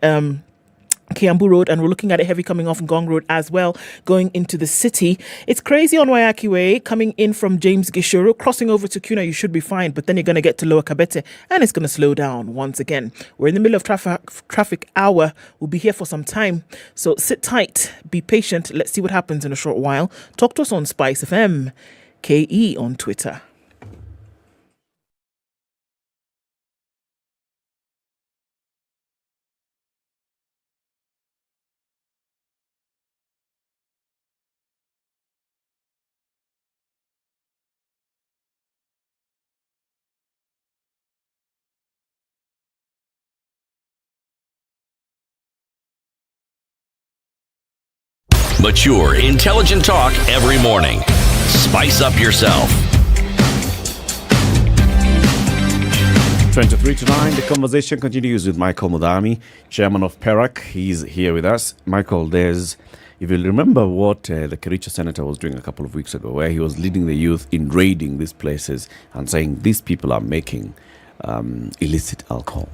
Speaker 8: Kiambu Road, and we're looking at it heavy coming off Ngong Road as well, going into the city. It's crazy on Wayaki Way, coming in from James Gishuru, crossing over to Kuna, you should be fine, but then you're going to get to Lower Kabete, and it's going to slow down once again. We're in the middle of traffic hour. We'll be here for some time, so sit tight, be patient. Let's see what happens in a short while. Talk to us on SpiceFM, KE on Twitter.
Speaker 5: Mature, intelligent talk every morning. Spice up yourself.
Speaker 9: 23 to 9, the conversation continues with Michael Mudami, chairman of PERAC. He's here with us. Michael, if you'll remember what the Kericho senator was doing a couple of weeks ago, where he was leading the youth in raiding these places and saying these people are making illicit alcohol.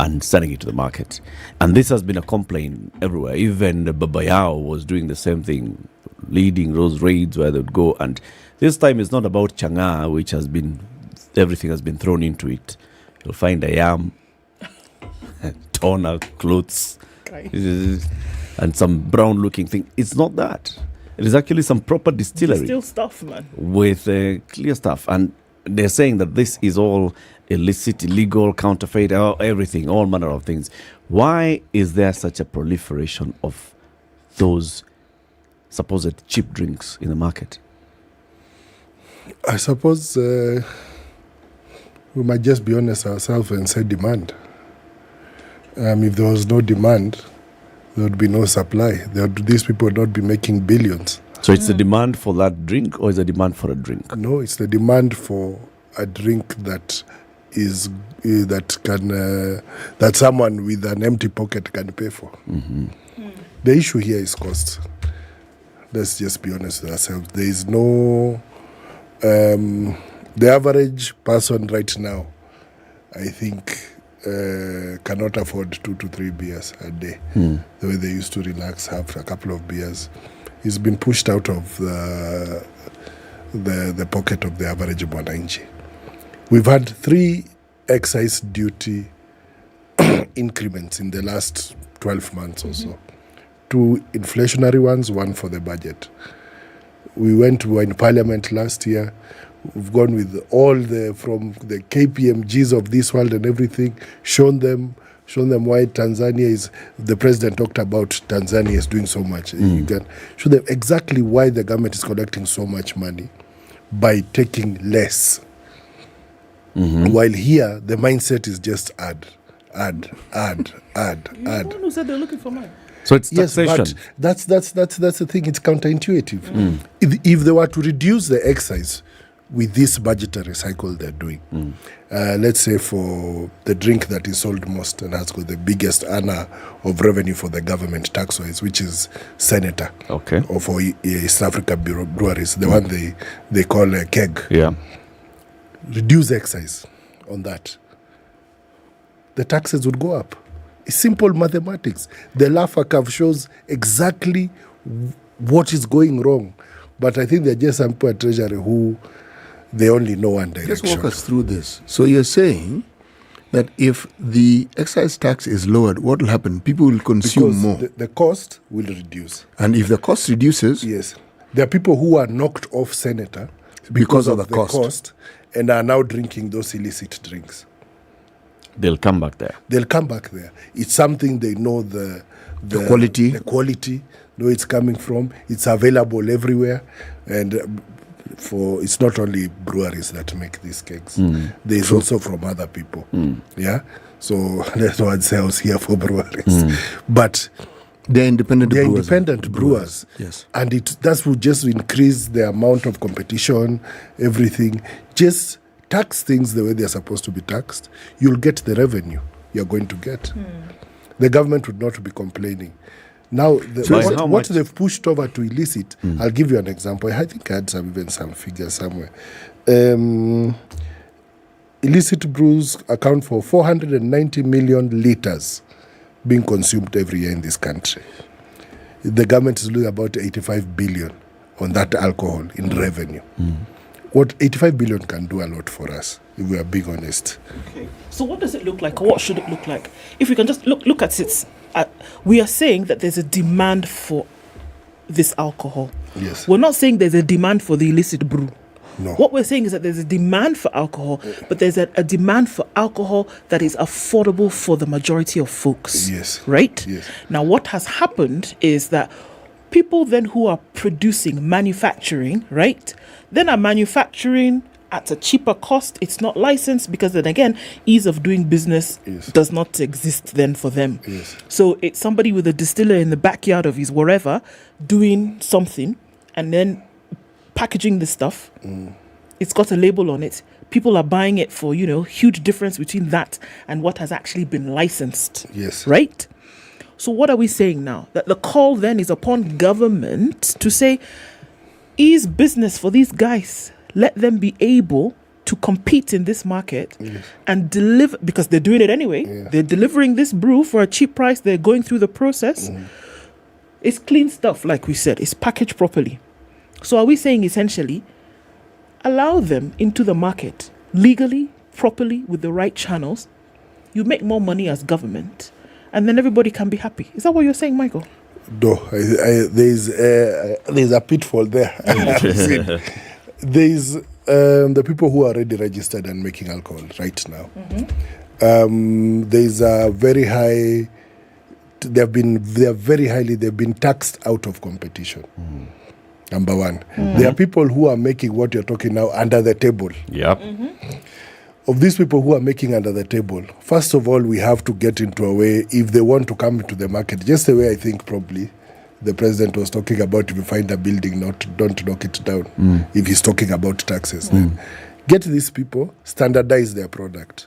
Speaker 9: and selling it to the market. And this has been a complaint everywhere. Even Babayao was doing the same thing, leading those raids where they would go. And this time it's not about changa, which has been, everything has been thrown into it. You'll find a yam, toner, clothes, and some brown looking thing. It's not that. It is actually some proper distillery.
Speaker 8: Still stuff, man.
Speaker 9: With clear stuff. And they're saying that this is all illicit, illegal, counterfeit, everything, all manner of things. Why is there such a proliferation of those supposed cheap drinks in the market?
Speaker 18: I suppose we might just be honest ourselves and say demand. If there was no demand, there would be no supply. These people would not be making billions.
Speaker 9: So it's the demand for that drink, or is the demand for a drink?
Speaker 18: No, it's the demand for a drink that is that someone with an empty pocket can pay for.
Speaker 9: Mm-hmm.
Speaker 18: The issue here is cost. Let's just be honest with ourselves. There is no the average person right now, I think, cannot afford 2 to 3 beers a day. The way they used to relax, have a couple of beers. It's been pushed out of the pocket of the average mwananchi. We've had 3 excise duty increments in the last 12 months or so. 2 inflationary ones, 1 for the budget. We were in Parliament last year. We've gone with all from the KPMGs of this world and everything, shown them why Tanzania is, the president talked about Tanzania is doing so much. You can show them exactly why the government is collecting so much money by taking less. While here, the mindset is just add.
Speaker 8: You're the one who said they're looking for money.
Speaker 9: So it's
Speaker 18: taxation.
Speaker 9: taxation.
Speaker 18: Yes, but that's the thing. It's counterintuitive. If they were to reduce the excise with this budgetary cycle they're doing, let's say for the drink that is sold most and has got the biggest earner of revenue for the government tax-wise, which is Senator, or for East Africa breweries, the one they call a keg. Reduce excise on that, the taxes would go up. It's simple mathematics. The Laffer curve shows exactly what is going wrong. But I think there are just some people at Treasury who they only know one direction.
Speaker 10: Just walk us through this. So you're saying that if the excise tax is lowered, what will happen? People will consume more.
Speaker 18: The cost will reduce.
Speaker 10: And if the cost reduces...
Speaker 18: Yes. There are people who are knocked off Senator because of the cost and are now drinking those illicit drinks.
Speaker 9: They'll come back there.
Speaker 18: It's something they know the
Speaker 10: quality.
Speaker 18: The quality, know it's coming from. It's available everywhere. And it's not only breweries that make these cakes. There's also from other people. Yeah? So that's why I was here for breweries. But
Speaker 10: they're independent
Speaker 18: brewers.
Speaker 10: Yes.
Speaker 18: And that would just increase the amount of competition, everything. Just tax things the way they're supposed to be taxed. You'll get the revenue you're going to get. The government would not be complaining. Now, what they've pushed over to illicit, I'll give you an example. I think I had some figures somewhere. Illicit brews account for 490 million litres being consumed every year in this country. The government is losing about 85 billion on that alcohol in revenue. What 85 billion can do a lot for us, if we are being honest.
Speaker 8: Okay. So what does it look like? Or what should it look like? If we can just look at it, we are saying that there's a demand for this alcohol.
Speaker 18: Yes.
Speaker 8: We're not saying there's a demand for the illicit brew.
Speaker 18: No.
Speaker 8: What we're saying is that there's a demand for alcohol, but there's a demand for alcohol that is affordable for the majority of folks.
Speaker 18: Yes.
Speaker 8: Right?
Speaker 18: Yes.
Speaker 8: Now, what has happened is that people then who are manufacturing, right, then are manufacturing at a cheaper cost. It's not licensed because then again, ease of doing business does not exist then for them.
Speaker 18: Yes.
Speaker 8: So it's somebody with a distiller in the backyard of his wherever doing something and then packaging the stuff. It's got a label on it. People are buying it for, huge difference between that and what has actually been licensed.
Speaker 18: Yes.
Speaker 8: Right? So what are we saying now? That the call then is upon government to say, ease business for these guys. Let them be able to compete in this market and deliver, because they're doing it anyway. They're delivering this brew for a cheap price. They're going through the process. It's clean stuff, like we said. It's packaged properly. So are we saying essentially, allow them into the market legally, properly, with the right channels? You make more money as government, and then everybody can be happy. Is that what you're saying, Michael?
Speaker 18: No, there's a pitfall there. There's the people who are already registered and making alcohol right now. There's a very high. They've been taxed out of competition. Number one, there are people who are making what you're talking now under the table.
Speaker 9: Yep.
Speaker 18: Of these people who are making under the table, first of all, we have to get into a way, if they want to come into the market, just the way I think probably the president was talking about, if you find a building, don't knock it down. If he's talking about taxes, then get these people, standardize their product.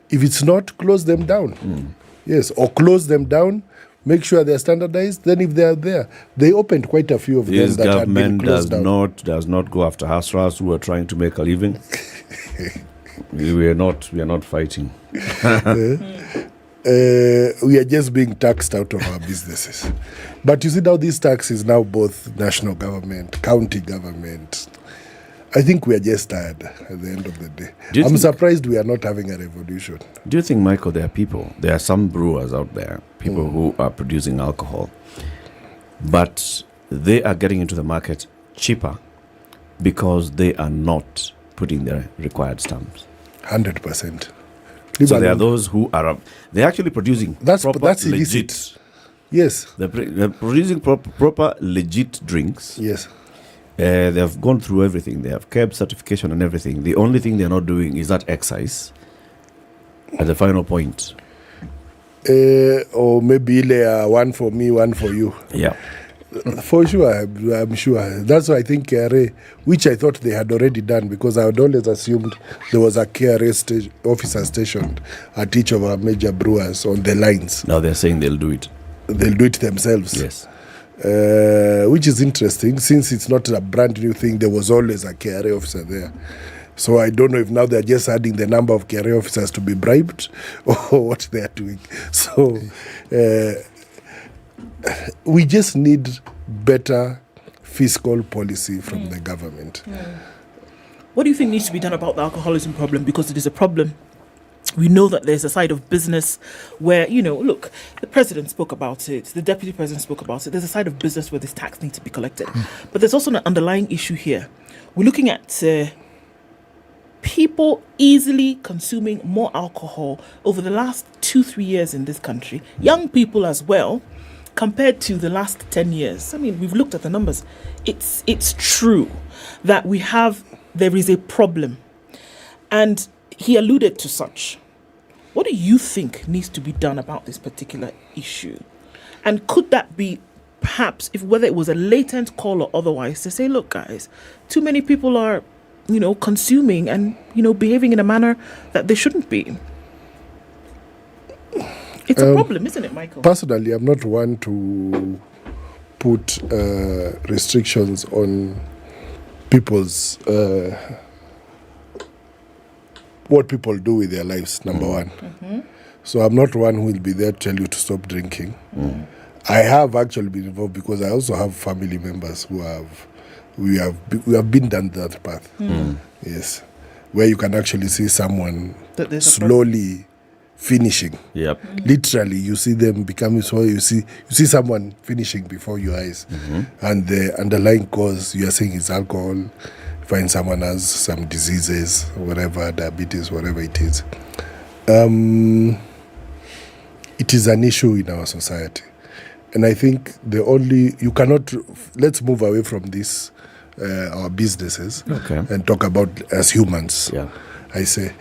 Speaker 18: If it's not, close them down. Yes, or close them down, make sure they're standardized. Then if they are there, they opened quite a few of them that had been closed down.
Speaker 9: Does not go after hustlers who are trying to make a living. we are not fighting.
Speaker 18: We are just being taxed out of our businesses. But you see now this tax is now both national government, county government. I think we are just tired at the end of the day. I'm surprised we are not having a revolution.
Speaker 9: Do you think, Michael, there are some brewers out there, people who are producing alcohol, but they are getting into the market cheaper because they are not putting the required stamps?
Speaker 18: 100%.
Speaker 9: So there are those who are they're actually producing
Speaker 18: that's
Speaker 9: legit.
Speaker 18: Illicit. Yes.
Speaker 9: They're producing proper legit drinks.
Speaker 18: Yes.
Speaker 9: They have gone through everything. They have KEB certification and everything. The only thing they're not doing is that excise at the final point.
Speaker 18: Or maybe one for me, one for you.
Speaker 9: Yeah.
Speaker 18: For sure, I'm sure. That's why I think KRA, which I thought they had already done, because I had always assumed there was a KRA officer stationed at each of our major brewers on the lines.
Speaker 9: Now they're saying they'll do it.
Speaker 18: They'll do it themselves.
Speaker 9: Yes.
Speaker 18: Which is interesting, since it's not a brand new thing. There was always a KRA officer there. So I don't know if now they're just adding the number of KRA officers to be bribed or what they're doing. So we just need better fiscal policy from the government.
Speaker 8: What do you think needs to be done about the alcoholism problem? Because it is a problem. We know that there's a side of business where, look, the president spoke about it, the deputy president spoke about it. There's a side of business where this tax needs to be collected. But there's also an underlying issue here. We're looking at people easily consuming more alcohol over the last 2-3 years in this country. Young people as well, compared to the last 10 years. I mean, we've looked at the numbers. It's true that there is a problem. And he alluded to such. What do you think needs to be done about this particular issue? And could that be perhaps, whether it was a latent call or otherwise, to say, look, guys, too many people are, consuming and, behaving in a manner that they shouldn't be? It's a problem, isn't it, Michael?
Speaker 18: Personally, I'm not one to put restrictions on people's what people do with their lives, number one. So I'm not one who will be there to tell you to stop drinking. I have actually been involved because I also have family members who we have been down that path. Yes, where you can actually see someone slowly finishing.
Speaker 9: Yep.
Speaker 18: Literally, you see them becoming so. You see someone finishing before your eyes, and the underlying cause you are saying is alcohol. Find someone has some diseases, whatever, diabetes, whatever it is. It is an issue in our society. And I think you cannot, let's move away from this, our businesses, and talk about as humans.
Speaker 9: Yeah.
Speaker 18: I say,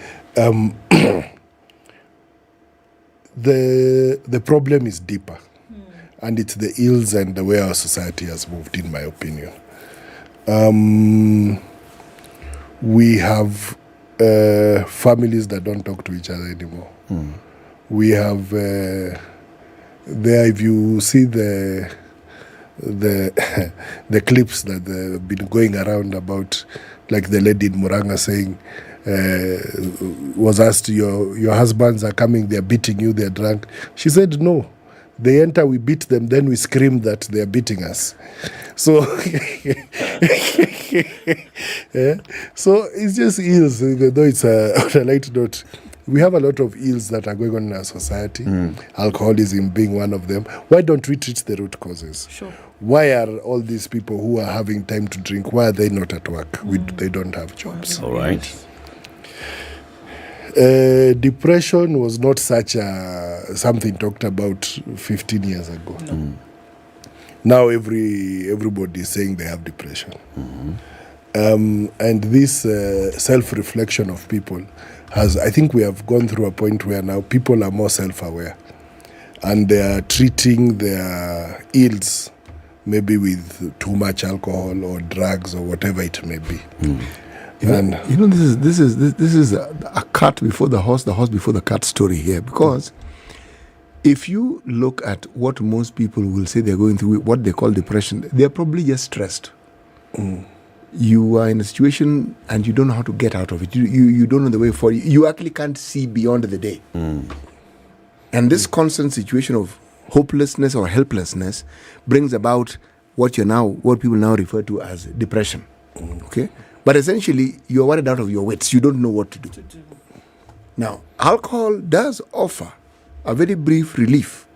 Speaker 18: the problem is deeper. And it's the ills and the way our society has moved, in my opinion. We have families that don't talk to each other anymore. We have if you see the clips that have been going around about, like the lady in Muranga saying, was asked, your husbands are coming, they're beating you, they're drunk. She said, no. They enter, we beat them, then we scream that they're beating us. So, so it's just ills, even though it's on a light note. We have a lot of ills that are going on in our society, alcoholism being one of them. Why don't we treat the root causes?
Speaker 8: Sure.
Speaker 18: Why are all these people who are having time to drink, why are they not at work? They don't have jobs.
Speaker 9: All right.
Speaker 18: Depression was not such something talked about 15 years ago.
Speaker 8: No.
Speaker 18: Now everybody is saying they have depression. And this self-reflection of people I think we have gone through a point where now people are more self-aware and they are treating their ills maybe with too much alcohol or drugs or whatever it may be.
Speaker 10: This is a cart before the horse before the cart story here, because if you look at what most people will say they're going through, what they call depression, they're probably just stressed. You are in a situation and you don't know how to get out of it. You don't know the way forward. You actually can't see beyond the day. And this constant situation of hopelessness or helplessness brings about what people now refer to as depression. Okay? But essentially, you're worried out of your wits. You don't know what to do. Now, alcohol does offer a very brief relief.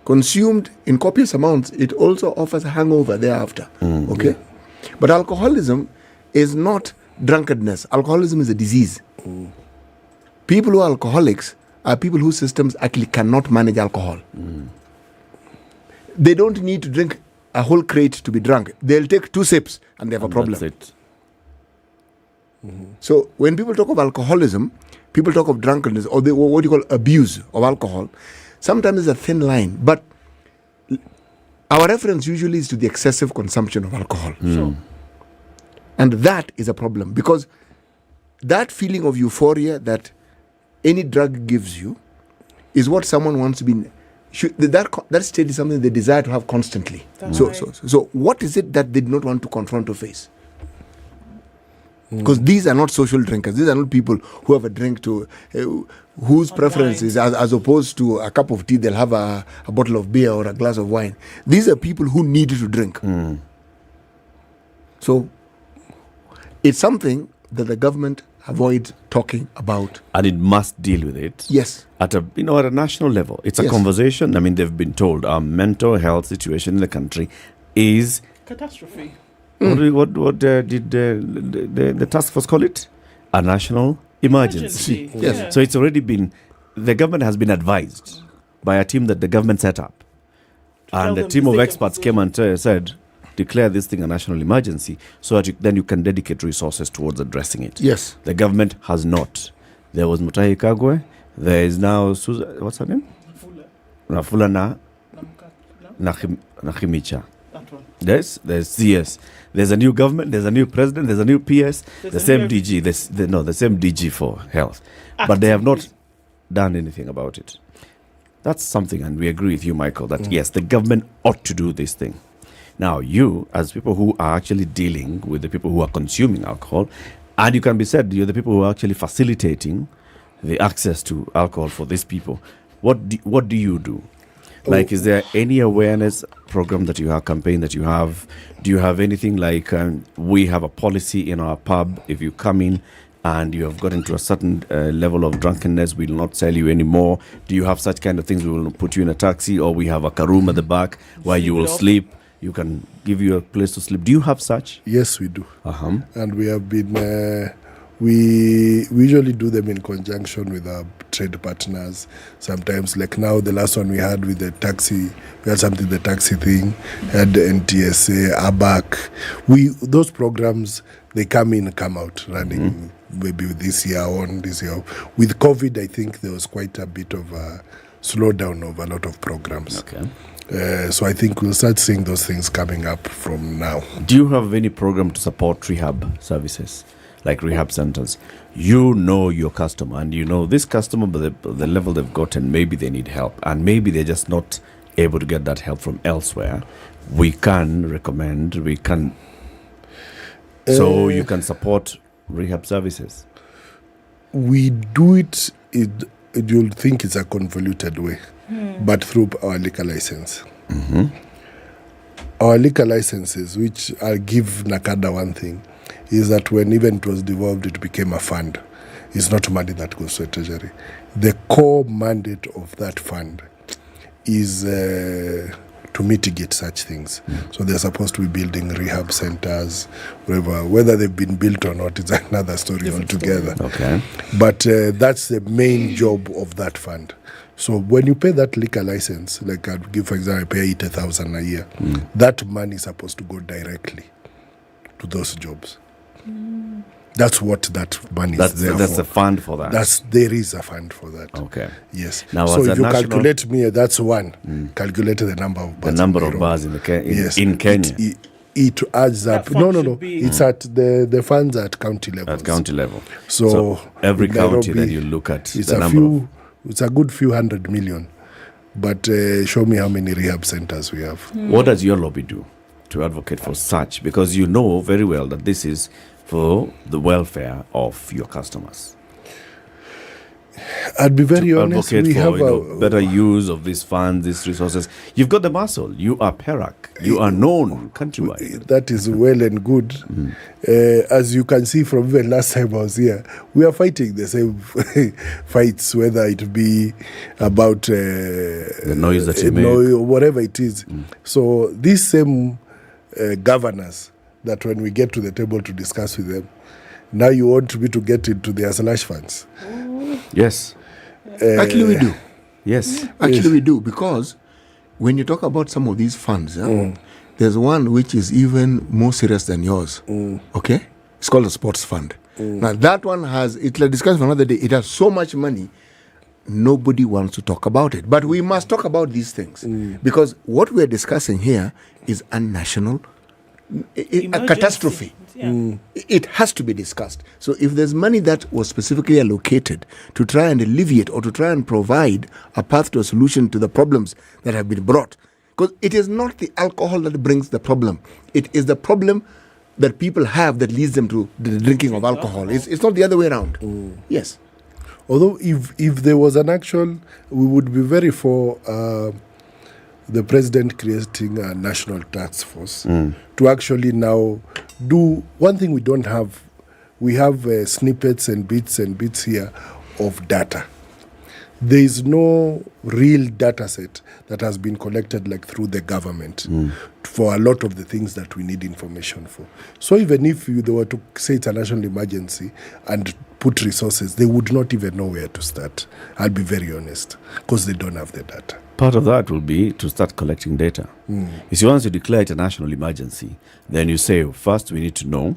Speaker 10: Consumed in copious amounts, it also offers a hangover thereafter. Okay? Yeah. But alcoholism is not drunkenness. Alcoholism is a disease. People who are alcoholics are people whose systems actually cannot manage alcohol. They don't need to drink a whole crate to be drunk. They'll take 2 sips and they have a problem.
Speaker 9: That's it.
Speaker 10: So when people talk of alcoholism, people talk of drunkenness or what you call abuse of alcohol. Sometimes it's a thin line, but our reference usually is to the excessive consumption of alcohol.
Speaker 8: Sure.
Speaker 10: And that is a problem, because that feeling of euphoria that any drug gives you is what someone wants to be. That state is something they desire to have constantly. So what is it that they do not want to confront or face? Because these are not social drinkers. These are not people who have a drink to whose preference is as opposed to a cup of tea, they'll have a bottle of beer or a glass of wine. These are people who need to drink. So it's something that the government avoids talking about.
Speaker 9: And it must deal with it.
Speaker 10: Yes.
Speaker 9: At a national level. It's a conversation. I mean, they've been told our mental health situation in the country is
Speaker 8: catastrophe.
Speaker 9: What did the task force call it? A national emergency.
Speaker 10: Yes. Yeah.
Speaker 9: So it's already been, the government has been advised by a team that the government set up. And a team of experts came and said, declare this thing a national emergency so that then you can dedicate resources towards addressing it.
Speaker 10: Yes.
Speaker 9: The government has not. There was Mutahi Kagwe. There is now, what's her name? Rafula Nakhimicha. Yes, there's CS. There's a new government, there's a new president, there's a new PS, the same DG, the same DG for health. But they have not done anything about it. That's something, and we agree with you, Michael, that yes, the government ought to do this thing. Now, you, as people who are actually dealing with the people who are consuming alcohol, and you can be said you're the people who are actually facilitating the access to alcohol for these people, what do you do? Like, is there any awareness program that you have, campaign that you have? Do you have anything like, we have a policy in our pub, if you come in and you have gotten to a certain level of drunkenness, we will not sell you anymore? Do you have such kind of things? We will put you in a taxi, or we have a room at the back where you will sleep. You can give you a place to sleep. Do you have such?
Speaker 18: Yes, we do. And we have been... We usually do them in conjunction with our trade partners. Sometimes, like now, the last one we had with the taxi, we had something, the taxi thing, had the NTSA, ABAC. Those programs, they come in, come out, running maybe this year on, this year. With COVID, I think there was quite a bit of a slowdown of a lot of programs.
Speaker 9: Okay.
Speaker 18: So I think we'll start seeing those things coming up from now.
Speaker 9: Do you have any program to support rehab services? Like rehab centers, you know your customer, and you know this customer, but the level they've gotten, maybe they need help, and maybe they're just not able to get that help from elsewhere. We can recommend, so you can support rehab services.
Speaker 18: We do it, you'll think it's a convoluted way, but through our liquor license. Our liquor licenses, which I'll give Nakada one thing, is that when even it was devolved, it became a fund. It's not money that goes to a treasury. The core mandate of that fund is to mitigate such things. So they're supposed to be building rehab centers, whether they've been built or not, it's another story altogether.
Speaker 9: Okay.
Speaker 18: But that's the main job of that fund. So when you pay that liquor license, like I'd give, for example, I pay 80,000 a year, that money is supposed to go directly to those jobs. That's what that money is there
Speaker 9: That's
Speaker 18: for.
Speaker 9: a fund for that.
Speaker 18: There is a fund for that.
Speaker 9: Okay.
Speaker 18: Yes.
Speaker 9: Now,
Speaker 18: so
Speaker 9: as
Speaker 18: if
Speaker 9: a
Speaker 18: you
Speaker 9: national-
Speaker 18: calculate me, that's one. Calculate the number of bars.
Speaker 9: The number
Speaker 18: in
Speaker 9: of
Speaker 18: Nairobi.
Speaker 9: bars in
Speaker 18: Yes.
Speaker 9: in Kenya.
Speaker 18: It adds up.
Speaker 8: That fund
Speaker 18: No.
Speaker 8: should be-
Speaker 18: It's at the funds at county level.
Speaker 9: At county level.
Speaker 18: So
Speaker 9: every
Speaker 18: in
Speaker 9: county
Speaker 18: Nairobi,
Speaker 9: that you look at,
Speaker 18: it's
Speaker 9: the
Speaker 18: a
Speaker 9: number
Speaker 18: few. It's a good few 100 million. But show me how many rehab centers we have.
Speaker 9: What does your lobby do to advocate for such? Because you know very well that this is for the welfare of your customers.
Speaker 18: I'd be very
Speaker 9: to
Speaker 18: honest.
Speaker 9: Advocate
Speaker 18: We
Speaker 9: for
Speaker 18: have
Speaker 9: better use of these funds, these resources. You've got the muscle. You are Perak. You are known countrywide.
Speaker 18: That is well and good. As you can see from even last time I was here, we are fighting the same fights, whether it be about
Speaker 9: the noise that you make,
Speaker 18: or whatever it is. So these same governors that when we get to the table to discuss with them, now you want me to get into their slush funds.
Speaker 9: Yes.
Speaker 10: Actually, we do.
Speaker 9: Yes.
Speaker 10: Actually, we do, because when you talk about some of these funds, there's one which is even more serious than yours. Okay? It's called the sports fund. Now, that one has, it's a discussion for another day. It has so much money, nobody wants to talk about it. But we must talk about these things, because what we're discussing here is a national a catastrophe. It has to be discussed. So if there's money that was specifically allocated to try and alleviate or to try and provide a path to a solution to the problems that have been brought, because it is not the alcohol that brings the problem. It is the problem that people have that leads them to the drinking of alcohol. It's not the other way around. Yes.
Speaker 18: Although if there was an actual, we would be very for the president creating a national task force to actually now do one thing we don't have. We have snippets and bits here of data. There is no real data set that has been collected like through the government for a lot of the things that we need information for. So even if they were to say it's a national emergency and put resources, they would not even know where to start. I'll be very honest, because they don't have the data.
Speaker 9: Part of that will be to start collecting data. You see, once you declare it a national emergency, then you say, first we need to know.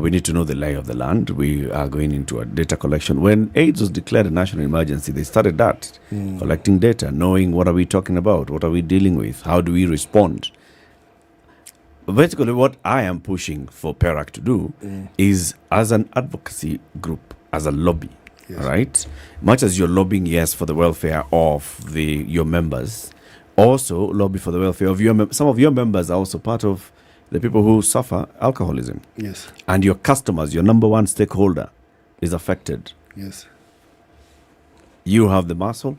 Speaker 9: We need to know the lay of the land. We are going into a data collection. When AIDS was declared a national emergency, they started that, collecting data, knowing what are we talking about, what are we dealing with, how do we respond. Basically, what I am pushing for Perak to do is, as an advocacy group, as a lobby, right? Much as you're lobbying, yes, for the welfare of your members, also lobby for the welfare of some of your members are also part of the people who suffer alcoholism.
Speaker 18: Yes.
Speaker 9: And your customers, your number one stakeholder, is affected.
Speaker 18: Yes.
Speaker 9: You have the muscle.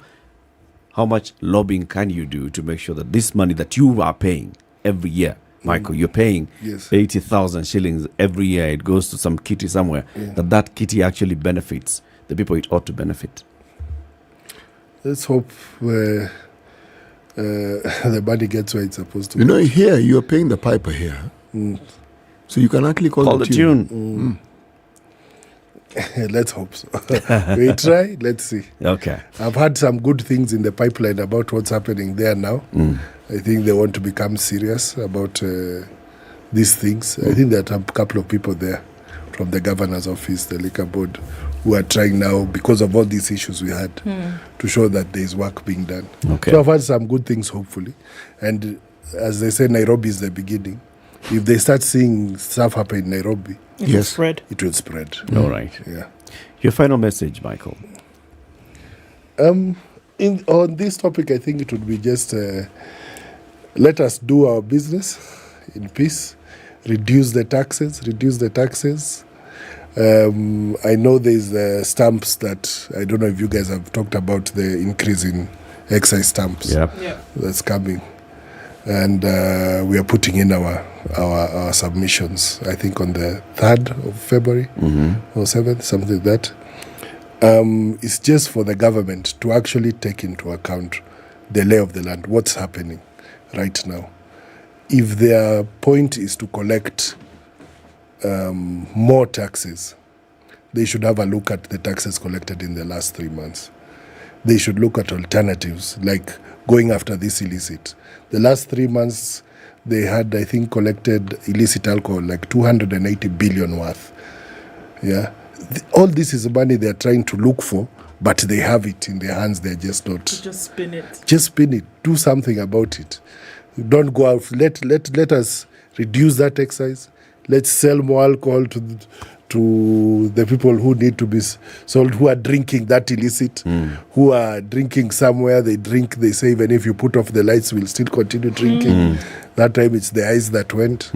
Speaker 9: How much lobbying can you do to make sure that this money that you are paying every year, Michael, you're paying 80,000 shillings every year, it goes to some kitty somewhere, that kitty actually benefits the people it ought to benefit?
Speaker 18: Let's hope the money gets where it's supposed to.
Speaker 10: You know, here you're paying the piper here, so you can actually call the tune.
Speaker 18: Let's hope so. We try. Let's see.
Speaker 9: Okay.
Speaker 18: I've had some good things in the pipeline about what's happening there now. I think they want to become serious about these things. I think there are a couple of people there from the governor's office, the liquor board, who are trying now, because of all these issues we had, to show that there is work being done.
Speaker 9: Okay.
Speaker 18: So I've had some good things, hopefully. And as they say, Nairobi is the beginning. If they start seeing stuff happen in Nairobi,
Speaker 8: it will spread.
Speaker 18: It will spread.
Speaker 9: All right.
Speaker 18: Yeah.
Speaker 9: Your final message, Michael.
Speaker 18: On this topic, I think it would be just let us do our business in peace, reduce the taxes, I know there's stamps that, I don't know if you guys have talked about the increase in excise stamps.
Speaker 9: Yep.
Speaker 18: That's coming. And we are putting in our submissions, I think on the 3rd of February or 7th, something like that. It's just for the government to actually take into account the lay of the land, what's happening right now. If their point is to collect more taxes, they should have a look at the taxes collected in the last 3 months. They should look at alternatives, like going after this illicit. The last 3 months, they had, I think, collected illicit alcohol, like 280 billion worth. Yeah. All this is money they're trying to look for, but they have it in their hands. They're just not.
Speaker 8: Just spin it.
Speaker 18: Just spin it. Do something about it. Don't go out. Let us reduce that excise. Let's sell more alcohol to the people who need to be sold, who are drinking that illicit, who are drinking somewhere, they drink, they say, even if you put off the lights, we'll still continue drinking. That time it's the eyes that went.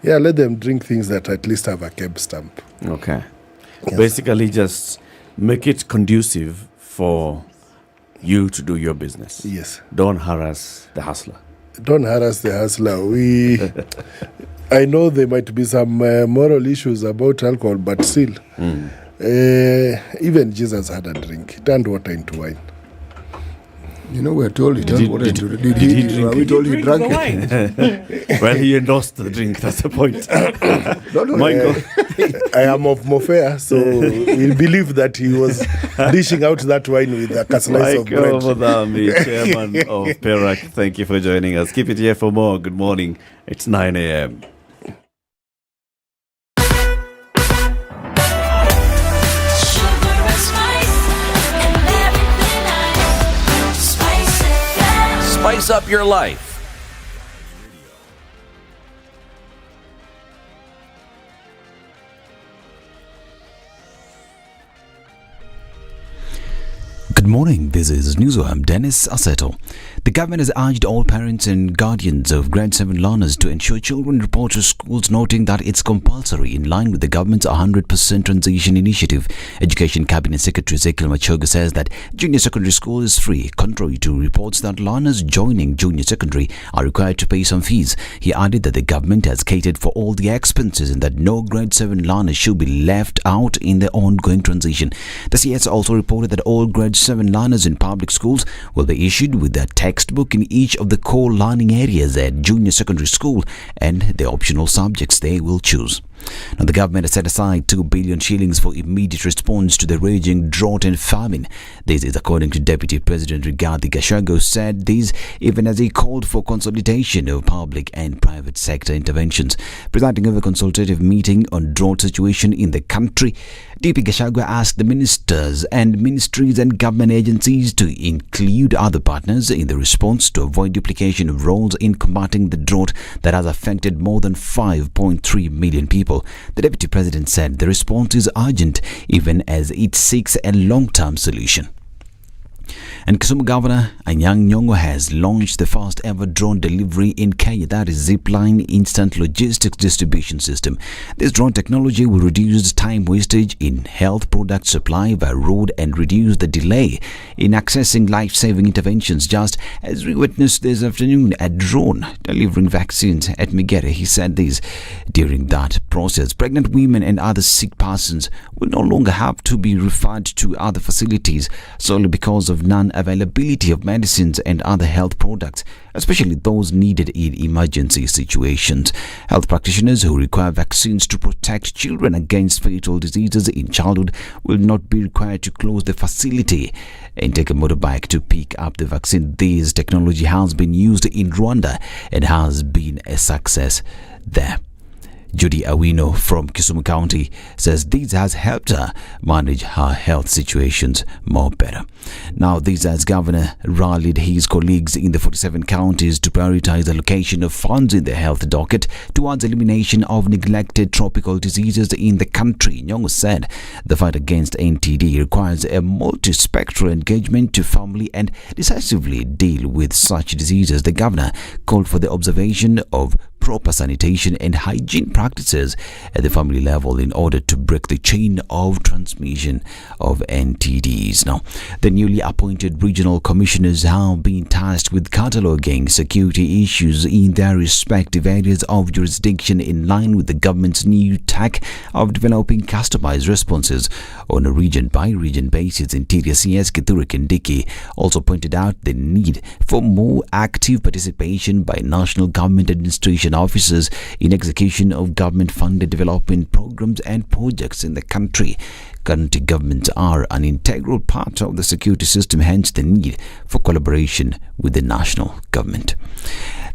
Speaker 18: Yeah, let them drink things that at least have a keb stamp.
Speaker 9: Okay. Yes. Basically just make it conducive for you to do your business.
Speaker 18: Yes.
Speaker 9: Don't harass the hustler.
Speaker 18: Don't harass the hustler. I know there might be some moral issues about alcohol, but still, even Jesus had a drink. He turned water into wine.
Speaker 10: You know, we're told he turned water into wine. Did he drink? We told he drank it.
Speaker 9: Well, he endorsed the drink. That's the point.
Speaker 18: I am of Mofea, so we'll believe that he was dishing out that wine with a slice of bread.
Speaker 9: Michael Mudhambi, chairman of PERAC, thank you for joining us. Keep it here for more. Good morning. It's 9 a.m.
Speaker 5: Spice up your life.
Speaker 1: Good morning, this is Newsroom. I'm Dennis Aseto. The government has urged all parents and guardians of grade 7 learners to ensure children report to schools, noting that it's compulsory in line with the government's 100% transition initiative. Education Cabinet Secretary Ezekiel Machogu says that junior secondary school is free, contrary to reports that learners joining junior secondary are required to pay some fees. He added that the government has catered for all the expenses and that no grade 7 learners should be left out in the ongoing transition. The CS also reported that all grade 7 learners in public schools will be issued with their textbook in each of the core learning areas at junior secondary school and the optional subjects they will choose. Now, the government has set aside 2 billion shillings for immediate response to the raging drought and famine. This is according to Deputy President Rigathi Gachagua, who said this even as he called for consolidation of public and private sector interventions. Presiding over a consultative meeting on drought situation in the country, DP Gachagua asked the ministers and ministries and government agencies to include other partners in the response to avoid duplication of roles in combating the drought that has affected more than 5.3 million people. The Deputy President said the response is urgent even as it seeks a long-term solution. And Kisumu Governor Anyang' Nyong'o has launched the first ever drone delivery in Kenya, that is Zipline Instant Logistics Distribution System. This drone technology will reduce time wastage in health product supply by road and reduce the delay in accessing life-saving interventions, just as we witnessed this afternoon a drone delivering vaccines at Nyeri. He said this during that process. Pregnant women and other sick persons will no longer have to be referred to other facilities solely because of non-availability of medicines and other health products, especially those needed in emergency situations. Health practitioners who require vaccines to protect children against fatal diseases in childhood will not be required to close the facility and take a motorbike to pick up the vaccine. This technology has been used in Rwanda and has been a success there. Judy Awino from Kisumu County says this has helped her manage her health situations more better. Now, this as Governor rallied his colleagues in the 47 counties to prioritize allocation of funds in the health docket towards elimination of neglected tropical diseases in the country. Nyong'o said the fight against NTD requires a multispectral engagement to firmly and decisively deal with such diseases. The governor called for the observation of proper sanitation and hygiene practices at the family level in order to break the chain of transmission of NTDs. Now, the newly appointed regional commissioners have been tasked with cataloguing security issues in their respective areas of jurisdiction in line with the government's new tack of developing customized responses on a region-by-region basis. Interior CS Kithure Kindiki also pointed out the need for more active participation by national government administration officers in execution of government-funded development programs and projects in the country. County governments are an integral part of the security system, hence the need for collaboration with the national government.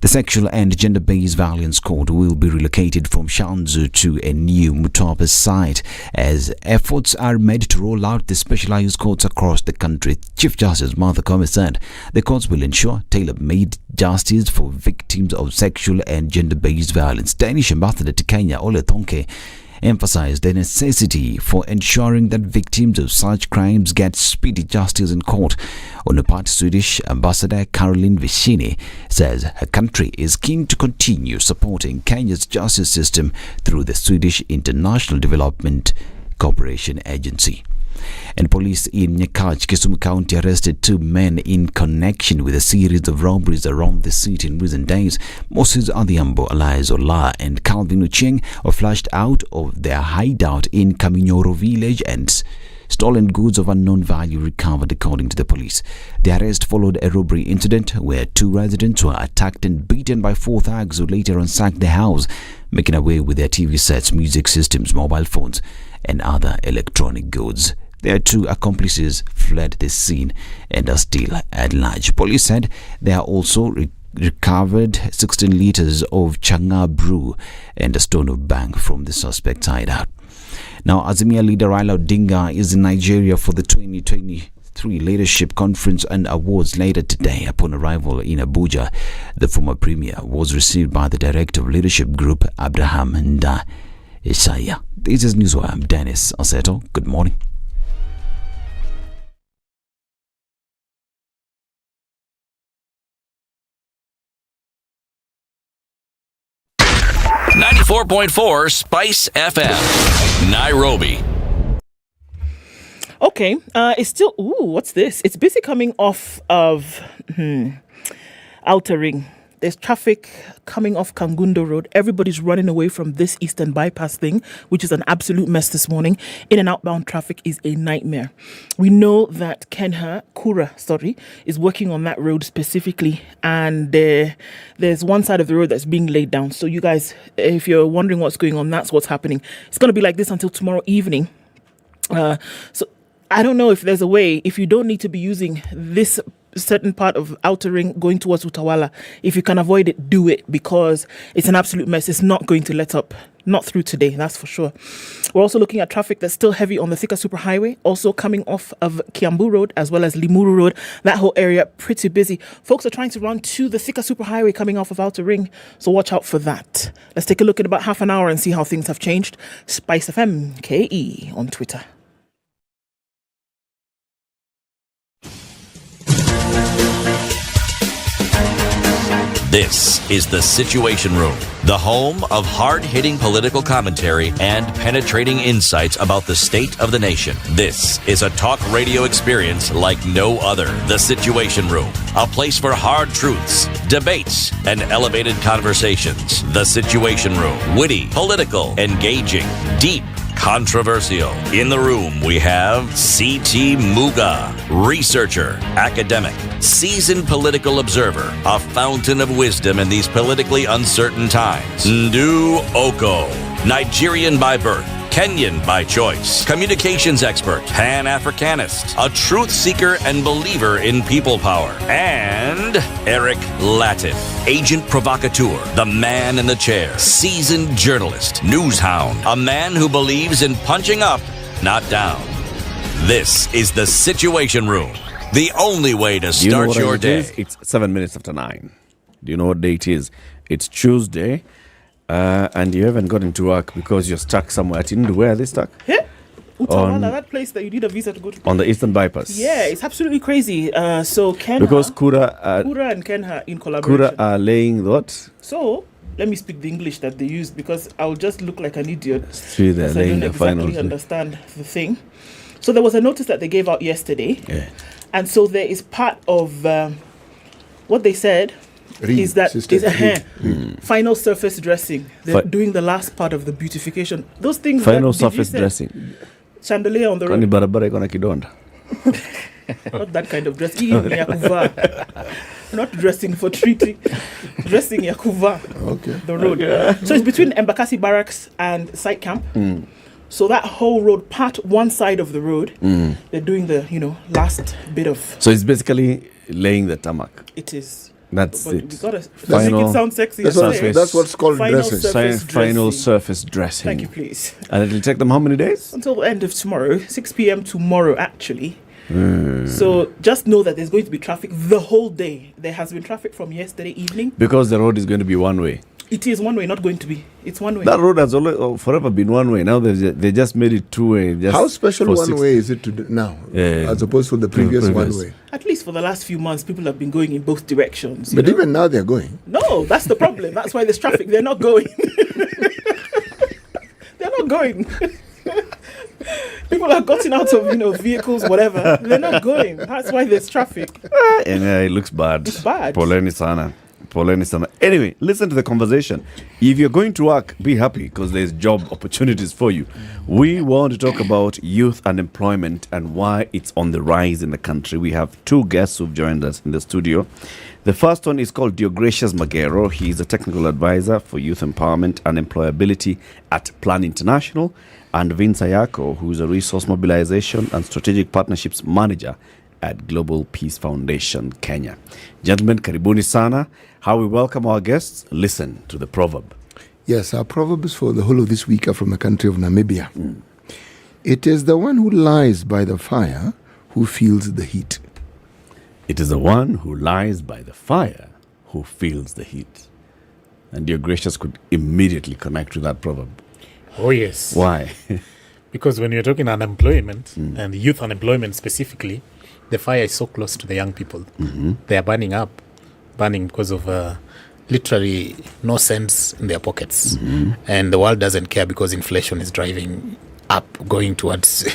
Speaker 1: The Sexual and Gender-Based Violence Court will be relocated from Shanzu to a new Mutapa site as efforts are made to roll out the specialized courts across the country. Chief Justice Martha Koome said the courts will ensure tailor-made justice for victims of sexual and gender-based violence. Danish Ambassador to Kenya, Ole Tonke, emphasized the necessity for ensuring that victims of such crimes get speedy justice in court. On the part, Swedish Ambassador Caroline Vicini says her country is keen to continue supporting Kenya's justice system through the Swedish International Development Cooperation Agency. And police in Nyakach, Kisumu County arrested 2 men in connection with a series of robberies around the city in recent days. Moses Adhiambo, alias Ola, and Calvin Ucheng were flushed out of their hideout in Kaminyoro village and stolen goods of unknown value recovered, according to the police. The arrest followed a robbery incident where 2 residents were attacked and beaten by 4 thugs who later ransacked the house, making away with their TV sets, music systems, mobile phones, and other electronic goods. Their 2 accomplices fled the scene and are still at large. Police said they are also recovered 16 liters of Changa brew and a stone of bank from the suspect's hideout. Now, Azimia leader Raila Odinga is in Nigeria for the 2023 Leadership Conference and Awards later today. Upon arrival in Abuja, the former premier was received by the Director of Leadership Group, Abraham Nda Isaiah. This is Newswire. I'm Dennis Aseto. Good morning.
Speaker 5: .4 Spice FM, Nairobi.
Speaker 8: Okay, it's still, what's this? It's busy coming off of Outer Ring. There's traffic coming off Kangundo Road. Everybody's running away from this Eastern Bypass thing, which is an absolute mess this morning. In and outbound traffic is a nightmare. We know that Kura is working on that road specifically, and there's one side of the road that's being laid down. So you guys, if you're wondering what's going on, that's what's happening. It's going to be like this until tomorrow evening. So I don't know if there's a way, if you don't need to be using this certain part of Outer Ring going towards Utawala, if you can avoid it, do it, because it's an absolute mess. It's not going to let up, not through today, that's for sure. We're also looking at traffic that's still heavy on the Thika Superhighway, also coming off of Kiambu Road as well as Limuru Road. That whole area pretty busy. Folks are trying to run to the Thika Superhighway coming off of Outer Ring, so watch out for that. Let's take a look at about half an hour and see how things have changed. SpiceFM KE on Twitter.
Speaker 5: This is the Situation Room, the home of hard-hitting political commentary and penetrating insights about the state of the nation. This is a talk radio experience like no other. The Situation Room, a place for hard truths, debates, and elevated conversations. The Situation Room, witty, political, engaging, deep, controversial. In the room, we have C.T. Muga, researcher, academic, seasoned political observer, a fountain of wisdom in these politically uncertain times. Ndu Oko, Nigerian by birth, Kenyan by choice, communications expert, Pan-Africanist, a truth seeker and believer in people power, and Eric Latif, agent provocateur, the man in the chair, seasoned journalist, news hound, a man who believes in punching up, not down. This is the Situation Room, the only way to start your day.
Speaker 9: It's 7 minutes after 9. Do you know what day it is? It's Tuesday. And you haven't gotten to work because you're stuck somewhere. Where are they stuck?
Speaker 8: Yeah. Utawala, that place that you need a visa to go to.
Speaker 9: On the Eastern Bypass.
Speaker 8: Yeah, it's absolutely crazy. So Kenha,
Speaker 9: because Kura
Speaker 8: and Kenha in collaboration.
Speaker 9: Kura are laying what?
Speaker 8: So let me speak the English that they use because I'll just look like an idiot.
Speaker 9: See, they're
Speaker 8: because I
Speaker 9: laying
Speaker 8: don't
Speaker 9: the
Speaker 8: exactly
Speaker 9: finals.
Speaker 8: understand the thing. So there was a notice that they gave out yesterday.
Speaker 9: Yeah.
Speaker 8: And so there is part of what they said is that final surface dressing. They're doing the last part of the beautification. Those things.
Speaker 9: Final surface dressing.
Speaker 8: Chandelier on the road. Not that kind of dressing. Not dressing for treating. Dressing yakuva.
Speaker 10: Okay.
Speaker 8: The road. So it's between Embakasi Barracks and Site Camp. So that whole road, one side of the road, they're doing the last bit of.
Speaker 9: So it's basically laying the tarmac.
Speaker 8: It is.
Speaker 9: That's
Speaker 8: but
Speaker 9: it.
Speaker 8: We gotta make it sound sexy.
Speaker 10: That's what's called dressing.
Speaker 9: Final surface dressing.
Speaker 8: Thank you, please.
Speaker 9: And it'll take them how many days?
Speaker 8: Until the end of tomorrow, 6 p.m. tomorrow, actually. So just know that there's going to be traffic the whole day. There has been traffic from yesterday evening.
Speaker 9: Because the road is going to be one way.
Speaker 8: It is one way, not going to be. It's one way.
Speaker 9: That road has always forever been one way. Now they just made it two way.
Speaker 10: How special one way is it now, as opposed to the previous one way?
Speaker 8: At least for the last few months, people have been going in both directions.
Speaker 10: But even now they're going.
Speaker 8: No, that's the problem. That's why there's traffic. They're not going. They're not going. People have gotten out of vehicles, whatever. They're not going. That's why there's traffic.
Speaker 9: And it looks bad.
Speaker 8: It's bad.
Speaker 9: Poleni sana. Anyway, listen to the conversation. If you're going to work, be happy because there's job opportunities for you. We want to talk about youth unemployment and why it's on the rise in the country. We have two guests who've joined us in the studio. The first one is called Deogratius Magero. He's a technical advisor for youth empowerment and employability at Plan International. And Vince Ayako, who's a resource mobilization and strategic partnerships manager at Global Peace Foundation, Kenya. Gentlemen, karibuni sana. How we welcome our guests, listen to the proverb.
Speaker 10: Yes, our proverbs for the whole of this week are from the country of Namibia. It is the one who lies by the fire who feels the heat.
Speaker 9: It is the one who lies by the fire who feels the heat. And your gracious could immediately connect with that proverb.
Speaker 14: Oh, yes.
Speaker 9: Why?
Speaker 14: Because when you're talking unemployment and youth unemployment specifically, the fire is so close to the young people. They are burning because of literally no sense in their pockets. And the world doesn't care because inflation is driving up, going towards an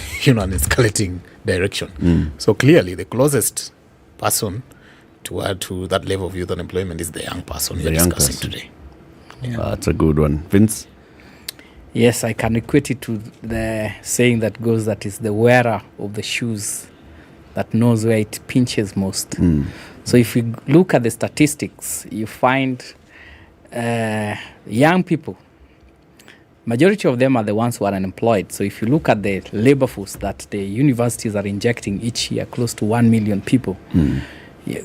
Speaker 14: escalating direction. So clearly the closest person to add to that level of youth unemployment is the young person we're discussing today.
Speaker 9: That's a good one. Vince?
Speaker 2: Yes, I can equate it to the saying that goes that is the wearer of the shoes that knows where it pinches most. So if you look at the statistics, you find young people, majority of them are the ones who are unemployed. So if you look at the labor force that the universities are injecting each year, close to 1 million people,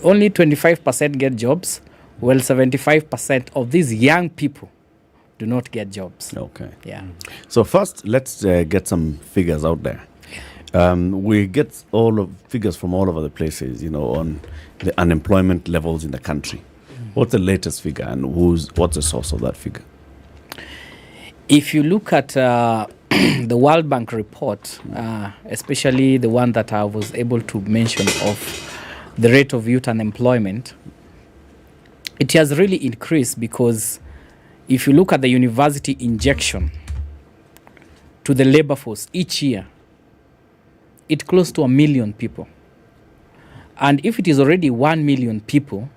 Speaker 2: only 25% get jobs, while 75% of these young people do not get jobs.
Speaker 9: Okay.
Speaker 2: Yeah.
Speaker 9: So first, let's get some figures out there. We get all of figures from all over the places, on the unemployment levels in the country. What's the latest figure and what's the source of that figure?
Speaker 2: If you look at the World Bank report, especially the one that I was able to mention of the rate of youth unemployment, it has really increased because if you look at the university injection to the labor force each year, it's close to 1 million people. And if it is already 1 million people,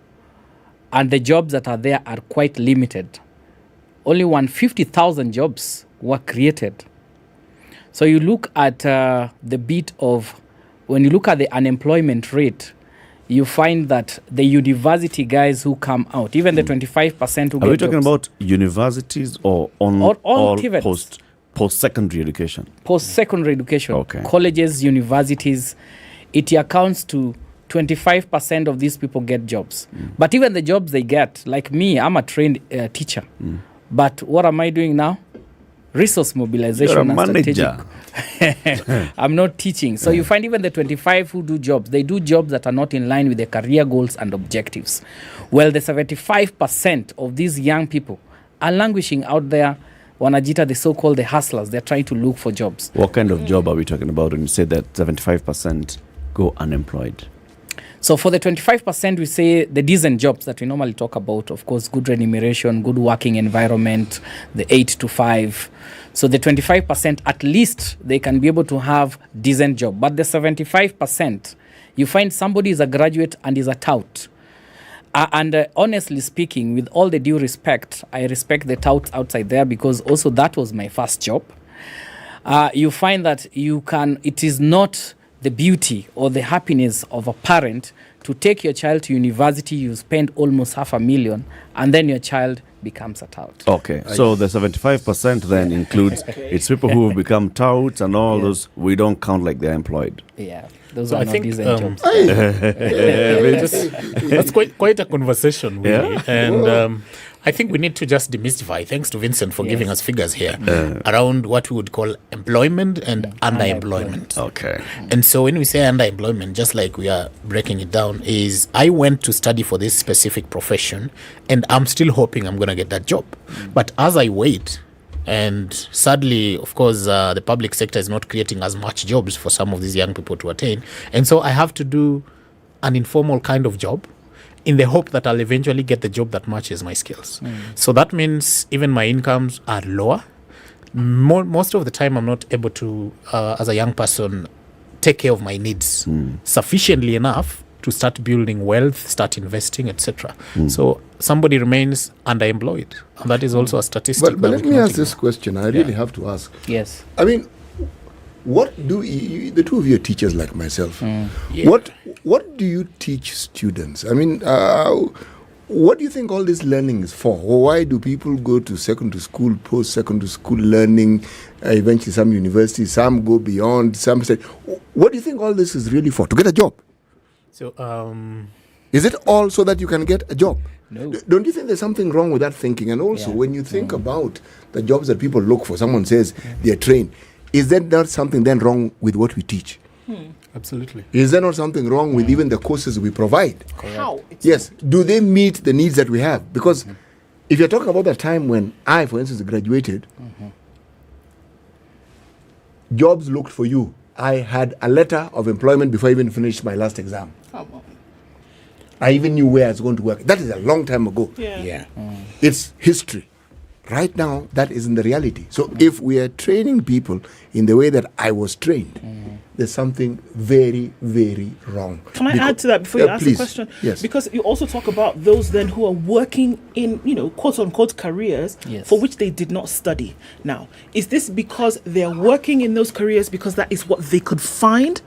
Speaker 2: and the jobs that are there are quite limited, only 150,000 jobs were created. So you look at the bit of, when you look at the unemployment rate, you find that the university guys who come out, even the 25% who
Speaker 9: Are
Speaker 2: get
Speaker 9: we talking
Speaker 2: jobs,
Speaker 9: about universities or on
Speaker 2: all
Speaker 9: all
Speaker 2: TVETs.
Speaker 9: post-secondary education?
Speaker 2: Post-secondary education,
Speaker 9: Okay.
Speaker 2: colleges, universities, it accounts to 25% of these people get jobs. But even the jobs they get, like me, I'm a trained teacher. But what am I doing now? Resource mobilization.
Speaker 9: You're a
Speaker 2: and
Speaker 9: manager.
Speaker 2: strategic. I'm not teaching. So you find even the 25 who do jobs, they do jobs that are not in line with their career goals and objectives. Well, the 75% of these young people are languishing out there. Wanajita, the so-called the hustlers, they're trying to look for jobs.
Speaker 9: What kind of job are we talking about when you say that 75% go unemployed?
Speaker 2: So for the 25%, we say the decent jobs that we normally talk about, of course, good remuneration, good working environment, the 8 to 5. So the 25%, at least they can be able to have decent job. But the 75%, you find somebody is a graduate and is a tout. Honestly speaking, with all the due respect, I respect the touts outside there because also that was my first job. You find that it is not the beauty or the happiness of a parent to take your child to university, you spend almost $500,000, and then your child becomes a tout.
Speaker 9: Okay, so the 75% then includes it's people who have become touts and all those. We don't count like they're employed.
Speaker 2: Yeah, those are not decent jobs.
Speaker 14: That's quite a conversation, really.
Speaker 9: Yeah.
Speaker 14: And I think we need to just demystify, thanks to Vincent for giving us figures here, around what we would call employment and underemployment.
Speaker 9: Okay.
Speaker 14: And so when we say underemployment, just like we are breaking it down, is I went to study for this specific profession and I'm still hoping I'm going to get that job. But as I wait, and sadly, of course, the public sector is not creating as much jobs for some of these young people to attain. And so I have to do an informal kind of job in the hope that I'll eventually get the job that matches my skills. So that means even my incomes are lower. Most of the time, I'm not able to, as a young person, take care of my needs sufficiently enough to start building wealth, start investing, etc. So somebody remains underemployed. And that is also a statistic.
Speaker 10: But let me ask this question. I really have to ask.
Speaker 2: Yes.
Speaker 10: I mean, what do you, the two of you are teachers like myself, what do you teach students? I mean, what do you think all this learning is for? Or why do people go to secondary school, post-secondary school learning, eventually some universities, some go beyond, some say, what do you think all this is really for? To get a job?
Speaker 14: So,
Speaker 10: is it all so that you can get a job?
Speaker 2: No.
Speaker 10: Don't you think there's something wrong with that thinking? And also, when you think about the jobs that people look for, someone says they're trained. Is there not something then wrong with what we teach?
Speaker 14: Absolutely.
Speaker 10: Is there not something wrong with even the courses we provide?
Speaker 8: How?
Speaker 10: Yes. Do they meet the needs that we have? Because if you're talking about the time when I, for instance, graduated, jobs looked for you. I had a letter of employment before I even finished my last exam. I even knew where I was going to work. That is a long time ago. It's history. Right now, that isn't the reality. So if we are training people in the way that I was trained, there's something very, very wrong.
Speaker 8: Can I add to that before you ask the
Speaker 10: please.
Speaker 8: question?
Speaker 10: Yes.
Speaker 8: Because you also talk about those then who are working in, quote unquote careers for which they did not study. Now, is this because they're working in those careers because that is what they could find?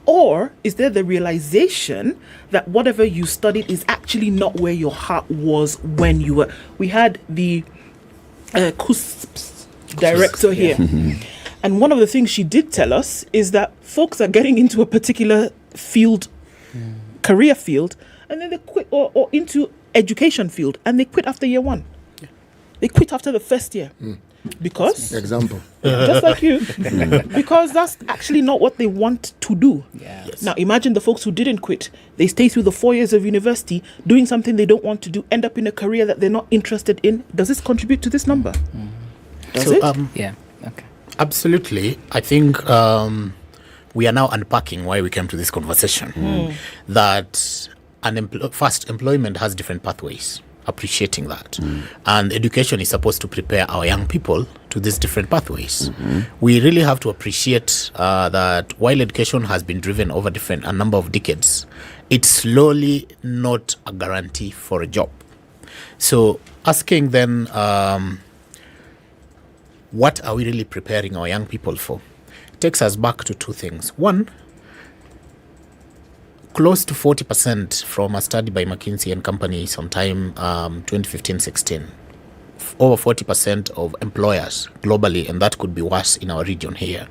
Speaker 8: Or is there the realization that whatever you studied is actually not where your heart was when you were? We had the CUSPS director here. And one of the things she did tell us is that folks are getting into a particular field, career field, and then they quit, or into education field, and they quit after year one. They quit after the first year. Because
Speaker 10: example,
Speaker 8: just like you, because that's actually not what they want to do. Now imagine the folks who didn't quit. They stay through the 4 years of university doing something they don't want to do, end up in a career that they're not interested in. Does this contribute to this number? Does it?
Speaker 2: Yeah. Okay.
Speaker 14: Absolutely. I think we are now unpacking why we came to this conversation. That first, employment has different pathways. Appreciating that. And education is supposed to prepare our young people to these different pathways. We really have to appreciate that while education has been driven over a number of decades, it's slowly not a guarantee for a job. So asking then, what are we really preparing our young people for? Takes us back to two things. One, close to 40% from a study by McKinsey and Company sometime 2015-16, over 40% of employers globally, and that could be worse in our region here,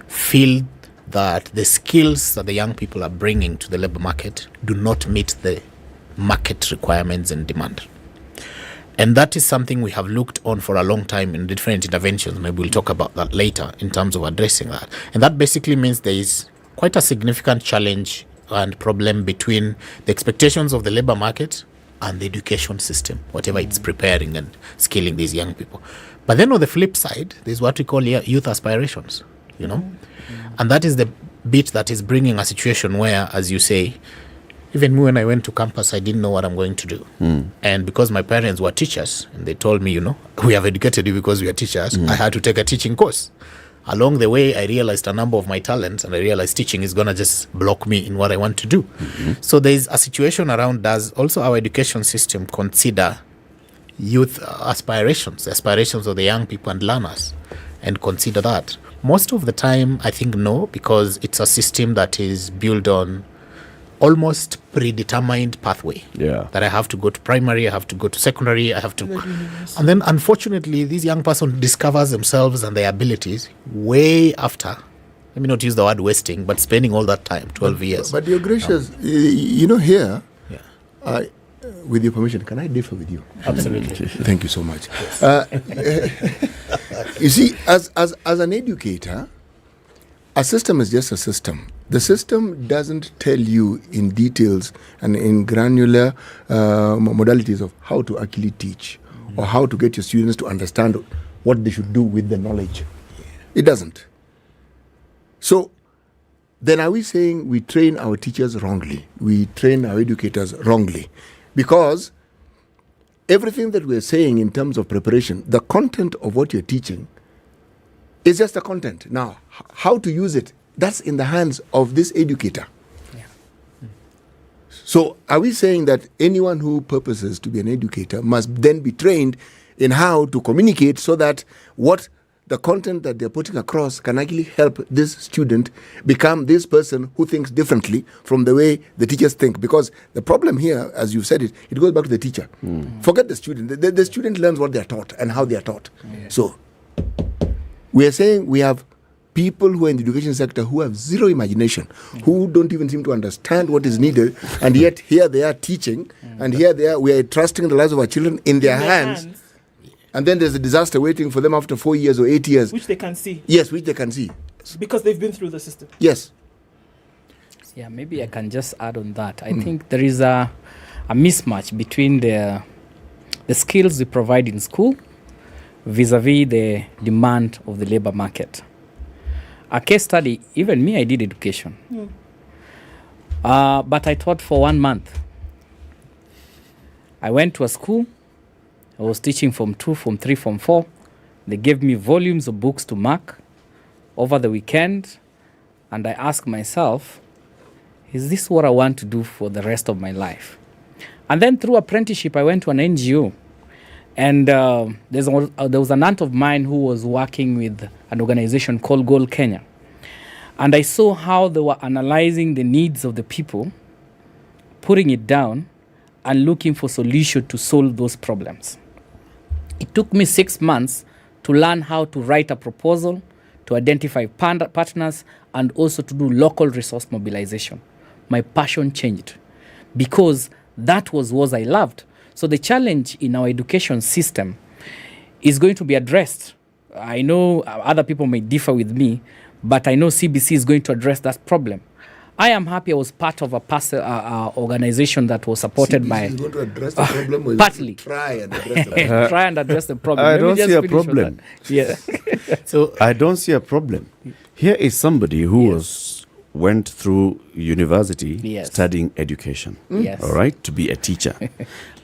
Speaker 14: feel that the skills that the young people are bringing to the labor market do not meet the market requirements and demand. And that is something we have looked on for a long time in different interventions. Maybe we'll talk about that later in terms of addressing that. And that basically means there is quite a significant challenge and problem between the expectations of the labor market and the education system, whatever it's preparing and skilling these young people. But then on the flip side, there's what we call youth aspirations, And that is the bit that is bringing a situation where, as you say, Even me, when I went to campus, I didn't know what I'm going to do. And because my parents were teachers, and they told me, you know, we have educated you because we are teachers, I had to take a teaching course. Along the way, I realized a number of my talents, and I realized teaching is going to just block me in what I want to do. So there's a situation around, does also our education system consider youth aspirations, the aspirations of the young people and learners, and consider that? Most of the time, I think no, because it's a system that is built on almost predetermined pathway. That I have to go to primary, I have to go to secondary, I have to, and then unfortunately, this young person discovers themselves and their abilities way after. Let me not use the word wasting, but spending all that time, 12 years.
Speaker 10: But you're gracious, you know, here, with your permission, can I differ with you?
Speaker 14: Absolutely.
Speaker 10: Thank you so much. You see, as an educator, a system is just a system. The system doesn't tell you in details and in granular modalities of how to actually teach or how to get your students to understand what they should do with the knowledge. It doesn't. So then are we saying we train our teachers wrongly? We train our educators wrongly? Because everything that we're saying in terms of preparation, the content of what you're teaching is just the content. Now, how to use it, that's in the hands of this educator. So are we saying that anyone who purposes to be an educator must then be trained in how to communicate so that what the content that they're putting across can actually help this student become this person who thinks differently from the way the teachers think? Because the problem here, as you've said it goes back to the teacher. Forget the student. The student learns what they're taught and how they're taught. So we are saying we have people who are in the education sector who have zero imagination, who don't even seem to understand what is needed, and yet here they are teaching, and here they are, we are trusting the lives of our children in their hands. And then there's a disaster waiting for them after 4 years or 8 years.
Speaker 8: Which they can see.
Speaker 10: Yes, which they can see.
Speaker 8: Because they've been through the system.
Speaker 10: Yes.
Speaker 2: Yeah, maybe I can just add on that. I think there is a mismatch between the skills we provide in school vis-a-vis the demand of the labor market. A case study, even me, I did education. But I taught for 1 month. I went to a school. I was teaching Form 2, Form 3, Form 4. They gave me volumes of books to mark over the weekend. And I asked myself, is this what I want to do for the rest of my life? And then through apprenticeship, I went to an NGO. And there was an aunt of mine who was working with an organization called Goal Kenya. And I saw how they were analyzing the needs of the people, putting it down, and looking for solutions to solve those problems. It took me 6 months to learn how to write a proposal, to identify partners, and also to do local resource mobilization. My passion changed because that was what I loved. So the challenge in our education system is going to be addressed. I know other people may differ with me, but I know CBC is going to address that problem. I am happy I was part of a organization that was supported
Speaker 10: CBC
Speaker 2: by...
Speaker 10: is going to address the problem or
Speaker 2: partly.
Speaker 10: Try and address the problem?
Speaker 2: Try and address the problem.
Speaker 9: I
Speaker 2: Let me
Speaker 9: don't
Speaker 2: just
Speaker 9: see a
Speaker 2: finish with
Speaker 9: problem.
Speaker 2: that. Yeah.
Speaker 9: So I don't see a problem. Here is somebody who went through university studying education,
Speaker 2: Yes.
Speaker 9: all right, to be a teacher.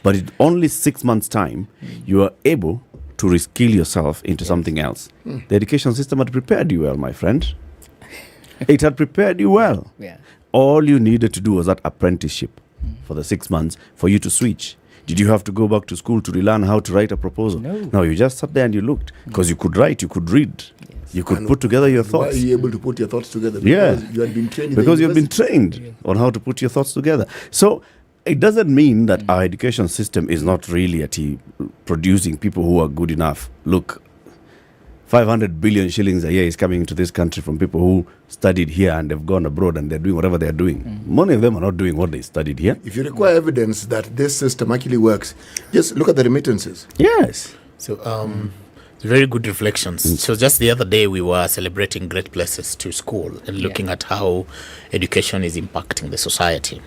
Speaker 9: But in only 6 months' time, you are able to reskill yourself into something else. The education system had prepared you well, my friend. It had prepared you well.
Speaker 2: Yeah.
Speaker 9: All you needed to do was that apprenticeship for the 6 months for you to switch. Did you have to go back to school to relearn how to write a proposal? No, you just sat there and you looked. Because you could write, you could read. You could put together your thoughts.
Speaker 10: Why are you able to put your thoughts together?
Speaker 9: Because
Speaker 10: You had been trained.
Speaker 9: Because you've been trained on how to put your thoughts together. So it doesn't mean that our education system is not really producing people who are good enough. Look, 500 billion shillings a year is coming into this country from people who studied here and they've gone abroad and they're doing whatever they're doing. Many of them are not doing what they studied here.
Speaker 10: If you require evidence that this system actually works, just look at the remittances.
Speaker 9: Yes.
Speaker 14: So, very good reflections. So just the other day we were celebrating great places to school and looking at how education is impacting the society.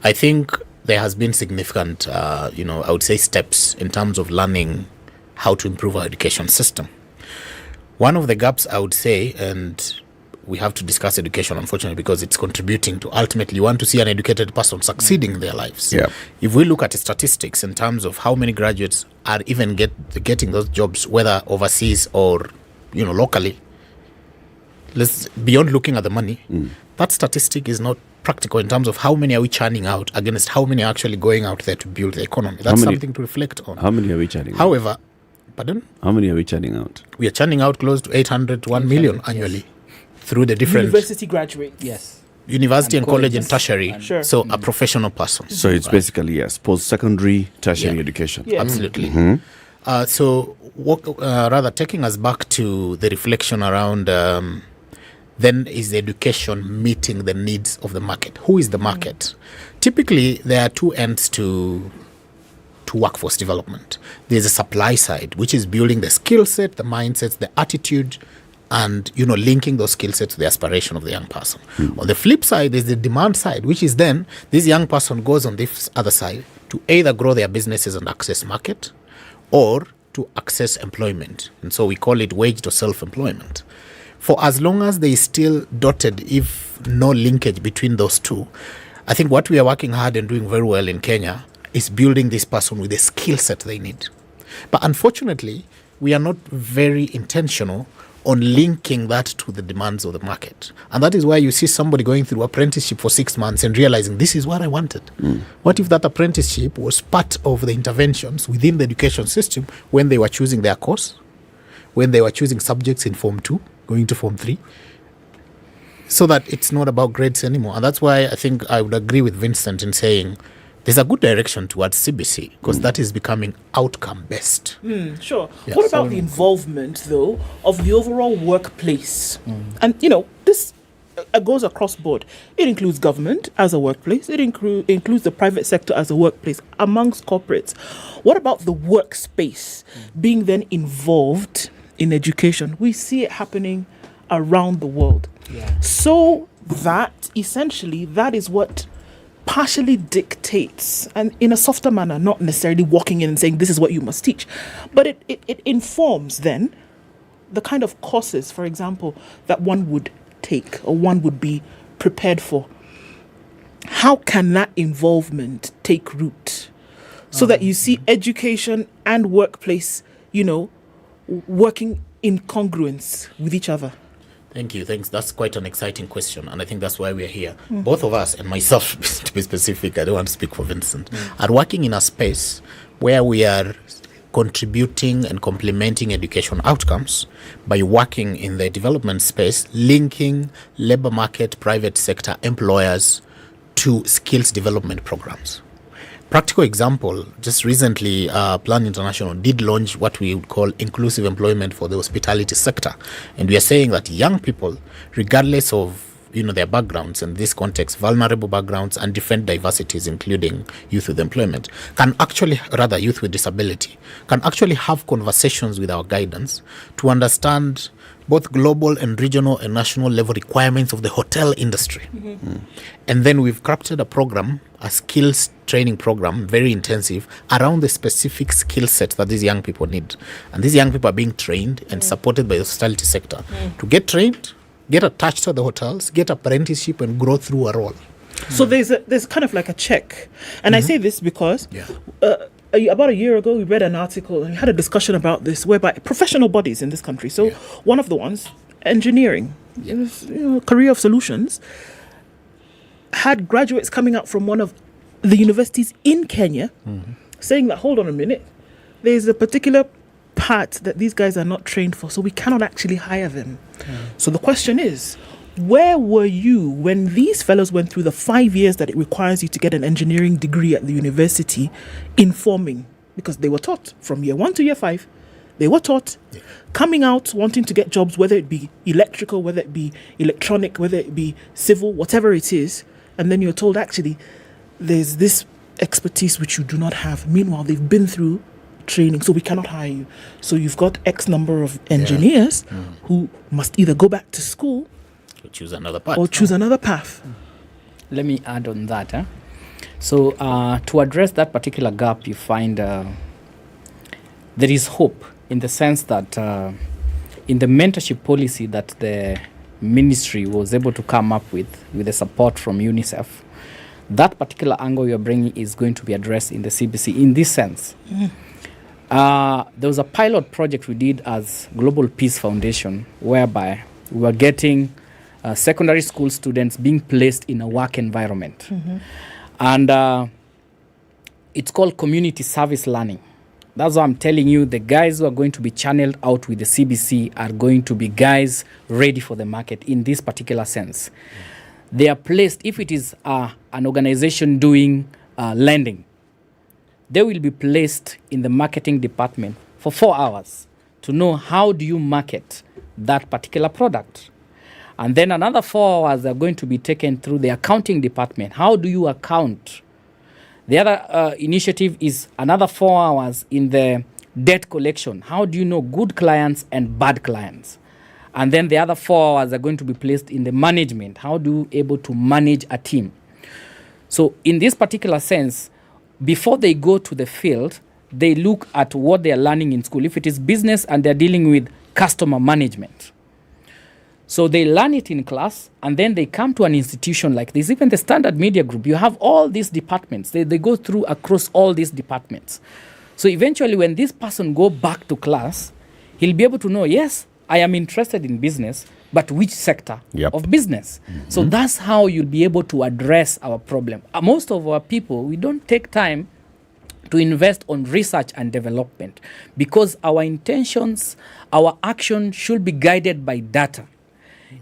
Speaker 14: I think there has been significant, I would say steps in terms of learning how to improve our education system. One of the gaps I would say, and we have to discuss education, unfortunately, because it's contributing to ultimately you want to see an educated person succeeding in their lives.
Speaker 9: Yeah.
Speaker 14: If we look at the statistics in terms of how many graduates are even getting those jobs, whether overseas or locally, let's beyond looking at the money, that statistic is not practical in terms of how many are we churning out against how many are actually going out there to build the economy. That's something to reflect on.
Speaker 9: How many are we churning out?
Speaker 14: However, pardon?
Speaker 9: How many are we churning out?
Speaker 14: We are churning out close to 800 to 1 million annually through the different
Speaker 8: university graduates.
Speaker 2: Yes.
Speaker 14: University and college and tertiary.
Speaker 8: Sure.
Speaker 14: So a professional person.
Speaker 9: So it's basically, yes, post-secondary, tertiary education.
Speaker 8: Yeah.
Speaker 14: Absolutely.
Speaker 9: Mm-hmm.
Speaker 14: So rather taking us back to the reflection around then is the education meeting the needs of the market? Who is the market? Typically, there are two ends to workforce development. There's a supply side, which is building the skill set, the mindsets, the attitude, and linking those skill sets to the aspiration of the young person. On the flip side, there's the demand side, which is then this young person goes on this other side to either grow their businesses and access market or to access employment. And so we call it waged or self-employment. For as long as there is still dotted, if no linkage between those two, I think what we are working hard and doing very well in Kenya is building this person with the skill set they need. But unfortunately, we are not very intentional on linking that to the demands of the market. And that is why you see somebody going through apprenticeship for 6 months and realizing this is what I wanted. What if that apprenticeship was part of the interventions within the education system when they were choosing their course, when they were choosing subjects in Form 2, going to Form 3, so that it's not about grades anymore. And that's why I think I would agree with Vincent in saying there's a good direction towards CBC because that is becoming outcome-based.
Speaker 8: Sure.
Speaker 14: Yeah.
Speaker 8: What about the involvement, though, of the overall workplace? And, this goes across board. It includes government as a workplace. It includes the private sector as a workplace amongst corporates. What about the workspace being then involved in education? We see it happening around the world.
Speaker 2: Yeah.
Speaker 8: So that, essentially, that is what partially dictates, and in a softer manner, not necessarily walking in and saying this is what you must teach, but it informs then the kind of courses, for example, that one would take or one would be prepared for. How can that involvement take root so that you see education and workplace, working in congruence with each other?
Speaker 14: Thank you. Thanks. That's quite an exciting question. And I think that's why we're here. Both of us, and myself to be specific, I don't want to speak for Vincent, are working in a space where we are contributing and complementing education outcomes by working in the development space, linking labor market, private sector employers to skills development programs. Practical example, just recently, Plan International did launch what we would call inclusive employment for the hospitality sector. And we are saying that young people, regardless of their backgrounds, in this context, vulnerable backgrounds and different diversities, including youth with employment, youth with disability, can actually have conversations with our guidance to understand both global and regional and national level requirements of the hotel industry. And then we've crafted a program, a skills training program, very intensive, around the specific skill set that these young people need. And these young people are being trained and supported by the hospitality sector to get trained, get attached to the hotels, get apprenticeship, and grow through a role.
Speaker 8: So there's kind of like a check. And I say this because about a year ago, we read an article and we had a discussion about this, whereby professional bodies in this country, so one of the ones, engineering, career of solutions, had graduates coming out from one of the universities in Kenya saying that, hold on a minute, there's a particular part that these guys are not trained for, so we cannot actually hire them. So the question is, where were you when these fellows went through the 5 years that it requires you to get an engineering degree at the university, informing? Because they were taught from year 1 to year 5, they were taught, coming out wanting to get jobs, whether it be electrical, whether it be electronic, whether it be civil, whatever it is, and then you're told, actually, there's this expertise which you do not have. Meanwhile, they've been through training, so we cannot hire you. So you've got X number of engineers who must either go back to school
Speaker 14: or choose another path.
Speaker 2: Let me add on that. So to address that particular gap, you find there is hope in the sense that in the mentorship policy that the ministry was able to come up with the support from UNICEF, that particular angle you're bringing is going to be addressed in the CBC in this sense. There was a pilot project we did as Global Peace Foundation, whereby we were getting secondary school students being placed in a work environment. And it's called community service learning. That's why I'm telling you, the guys who are going to be channeled out with the CBC are going to be guys ready for the market in this particular sense. They are placed, if it is an organization doing lending, they will be placed in the marketing department for 4 hours to know how do you market that particular product. And then another 4 hours are going to be taken through the accounting department. How do you account? The other initiative is another 4 hours in the debt collection. How do you know good clients and bad clients? And then the other 4 hours are going to be placed in the management. How do you able to manage a team? So in this particular sense, before they go to the field, they look at what they are learning in school. If it is business and they're dealing with customer management, so they learn it in class, and then they come to an institution like this. Even the Standard Media Group, you have all these departments. They go through across all these departments. So eventually when this person go back to class, he'll be able to know, yes, I am interested in business, but which sector of business? So that's how you'll be able to address our problem. Most of our people, we don't take time to invest on research and development because our intentions, our action should be guided by data.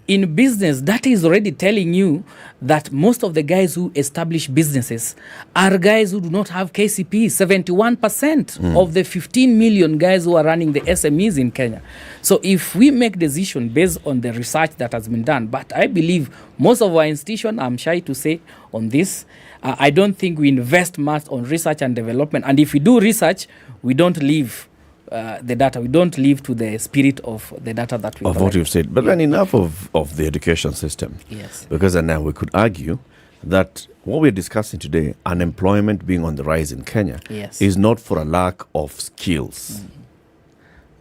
Speaker 2: In business, that is already telling you that most of the guys who establish businesses are guys who do not have KCP. 71% of the 15 million guys who are running the SMEs in Kenya. So if we make decisions based on the research that has been done, but I believe most of our institutions, I'm shy to say on this, I don't think we invest much on research and development. And if we do research, we don't leave the data. We don't live to the spirit of the data that we collect.
Speaker 9: What you've said. But then enough of the education system.
Speaker 2: Yes. Because
Speaker 9: now we could argue that what we're discussing today, unemployment being on the rise in Kenya, is not for a lack of skills.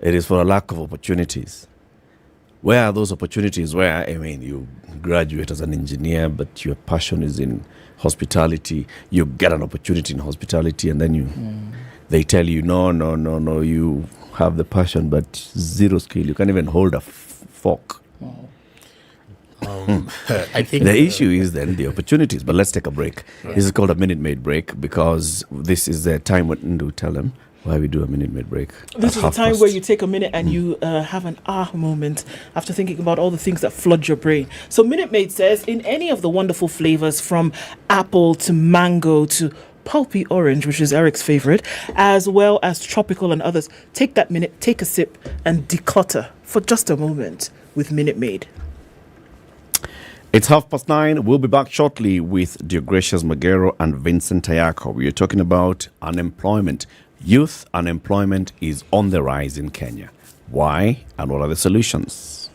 Speaker 9: It is for a lack of opportunities. Where are those opportunities? Where, I mean, you graduate as an engineer, but your passion is in hospitality. You get an opportunity in hospitality, and then they tell you, no, you have the passion, but zero skill. You can't even hold a fork.
Speaker 14: I think
Speaker 9: the issue is then the opportunities. But let's take a break. This is called a Minute Maid break because this is the time when to tell them why we do a Minute Maid break.
Speaker 8: This is the time where you take a minute and you have an moment after thinking about all the things that flood your brain. So Minute Maid says, in any of the wonderful flavors from apple to mango to pulpy orange, which is Eric's favorite, as well as tropical and others, take that minute, take a sip, and declutter for just a moment with Minute Maid.
Speaker 9: It's 9:30. We'll be back shortly with Deogracious Magero and Vincent Tayako. We are talking about unemployment. Youth unemployment is on the rise in Kenya. Why, and what are the solutions?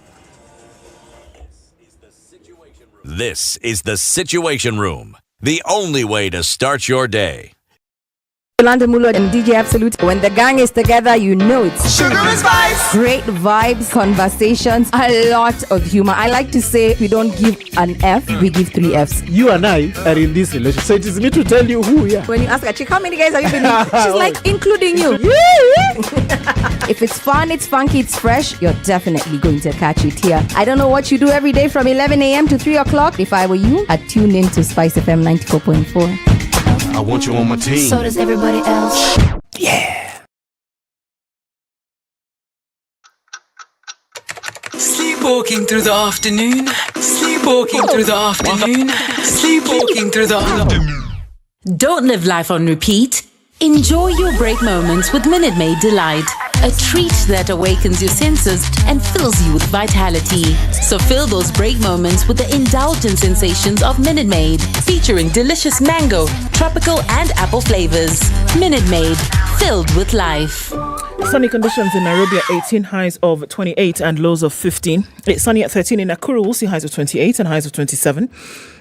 Speaker 5: This is the Situation Room, the only way to start your day.
Speaker 3: London Mulo and DJ Absolute. When the gang is together, you know it's
Speaker 4: sugar and spice.
Speaker 3: Great vibes, conversations, a lot of humor. I like to say we don't give an F, we give 3 Fs.
Speaker 11: You and I are in this relationship, so it is me to tell you who we are.
Speaker 3: When you ask a chick, how many guys have you been with? She's like, including you. If it's fun, it's funky, it's fresh, you're definitely going to catch it here. I don't know what you do every day from 11 a.m. to 3 o'clock. If I were you, I'd tune in to SpiceFM 94.4.
Speaker 4: I want you on my team. So does everybody else.
Speaker 3: Yeah.
Speaker 4: Sleepwalking through the afternoon. Sleepwalking through the afternoon. Sleepwalking through the afternoon.
Speaker 7: Don't live life on repeat. Enjoy your break moments with Minute Maid Delight, a treat that awakens your senses and fills you with vitality. So fill those break moments with the indulgent sensations of Minute Maid, featuring delicious mango, tropical and apple flavors. Minute Maid, filled with life.
Speaker 8: Sunny conditions in Nairobi at 18, highs of 28 and lows of 15. It's sunny at 13 in Nakuru, we'll see highs of 28 and highs of 27.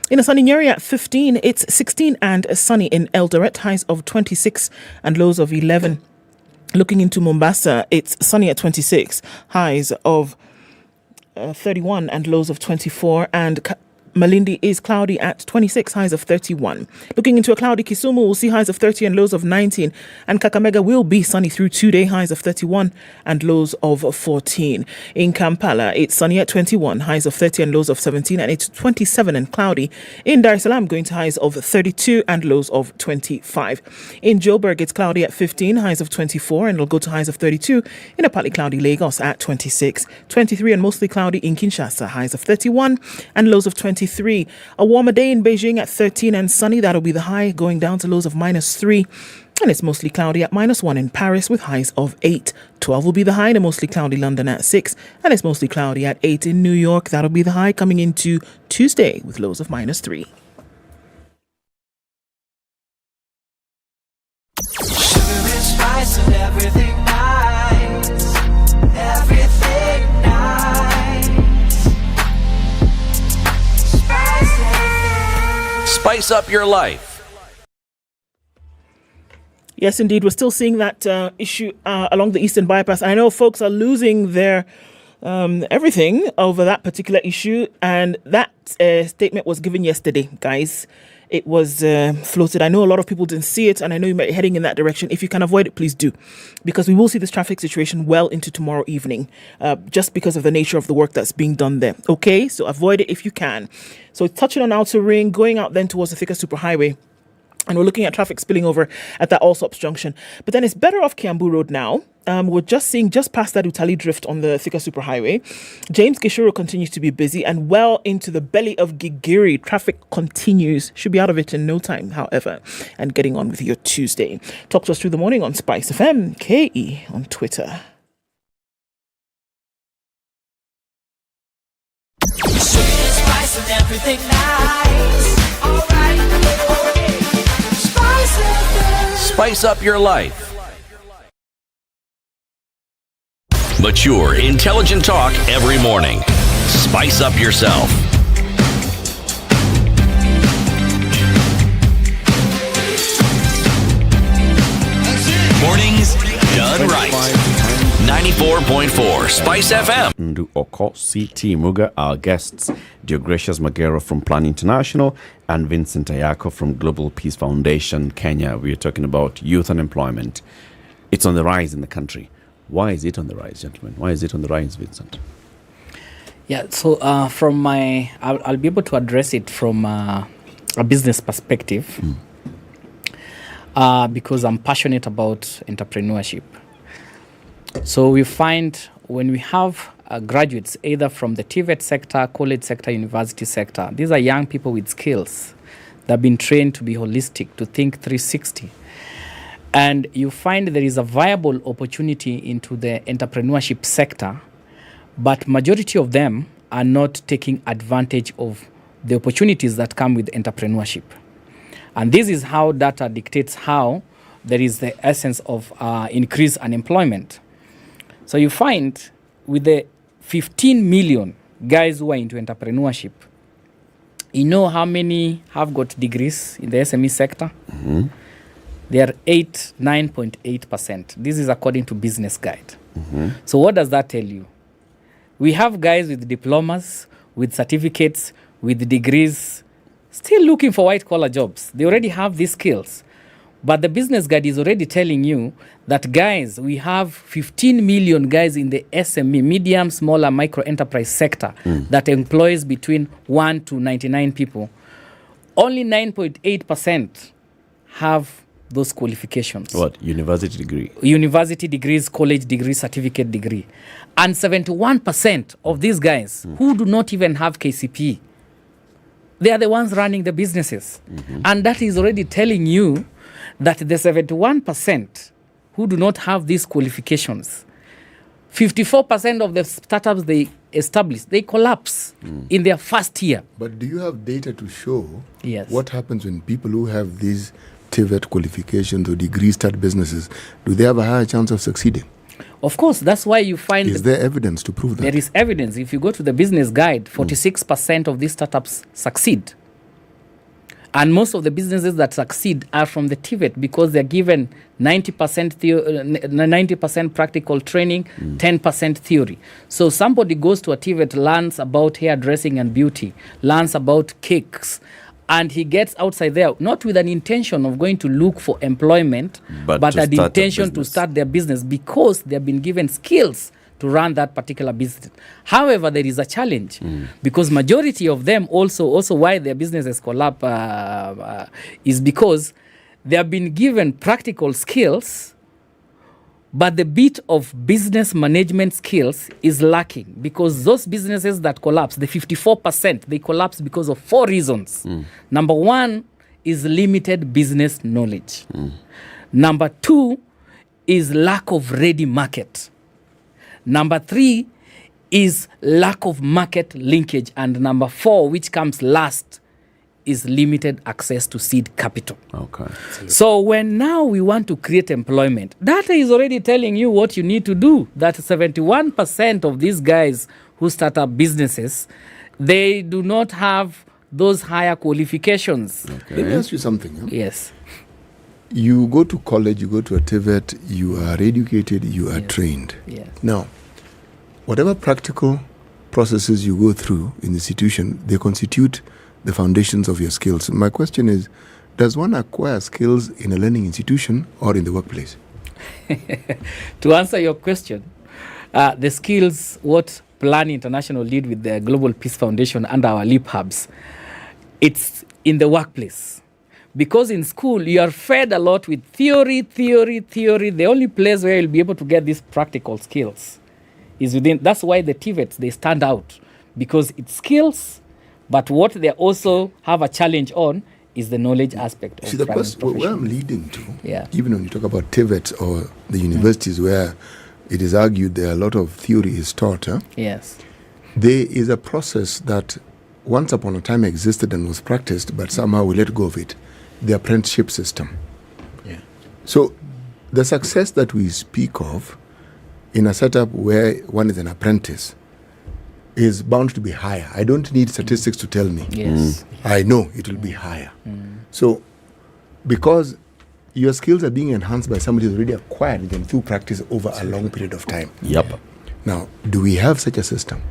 Speaker 8: In a sunny Nyeri at 15, it's 16 and sunny in Eldoret, highs of 26 and lows of 11. Looking into Mombasa, it's sunny at 26, highs of 31 and lows of 24, and Malindi is cloudy at 26, highs of 31. Looking into a cloudy Kisumu, we'll see highs of 30 and lows of 19. And Kakamega will be sunny through 2 day, highs of 31 and lows of 14. In Kampala, it's sunny at 21, highs of 30 and lows of 17. And it's 27 and cloudy. In Dar es Salaam, going to highs of 32 and lows of 25. In Joburg, it's cloudy at 15, highs of 24. And it'll go to highs of 32. In a partly cloudy Lagos at 26. 23 and mostly cloudy in Kinshasa, highs of 31 and lows of 23. A warmer day in Beijing at 13 and sunny. That'll be the high, going down to lows of -3. And it's mostly cloudy at -1 in Paris with highs of 8. 12 will be the high in a mostly cloudy London at 6. And it's mostly cloudy at 8 in New York. That'll be the high coming into Tuesday with lows of -3.
Speaker 13: Sugar and spice and everything nice. Everything nice.
Speaker 5: Spice up your life.
Speaker 8: Yes, indeed. We're still seeing that issue along the Eastern Bypass. I know folks are losing their everything over that particular issue. And that statement was given yesterday, guys. It was floated. I know a lot of people didn't see it, and I know you might be heading in that direction. If you can avoid it, please do. Because we will see this traffic situation well into tomorrow evening, just because of the nature of the work that's being done there. Okay, so avoid it if you can. So touching on Outer Ring, going out then towards the Thika Superhighway. And we're looking at traffic spilling over at that Allsops junction. But then it's better off Kiambu Road now. We're just seeing just past that Utali Drift on the Thika Superhighway. James Gishuru continues to be busy, and well into the belly of Gigiri, traffic continues. Should be out of it in no time, however. And getting on with your Tuesday. Talk to us through the morning on SpiceFM, KE on Twitter.
Speaker 13: Spice and everything nice. All right.
Speaker 5: Spice up your life. Mature, intelligent talk every morning. Spice up yourself. Mornings done right. 94.4 Spice FM.
Speaker 9: Ndu Oko, CT Muga, our guests, Deogracious Magero from Plan International and Vincent Ayako from Global Peace Foundation, Kenya. We are talking about youth unemployment. It's on the rise in the country. Why is it on the rise, gentlemen? Why is it on the rise, Vincent?
Speaker 2: Yeah, so from my, I'll be able to address it from a business perspective because I'm passionate about entrepreneurship. So we find when we have graduates either from the TVET sector, college sector, university sector, these are young people with skills that have been trained to be holistic, to think 360. And you find there is a viable opportunity into the entrepreneurship sector, but majority of them are not taking advantage of the opportunities that come with entrepreneurship. And this is how data dictates how there is the essence of increased unemployment. So you find with the 15 million guys who are into entrepreneurship, you know how many have got degrees in the SME sector? Mm-hmm. They are 9.8%. This is according to Business Guide. Mm-hmm. So what does that tell you? We have guys with diplomas, with certificates, with degrees, still looking for white-collar jobs. They already have these skills. But the Business Guide is already telling you that, guys, we have 15 million guys in the SME, medium, smaller, micro enterprise sector that employs between 1 to 99 people. Only 9.8% have those qualifications.
Speaker 9: What? University degree?
Speaker 2: University degrees, college degree, certificate degree. And 71% of these guys who do not even have KCP, they are the ones running the businesses. Mm-hmm. And that is already telling you that the 71% who do not have these qualifications, 54% of the startups they establish, they collapse in their first year.
Speaker 10: But do you have data to show
Speaker 2: what
Speaker 10: happens when people who have these TVET qualifications or degrees start businesses? Do they have a higher chance of succeeding?
Speaker 2: Of course, that's why you find...
Speaker 10: Is there evidence to prove that?
Speaker 2: There is evidence. If you go to the Business Guide, 46% of these startups succeed. And most of the businesses that succeed are from the TVET because they're given 90% practical training, 10% theory. So somebody goes to a TVET, learns about hairdressing and beauty, learns about cakes, and he gets outside there, not with an intention of going to look for employment, but an intention to start their business because they've been given skills to run that particular business. However, there is a challenge because majority of them also why their businesses collapse is because they have been given practical skills, but the bit of business management skills is lacking because those businesses that collapse, the 54%, they collapse because of 4 reasons. Number 1 is limited business knowledge. Number 2 is lack of ready market. Number 3 is lack of market linkage. And number 4, which comes last, is limited access to seed capital.
Speaker 9: Okay.
Speaker 2: So when now we want to create employment, data is already telling you what you need to do. That 71% of these guys who start up businesses, they do not have those higher qualifications.
Speaker 10: Okay. Let me ask you something. Huh?
Speaker 2: Yes.
Speaker 10: You go to college, you go to a TVET, you are educated, you are trained.
Speaker 2: Yes.
Speaker 10: Now, whatever practical processes you go through in the institution, they constitute the foundations of your skills. My question is, does one acquire skills in a learning institution or in the workplace?
Speaker 2: To answer your question, the skills, what Plan International did with the Global Peace Foundation and our LEAP hubs, it's in the workplace. Because in school, you are fed a lot with theory. The only place where you'll be able to get these practical skills is within. That's why the TVETs, they stand out. Because it's skills, but what they also have a challenge on is the knowledge aspect of
Speaker 10: See, the question, where I'm leading to,
Speaker 2: Yeah.
Speaker 10: even when you talk about TVETs or the universities where it is argued there a lot of theory is taught,
Speaker 2: Yes.
Speaker 10: there is a process that once upon a time existed and was practiced, but somehow we let go of it. The apprenticeship system.
Speaker 14: Yeah.
Speaker 10: So the success that we speak of in a setup where one is an apprentice is bound to be higher. I don't need statistics to tell me.
Speaker 2: Yes.
Speaker 10: I know it will be higher. So because your skills are being enhanced by somebody who's already acquired them through practice over a long period of time.
Speaker 9: Yep.
Speaker 10: Now, do we have such a system?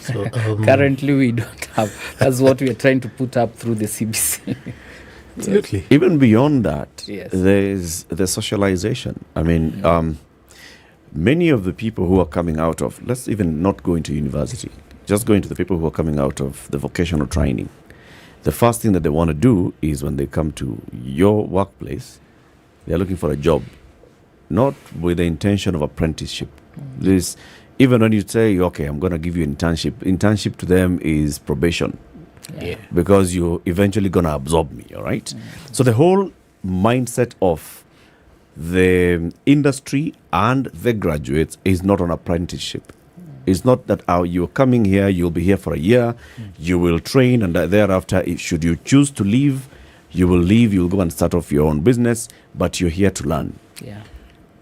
Speaker 14: So,
Speaker 2: Currently, we don't have. That's what we are trying to put up through the CBC.
Speaker 14: Absolutely.
Speaker 9: Even beyond that,
Speaker 2: Yes.
Speaker 9: there's the socialization. I mean, many of the people who are coming out of, let's even not go into university, just going to the people who are coming out of the vocational training. The first thing that they want to do is when they come to your workplace, they're looking for a job, not with the intention of apprenticeship. This, even when you say, okay, I'm going to give you internship to them is probation.
Speaker 14: Yeah.
Speaker 9: Because you're eventually going to absorb me, all right? So the whole mindset of the industry and the graduates is not on apprenticeship. It's not that you're coming here, you'll be here for a year, you will train, and thereafter, should you choose to leave, you will leave, you'll go and start off your own business, but you're here to learn.
Speaker 2: Yeah.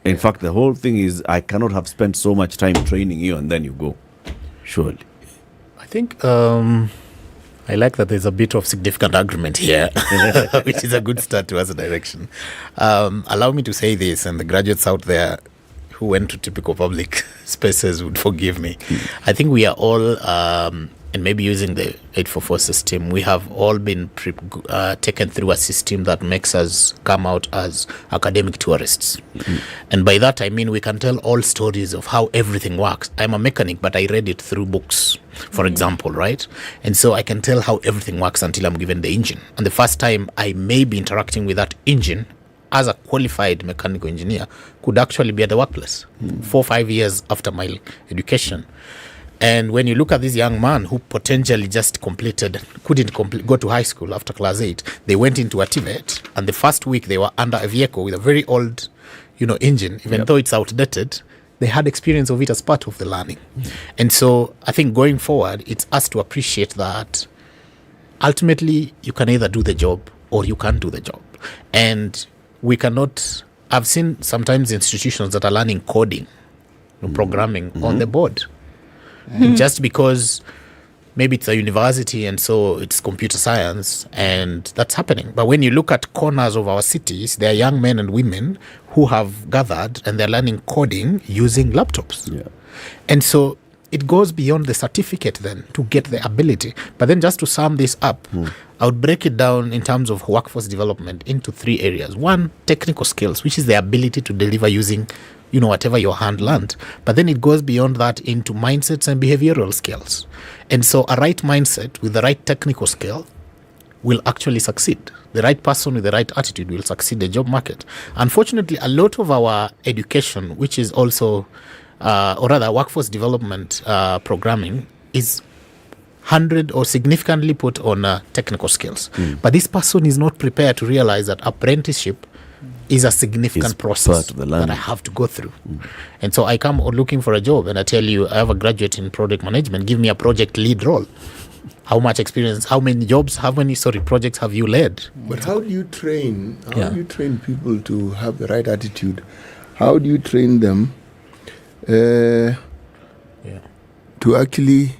Speaker 9: In fact, the whole thing is, I cannot have spent so much time training you and then you go. Surely.
Speaker 14: I think I like that there's a bit of significant agreement here, which is a good start towards a direction. Allow me to say this, and the graduates out there who went to typical public spaces would forgive me. I think we are all, and maybe using the 844 system, we have all been taken through a system that makes us come out as academic tourists. And by that, I mean we can tell all stories of how everything works. I'm a mechanic, but I read it through books, for example, right? And so I can tell how everything works until I'm given the engine. And the first time I may be interacting with that engine as a qualified mechanical engineer could actually be at the workplace 4 or 5 years after my education. And when you look at this young man who potentially just couldn't go to high school after class 8, they went into a TVET, and the first week they were under a vehicle with a very old, engine, even though it's outdated, they had experience of it as part of the learning. And so I think going forward, it's us to appreciate that ultimately you can either do the job or you can't do the job. And we cannot, I've seen sometimes institutions that are learning coding, programming on the board. Just because maybe it's a university and so it's computer science, and that's happening. But when you look at corners of our cities, there are young men and women who have gathered and they're learning coding using laptops.
Speaker 9: Yeah.
Speaker 14: And so it goes beyond the certificate then to get the ability. But then just to sum this up, I would break it down in terms of workforce development into 3 areas. 1, technical skills, which is the ability to deliver using, whatever your hand learned. But then it goes beyond that into mindsets and behavioral skills. And so a right mindset with the right technical skill will actually succeed. The right person with the right attitude will succeed the job market. Unfortunately, a lot of our education, which is also or rather workforce development programming, is 100 or significantly put on technical skills. But this person is not prepared to realize that apprenticeship is a significant process that I have to go through. And so I come looking for a job and I tell you, I have a graduate in project management, give me a project lead role. How much experience, how many projects have you led?
Speaker 10: But how do you train people to have the right attitude? How do you train them to actually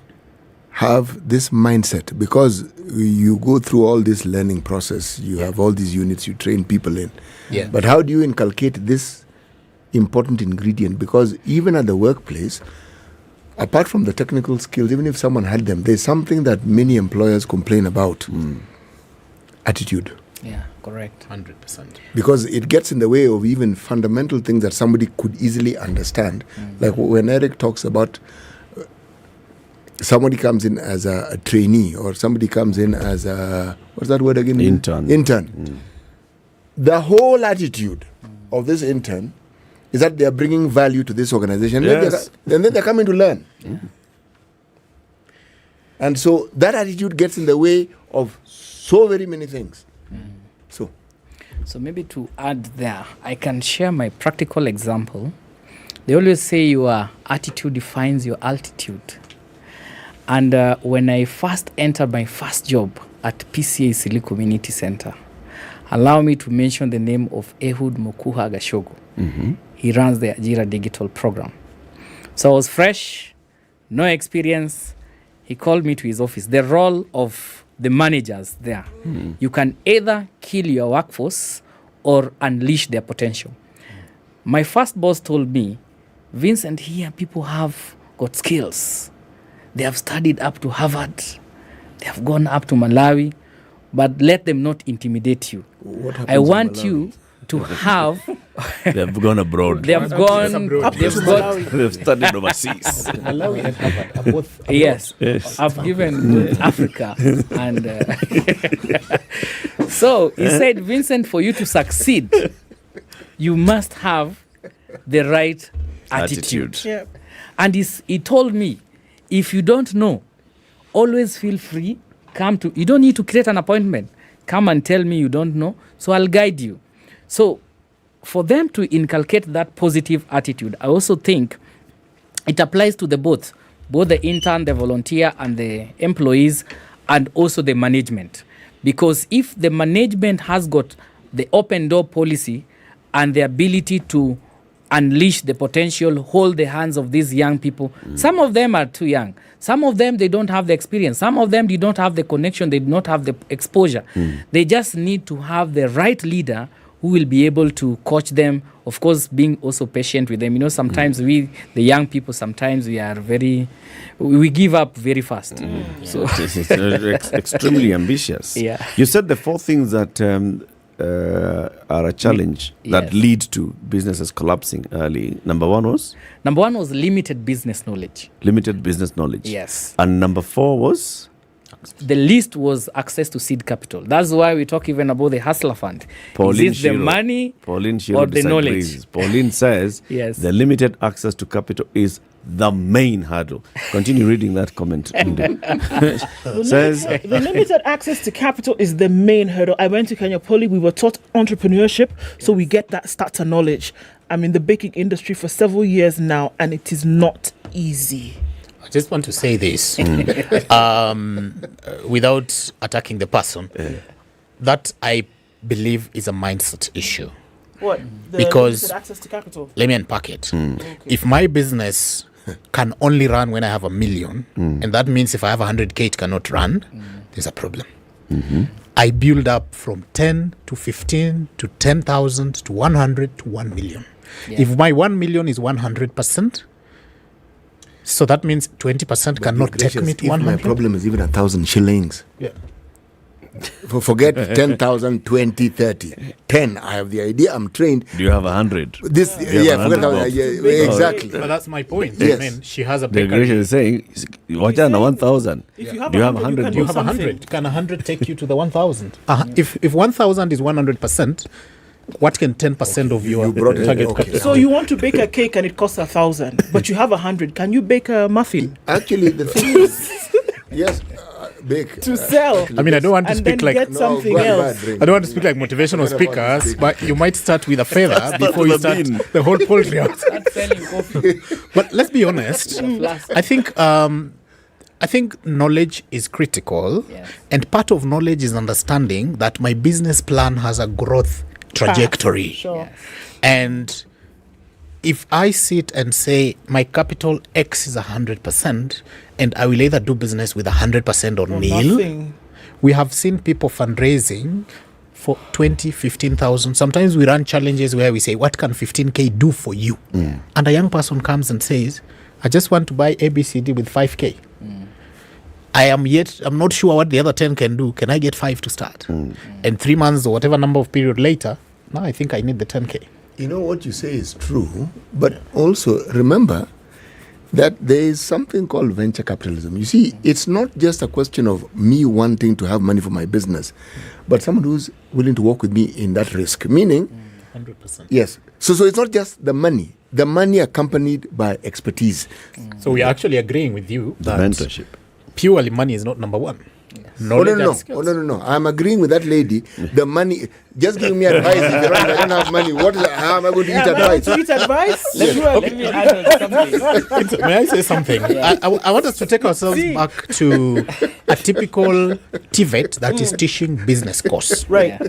Speaker 10: have this mindset? Because you go through all this learning process, you have all these units you train people in.
Speaker 2: Yeah.
Speaker 10: But how do you inculcate this important ingredient? Because even at the workplace, apart from the technical skills, even if someone had them, there's something that many employers complain about. Attitude.
Speaker 2: Yeah, correct.
Speaker 14: 100%.
Speaker 10: Because it gets in the way of even fundamental things that somebody could easily understand. Like when Eric talks about somebody comes in as a trainee, or somebody comes in as a, what's that word again? Intern. The whole attitude of this intern is that they are bringing value to this organization.
Speaker 9: Yes.
Speaker 10: And then they're coming to learn. And so that attitude gets in the way of so very many things.
Speaker 2: So maybe to add there, I can share my practical example. They always say your attitude defines your altitude. And when I first entered my first job at PCA Isili Community Center, allow me to mention the name of Ehud Mokuha Gashogo. He runs the Ajira Digital Program. So I was fresh, no experience. He called me to his office. The role of the managers there, you can either kill your workforce or unleash their potential. My first boss told me, Vincent, here people have got skills. They have studied up to Harvard. They have gone up to Malawi, but let them not intimidate you. I want you to have...
Speaker 9: They have gone abroad.
Speaker 2: They have gone...
Speaker 9: They've studied overseas.
Speaker 2: Malawi and Harvard are both abroad. Yes. I've given Africa. And so he said, Vincent, for you to succeed, you must have the right attitude.
Speaker 8: Yep.
Speaker 2: And he told me, if you don't know, always feel free. You don't need to create an appointment. Come and tell me you don't know, so I'll guide you. So for them to inculcate that positive attitude, I also think it applies to both the intern, the volunteer, and the employees, and also the management. Because if the management has got the open door policy and the ability to unleash the potential, hold the hands of these young people. Some of them are too young. Some of them, they don't have the experience. Some of them, they don't have the connection. They do not have the exposure. They just need to have the right leader who will be able to coach them. Of course, being also patient with them. Sometimes we, the young people, sometimes we give up very fast.
Speaker 9: So it's extremely ambitious.
Speaker 2: Yeah.
Speaker 9: You said the 4 things that are a challenge that lead to businesses collapsing early. Number one was
Speaker 2: limited business knowledge.
Speaker 9: Limited business knowledge.
Speaker 2: Yes.
Speaker 9: And number 4 was?
Speaker 2: The least was access to seed capital. That's why we talk even about the Hustler Fund.
Speaker 9: Pauline
Speaker 2: Is it the money
Speaker 9: Pauline
Speaker 2: or the knowledge?
Speaker 9: Pauline says
Speaker 2: yes.
Speaker 9: The limited access to capital is the main hurdle. Continue reading that comment.
Speaker 8: Says the limited access to capital is the main hurdle. I went to Kenya Poly. We were taught entrepreneurship, so we get that starter knowledge. I'm in the baking industry for several years now, and it is not easy.
Speaker 14: I just want to say this without attacking the person. That I believe is a mindset issue.
Speaker 8: What?
Speaker 14: Because
Speaker 8: limited access to capital.
Speaker 14: Let me unpack it. Okay. If my business can only run when I have 1 million, and that means if I have 100K, it cannot run, there's a problem. I build up from 10 to 15 to 10,000 to 100 to 1 million.
Speaker 2: Yeah.
Speaker 14: If my 1 million is 100%, so that means 20% cannot take me to 100.
Speaker 10: My problem is even 1,000 shillings.
Speaker 14: Yeah.
Speaker 10: Forget 10,000, 20, 30. 10, I have the idea, I'm trained.
Speaker 9: Do you have 100?
Speaker 10: This, forget 1,000. Exactly.
Speaker 14: But that's my point.
Speaker 10: Yes.
Speaker 14: I mean, she has a
Speaker 9: The
Speaker 14: bakery.
Speaker 9: aggression is saying, watch out, 1,000. Do you have 100?
Speaker 14: Do you have 100? Can 100 take you to the 1,000? If 1,000 is 100%, what can 10% of your target capital?
Speaker 8: So you want to bake a cake and it costs 1,000, but you have 100. Can you bake a muffin?
Speaker 10: Actually, the thing is, yes, bake
Speaker 8: to sell.
Speaker 14: I mean, I don't want to
Speaker 8: and
Speaker 14: speak
Speaker 8: then
Speaker 14: like
Speaker 8: get something else.
Speaker 14: I don't want to speak like motivational speakers, but you might start with a feather before you start the whole poultry house. But let's be honest. I think knowledge is critical, and part of knowledge is understanding that my business plan has a growth trajectory.
Speaker 8: Sure.
Speaker 14: And if I sit and say my capital X is 100%, and I will either do business with 100% or nil,
Speaker 8: Nothing.
Speaker 14: we have seen people fundraising for 20, 15,000. Sometimes we run challenges where we say, what can 15K do for you? And a young person comes and says, I just want to buy ABCD with 5K. I'm not sure what the other 10 can do. Can I get 5 to start? And 3 months or whatever number of period later, now I think I need the 10K.
Speaker 10: You know, what you say is true, but also remember that there is something called venture capitalism. You see, it's not just a question of me wanting to have money for my business, but someone who's willing to work with me in that risk. Meaning,
Speaker 14: 100%.
Speaker 10: yes. So it's not just the money accompanied by expertise.
Speaker 14: So we are actually agreeing with you that
Speaker 9: Mentorship.
Speaker 14: Purely money is not number one. Knowledge and skills.
Speaker 10: No. I'm agreeing with that lady. The money, just give me advice. If I don't have money, how am I going to eat advice?
Speaker 8: To eat advice?
Speaker 2: Let me add something.
Speaker 14: May I say something? I want us to take ourselves back to a typical TVET that is teaching business course.
Speaker 8: Right.
Speaker 2: Yeah.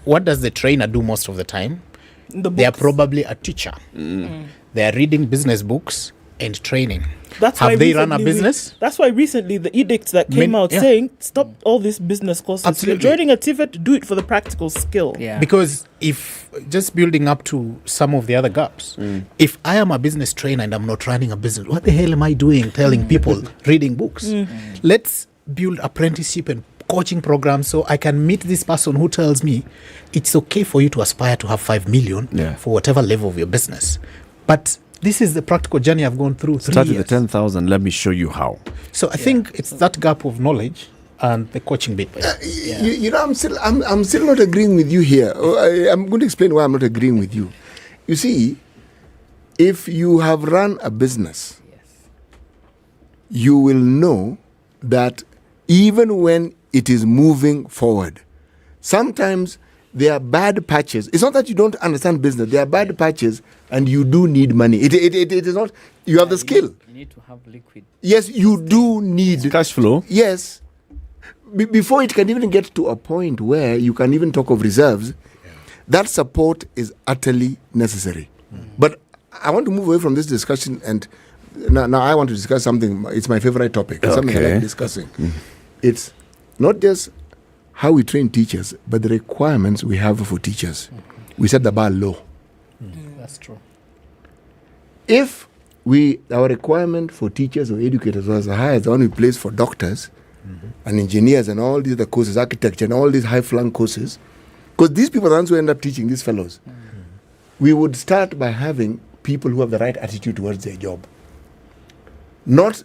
Speaker 14: What does the trainer do most of the time? They are probably a teacher. They are reading business books and training. Have they run a business?
Speaker 8: That's why recently the edicts that came out saying, stop all these business courses.
Speaker 14: Absolutely.
Speaker 8: You're joining a TVET, do it for the practical skill.
Speaker 2: Yeah.
Speaker 14: Because if, just building up to some of the other gaps, if I am a business trainer and I'm not running a business, what the hell am I doing telling people reading books? Let's build apprenticeship and coaching programs so I can meet this person who tells me it's okay for you to aspire to have 5 million for whatever level of your business. But this is the practical journey I've gone through.
Speaker 9: Start with the 10,000. Let me show you how.
Speaker 14: So I think it's that gap of knowledge and the coaching bit.
Speaker 10: You know, I'm still not agreeing with you here. I'm going to explain why I'm not agreeing with you. You see, if you have run a business, you will know that even when it is moving forward, sometimes there are bad patches. It's not that you don't understand business. There are bad patches, and you do need money. It is not. You have the skill.
Speaker 2: You need to have liquid.
Speaker 10: Yes, you do need
Speaker 9: cash flow.
Speaker 10: Yes, before it can even get to a point where you can even talk of reserves, that support is utterly necessary. But I want to move away from this discussion, and now I want to discuss something. It's my favorite topic. Something I like discussing. It's not just how we train teachers, but the requirements we have for teachers. We set the bar low.
Speaker 2: That's true.
Speaker 10: If our requirement for teachers or educators was as high as the one we place for doctors and engineers and all these other courses, architecture and all these high-flung courses, because these people are the ones who end up teaching these fellows, we would start by having people who have the right attitude towards their job. Not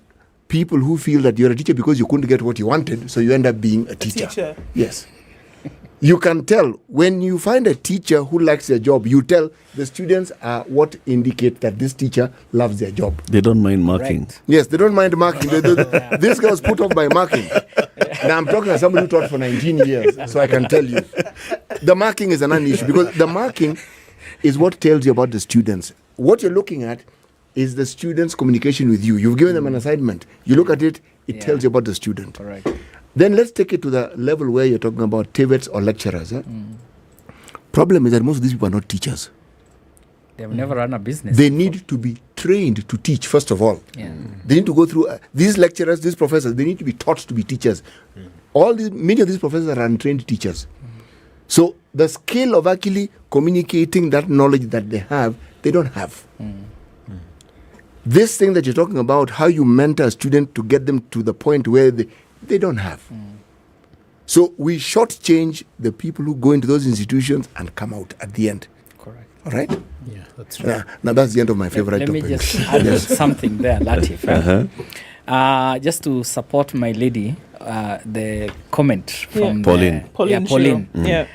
Speaker 10: people who feel that you're a teacher because you couldn't get what you wanted, so you end up being a teacher. Yes. You can tell when you find a teacher who likes their job, you tell the students are what indicate that this teacher loves their job.
Speaker 9: They don't mind marking.
Speaker 10: Right. Yes, they don't mind marking. This guy was put off by marking. Now I'm talking to somebody who taught for 19 years, so I can tell you. The marking is a non-issue because the marking is what tells you about the students. What you're looking at is the student's communication with you. You've given them an assignment. You look at it, it tells you about the student.
Speaker 2: Correct.
Speaker 10: Then let's take it to the level where you're talking about TVETs or lecturers. Problem is that most of these people are not teachers.
Speaker 2: They've never run a business.
Speaker 10: They need to be trained to teach, first of all. They need to go through these lecturers, these professors, they need to be taught to be teachers. Many of these professors are untrained teachers. So the skill of actually communicating that knowledge that they have, they don't have. This thing that you're talking about, how you mentor a student to get them to the point where they don't have. So we shortchange the people who go into those institutions and come out at the end.
Speaker 2: Correct.
Speaker 10: All right?
Speaker 2: Yeah, that's right.
Speaker 10: Now that's the end of my favorite
Speaker 2: Let
Speaker 10: topic.
Speaker 2: me just add something there, Latif. Just to support my lady, the comment from
Speaker 8: Pauline.
Speaker 2: Pauline.
Speaker 8: Yeah.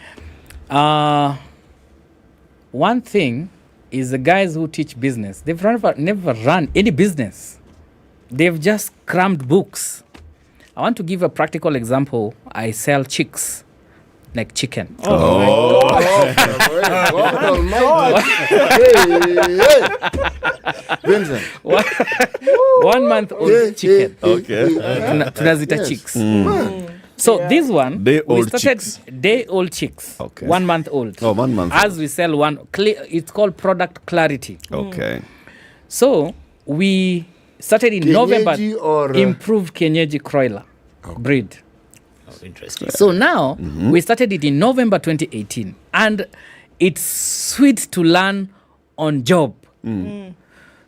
Speaker 2: One thing is the guys who teach business, they've never run any business. They've just crammed books. I want to give a practical example. I sell chicks, like chicken. One month old chicken. Tunazita chicks. So this one, we started day-old chicks. 1 month old.
Speaker 9: Oh, 1 month.
Speaker 2: As we sell one, it's called product clarity.
Speaker 9: Okay.
Speaker 2: So we started in
Speaker 10: Kienyeji
Speaker 2: November.
Speaker 10: or,
Speaker 2: Improved Kienyeji Croiler breed.
Speaker 14: Interesting.
Speaker 2: So now we started it in November 2018, and it's sweet to learn on job.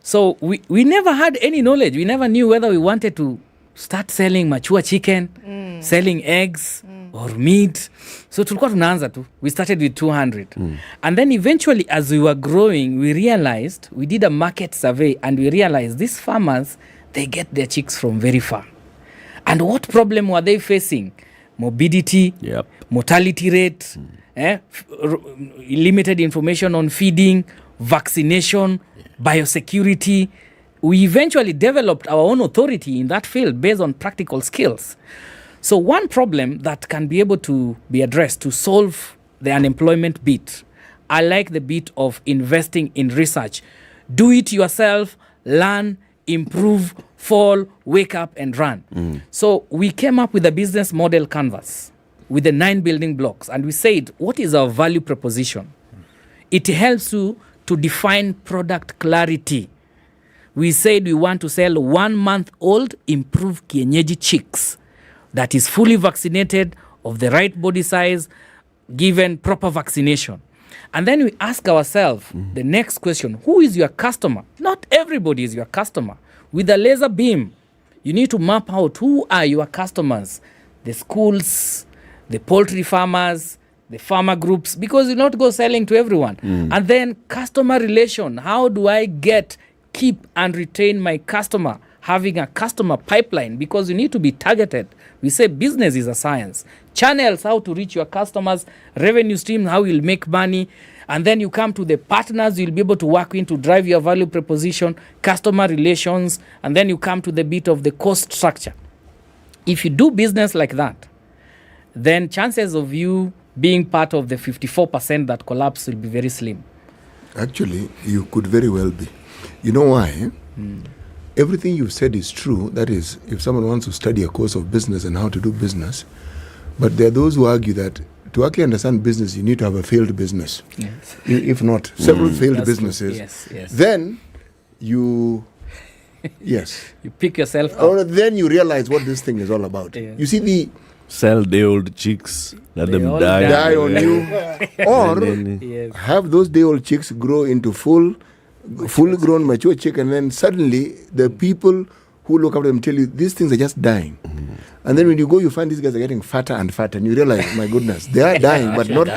Speaker 2: So we never had any knowledge. We never knew whether we wanted to start selling mature chicken, selling eggs or meat. So tulikuwa tunaanza tu. We started with 200. And then eventually as we were growing, we realized, we did a market survey and we realized these farmers, they get their chicks from very far. And what problem were they facing? Morbidity, mortality rate, limited information on feeding, vaccination, biosecurity. We eventually developed our own authority in that field based on practical skills. So one problem that can be able to be addressed to solve the unemployment bit, I like the bit of investing in research. Do it yourself, learn, improve, fall, wake up and run. So we came up with a business model canvas with the 9 building blocks, and we said, what is our value proposition? It helps you to define product clarity. We said we want to sell 1 month old improved kienyeji chicks that is fully vaccinated, of the right body size, given proper vaccination. And then we ask ourselves the next question, who is your customer? Not everybody is your customer. With a laser beam, you need to map out who are your customers, the schools, the poultry farmers, the farmer groups, because you not go selling to everyone. And then customer relation, how do I keep and retain my customer? Having a customer pipeline, because you need to be targeted. We say business is a science. Channels, how to reach your customers, revenue streams, how you'll make money. And then you come to the partners you'll be able to work in to drive your value proposition, customer relations, and then you come to the bit of the cost structure. If you do business like that, then chances of you being part of the 54% that collapse will be very slim.
Speaker 10: Actually, you could very well be. You know why? Everything you've said is true. That is, if someone wants to study a course of business and how to do business, but there are those who argue that to actually understand business, you need to have a failed business.
Speaker 2: Yes.
Speaker 10: If not, several failed
Speaker 2: That's
Speaker 10: businesses.
Speaker 2: true. Yes.
Speaker 10: Then you,
Speaker 2: you pick yourself up.
Speaker 10: Or then you realize what this thing is all about. You see the
Speaker 9: sell day old chicks, let them
Speaker 10: all
Speaker 9: die.
Speaker 10: die on you, or have those day old chicks grow into full grown mature chick, and then suddenly the people who look after them tell you these things are just dying. And then when you go, you find these guys are getting fatter and fatter, and you realize, my goodness, they are dying, but not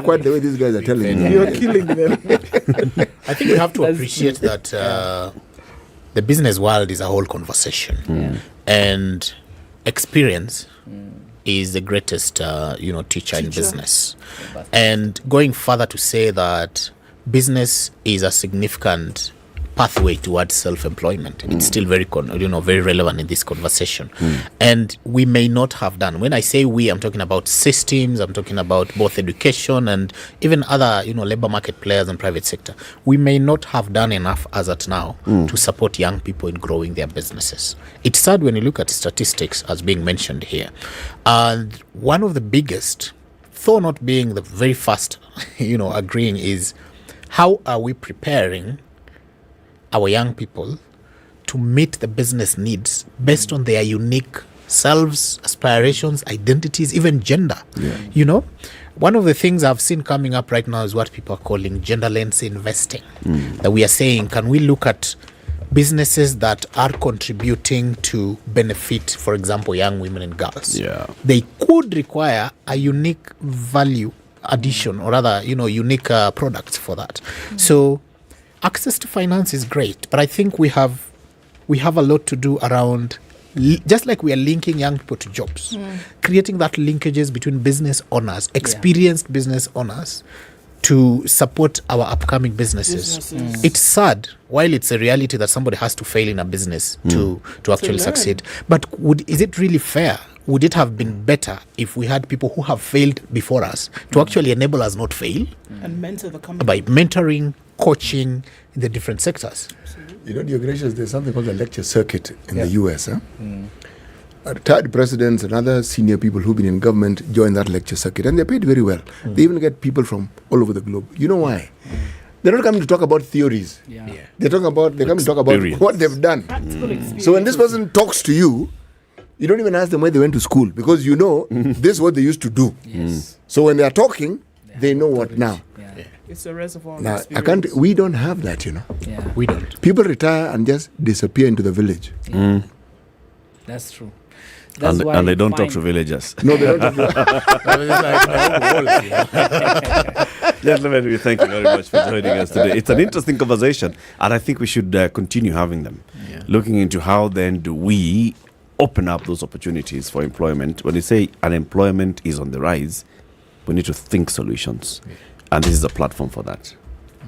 Speaker 10: quite the way these guys are telling you.
Speaker 8: You're killing them.
Speaker 14: I think we have to appreciate that the business world is a whole conversation, and experience is the greatest, teacher in business. And going further to say that business is a significant pathway towards self-employment. It's still very relevant in this conversation. And we may not have done. When I say we, I'm talking about systems, I'm talking about both education and even other, labor market players and private sector. We may not have done enough as at now to support young people in growing their businesses. It's sad when you look at statistics as being mentioned here. And one of the biggest, though not being the very first, agreeing, is how are we preparing our young people to meet the business needs based on their unique selves, aspirations, identities, even gender. You know, one of the things I've seen coming up right now is what people are calling genderless investing. That we are saying, can we look at businesses that are contributing to benefit, for example, young women and girls? They could require a unique value addition, or rather, unique products for that. So access to finance is great, but I think we have a lot to do around, just like we are linking young people to jobs, creating that linkages between business owners, experienced business owners, to support our upcoming businesses. It's sad, while it's a reality that somebody has to fail in a business to actually succeed. But is it really fair? Would it have been better if we had people who have failed before us to actually enable us not fail?
Speaker 8: And mentor the company.
Speaker 14: By mentoring, coaching in the different sectors.
Speaker 10: You know, dear gracious, there's something called the lecture circuit in the US. Retired presidents and other senior people who've been in government join that lecture circuit, and they're paid very well. They even get people from all over the globe. You know why? They're not coming to talk about theories. They're coming to talk about what they've done. So when this person talks to you, you don't even ask them where they went to school, because you know this is what they used to do. So when they are talking, they know what now.
Speaker 8: It's a reservoir.
Speaker 10: Now, we don't have that, you know.
Speaker 14: We don't.
Speaker 10: People retire and just disappear into the village.
Speaker 2: That's true.
Speaker 9: And they don't talk to villagers.
Speaker 10: No, they don't talk to
Speaker 9: Gentlemen, we thank you very much for joining us today. It's an interesting conversation, and I think we should continue having them. Looking into how then do we open up those opportunities for employment. When you say unemployment is on the rise, we need to think solutions. And this is a platform for that.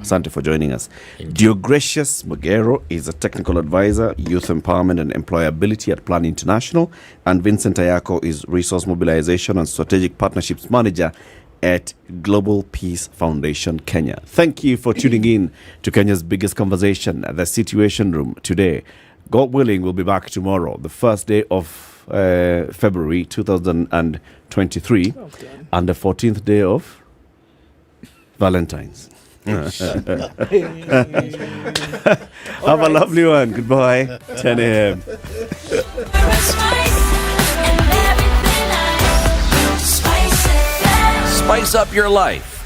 Speaker 9: Asante for joining us. Deogracious Mogero is a technical advisor, youth empowerment and employability at Plan International. And Vincent Ayako is resource mobilization and strategic partnerships manager at Global Peace Foundation, Kenya. Thank you for tuning in to Kenya's biggest conversation, The Situation Room, today. God willing, we'll be back tomorrow, the first day of February 2023, and the 14th day of Valentine's. Have a lovely one. Goodbye. 10 a.m.
Speaker 5: Spice up your life